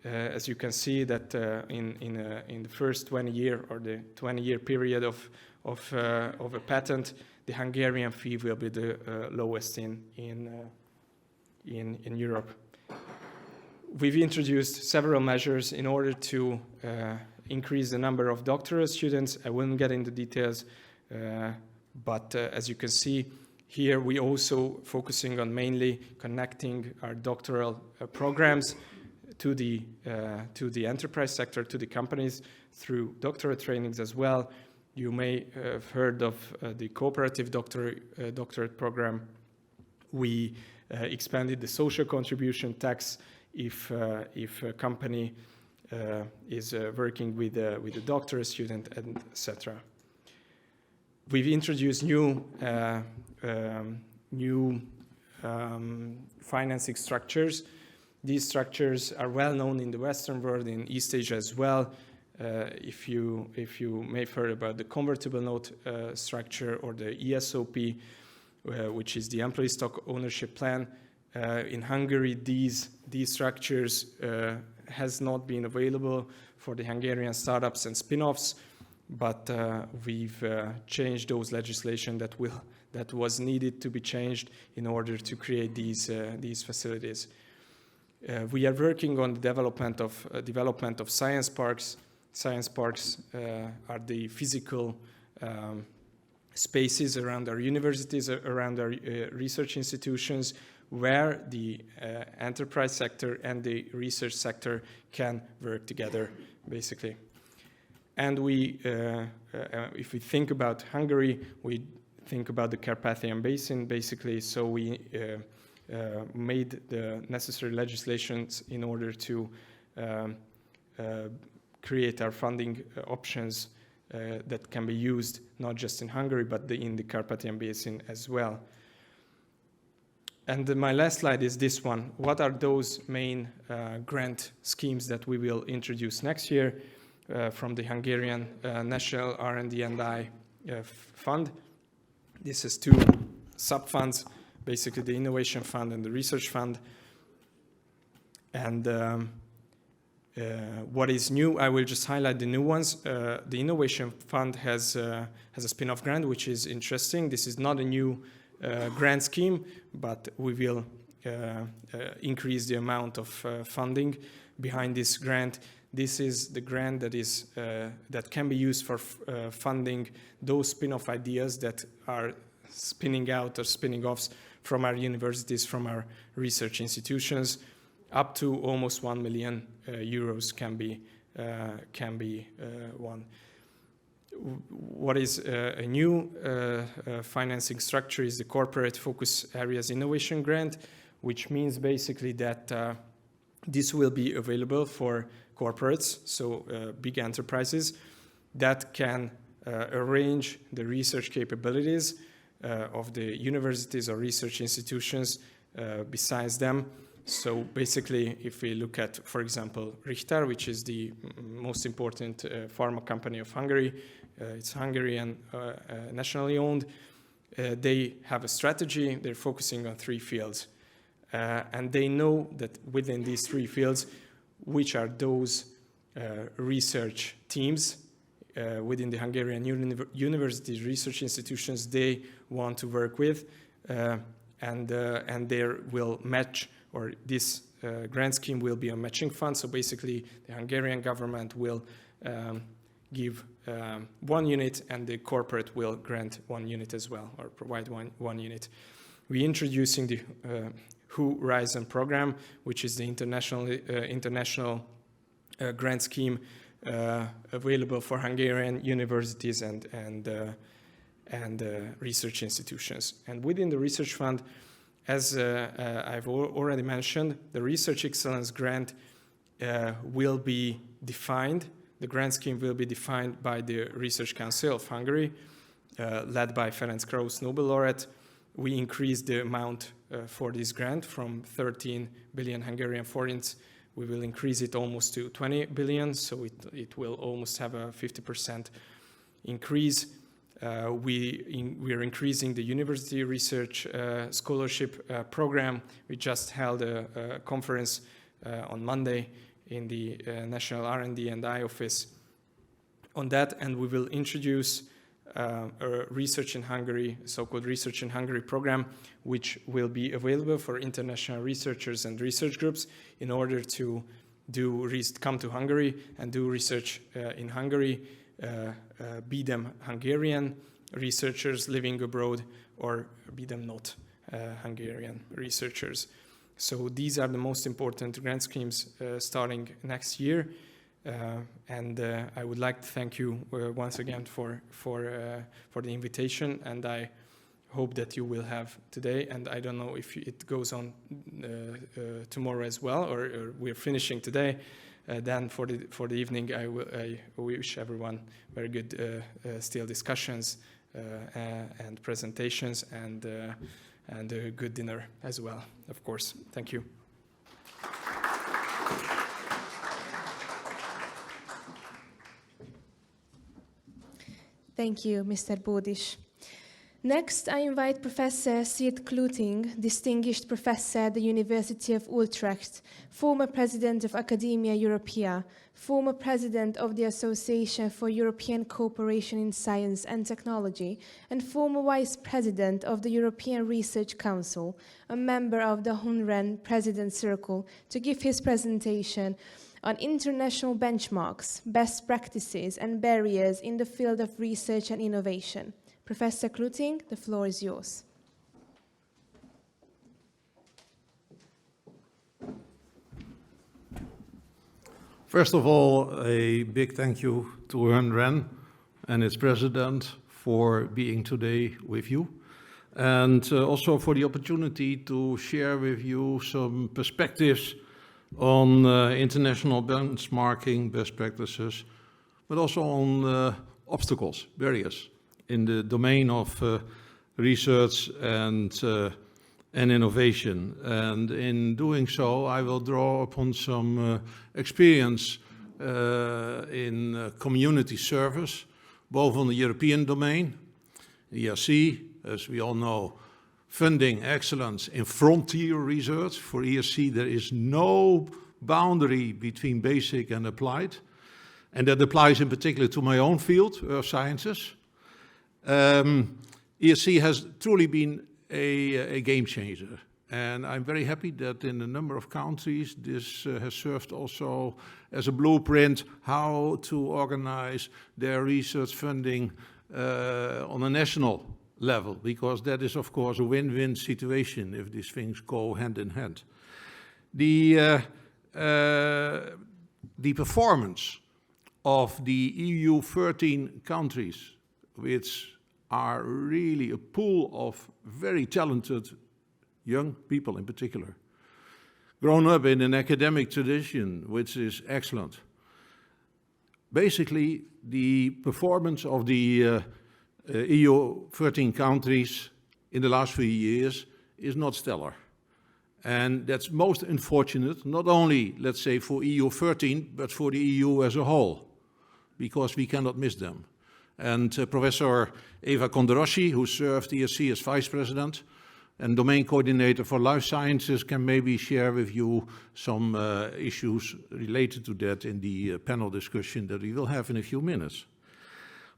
As you can see that in the first 20 year or the 20-year period of a patent, the Hungarian fee will be the lowest in Europe. We've introduced several measures in order to increase the number of doctoral students. I won't get into details, but as you can see here, we also focusing on mainly connecting our doctoral programs to the enterprise sector, to the companies through doctorate trainings as well. You may have heard of the cooperative doctorate program. We expanded the social contribution tax if a company is working with a doctorate student, etc. We've introduced new financing structures. These structures are well known in the Western world, in East Asia as well. If you may have heard about the convertible note structure or the ESOP, which is the employee stock ownership plan. In Hungary, these structures has not been available for the Hungarian startups and spin-offs, but we've changed those legislation that was needed to be changed in order to create these facilities. We are working on the development of science parks. Science parks are the physical spaces around our universities, around our research institutions, where the enterprise sector and the research sector can work together, basically. And if we think about Hungary, we think about the Carpathian Basin, basically. So we made the necessary legislations in order to create our funding options that can be used not just in Hungary, but in the Carpathian Basin as well. And my last slide is this one. What are those main grant schemes that we will introduce next year from the Hungarian National R&D and I Fund? This is two sub-funds, basically the Innovation Fund and the Research Fund. And what is new, I will just highlight the new ones. The Innovation Fund has a spin-off grant, which is interesting. This is not a new grant scheme, but we will increase the amount of funding behind this grant. This is the grant that can be used for funding those spin-off ideas that are spinning out or spinning off from our universities, from our research institutions. Up to almost 1 million euros can be won. What is a new financing structure is the Corporate Focus Areas Innovation Grant, which means basically that this will be available for corporates, so big enterprises, that can arrange the research capabilities of the universities or research institutions besides them. So basically, if we look at, for example, Richter, which is the most important pharma company of Hungary, it's Hungarian nationally owned, they have a strategy, they're focusing on 3 fields. And they know that within these 3 fields, which are those research teams within the Hungarian universities, research institutions they want to work with, and they will match, or this grant scheme will be a matching fund. So basically, the Hungarian government will give 1 unit, and the corporate will grant 1 unit as well, or provide one unit. We're introducing the HUN-REN program, which is the international grant scheme available for Hungarian universities and research institutions. And within the research fund, as I've already mentioned, the Research Excellence Grant will be defined. The grant scheme will be defined by the Research Council of Hungary, led by Ferenc Krausz, Nobel laureate. We increased the amount for this grant from 13 billion Hungarian forints. We will increase it almost to 20 billion, so it will almost have a 50% increase. We are increasing the university research scholarship program. We just held a conference on Monday in the National R&D and I Office on that, and we will introduce a Research in Hungary, so-called Research in Hungary program, which will be available for international researchers and research groups in order to come to Hungary and do research in Hungary, be them Hungarian researchers living abroad or be them not Hungarian researchers. So these are the most important grant schemes starting next year. And I would like to thank you once again for the invitation, and I hope that you will have today, and I don't know if it goes on tomorrow as well, or we're finishing today. Then for the evening, I wish everyone very good still discussions and presentations and a good dinner as well, of course. Thank you. Thank you, Mr. Bódis. Next, I invite Professor Siert Kloeting, Distinguished Professor at the University of Utrecht, former President of Academia Europaea, former President of the Association for European Cooperation in Science and Technology, and former Vice President of the European Research Council, a member of the HUN-REN President Circle, to give his presentation on international benchmarks, best practices, and barriers in the field of research and innovation. Professor Kloeting, the floor is yours. First of all, a big thank you to HUN-REN and its president for being today with you, and also for the opportunity to share with you some perspectives on international benchmarking, best practices, but also on obstacles, barriers in the domain of research and innovation. And in doing so, I will draw upon some experience in community service, both on the European domain, ERC, as we all know, funding excellence in frontier research. For ERC, there is no boundary between basic and applied. And that applies in particular to my own field, earth sciences. ERC has truly been a game changer. And I'm very happy that in a number of countries, this has served also as a blueprint how to organize their research funding on a national level, because that is, of course, a win-win situation if these things go hand in hand. The performance of the EU 13 countries, which are really a pool of very talented young people in particular, grown up in an academic tradition, which is excellent. Basically, the performance of the EU 13 countries in the last few years is not stellar. And that's most unfortunate, not only, let's say, for EU 13, but for the EU as a whole, because we cannot miss them. And Professor Eva Kondrassi, who served ERC as Vice President and Domain Coordinator for Life Sciences, can maybe share with you some issues related to that in the panel discussion that we will have in a few minutes.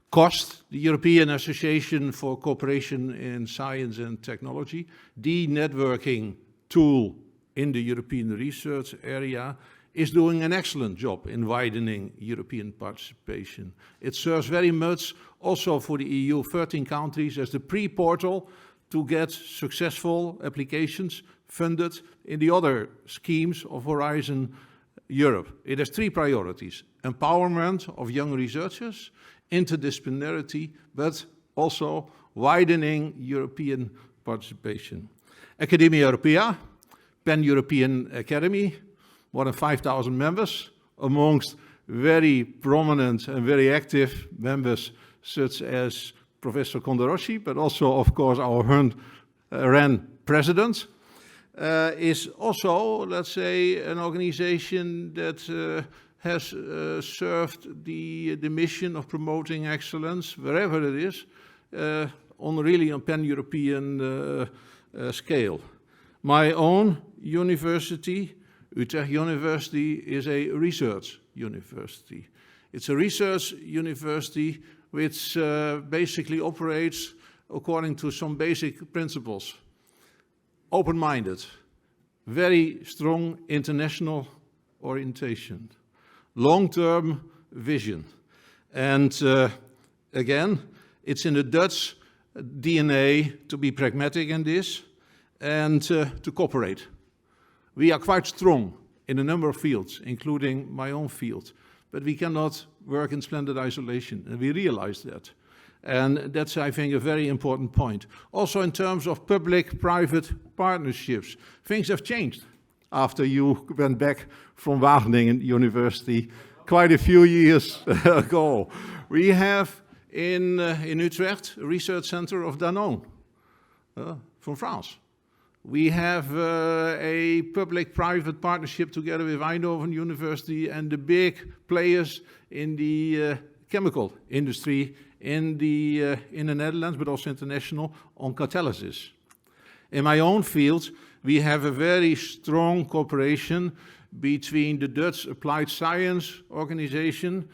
COST, the European Association for Cooperation in Science and Technology, the networking tool in the European research area, is doing an excellent job in widening European participation. It serves very much also for the EU 13 countries as the pre-portal to get successful applications funded in the other schemes of Horizon Europe. It has three priorities: empowerment of young researchers, interdisciplinarity, but also widening European participation. Academia Europaea, Pan-European Academy, more than 5,000 members, amongst very prominent and very active members such as Professor Kondrassi, but also, of course, our HUN-REN president, is also, let's say, an organization that has served the mission of promoting excellence wherever it is, on really a pan-European scale. My own university, Utrecht University is a research university. It's a research university which basically operates according to some basic principles. Open-minded, very strong international orientation, long-term vision. And again, it's in the Dutch DNA to be pragmatic in this and to cooperate. We are quite strong in a number of fields, including my own field, but we cannot work in splendid isolation, and we realize that. And that's, I think, a very important point. Also in terms of public-private partnerships, things have changed after you went back from Wageningen University quite a few years ago. We have in Utrecht a research center of Danone from France. We have a public-private partnership together with Eindhoven University and the big players in the chemical industry in the Netherlands, but also international, on catalysis. In my own field, we have a very strong cooperation between the Dutch Applied Science Organization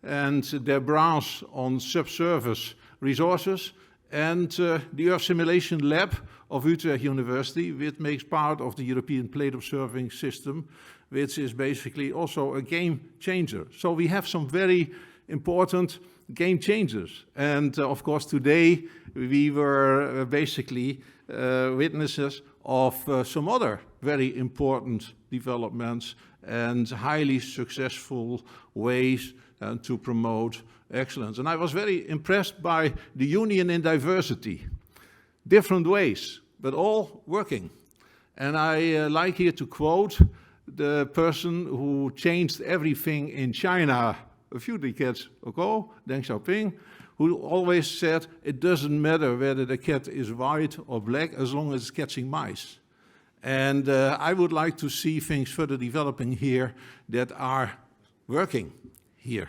and their branch on subsurface resources, and the Earth Simulation Lab of Utrecht University, which makes part of the European Plate Observing System, which is basically also a game changer. So we have some very important game changers. And of course, today we were basically witnesses of some other very important developments and highly successful ways to promote excellence. And I was very impressed by the union in diversity. Different ways, but all working. And I like here to quote the person who changed everything in China a few decades ago, Deng Xiaoping, who always said it doesn't matter whether the cat is white or black as long as it's catching mice. And I would like to see things further developing here that are working here.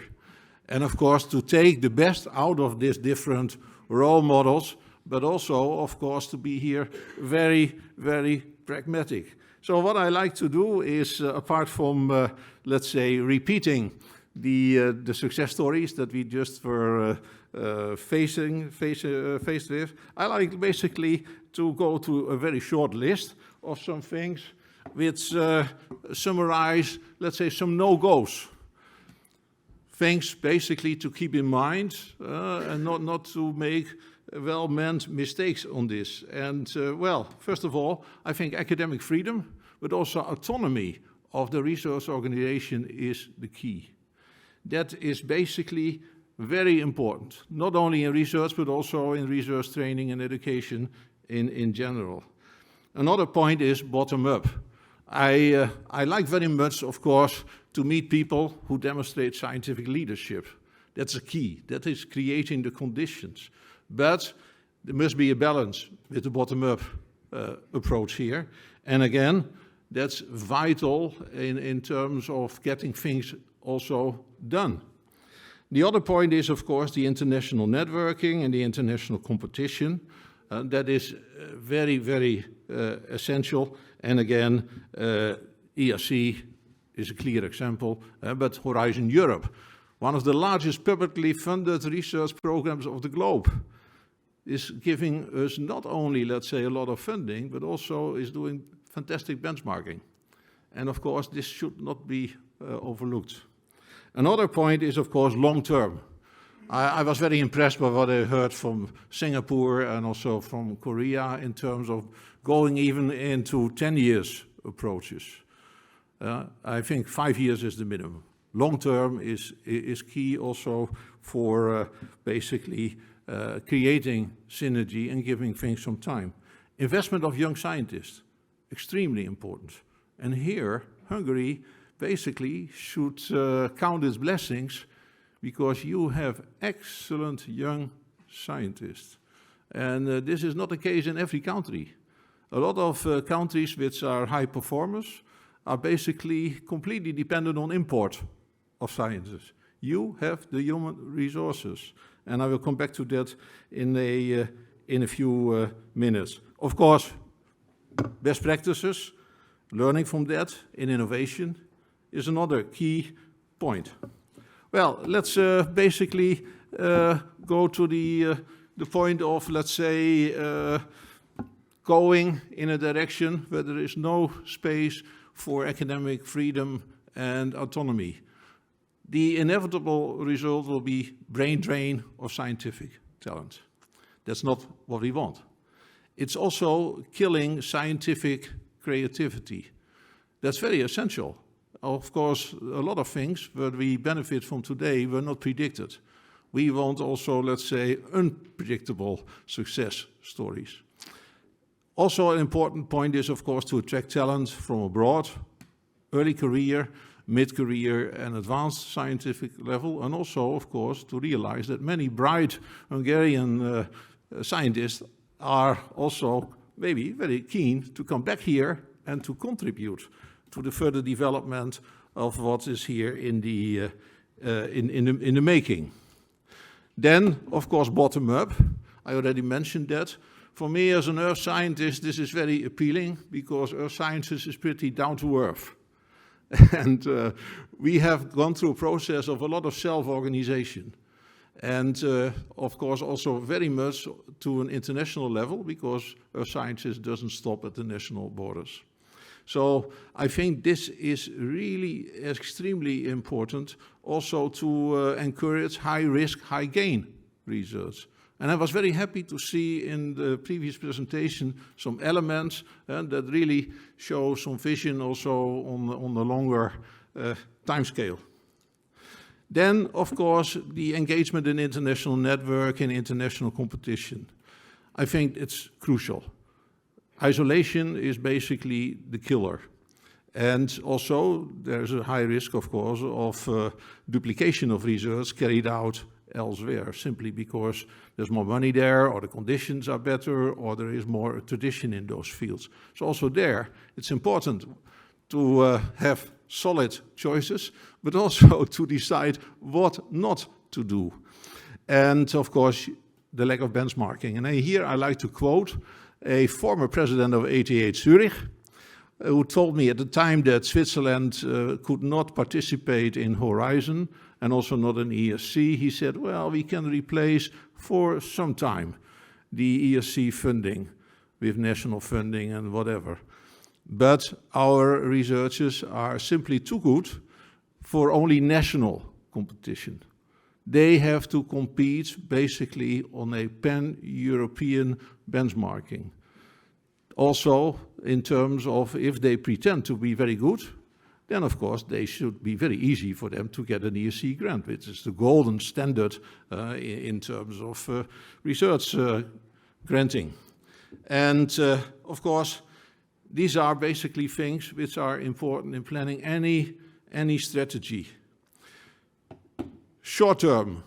And of course, to take the best out of these different role models, but also, of course, to be here very, very pragmatic. So what I like to do is, apart from, let's say, repeating the success stories that we just were faced with, I like basically to go to a very short list of some things which summarize, let's say, some no-goes. Things basically to keep in mind and not to make well-meant mistakes on this. And well, first of all, I think academic freedom, but also autonomy of the research organization is the key. That is basically very important, not only in research, but also in research training and education in general. Another point is bottom-up. I like very much, of course, to meet people who demonstrate scientific leadership. That's a key. That is creating the conditions. But there must be a balance with the bottom-up approach here. And again, that's vital in terms of getting things also done. The other point is, of course, the international networking and the international competition. That is very, very essential. And again, ERC is a clear example, but Horizon Europe, one of the largest publicly funded research programs of the globe, is giving us not only, let's say, a lot of funding, but also is doing fantastic benchmarking. And of course, this should not be overlooked. Another point is, of course, long-term. I was very impressed by what I heard from Singapore and also from Korea in terms of going even into 10 years approaches. I think 5 years is the minimum. Long-term is key also for basically creating synergy and giving things some time. Investment of young scientists, extremely important. And here, Hungary basically should count its blessings because you have excellent young scientists. And this is not the case in every country. A lot of countries which are high performers are basically completely dependent on import of scientists. You have the human resources. And I will come back to that in a few minutes. Of course, best practices. Learning from that in innovation is another key point. Well, let's basically go to the point of, let's say, going in a direction where there is no space for academic freedom and autonomy. The inevitable result will be brain drain of scientific talent. That's not what we want. It's also killing scientific creativity. That's very essential. Of course, a lot of things that we benefit from today were not predicted. We want also, let's say, unpredictable success stories. Also, an important point is, of course, to attract talent from abroad, early career, mid-career and advanced scientific level, and also, of course, to realize that many bright Hungarian scientists are also maybe very keen to come back here and to contribute to the further development of what is here in the making. Then, of course, bottom up. I already mentioned that. For me, as an earth scientist, this is very appealing because earth sciences is pretty down to earth. And we have gone through a process of a lot of self-organization. And of course, also very much to an international level because earth sciences doesn't stop at the national borders. So I think this is really extremely important also to encourage high risk, high gain research. And I was very happy to see in the previous presentation some elements that really show some vision also on the longer time scale. Then, of course, the engagement in international network and international competition. I think it's crucial. Isolation is basically the killer. And also, there's a high risk, of course, of duplication of research carried out elsewhere, simply because there's more money there, or the conditions are better, or there is more tradition in those fields. So also there, it's important to have solid choices, but also to decide what not to do. And of course, the lack of benchmarking. And here I like to quote a former president of ETH Zurich, who told me at the time that Switzerland could not participate in Horizon and also not in ESC. He said, well, we can replace for some time the ESC funding with national funding and whatever. But our researchers are simply too good for only national competition. They have to compete basically on a pan-European benchmarking. Also, in terms of if they pretend to be very good, then of course they should be very easy for them to get an ESC grant, which is the golden standard in terms of research granting. And of course, these are basically things which are important in planning any strategy. Short term,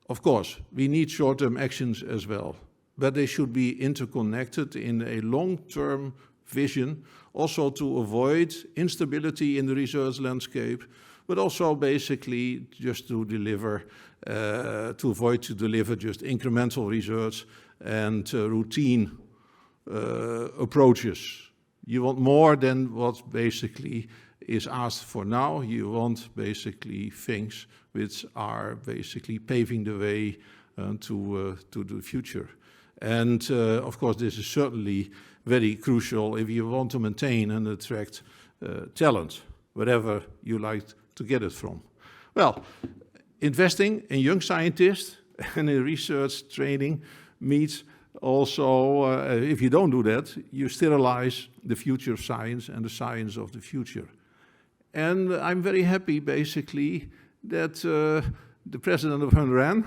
of course, we need short-term actions as well, but they should be interconnected in a long-term vision, also to avoid instability in the research landscape, but also basically just to deliver, to avoid to deliver just incremental research and routine approaches. You want more than what basically is asked for now. You want basically things which are basically paving the way to the future. And of course, this is certainly very crucial if you want to maintain and attract talent, wherever you like to get it from. Well, investing in young scientists and in research training means also, if you don't do that, you sterilize the future of science and the science of the future. And I'm very happy, basically, that the president of HUN-REN,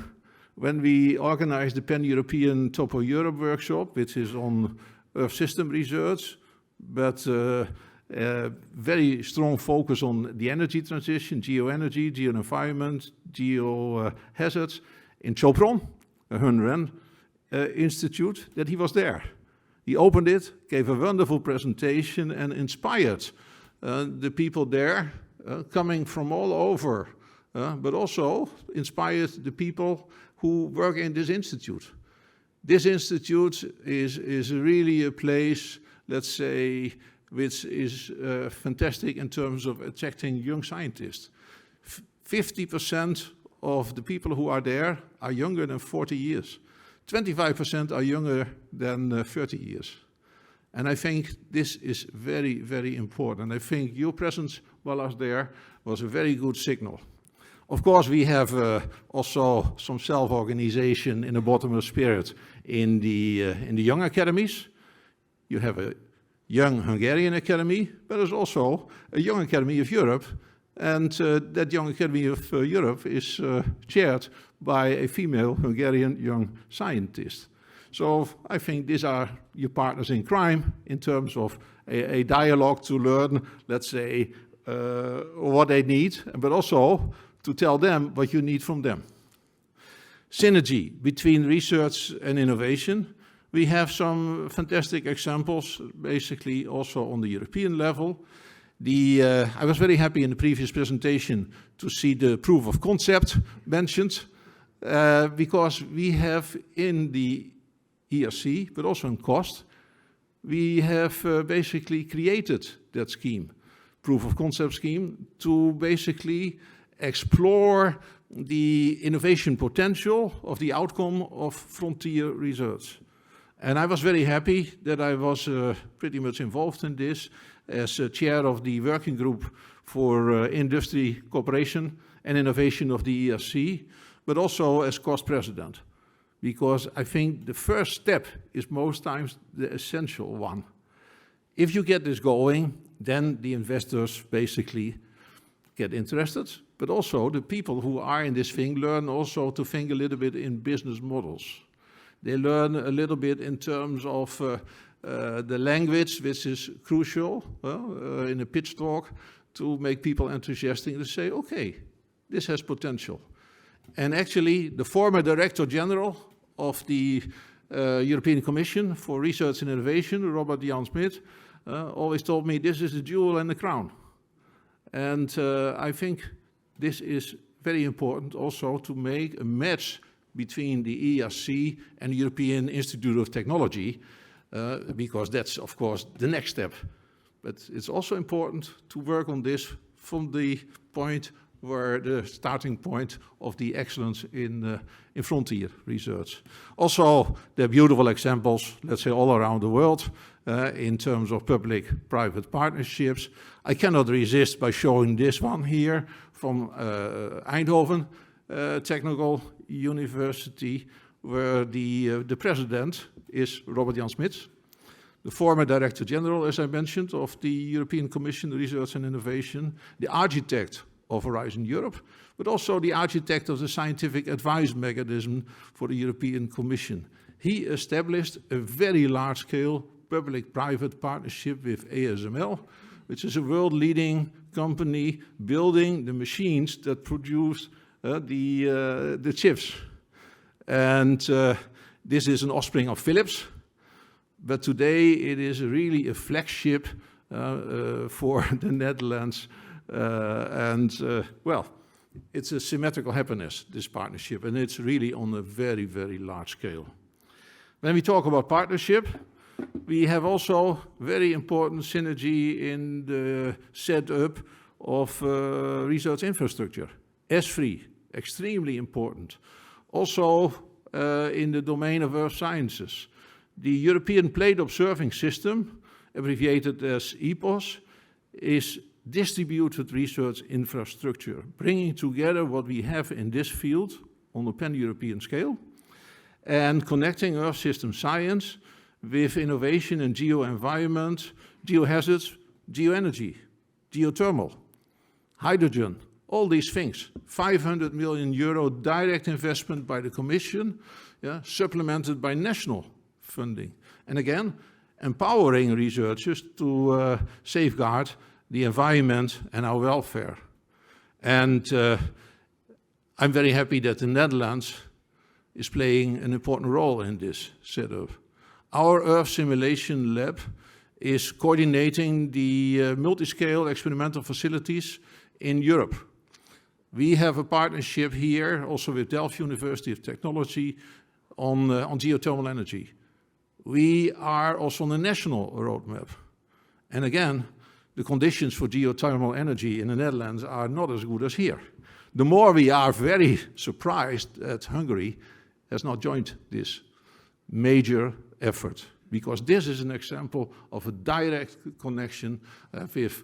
when we organized the Pan-European Topo Europe workshop, which is on Earth system research, but very strong focus on the energy transition, geoenergy, geo-environment, geo-hazards, in Sopron, a HUN-REN institute, that he was there. He opened it, gave a wonderful presentation, and inspired the people there, coming from all over, but also inspired the people who work in this institute. This institute is really a place, let's say, which is fantastic in terms of attracting young scientists. 50% of the people who are there are younger than 40 years. 25% are younger than 30 years. And I think this is very, very important. I think your presence while I was there was a very good signal. Of course, we have also some self-organization in a bottom-up spirit in the young academies. You have a young Hungarian Academy, but there's also a young Academy of Europe. And that young Academy of Europe is chaired by a female Hungarian young scientist. So I think these are your partners in crime in terms of a dialogue to learn, let's say, what they need, but also to tell them what you need from them. Synergy between research and innovation. We have some fantastic examples, basically also on the European level. I was very happy in the previous presentation to see the proof of concept mentioned, because we have in the ERC, but also in cost, we have basically created that scheme, proof of concept scheme, to basically explore the innovation potential of the outcome of frontier research. And I was very happy that I was pretty much involved in this as chair of the working group for industry cooperation and innovation of the ERC, but also as cost president. Because I think the first step is most times the essential one. If you get this going, then the investors basically get interested, but also the people who are in this thing learn also to think a little bit in business models. They learn a little bit in terms of the language, which is crucial in a pitch talk, to make people enthusiastic and to say, okay, this has potential. And actually, the former Director General of the European Commission for Research and Innovation, Robert Jan Smit, always told me this is the jewel in the crown. And I think this is very important also to make a match between the ERC and the European Institute of Technology, because that's, of course, the next step. But it's also important to work on this from the point where the starting point of the excellence in frontier research. Also, there are beautiful examples, let's say, all around the world in terms of public-private partnerships. I cannot resist by showing this one here from Eindhoven Technical University, where the president is Robert Jan Smit, the former Director General, as I mentioned, of the European Commission Research and Innovation, the architect of Horizon Europe, but also the architect of the scientific advice mechanism for the European Commission. He established a very large-scale public-private partnership with ASML, which is a world-leading company building the machines that produce the chips. And this is an offspring of Philips, but today it is really a flagship for the Netherlands. Well, it's a symmetrical happiness, this partnership, and it's really on a very, very large scale. When we talk about partnership, we have also very important synergy in the setup of research infrastructure. S3, extremely important. Also in the domain of earth sciences. The European Plate Observing System, abbreviated as EPOS, is distributed research infrastructure, bringing together what we have in this field on a pan-European scale and connecting Earth system science with innovation in geo-environment, geohazards, geoenergy, geothermal, hydrogen, all these things. 500 million euro direct investment by the Commission, supplemented by national funding. And again, empowering researchers to safeguard the environment and our welfare. And I'm very happy that the Netherlands is playing an important role in this setup. Our Earth Simulation Lab is coordinating the multi-scale experimental facilities in Europe. We have a partnership here also with Delft University of Technology on geothermal energy. We are also on the national roadmap. And again, the conditions for geothermal energy in the Netherlands are not as good as here. The more we are very surprised that Hungary has not joined this major effort, because this is an example of a direct connection with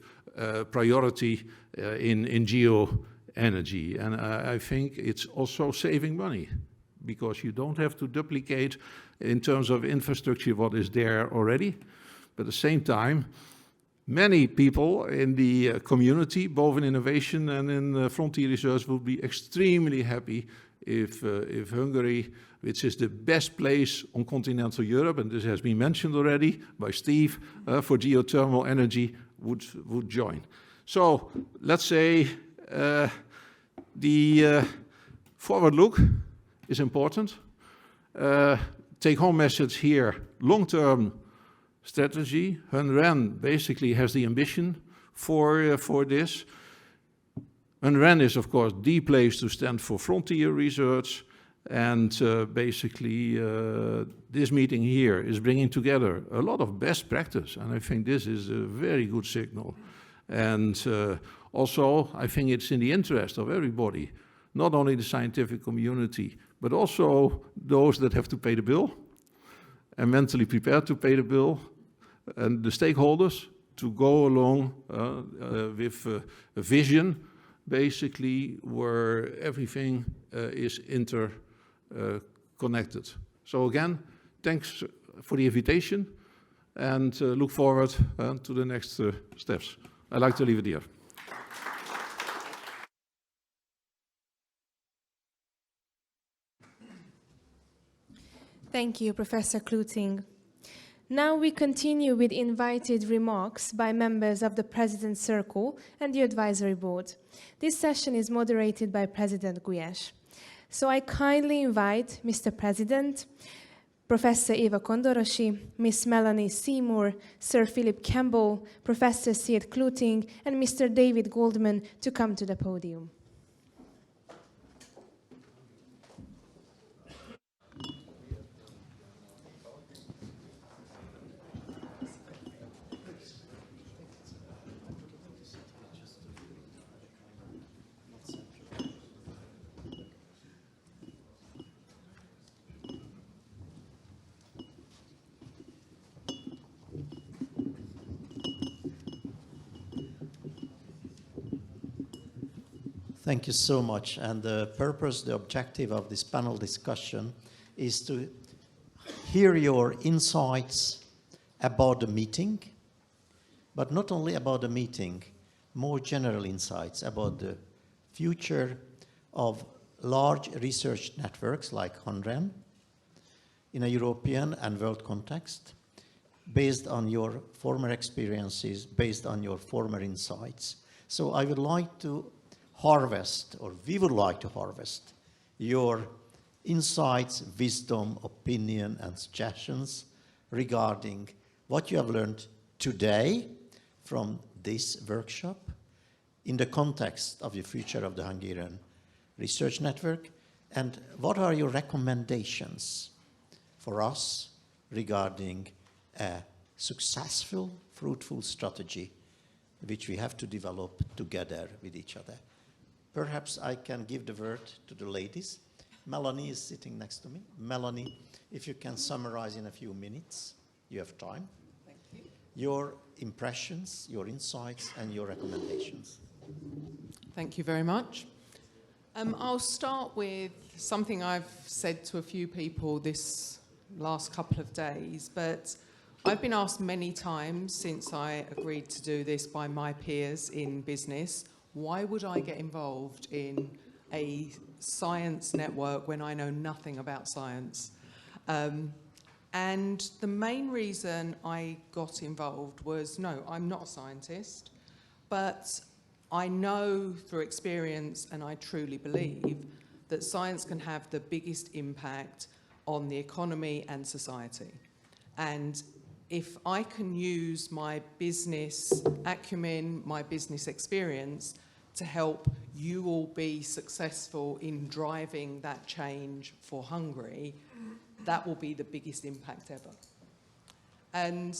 priority in geo-energy. And I think it's also saving money, because you don't have to duplicate in terms of infrastructure what is there already. But at the same time, many people in the community, both in innovation and in frontier research, would be extremely happy if Hungary, which is the best place on continental Europe, and this has been mentioned already by Steve, for geothermal energy, would join. So let's say the forward look is important. Take-home message here, long-term strategy. HUN-REN basically has the ambition for this. HUN-REN is, of course, the place to stand for frontier research. And basically, this meeting here is bringing together a lot of best practice. And I think this is a very good signal. And also, I think it's in the interest of everybody, not only the scientific community, but also those that have to pay the bill and mentally prepared to pay the bill, and the stakeholders to go along with a vision, basically, where everything is interconnected. So again, thanks for the invitation, and look forward to the next steps. I'd like to leave it here. Thank you, Professor Kluting. Now we continue with invited remarks by members of the President's Circle and the Advisory Board. This session is moderated by President GULYÁS. So I kindly invite Mr. President, Professor Eva Kondorosi, Miss Melanie Seymour, Sir Philip Campbell, Professor Siet Kluting, and Mr. David Goldman to come to the podium. Thank you so much. And the purpose, the objective of this panel discussion is to hear your insights about the meeting, but not only about the meeting, more general insights about the future of large research networks like HUN-REN in a European and world context, based on your former experiences, based on your former insights. So I would like to harvest, or we would like to harvest, your insights, wisdom, opinion, and suggestions regarding what you have learned today from this workshop in the context of the future of the Hungarian Research Network, and what are your recommendations for us regarding a successful, fruitful strategy which we have to develop together with each other. Perhaps I can give the word to the ladies. Melanie is sitting next to me. Melanie, if you can summarize in a few minutes, you have time. Thank you. Your impressions, your insights, and your recommendations. Thank you very much. I'll start with something I've said to a few people this last couple of days, but I've been asked many times since I agreed to do this by my peers in business, why would I get involved in a science network when I know nothing about science? And the main reason I got involved was, no, I'm not a scientist, but I know through experience, and I truly believe, that science can have the biggest impact on the economy and society. And if I can use my business acumen, my business experience, to help you all be successful in driving that change for Hungary, that will be the biggest impact ever. And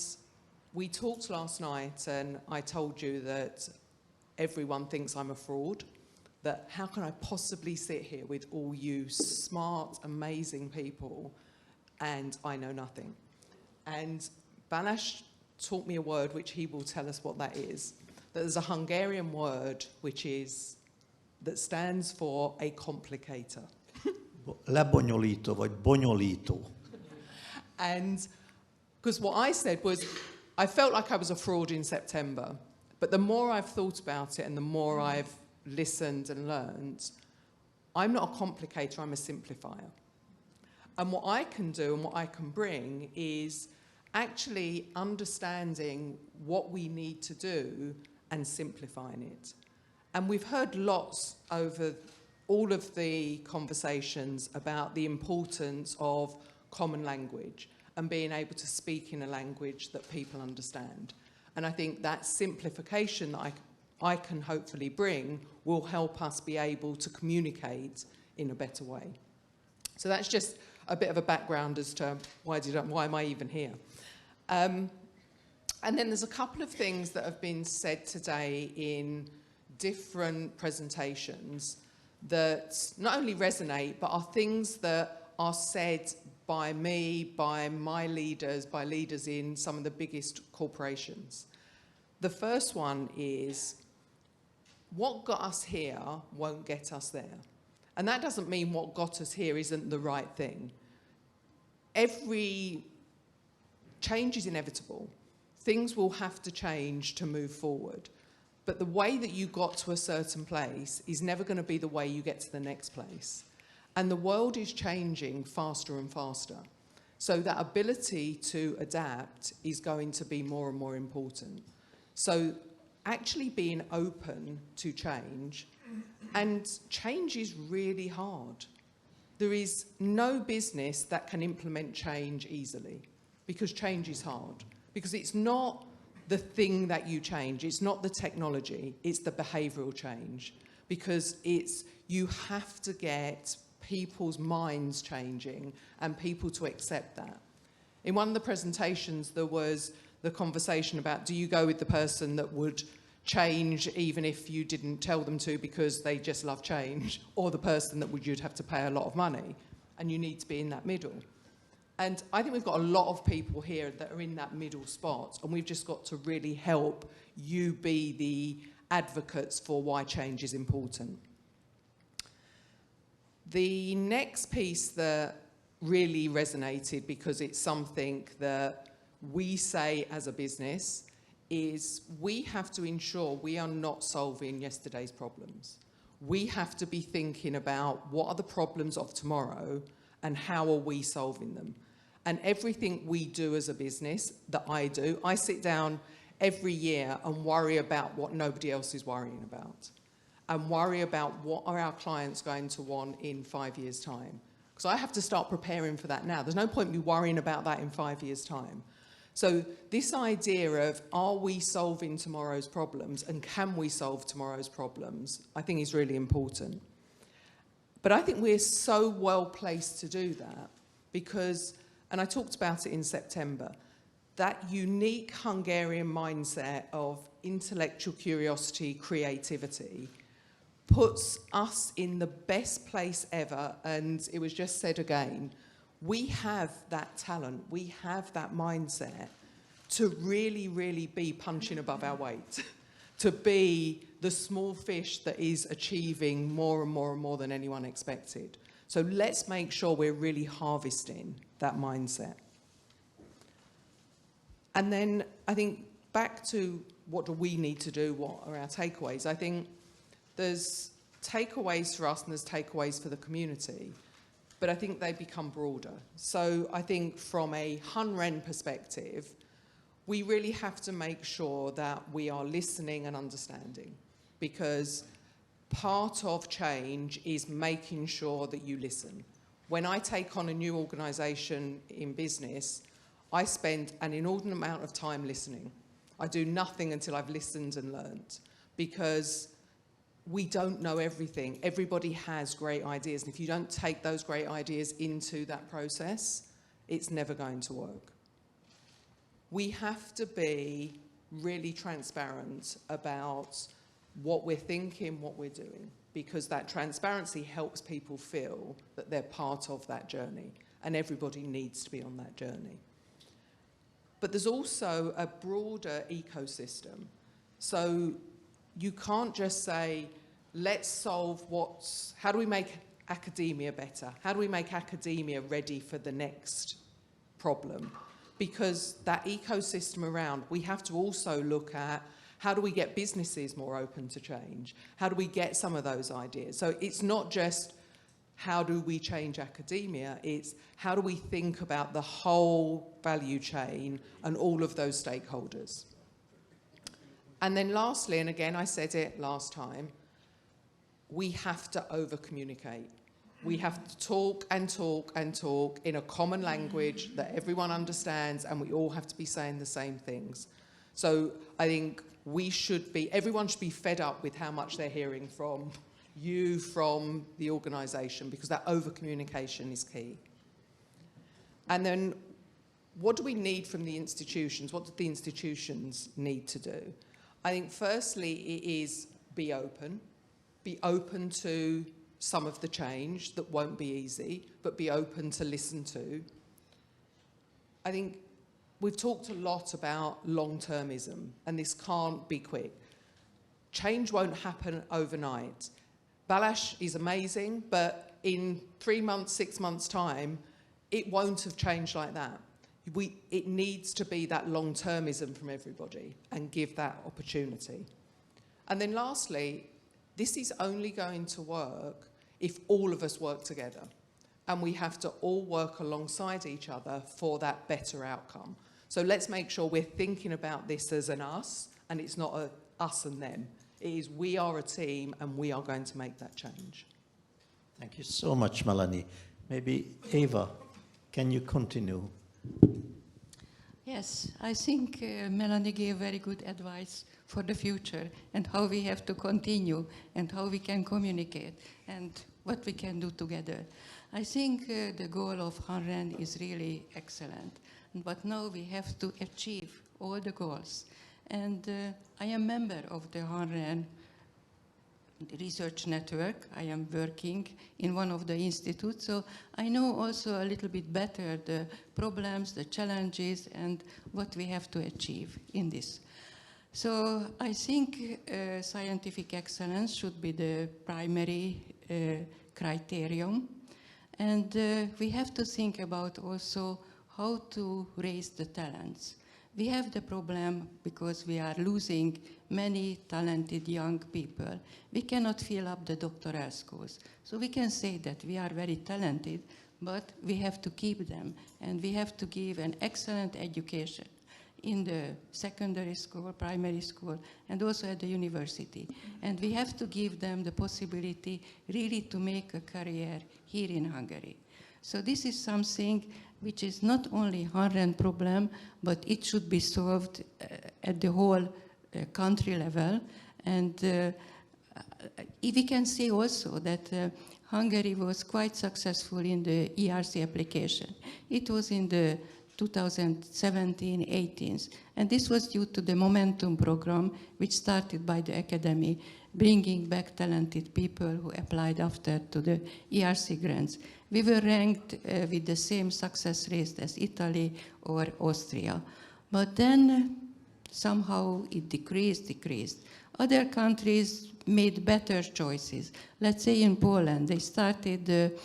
we talked last night and I told you that everyone thinks I'm a fraud, that how can I possibly sit here with all you smart, amazing people and I know nothing. And Balázs taught me a word which he will tell us what that is. That there's a Hungarian word that stands for a complicator. Lebonyolító vagy bonyolító. And because what I said was, I felt like I was a fraud in September, but the more I've thought about it and the more I've listened and learned, I'm not a complicator, I'm a simplifier. And what I can do and what I can bring is actually understanding what we need to do and simplifying it. And we've heard lots over all of the conversations about the importance of common language and being able to speak in a language that people understand. And I think that simplification that I can hopefully bring will help us be able to communicate in a better way. So that's just a bit of a background as to why am I even here. And then there's a couple of things that have been said today in different presentations that not only resonate, but are things that are said by me, by my leaders, by leaders in some of the biggest corporations. The first one is, what got us here won't get us there. And that doesn't mean what got us here isn't the right thing. Every change is inevitable. Things will have to change to move forward. But the way that you got to a certain place is never going to be the way you get to the next place. And the world is changing faster and faster. So that ability to adapt is going to be more and more important. So actually being open to change, and change is really hard. There is no business that can implement change easily because change is hard. Because it's not the thing that you change, it's not the technology, it's the behavioural change. Because you have to get people's minds changing and people to accept that. In one of the presentations, there was the conversation about, do you go with the person that would change even if you didn't tell them to because they just love change, or the person that you'd have to pay a lot of money, and you need to be in that middle. And I think we've got a lot of people here that are in that middle spot, and we've just got to really help you be the advocates for why change is important. The next piece that really resonated, because it's something that we say as a business, is we have to ensure we are not solving yesterday's problems. We have to be thinking about what are the problems of tomorrow and how are we solving them. And everything we do as a business, that I do, I sit down every year and worry about what nobody else is worrying about, and worry about what are our clients going to want in 5 years' time. Because I have to start preparing for that now. There's no point me worrying about that in 5 years' time. So this idea of, are we solving tomorrow's problems and can we solve tomorrow's problems, I think is really important. But I think we're so well placed to do that because, and I talked about it in September, that unique Hungarian mindset of intellectual curiosity, creativity, puts us in the best place ever. And it was just said again, we have that talent, we have that mindset to really, really be punching above our weight, to be the small fish that is achieving more and more and more than anyone expected. So let's make sure we're really harvesting that mindset. And then I think back to what do we need to do, what are our takeaways? I think there's takeaways for us and there's takeaways for the community, but I think they become broader. So I think from a HUN-REN perspective, we really have to make sure that we are listening and understanding, because part of change is making sure that you listen. When I take on a new organisation in business, I spend an inordinate amount of time listening. I do nothing until I've listened and learnt, because we don't know everything. Everybody has great ideas, and if you don't take those great ideas into that process, it's never going to work. we have to be really transparent about what we're thinking, what we're doing, because that transparency helps people feel that they're part of that journey, and everybody needs to be on that journey. But there's also a broader ecosystem. So you can't just say, let's solve how do we make academia better? How do we make academia ready for the next problem? Because that ecosystem around, we have to also look at how do we get businesses more open to change? How do we get some of those ideas? So it's not just how do we change academia, it's how do we think about the whole value chain and all of those stakeholders. And then lastly, and again I said it last time, we have to over-communicate. We have to talk and talk and talk in a common language that everyone understands, and we all have to be saying the same things. So I think everyone should be fed up with how much they're hearing from you, from the organisation, because that over-communication is key. And then what do we need from the institutions? What do the institutions need to do? I think firstly it is be open to some of the change that won't be easy, but be open to listen to. I think we've talked a lot about long-termism, and this can't be quick. Change won't happen overnight. Balázs is amazing, but in 3 months, 6 months' time, it won't have changed like that. It needs to be that long-termism from everybody and give that opportunity. And then lastly, this is only going to work if all of us work together, and we have to all work alongside each other for that better outcome. So let's make sure we're thinking about this as an us, and it's not a us and them. It is we are a team, and we are going to make that change. Thank you so much, Melanie. Maybe Eva, can you continue? Yes, I think Melanie gave very good advice for the future and how we have to continue and how we can communicate and what we can do together. I think the goal of HUN-REN is really excellent, but now we have to achieve all the goals. And I am a member of the HUN-REN research network. I am working in one of the institutes, so I know also a little bit better the problems, the challenges, and what we have to achieve in this. So I think scientific excellence should be the primary criterion, and we have to think about also how to raise the talents. We have the problem because we are losing many talented young people. We cannot fill up the doctoral schools. So we can say that we are very talented, but we have to keep them, and we have to give an excellent education in the secondary school, primary school, and also at the university. And we have to give them the possibility really to make a career here in Hungary. So this is something which is not only HUN-REN problem, but it should be solved at the whole country level. And we can see also that Hungary was quite successful in the ERC application. It was in the 2017-18, and this was due to the Momentum program, which started by the academy, bringing back talented people who applied after to the ERC grants. We were ranked with the same success rate as Italy or Austria. But then somehow it decreased. Other countries made better choices. Let's say in Poland, they started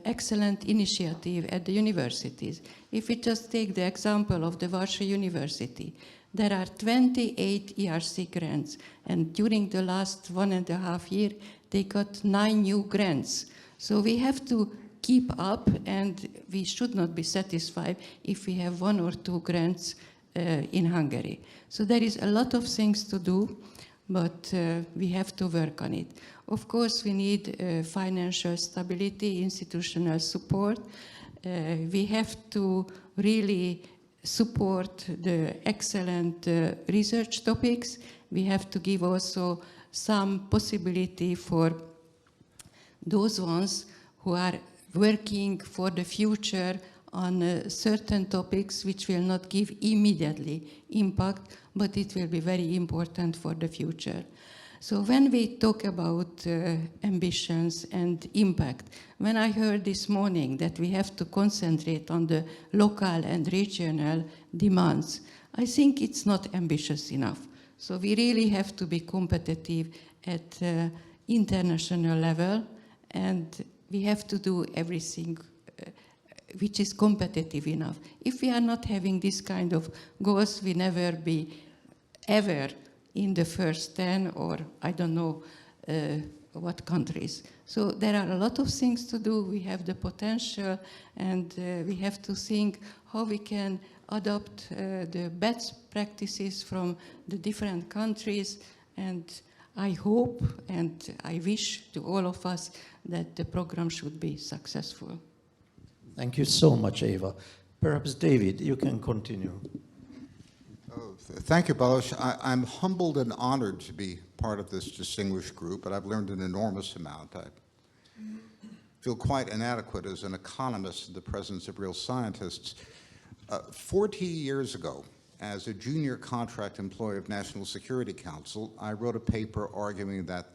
excellent initiative at the universities. If we just take the example of the Warsaw University, there are 28 ERC grants, and during the last 1.5 years, they got 9 new grants. So we have to keep up, and we should not be satisfied if we have 1 or 2 grants in Hungary. So there is a lot of things to do, but we have to work on it. Of course, we need financial stability, institutional support. We have to really support the excellent research topics. We have to give also some possibility for those ones who are working for the future on certain topics which will not give immediately impact, but it will be very important for the future. So when we talk about ambitions and impact, when I heard this morning that we have to concentrate on the local and regional demands, I think it's not ambitious enough. So we really have to be competitive at international level, and we have to do everything which is competitive enough. If we are not having this kind of goals, we never be ever in the first 10 or I don't know what countries. So there are a lot of things to do. We have the potential, and we have to think how we can adopt the best practices from the different countries. And I hope and I wish to all of us that the program should be successful. Thank you so much, Eva. Perhaps David, you can continue. Thank you, Balázs. I'm humbled and honored to be part of this distinguished group, but I've learned an enormous amount. I feel quite inadequate as an economist in the presence of real scientists. 40 years ago, as a junior contract employee of National Security Council, I wrote a paper arguing that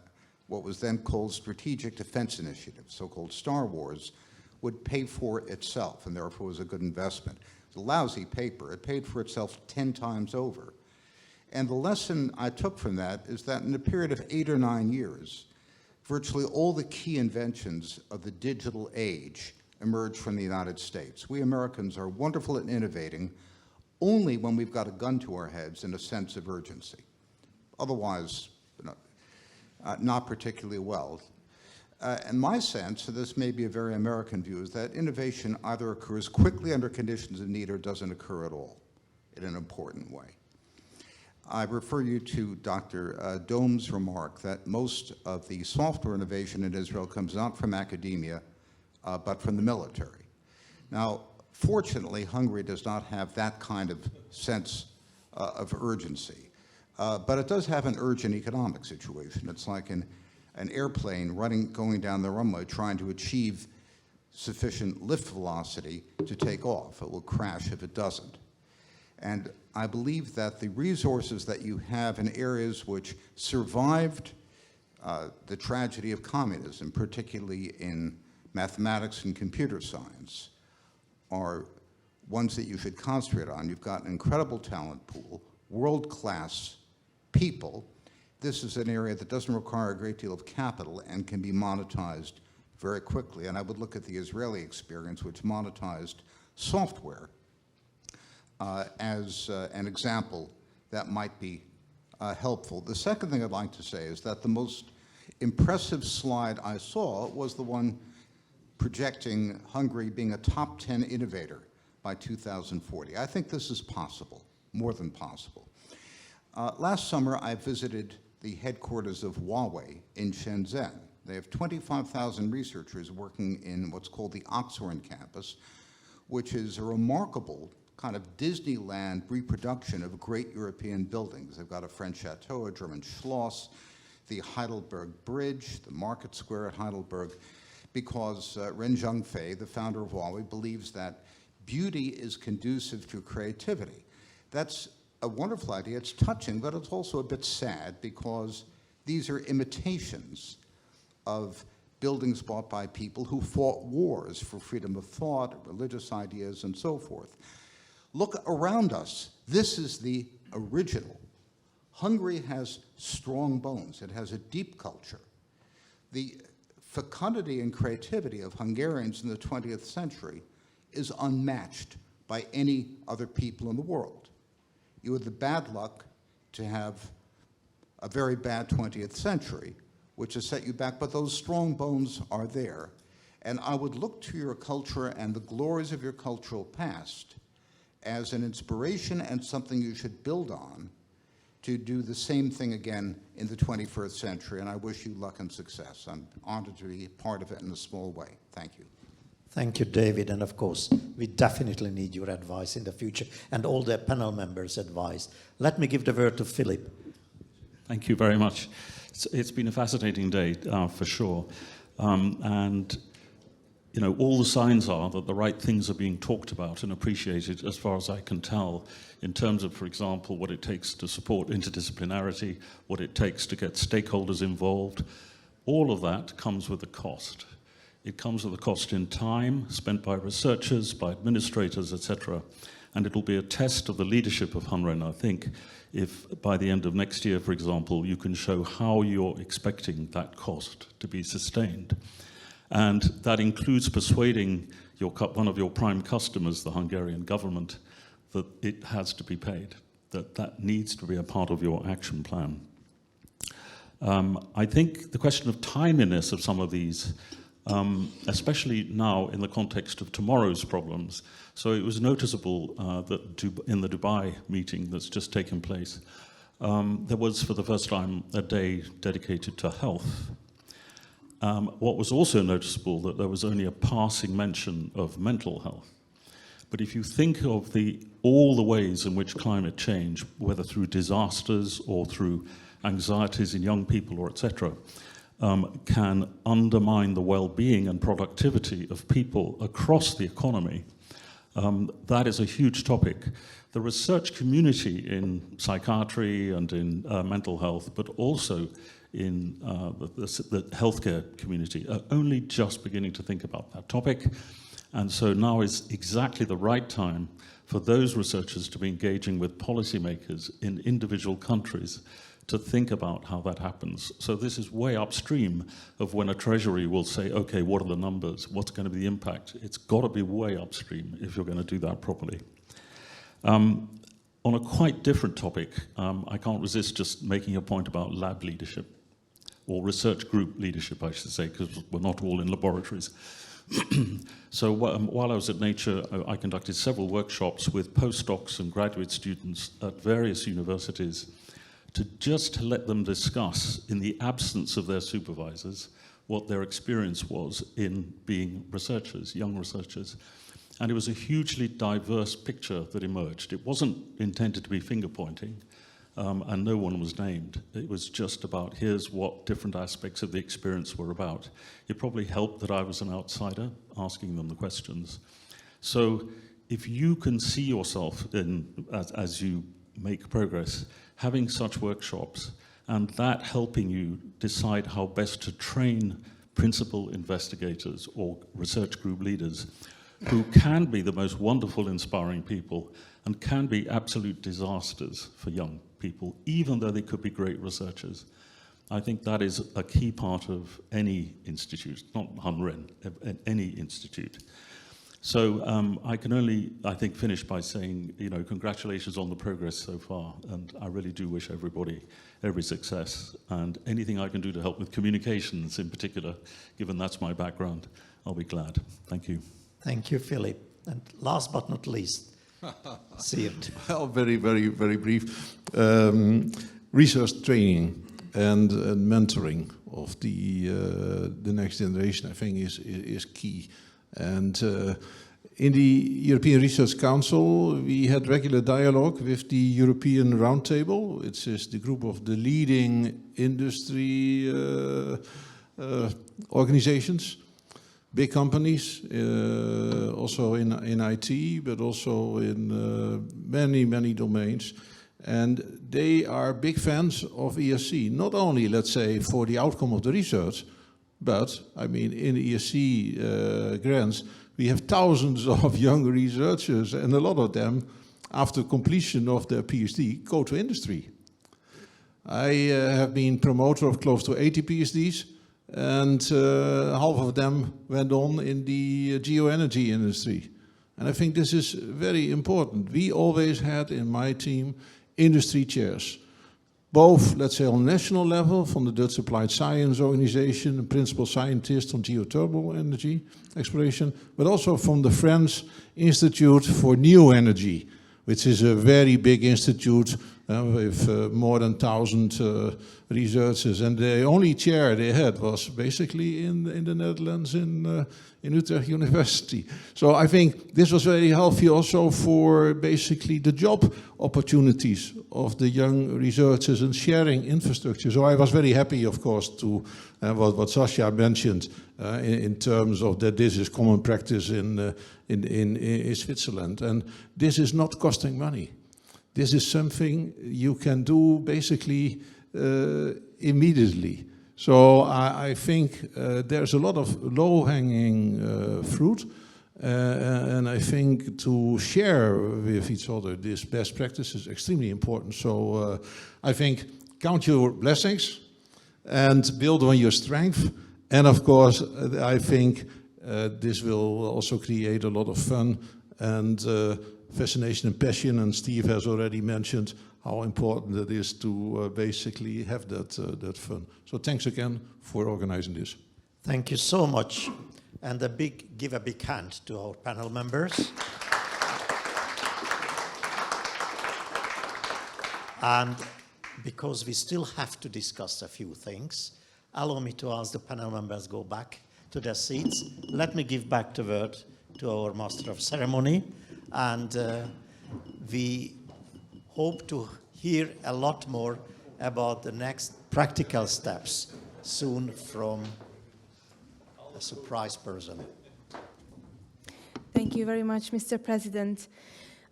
what was then called Strategic Defense Initiative, so-called Star Wars, would pay for itself and therefore was a good investment. It's a lousy paper. It paid for itself 10 times over. And the lesson I took from that is that in a period of 8 or 9 years, virtually all the key inventions of the digital age emerged from the United States. We Americans are wonderful at innovating only when we've got a gun to our heads and a sense of urgency. Otherwise, not particularly well. And my sense, and this may be a very American view, is that innovation either occurs quickly under conditions of need or doesn't occur at all in an important way. I refer you to Dr. Dome's remark that most of the software innovation in Israel comes not from academia, but from the military. Now, fortunately, Hungary does not have that kind of sense of urgency, but it does have an urgent economic situation. It's like an airplane going down the runway trying to achieve sufficient lift velocity to take off. It will crash if it doesn't. And I believe that the resources that you have in areas which survived the tragedy of communism, particularly in mathematics and computer science, are ones that you should concentrate on. You've got an incredible talent pool, world-class people. This is an area that doesn't require a great deal of capital and can be monetized very quickly. And I would look at the Israeli experience, which monetized software, as an example that might be helpful. The second thing I'd like to say is that the most impressive slide I saw was the one projecting Hungary being a top 10 innovator by 2040. I think this is possible, more than possible. Last summer, I visited the headquarters of Huawei in Shenzhen. They have 25,000 researchers working in what's called the HUN-REN campus, which is a remarkable kind of Disneyland reproduction of great European buildings. They've got a French chateau, a German Schloss, the Heidelberg Bridge, the Market Square at Heidelberg, because Ren Zhengfei, the founder of Huawei, believes that beauty is conducive to creativity. That's a wonderful idea. It's touching, but it's also a bit sad because these are imitations of buildings bought by people who fought wars for freedom of thought, religious ideas, and so forth. Look around us. This is the original. Hungary has strong bones. It has a deep culture. The fecundity and creativity of Hungarians in the 20th century is unmatched by any other people in the world. You had the bad luck to have a very bad 20th century, which has set you back, but those strong bones are there. And I would look to your culture and the glories of your cultural past as an inspiration and something you should build on to do the same thing again in the 21st century. And I wish you luck and success. I'm honored to be part of it in a small way. Thank you. Thank you, David. And of course, we definitely need your advice in the future and all the panel members' advice. Let me give the word to Philip. Thank you very much. It's been a fascinating day, for sure. And you know, all the signs are that the right things are being talked about and appreciated, as far as I can tell, in terms of, for example, what it takes to support interdisciplinarity, what it takes to get stakeholders involved. All of that comes with a cost. It comes with a cost in time spent by researchers, by administrators, etc. And it'll be a test of the leadership of HUN-REN, I think, if by the end of next year, for example, you can show how you're expecting that cost to be sustained. And that includes persuading one of your prime customers, the Hungarian government, that it has to be paid, that needs to be a part of your action plan. I think the question of timeliness of some of these, especially now in the context of tomorrow's problems. So it was noticeable that in the Dubai meeting that's just taken place, there was for the first time a day dedicated to health. What was also noticeable that there was only a passing mention of mental health. But if you think of all the ways in which climate change, whether through disasters or through anxieties in young people or etc., can undermine the well-being and productivity of people across the economy, that is a huge topic. The research community in psychiatry and in mental health, but also in the healthcare community, are only just beginning to think about that topic. And so now is exactly the right time for those researchers to be engaging with policymakers in individual countries to think about how that happens. So this is way upstream of when a treasury will say, okay, what are the numbers? What's going to be the impact? It's got to be way upstream if you're going to do that properly. On a quite different topic, I can't resist just making a point about lab leadership, or research group leadership, I should say, because we're not all in laboratories. So while I was at Nature, I conducted several workshops with postdocs and graduate students at various universities to just let them discuss, in the absence of their supervisors, what their experience was in being researchers, young researchers. And it was a hugely diverse picture that emerged. It wasn't intended to be finger-pointing, and no one was named. It was just about, here's what different aspects of the experience were about. It probably helped that I was an outsider, asking them the questions. So if you can see yourself as you make progress, having such workshops, and that helping you decide how best to train principal investigators or research group leaders who can be the most wonderful, inspiring people and can be absolute disasters for young people, even though they could be great researchers. I think that is a key part of any institute, not HUN-REN, any institute. So I can only, I think, finish by saying, you know, congratulations on the progress so far, and I really do wish everybody every success, and anything I can do to help with communications in particular, given that's my background, I'll be glad. Thank you. Thank you, Philip. And last but not least, Siert. Well, very, very, very brief. Research training and mentoring of the next generation, I think, is key. And in the European Research Council, we had regular dialogue with the European Roundtable, which is the group of the leading industry organizations, big companies, also in IT, but also in many, many domains. And they are big fans of ESC, not only, let's say, for the outcome of the research, but, I mean, in ESC grants, we have thousands of young researchers, and a lot of them, after completion of their PhD, go to industry. I have been promoter of close to 80 PhDs, and half of them went on in the geoenergy industry. And I think this is very important. We always had in my team industry chairs, both, let's say, on national level, from the Dutch Applied Science Organization, and principal scientist on geothermal energy exploration, but also from the French Institute for New Energy, which is a very big institute with more than 1,000 researchers. And the only chair they had was basically in the Netherlands in Utrecht University. So I think this was very healthy also for basically the job opportunities of the young researchers and sharing infrastructure. So I was very happy, of course, to what Sasha mentioned in terms of that this is common practice in Switzerland. And this is not costing money. This is something you can do basically immediately. So I think there's a lot of low-hanging fruit, and I think to share with each other this best practice is extremely important. So I think count your blessings and build on your strength. And of course, I think this will also create a lot of fun and fascination and passion. And Steve has already mentioned how important it is to basically have that fun. So thanks again for organizing this. Thank you so much. And give a big hand to our panel members. And because we still have to discuss a few things, allow me to ask the panel members go back to their seats. Let me give back the word to our Master of Ceremony. And we hope to hear a lot more about the next practical steps soon from a surprise person. Thank you very much, Mr. President.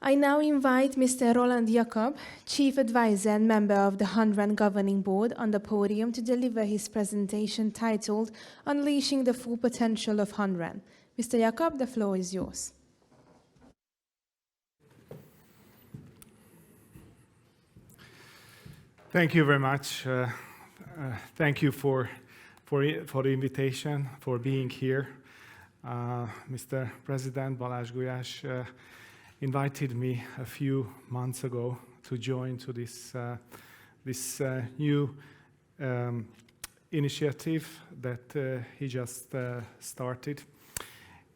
I now invite Mr. Roland Jakob, Chief Advisor and member of the HUN-REN Governing Board, on the podium to deliver his presentation titled Unleashing the Full Potential of HUN-REN. Mr. Jakob, the floor is yours. Thank you very much. Thank you for the invitation, for being here. Mr. President Balázs GULYÁS invited me a few months ago to join to this new initiative that he just started.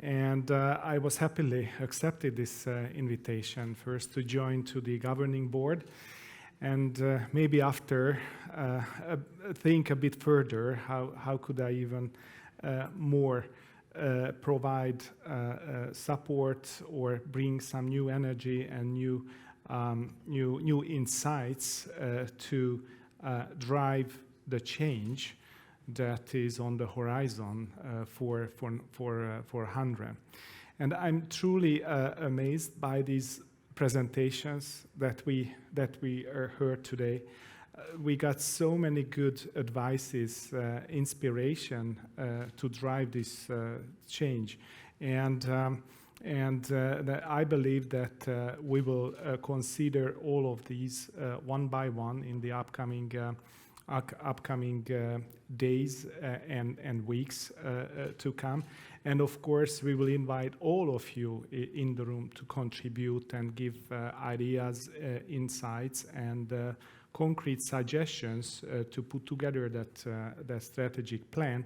And I was happily accepted this invitation, first to join to the governing board, and maybe after think a bit further, how could I even more provide support or bring some new energy and new insights to drive the change that is on the horizon for HUN-REN. And I'm truly amazed by these presentations that we heard today. We got so many good advices, inspiration to drive this change, and I believe that we will consider all of these one by one in the upcoming days and weeks to come. And of course, we will invite all of you in the room to contribute and give ideas, insights, and concrete suggestions to put together that strategic plan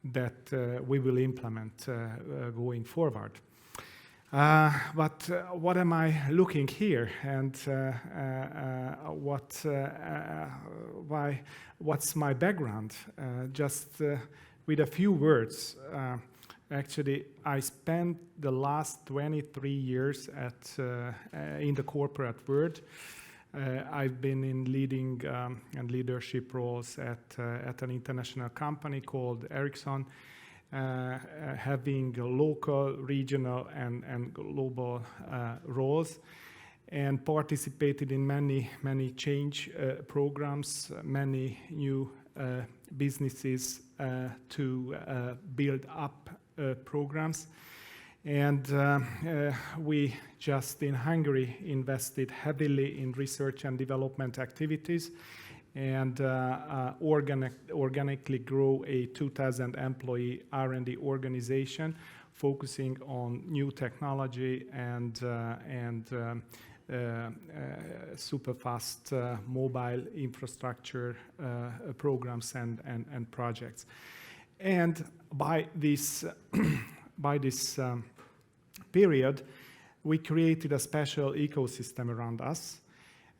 that we will implement going forward. But what am I looking here, and what's my background? Just with a few words. Actually, I spent the last 23 years in the corporate world. I've been in leading and leadership roles at an international company called Ericsson, having local, regional, and global roles, and participated in many change programs, many new businesses to build up programs. And we just in Hungary invested heavily in research and development activities, and organically grow a 2,000 employee R&D organization focusing on new technology and super fast mobile infrastructure programs and projects. And by this period, we created a special ecosystem around us.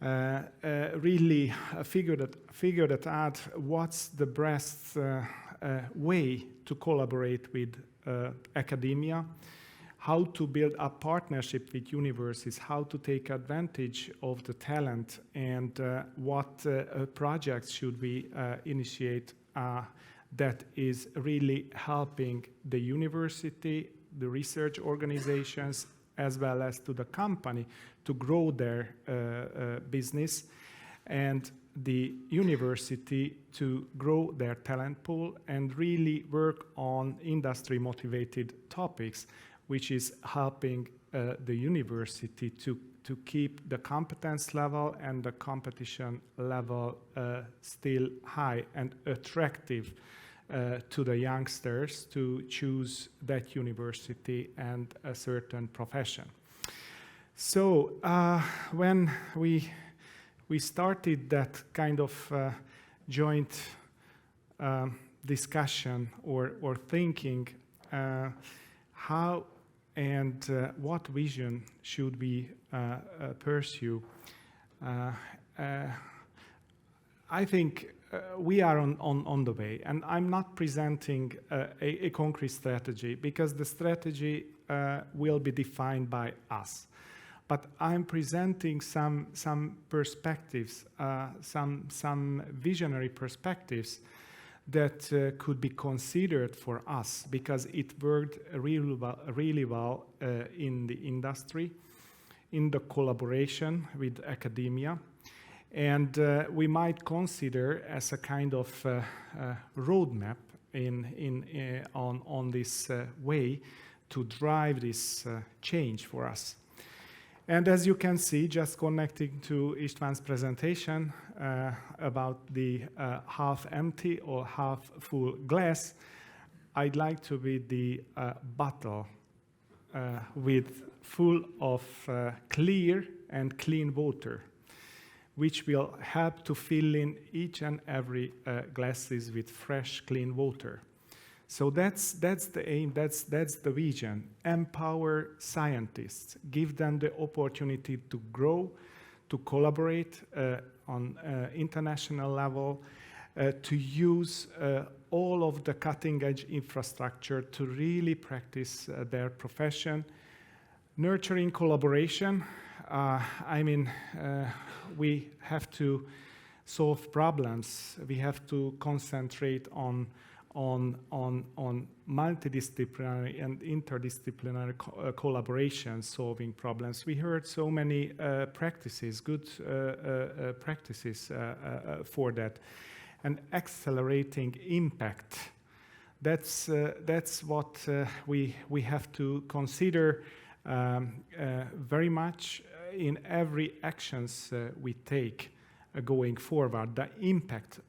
really figured it out what's the best way to collaborate with academia, how to build a partnership with universities, how to take advantage of the talent, and what projects should we initiate that is really helping the university, the research organizations, as well as to the company to grow their business, and the university to grow their talent pool and really work on industry-motivated topics, which is helping the university to keep the competence level and the competition level still high and attractive to the youngsters to choose that university and a certain profession. So when we started that kind of joint discussion or thinking how and what vision should we pursue, I think we are on the way, and I'm not presenting a concrete strategy because the strategy will be defined by us. But I'm presenting some perspectives, some visionary perspectives that could be considered for us because it worked really well in the industry, in the collaboration with academia. And we might consider as a kind of roadmap on this way to drive this change for us. And as you can see, just connecting to István's presentation about the half empty or half full glass, I'd like to be the bottle with full of clear and clean water, which will help to fill in each and every glasses with fresh, clean water. So that's the aim, that's the vision. Empower scientists, give them the opportunity to grow, to collaborate on international level, to use all of the cutting-edge infrastructure to really practice their profession. Nurturing collaboration, we have to solve problems. We have to concentrate on multidisciplinary and interdisciplinary collaboration, solving problems. We heard so many practices, good practices for that. And accelerating impact. That's what we have to consider very much in every actions we take going forward, the impact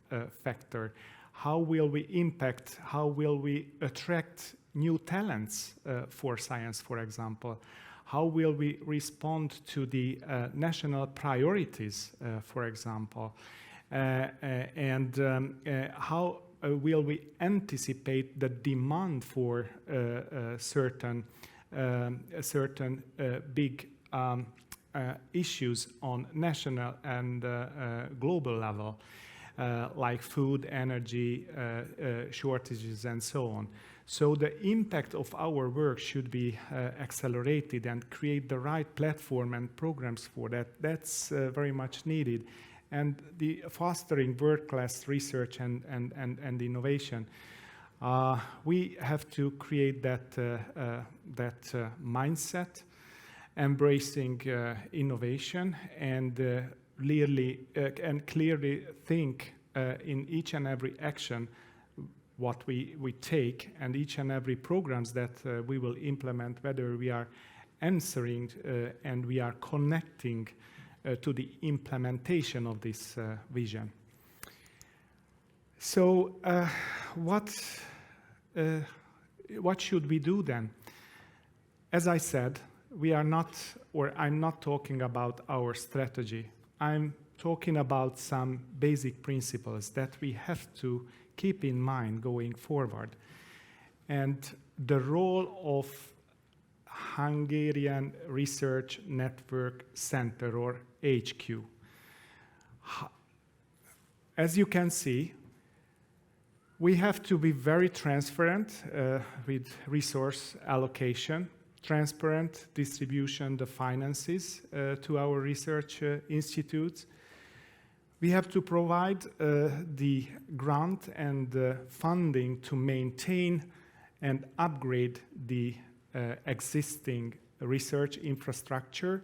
factor. How will we impact, how will we attract new talents for science, for example? How will we respond to the national priorities, for example? And how will we anticipate the demand for certain big issues on national and global level, like food, energy, shortages, and so on. So the impact of our work should be accelerated and create the right platform and programs for that. That's very much needed. And the fostering world-class research and innovation. We have to create that mindset, embracing innovation and clearly think in each and every action what we take and each and every programs that we will implement, whether we are answering and we are connecting to the implementation of this vision. So what should we do then? As I said, I'm not talking about our strategy. I'm talking about some basic principles that we have to keep in mind going forward. And the role of Hungarian Research Network Center, or HQ. As you can see, we have to be very transparent with resource allocation, transparent distribution, the finances to our research institutes. We have to provide the grant and funding to maintain and upgrade the existing research infrastructure.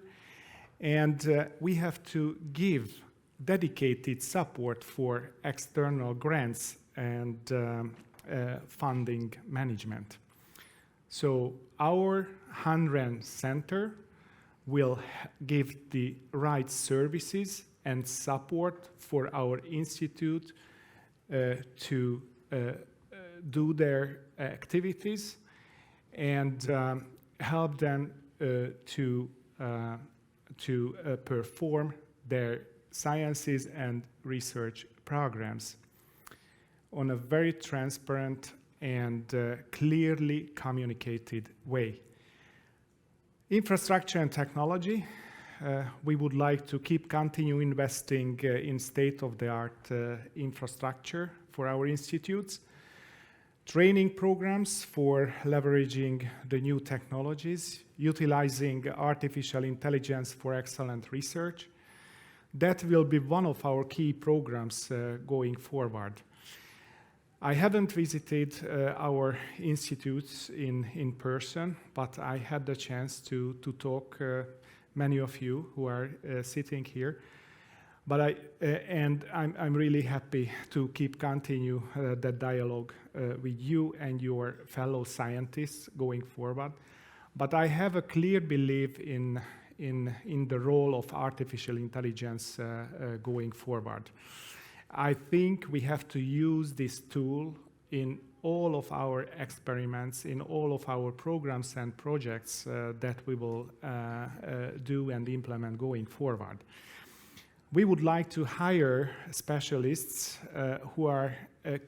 And we have to give dedicated support for external grants and funding management. So our HUN-REN Center will give the right services and support for our institute to do their activities and help them to perform their sciences and research programs on a very transparent and clearly communicated way. Infrastructure and technology. We would like to continue investing in state-of-the-art infrastructure for our institutes, training programs for leveraging the new technologies, utilizing artificial intelligence for excellent research. That will be one of our key programs going forward. I haven't visited our institutes in person, but I had the chance to talk many of you who are sitting here. But I'm really happy to continue that dialogue with you and your fellow scientists going forward. But I have a clear belief in the role of artificial intelligence going forward. I think we have to use this tool in all of our experiments, in all of our programs and projects that we will do and implement going forward. We would like to hire specialists who are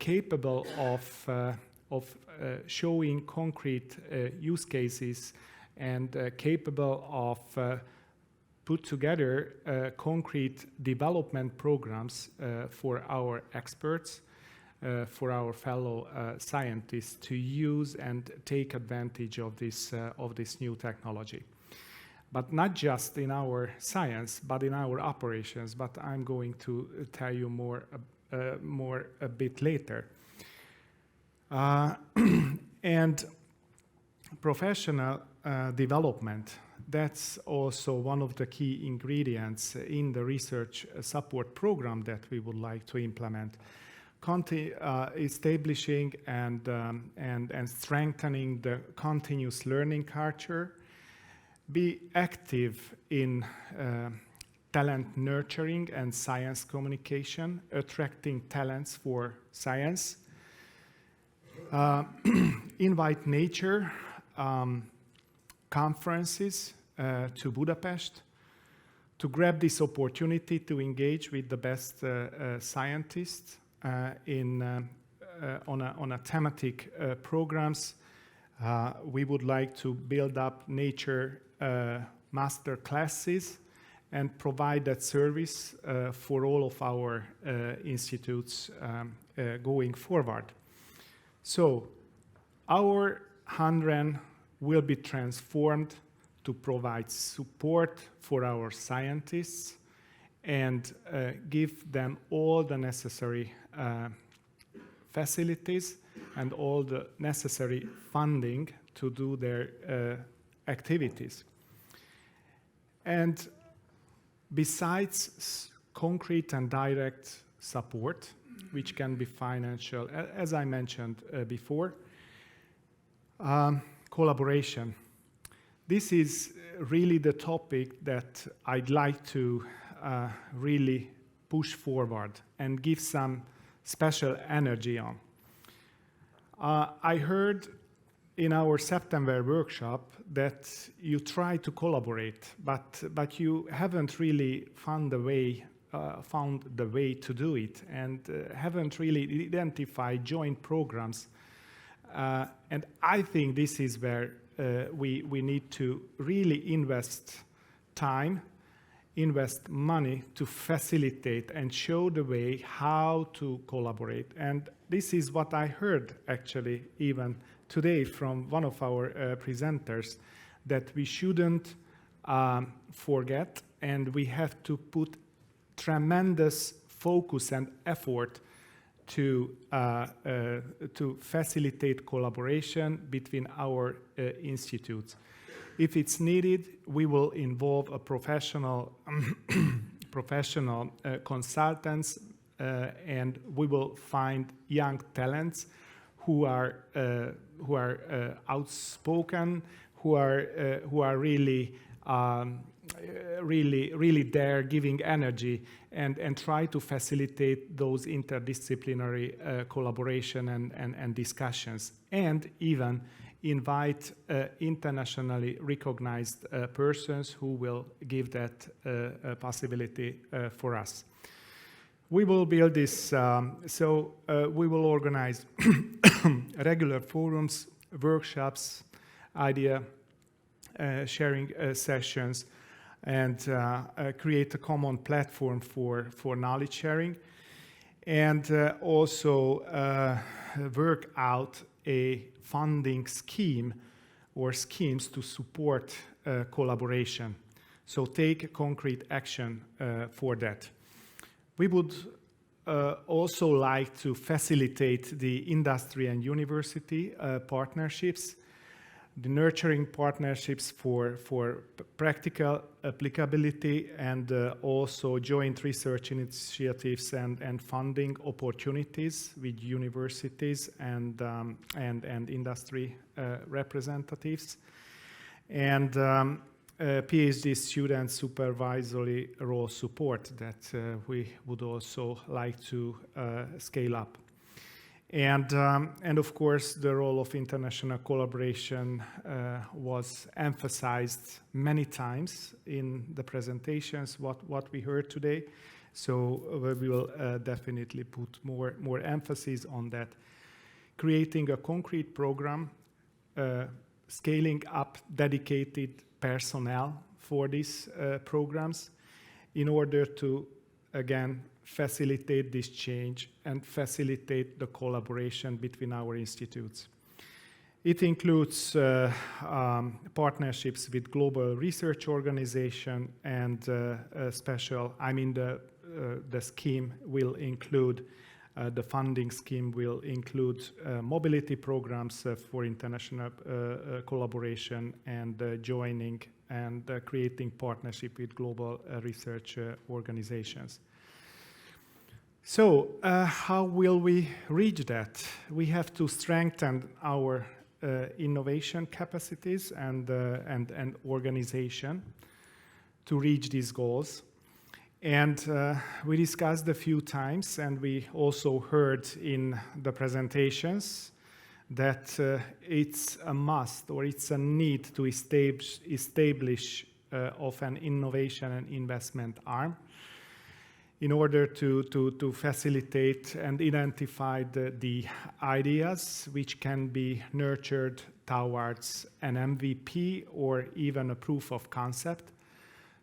capable of showing concrete use cases and capable of put together concrete development programs for our experts, for our fellow scientists to use and take advantage of this new technology. But not just in our science, but in our operations. But I'm going to tell you more a bit later. And professional development. That's also one of the key ingredients in the research support program that we would like to implement. Establishing and strengthening the continuous learning culture, be active in talent nurturing and science communication, attracting talents for science, invite nature conferences to Budapest, to grab this opportunity to engage with the best scientists on a thematic programs. We would like to build up nature master classes and provide that service for all of our institutes going forward. So our HUN-REN will be transformed to provide support for our scientists and give them all the necessary facilities and all the necessary funding to do their activities. And besides concrete and direct support, which can be financial, as I mentioned before, collaboration. This is really the topic that I'd like to really push forward and give some special energy on. I heard in our September workshop that you try to collaborate, but you haven't really found the way to do it and haven't really identified joint programs. And I think this is where we need to really invest time invest money to facilitate and show the way how to collaborate. And this is what I heard actually even today from one of our presenters, that we shouldn't forget, and we have to put tremendous focus and effort to facilitate collaboration between our institutes. If it's needed, we will involve a professional consultants, and we will find young talents who are outspoken, who are really there, giving energy, and try to facilitate those interdisciplinary collaboration and discussions, and even invite internationally recognized persons who will give that possibility for us. We will build this, we will organize regular forums, workshops, idea sharing sessions, and create a common platform for knowledge sharing, and also work out a funding scheme or schemes to support collaboration. So take concrete action for that. We would also like to facilitate the industry and university partnerships, the nurturing partnerships for practical applicability, and also joint research initiatives and funding opportunities with universities and industry representatives, and PhD student supervisory role support that we would also like to scale up. And of course, the role of international collaboration was emphasized many times in the presentations, what we heard today. So we will definitely put more emphasis on that. Creating a concrete program, scaling up dedicated personnel for these programs in order to, again, facilitate this change and facilitate the collaboration between our institutes. It includes partnerships with global research organization, and the scheme will include, the funding scheme will include mobility programs for international collaboration, and joining and creating partnership with global research organizations. So how will we reach that? We have to strengthen our innovation capacities and organization to reach these goals. And we discussed a few times, and we also heard in the presentations that it's a must, or it's a need to establish of an innovation and investment arm in order to facilitate and identify the ideas which can be nurtured towards an MVP or even a proof of concept.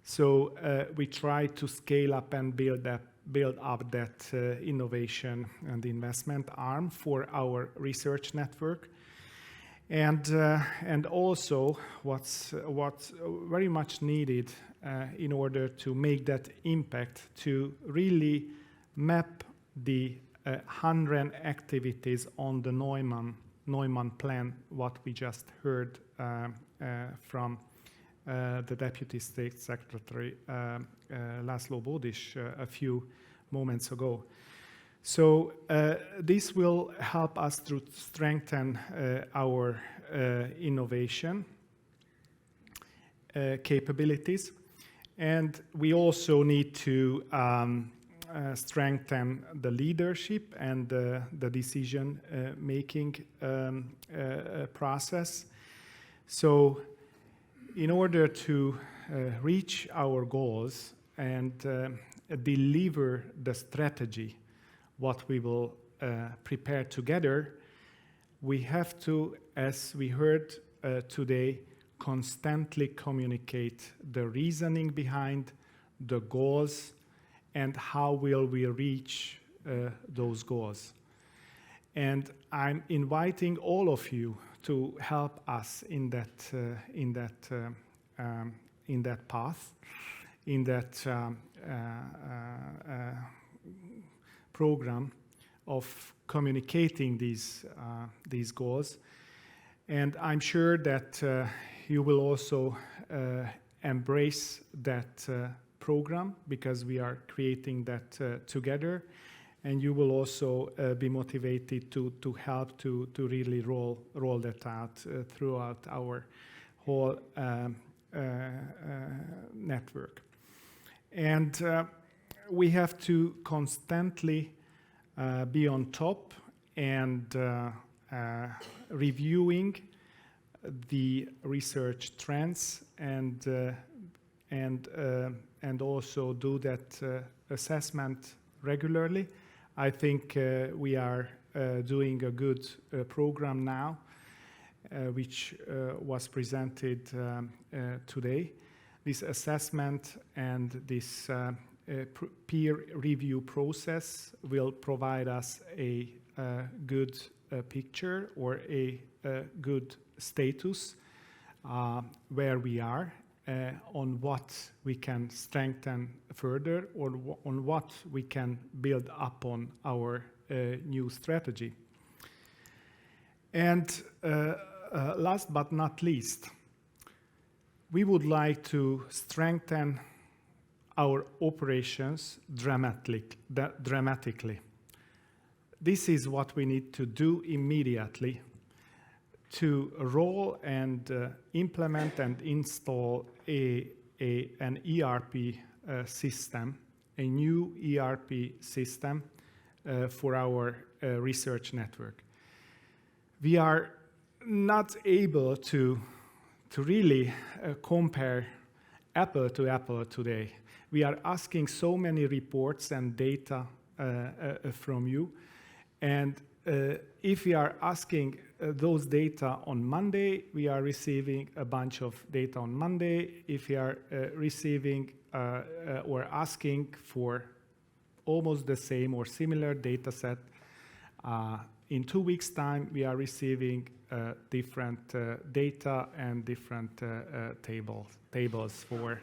So we try to scale up and build up that innovation and investment arm for our research network. And also what's very much needed in order to make that impact, to really map the HUN-REN activities on the Neumann plan, what we just heard from the Deputy State Secretary László GYÖRGY a few moments ago. So this will help us to strengthen our innovation capabilities, and we also need to strengthen the leadership and the decision making process. So in order to reach our goals and deliver the strategy what we will prepare together, we have to, as we heard today, constantly communicate the reasoning behind the goals, and how will we reach those goals. And I'm inviting all of you to help us in that path, in that program of communicating these goals. And I'm sure that you will also embrace that program, because we are creating that together. And you will also be motivated to help to really roll that out throughout our whole network. And we have to constantly be on top and reviewing the research trends and also do that assessment regularly. I think we are doing a good program now, which was presented today. This assessment and this peer review process will provide us a good picture or a good status where we are, on what we can strengthen further, or on what we can build upon our new strategy. And last but not least, we would like to strengthen our operations dramatically. This is what we need to do immediately to roll and implement and install an ERP system, a new ERP system for our research network. We are not able to really compare apple to apple today. We are asking so many reports and data from you, and if we are asking those data on Monday, we are receiving a bunch of data on Monday. If we are receiving or asking for almost the same or similar data set, in 2 weeks' time, we are receiving different data and different tables for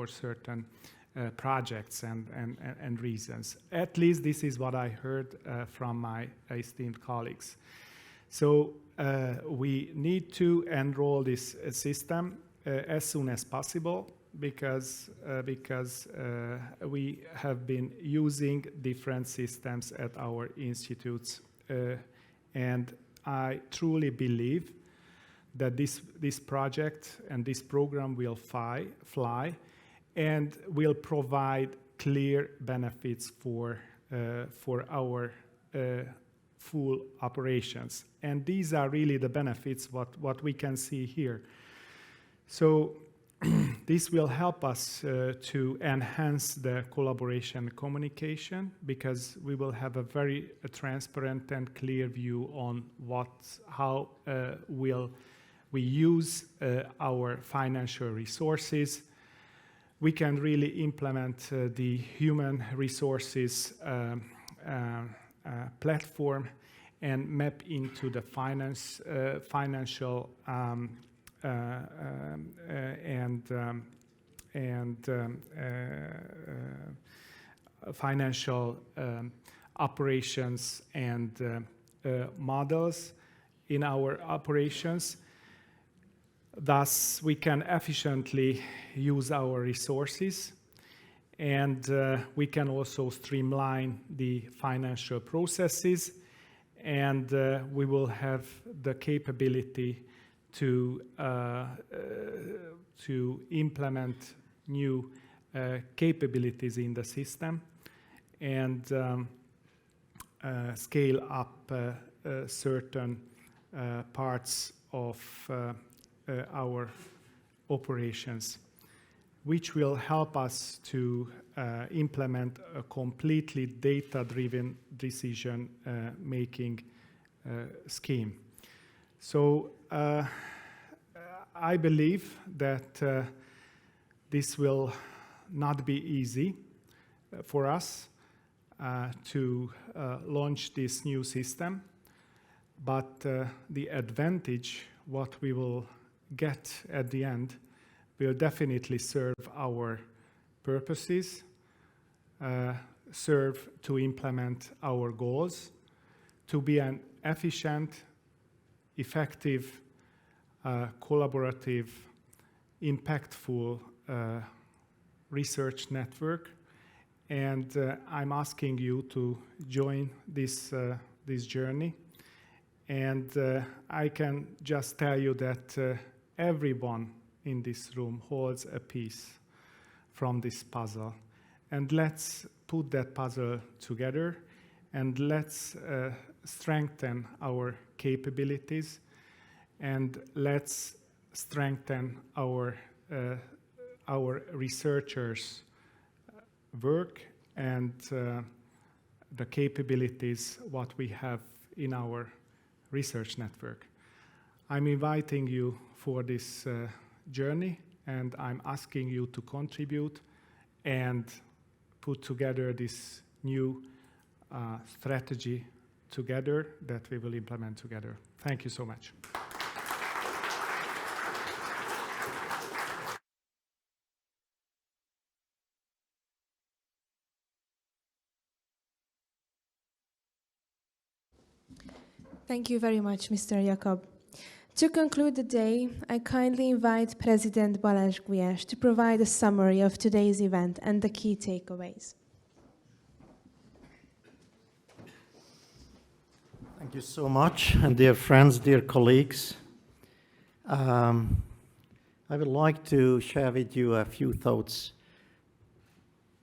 certain projects and reasons. At least this is what I heard from my esteemed colleagues. So we need to enroll this system as soon as possible, because we have been using different systems at our institutes, and I truly believe that this project and this program will fly and will provide clear benefits for our full operations. And these are really the benefits what we can see here. So this will help us to enhance the collaboration communication, because we will have a very transparent and clear view on how will we use our financial resources. We can really implement the human resources platform and map into the financial financial operations and models in our operations. Thus, we can efficiently use our resources, and we can also streamline the financial processes, and we will have the capability to implement new capabilities in the system and scale up certain parts of our operations, which will help us to implement a completely data-driven decision making scheme. So I believe that This will not be easy for us to launch this new system, but the advantage, what we will get at the end, will definitely serve our purposes, serve to implement our goals, to be an efficient, effective, collaborative, impactful research network. And I'm asking you to join this journey. And I can just tell you that everyone in this room holds a piece from this puzzle. And let's put that puzzle together, and let's strengthen our capabilities, and let's strengthen our researchers' work and the capabilities what we have in our research network. I'm inviting you for this journey, and I'm asking you to contribute and put together this new strategy together that we will implement together. Thank you so much. Thank you very much, Mr. Jakab. To conclude the day, I kindly invite President Balázs GYÖRGY to provide a summary of today's event and the key takeaways. Thank you so much, and dear friends, dear colleagues. I would like to share with you a few thoughts.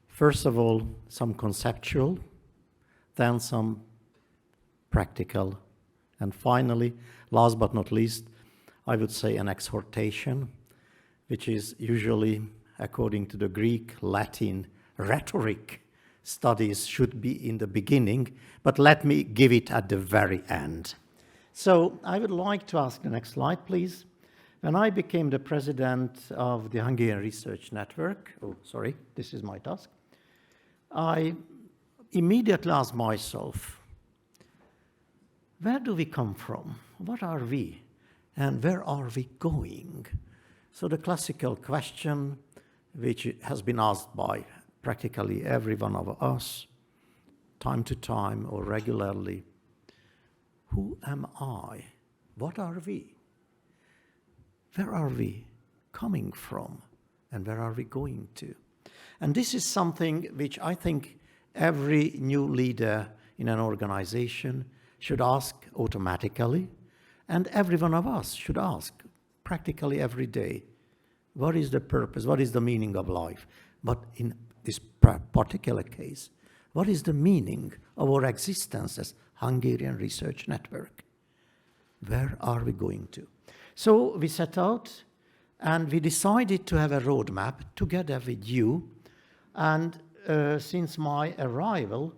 First of all, some conceptual, then some practical, and finally, last but not least, I would say an exhortation, which is usually, according to the Greek, Latin rhetoric, studies should be in the beginning, but let me give it at the very end. So I would like to ask the next slide, please. When I became the president of the Hungarian Research Network, this is my task, I immediately asked myself, where do we come from? What are we? And where are we going? So the classical question, which has been asked by practically every one of us, time to time or regularly, who am I? What are we? Where are we coming from? And where are we going to? And this is something which I think every new leader in an organization should ask automatically, and every one of us should ask practically every day, what is the purpose, what is the meaning of life? But in this particular case, what is the meaning of our existence as Hungarian Research Network? Where are we going to? So we set out and we decided to have a roadmap together with you. And since my arrival,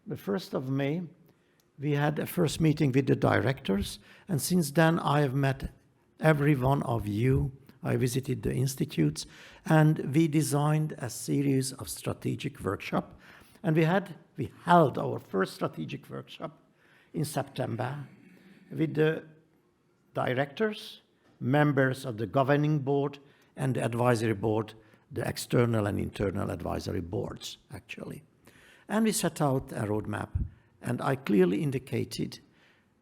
the 1st of May, we had a first meeting with the directors. And since then, I have met every one of you. I visited the institutes, and we designed a series of strategic workshops. And we held our first strategic workshop in September with the directors, members of the governing board, and the advisory board, the external and internal advisory boards, actually. And we set out a roadmap, and I clearly indicated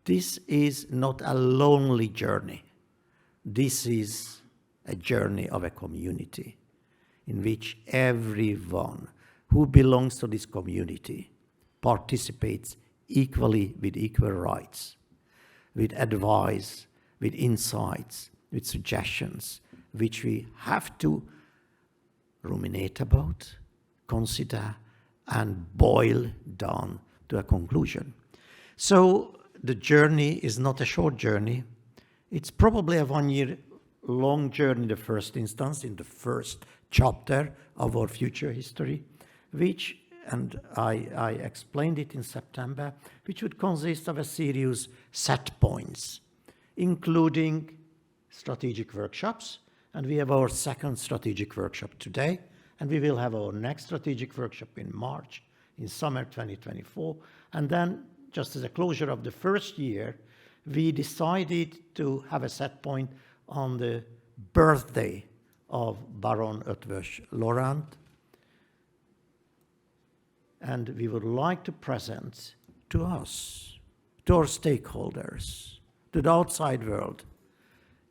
this is not a lonely journey. This is a journey of a community in which everyone who belongs to this community participates equally with equal rights, with advice, with insights, with suggestions, which we have to ruminate about, consider, and boil down to a conclusion. So the journey is not a short journey. It's probably a 1 year long journey in the first instance, in the first chapter of our future history, which, and I explained it in September, which would consist of a series set points, including strategic workshops. and we have our second strategic workshop today, and we will have our next strategic workshop in March, in summer 2024, and then, just as a closure of the first year, we decided to have a set point on the birthday of Baron Eötvös Loránd, and we would like to present to us, to our stakeholders, to the outside world,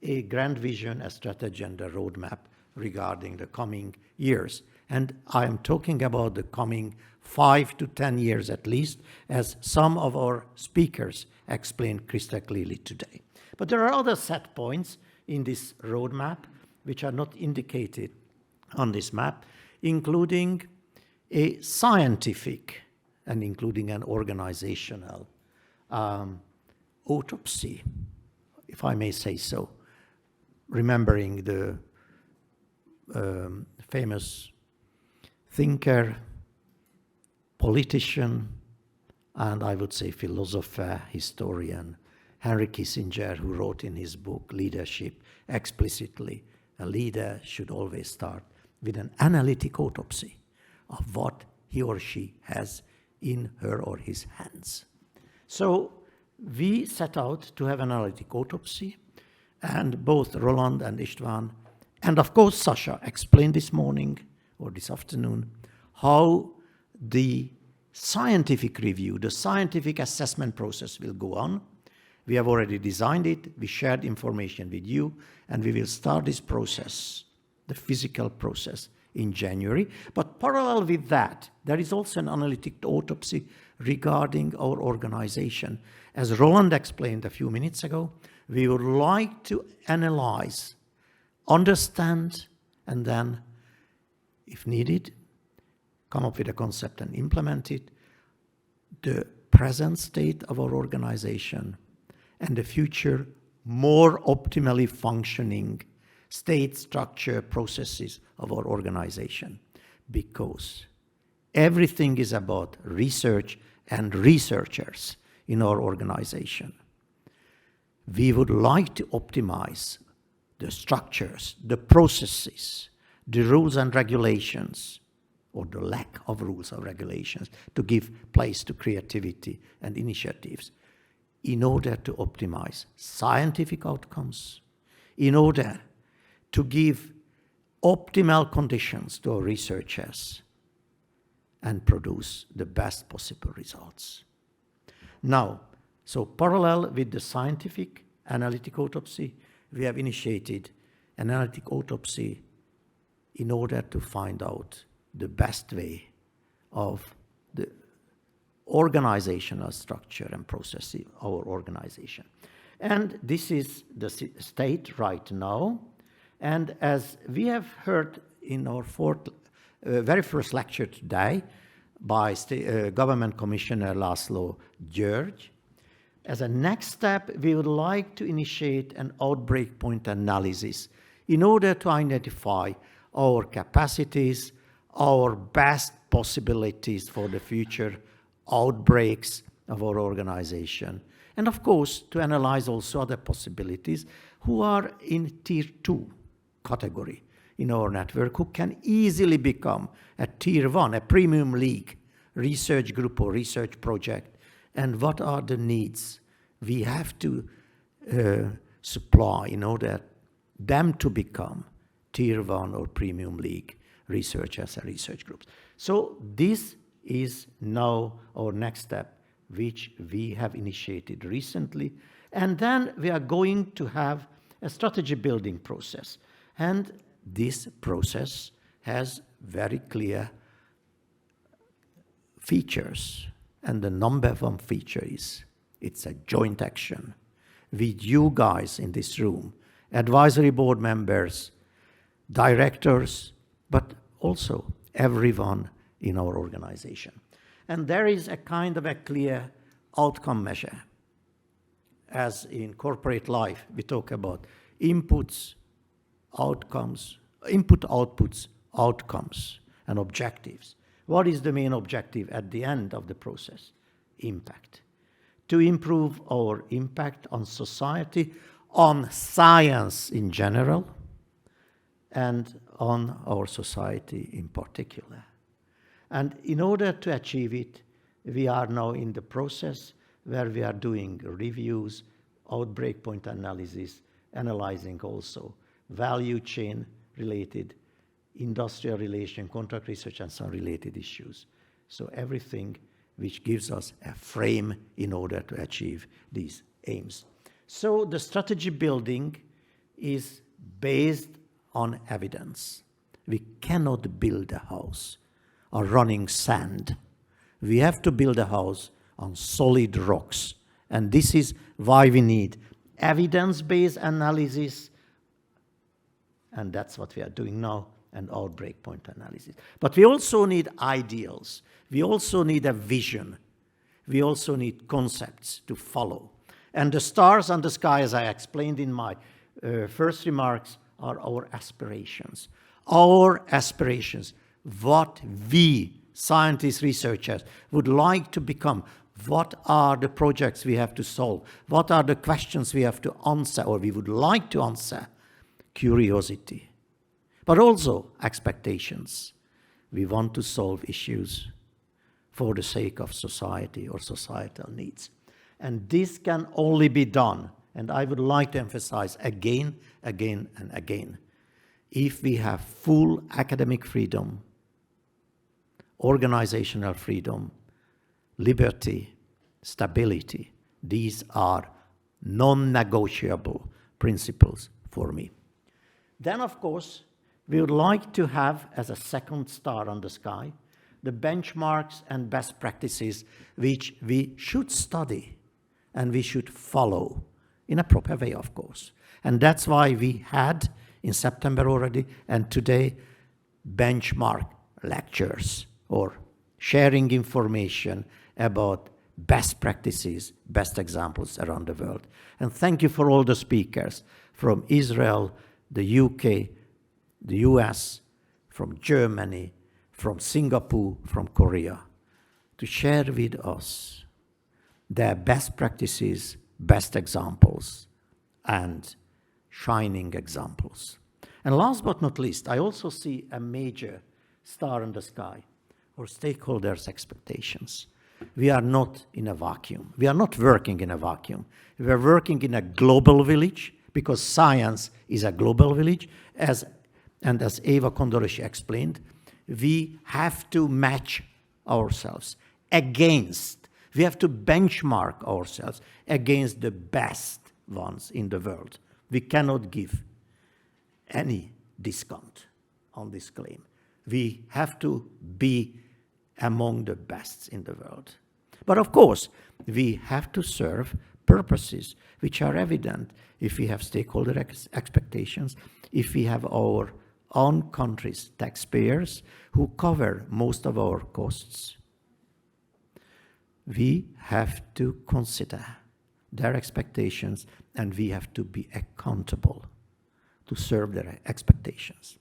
a grand vision, a strategy, and a roadmap regarding the coming years. And I am talking about the coming 5 to 10 years at least, as some of our speakers explained crystal clearly today. But there are other set points in this roadmap which are not indicated on this map, including a scientific and including an organizational autopsy, if I may say so, remembering the famous thinker, politician, and I would say philosopher, historian, Henry Kissinger, who wrote in his book, Leadership, explicitly, a leader should always start with an analytic autopsy of what he or she has in her or his hands. So we set out to have an analytic autopsy, and both Roland and István, and of course Sasha, explained this morning or this afternoon how the scientific review, the scientific assessment process will go on. We have already designed it, we shared information with you, and we will start this process, the physical process, in January. But parallel with that, there is also an analytic autopsy regarding our organization. As Roland explained a few minutes ago, we would like to analyze, understand, and then, if needed, come up with a concept and implement it, the present state of our organization, and the future more optimally functioning state structure processes of our organization, because everything is about research and researchers in our organization. We would like to optimize the structures, the processes, the rules and regulations, or the lack of rules or regulations, to give place to creativity and initiatives in order to optimize scientific outcomes, in order to give optimal conditions to our researchers and produce the best possible results. Now, so parallel with the scientific analytic autopsy, we have initiated an analytic autopsy in order to find out the best way of the organizational structure and process of our organization. And this is the state right now. And as we have heard in our very first lecture today by Government Commissioner László GYÖRGY, as a next step, we would like to initiate an outbreak point analysis in order to identify our capacities, our best possibilities for the future outbreaks of our organization. And of course, to analyze also other possibilities who are in tier 2 category in our network, who can easily become a tier 1, a premium league research group or research project, and what are the needs we have to supply in order them to become tier 1 or premium league researchers and research groups. So this is now our next step, which we have initiated recently. And then we are going to have a strategy building process. And this process has very clear features. And the number one feature is it's a joint action with you guys in this room, advisory board members, directors, but also everyone in our organization. And there is a kind of a clear outcome measure. As in corporate life, we talk about inputs, outcomes, input, outputs, outcomes, and objectives. What is the main objective at the end of the process? Impact. To improve our impact on society, on science in general, and on our society in particular. And in order to achieve it, we are now in the process where we are doing reviews, outbreak point analysis, analyzing also value chain related, industrial relation, contract research, and some related issues. So everything which gives us a frame in order to achieve these aims. So the strategy building is based on evidence. We cannot build a house on running sand. We have to build a house on solid rocks. And this is why we need evidence-based analysis, and that's what we are doing now, and outbreak point analysis. But we also need ideals. We also need a vision. We also need concepts to follow. And the stars on the sky, as I explained in my first remarks, are our aspirations. Our aspirations, what we, scientists, researchers, would like to become. What are the projects we have to solve? What are the questions we have to answer, or we would like to answer? Curiosity, but also expectations. We want to solve issues for the sake of society or societal needs. And this can only be done, and I would like to emphasize again, again, and again, if we have full academic freedom, organizational freedom, liberty, stability. These are non-negotiable principles for me. Then, of course, we would like to have, as a second star on the sky, the benchmarks and best practices which we should study and we should follow in a proper way, of course. And that's why we had, in September already, and today, benchmark lectures or sharing information about best practices, best examples around the world. And thank you for all the speakers from Israel, the UK, the US, from Germany, from Singapore, from Korea, to share with us their best practices, best examples, and shining examples. And last but not least, I also see a major star in the sky, or stakeholders' expectations. We are not in a vacuum. We are not working in a vacuum. We are working in a global village, because science is a global village. As Eva Kondorosi explained, we have to match ourselves against, we have to benchmark ourselves against the best ones in the world. We cannot give any discount on this claim. We have to be among the best in the world. But of course, we have to serve purposes which are evident if we have stakeholder expectations, if we have our own country's taxpayers who cover most of our costs. We have to consider their expectations, and we have to be accountable to serve their expectations.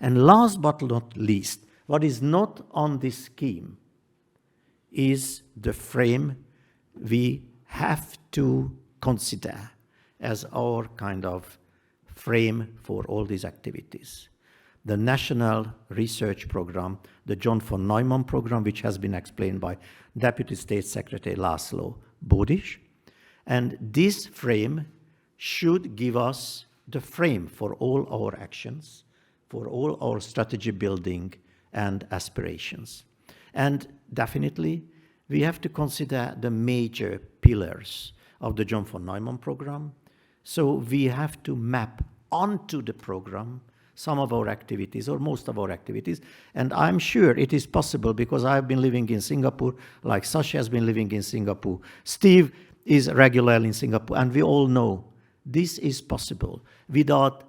And last but not least, what is not on this scheme is the frame we have to consider as our kind of frame for all these activities. The National Research Program, the John von Neumann program, which has been explained by Deputy State Secretary László GYÖRGY. And this frame should give us the frame for all our actions, for all our strategy building and aspirations. And definitely, we have to consider the major pillars of the John von Neumann program. So we have to map onto the program some of our activities, or most of our activities. And I'm sure it is possible, because I've been living in Singapore, like Sasha has been living in Singapore. Steve is regularly in Singapore, and we all know this is possible without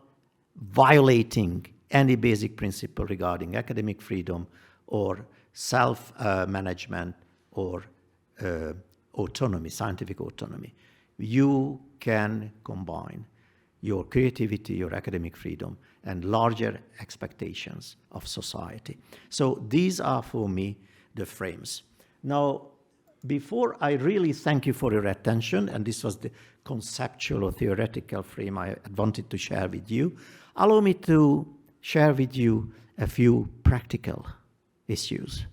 violating any basic principle regarding academic freedom or self-management or autonomy, scientific autonomy. You can combine your creativity, your academic freedom, and larger expectations of society. So these are, for me, the frames. Now, before I really thank you for your attention, and this was the conceptual or theoretical frame I wanted to share with you, allow me to share with you a few practical issues.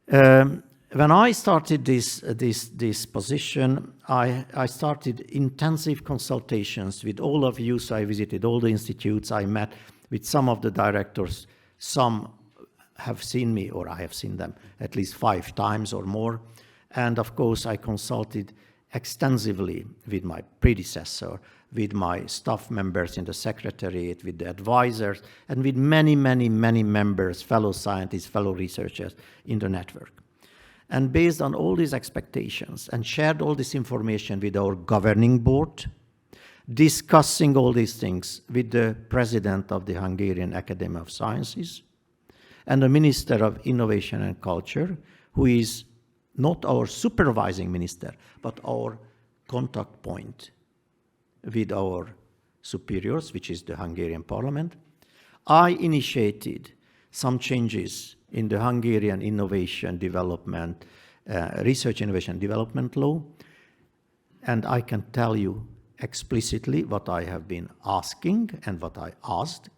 When I started this position, I started intensive consultations with all of you. So I visited all the institutes. I met with some of the directors. Some have seen me, or I have seen them at least 5 times or more. And of course, I consulted extensively with my predecessor, with my staff members in the secretariat, with the advisors, and with many, many, many members, fellow scientists, fellow researchers in the network. And based on all these expectations, and shared all this information with our governing board, discussing all these things with the president of the Hungarian Academy of Sciences, and the Minister of Innovation and Culture, who is not our supervising minister, but our contact point with our superiors, which is the Hungarian parliament, I initiated some changes in the Hungarian Innovation Development, Research Innovation Development Law, and I can tell you explicitly what I have been asking and what I asked,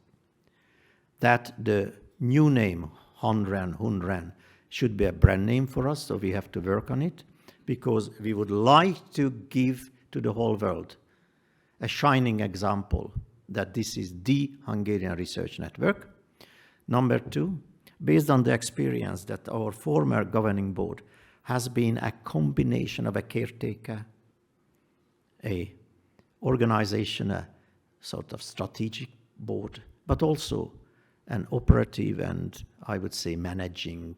that the new name, HUN-REN, should be a brand name for us, so we have to work on it, because we would like to give to the whole world a shining example that this is the Hungarian research network. Number 2, based on the experience that our former governing board has been a combination of a caretaker, a organization, a sort of strategic board, but also an operative and, I would say, managing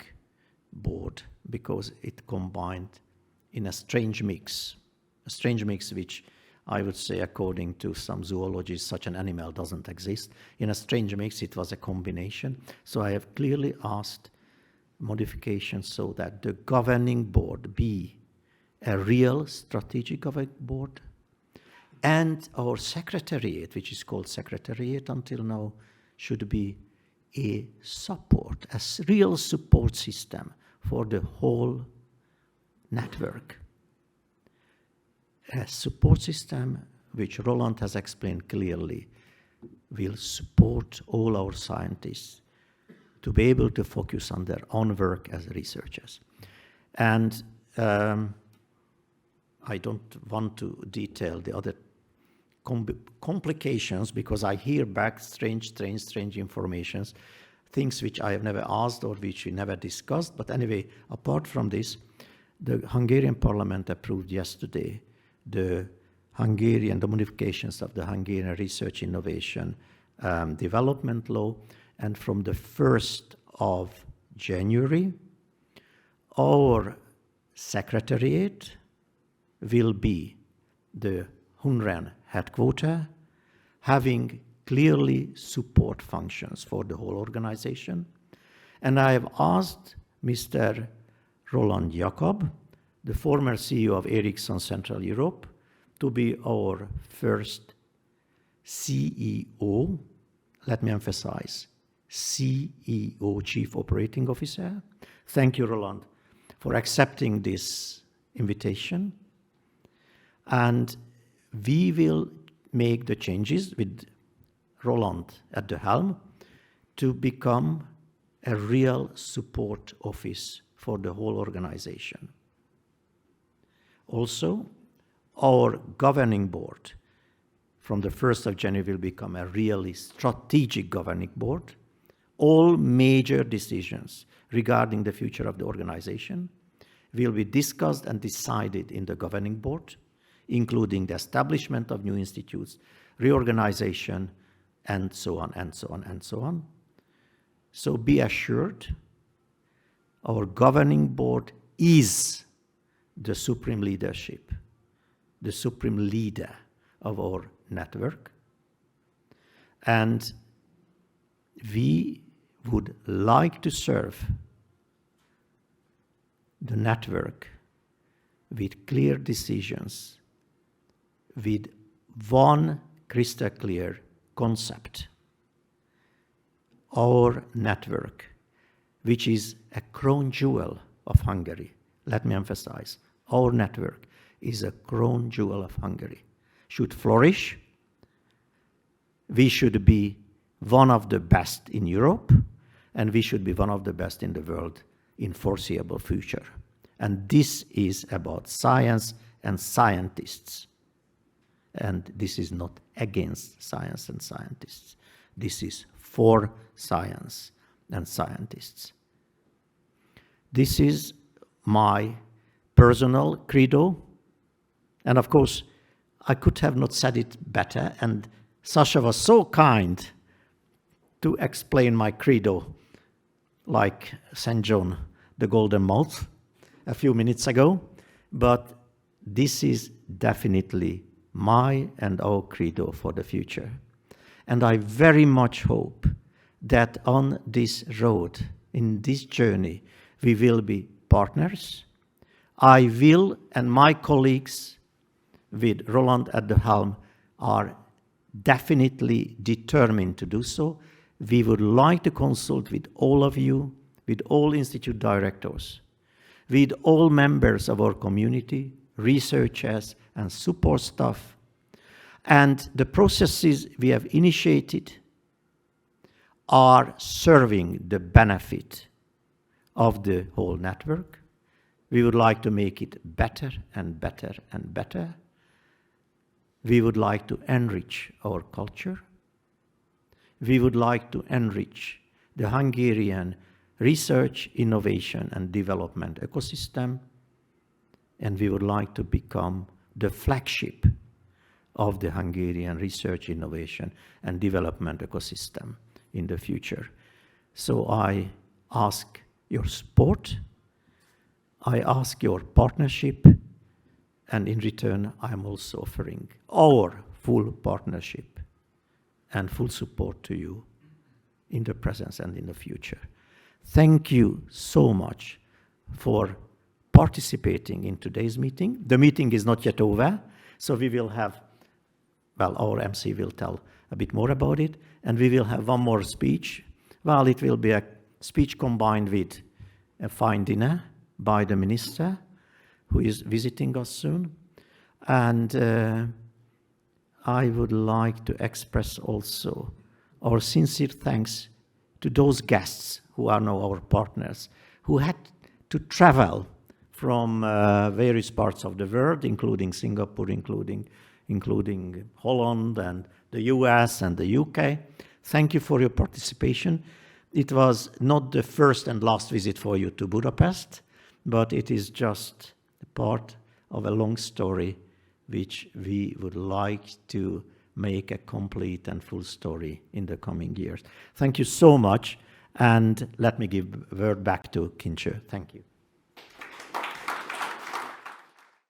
board, because it combined in a strange mix which I would say, according to some zoologists, such an animal doesn't exist. In a strange mix, it was a combination. So I have clearly asked modifications so that the governing board be a real strategic governing board, and our secretariat, which is called secretariat until now, should be a support, a real support system for the whole network. A support system which Roland has explained clearly will support all our scientists to be able to focus on their own work as researchers. And I don't want to detail the other complications, because I hear back strange informations, things which I have never asked or which we never discussed. But anyway, apart from this, the Hungarian parliament approved yesterday the modifications of the Hungarian Research Innovation Development Law, and from the 1st of January, our secretariat will be the HUN-REN headquarters, having clearly support functions for the whole organization. And I have asked Mr. Roland Jakob, the former CEO of Ericsson Central Europe, to be our first CEO, let me emphasize, CEO, Chief Operating Officer. Thank you, Roland, for accepting this invitation. And we will make the changes with Roland at the helm to become a real support office for the whole organization. Also, our governing board from the 1st of January will become a really strategic governing board. All major decisions regarding the future of the organization will be discussed and decided in the governing board, including the establishment of new institutes, reorganization, and so on, and so on, and so on. So be assured, our governing board is the supreme leadership, the supreme leader of our network. And we would like to serve the network with clear decisions, with one crystal clear concept. Our network, which is a crown jewel of Hungary, let me emphasize, our network is a crown jewel of Hungary, should flourish. We should be one of the best in Europe, and we should be one of the best in the world in foreseeable future. And this is about science and scientists. And this is not against science and scientists. This is for science and scientists. This is my personal credo. And of course, I could have not said it better. And Sasha was so kind to explain my credo like St. John, the Golden Mouth, a few minutes ago. But this is definitely my and our credo for the future. And I very much hope that on this road, in this journey, we will be partners. I will, and my colleagues with Roland at the helm are definitely determined to do so. We would like to consult with all of you, with all institute directors, with all members of our community, researchers and support staff. And the processes we have initiated are serving the benefit of the whole network. We would like to make it better and better and better. We would like to enrich our culture. We would like to enrich the Hungarian research, innovation, and development ecosystem. And we would like to become the flagship of the Hungarian research, innovation, and development ecosystem in the future. So I ask your support, I ask your partnership, and in return, I am also offering our full partnership and full support to you in the present and in the future. Thank you so much for participating in today's meeting. The meeting is not yet over, so we will have, well, our MC will tell a bit more about it, and we will have one more speech. Well, it will be a speech combined with a fine dinner by the minister, who is visiting us soon. And I would like to express also our sincere thanks to those guests who are now our partners, who had to travel from various parts of the world, including Singapore, including Holland and the US and the UK. Thank you for your participation. It was not the first and last visit for you to Budapest, but it is just a part of a long story which we would like to make a complete and full story in the coming years. Thank you so much, and let me give the word back to Kincső. Thank you.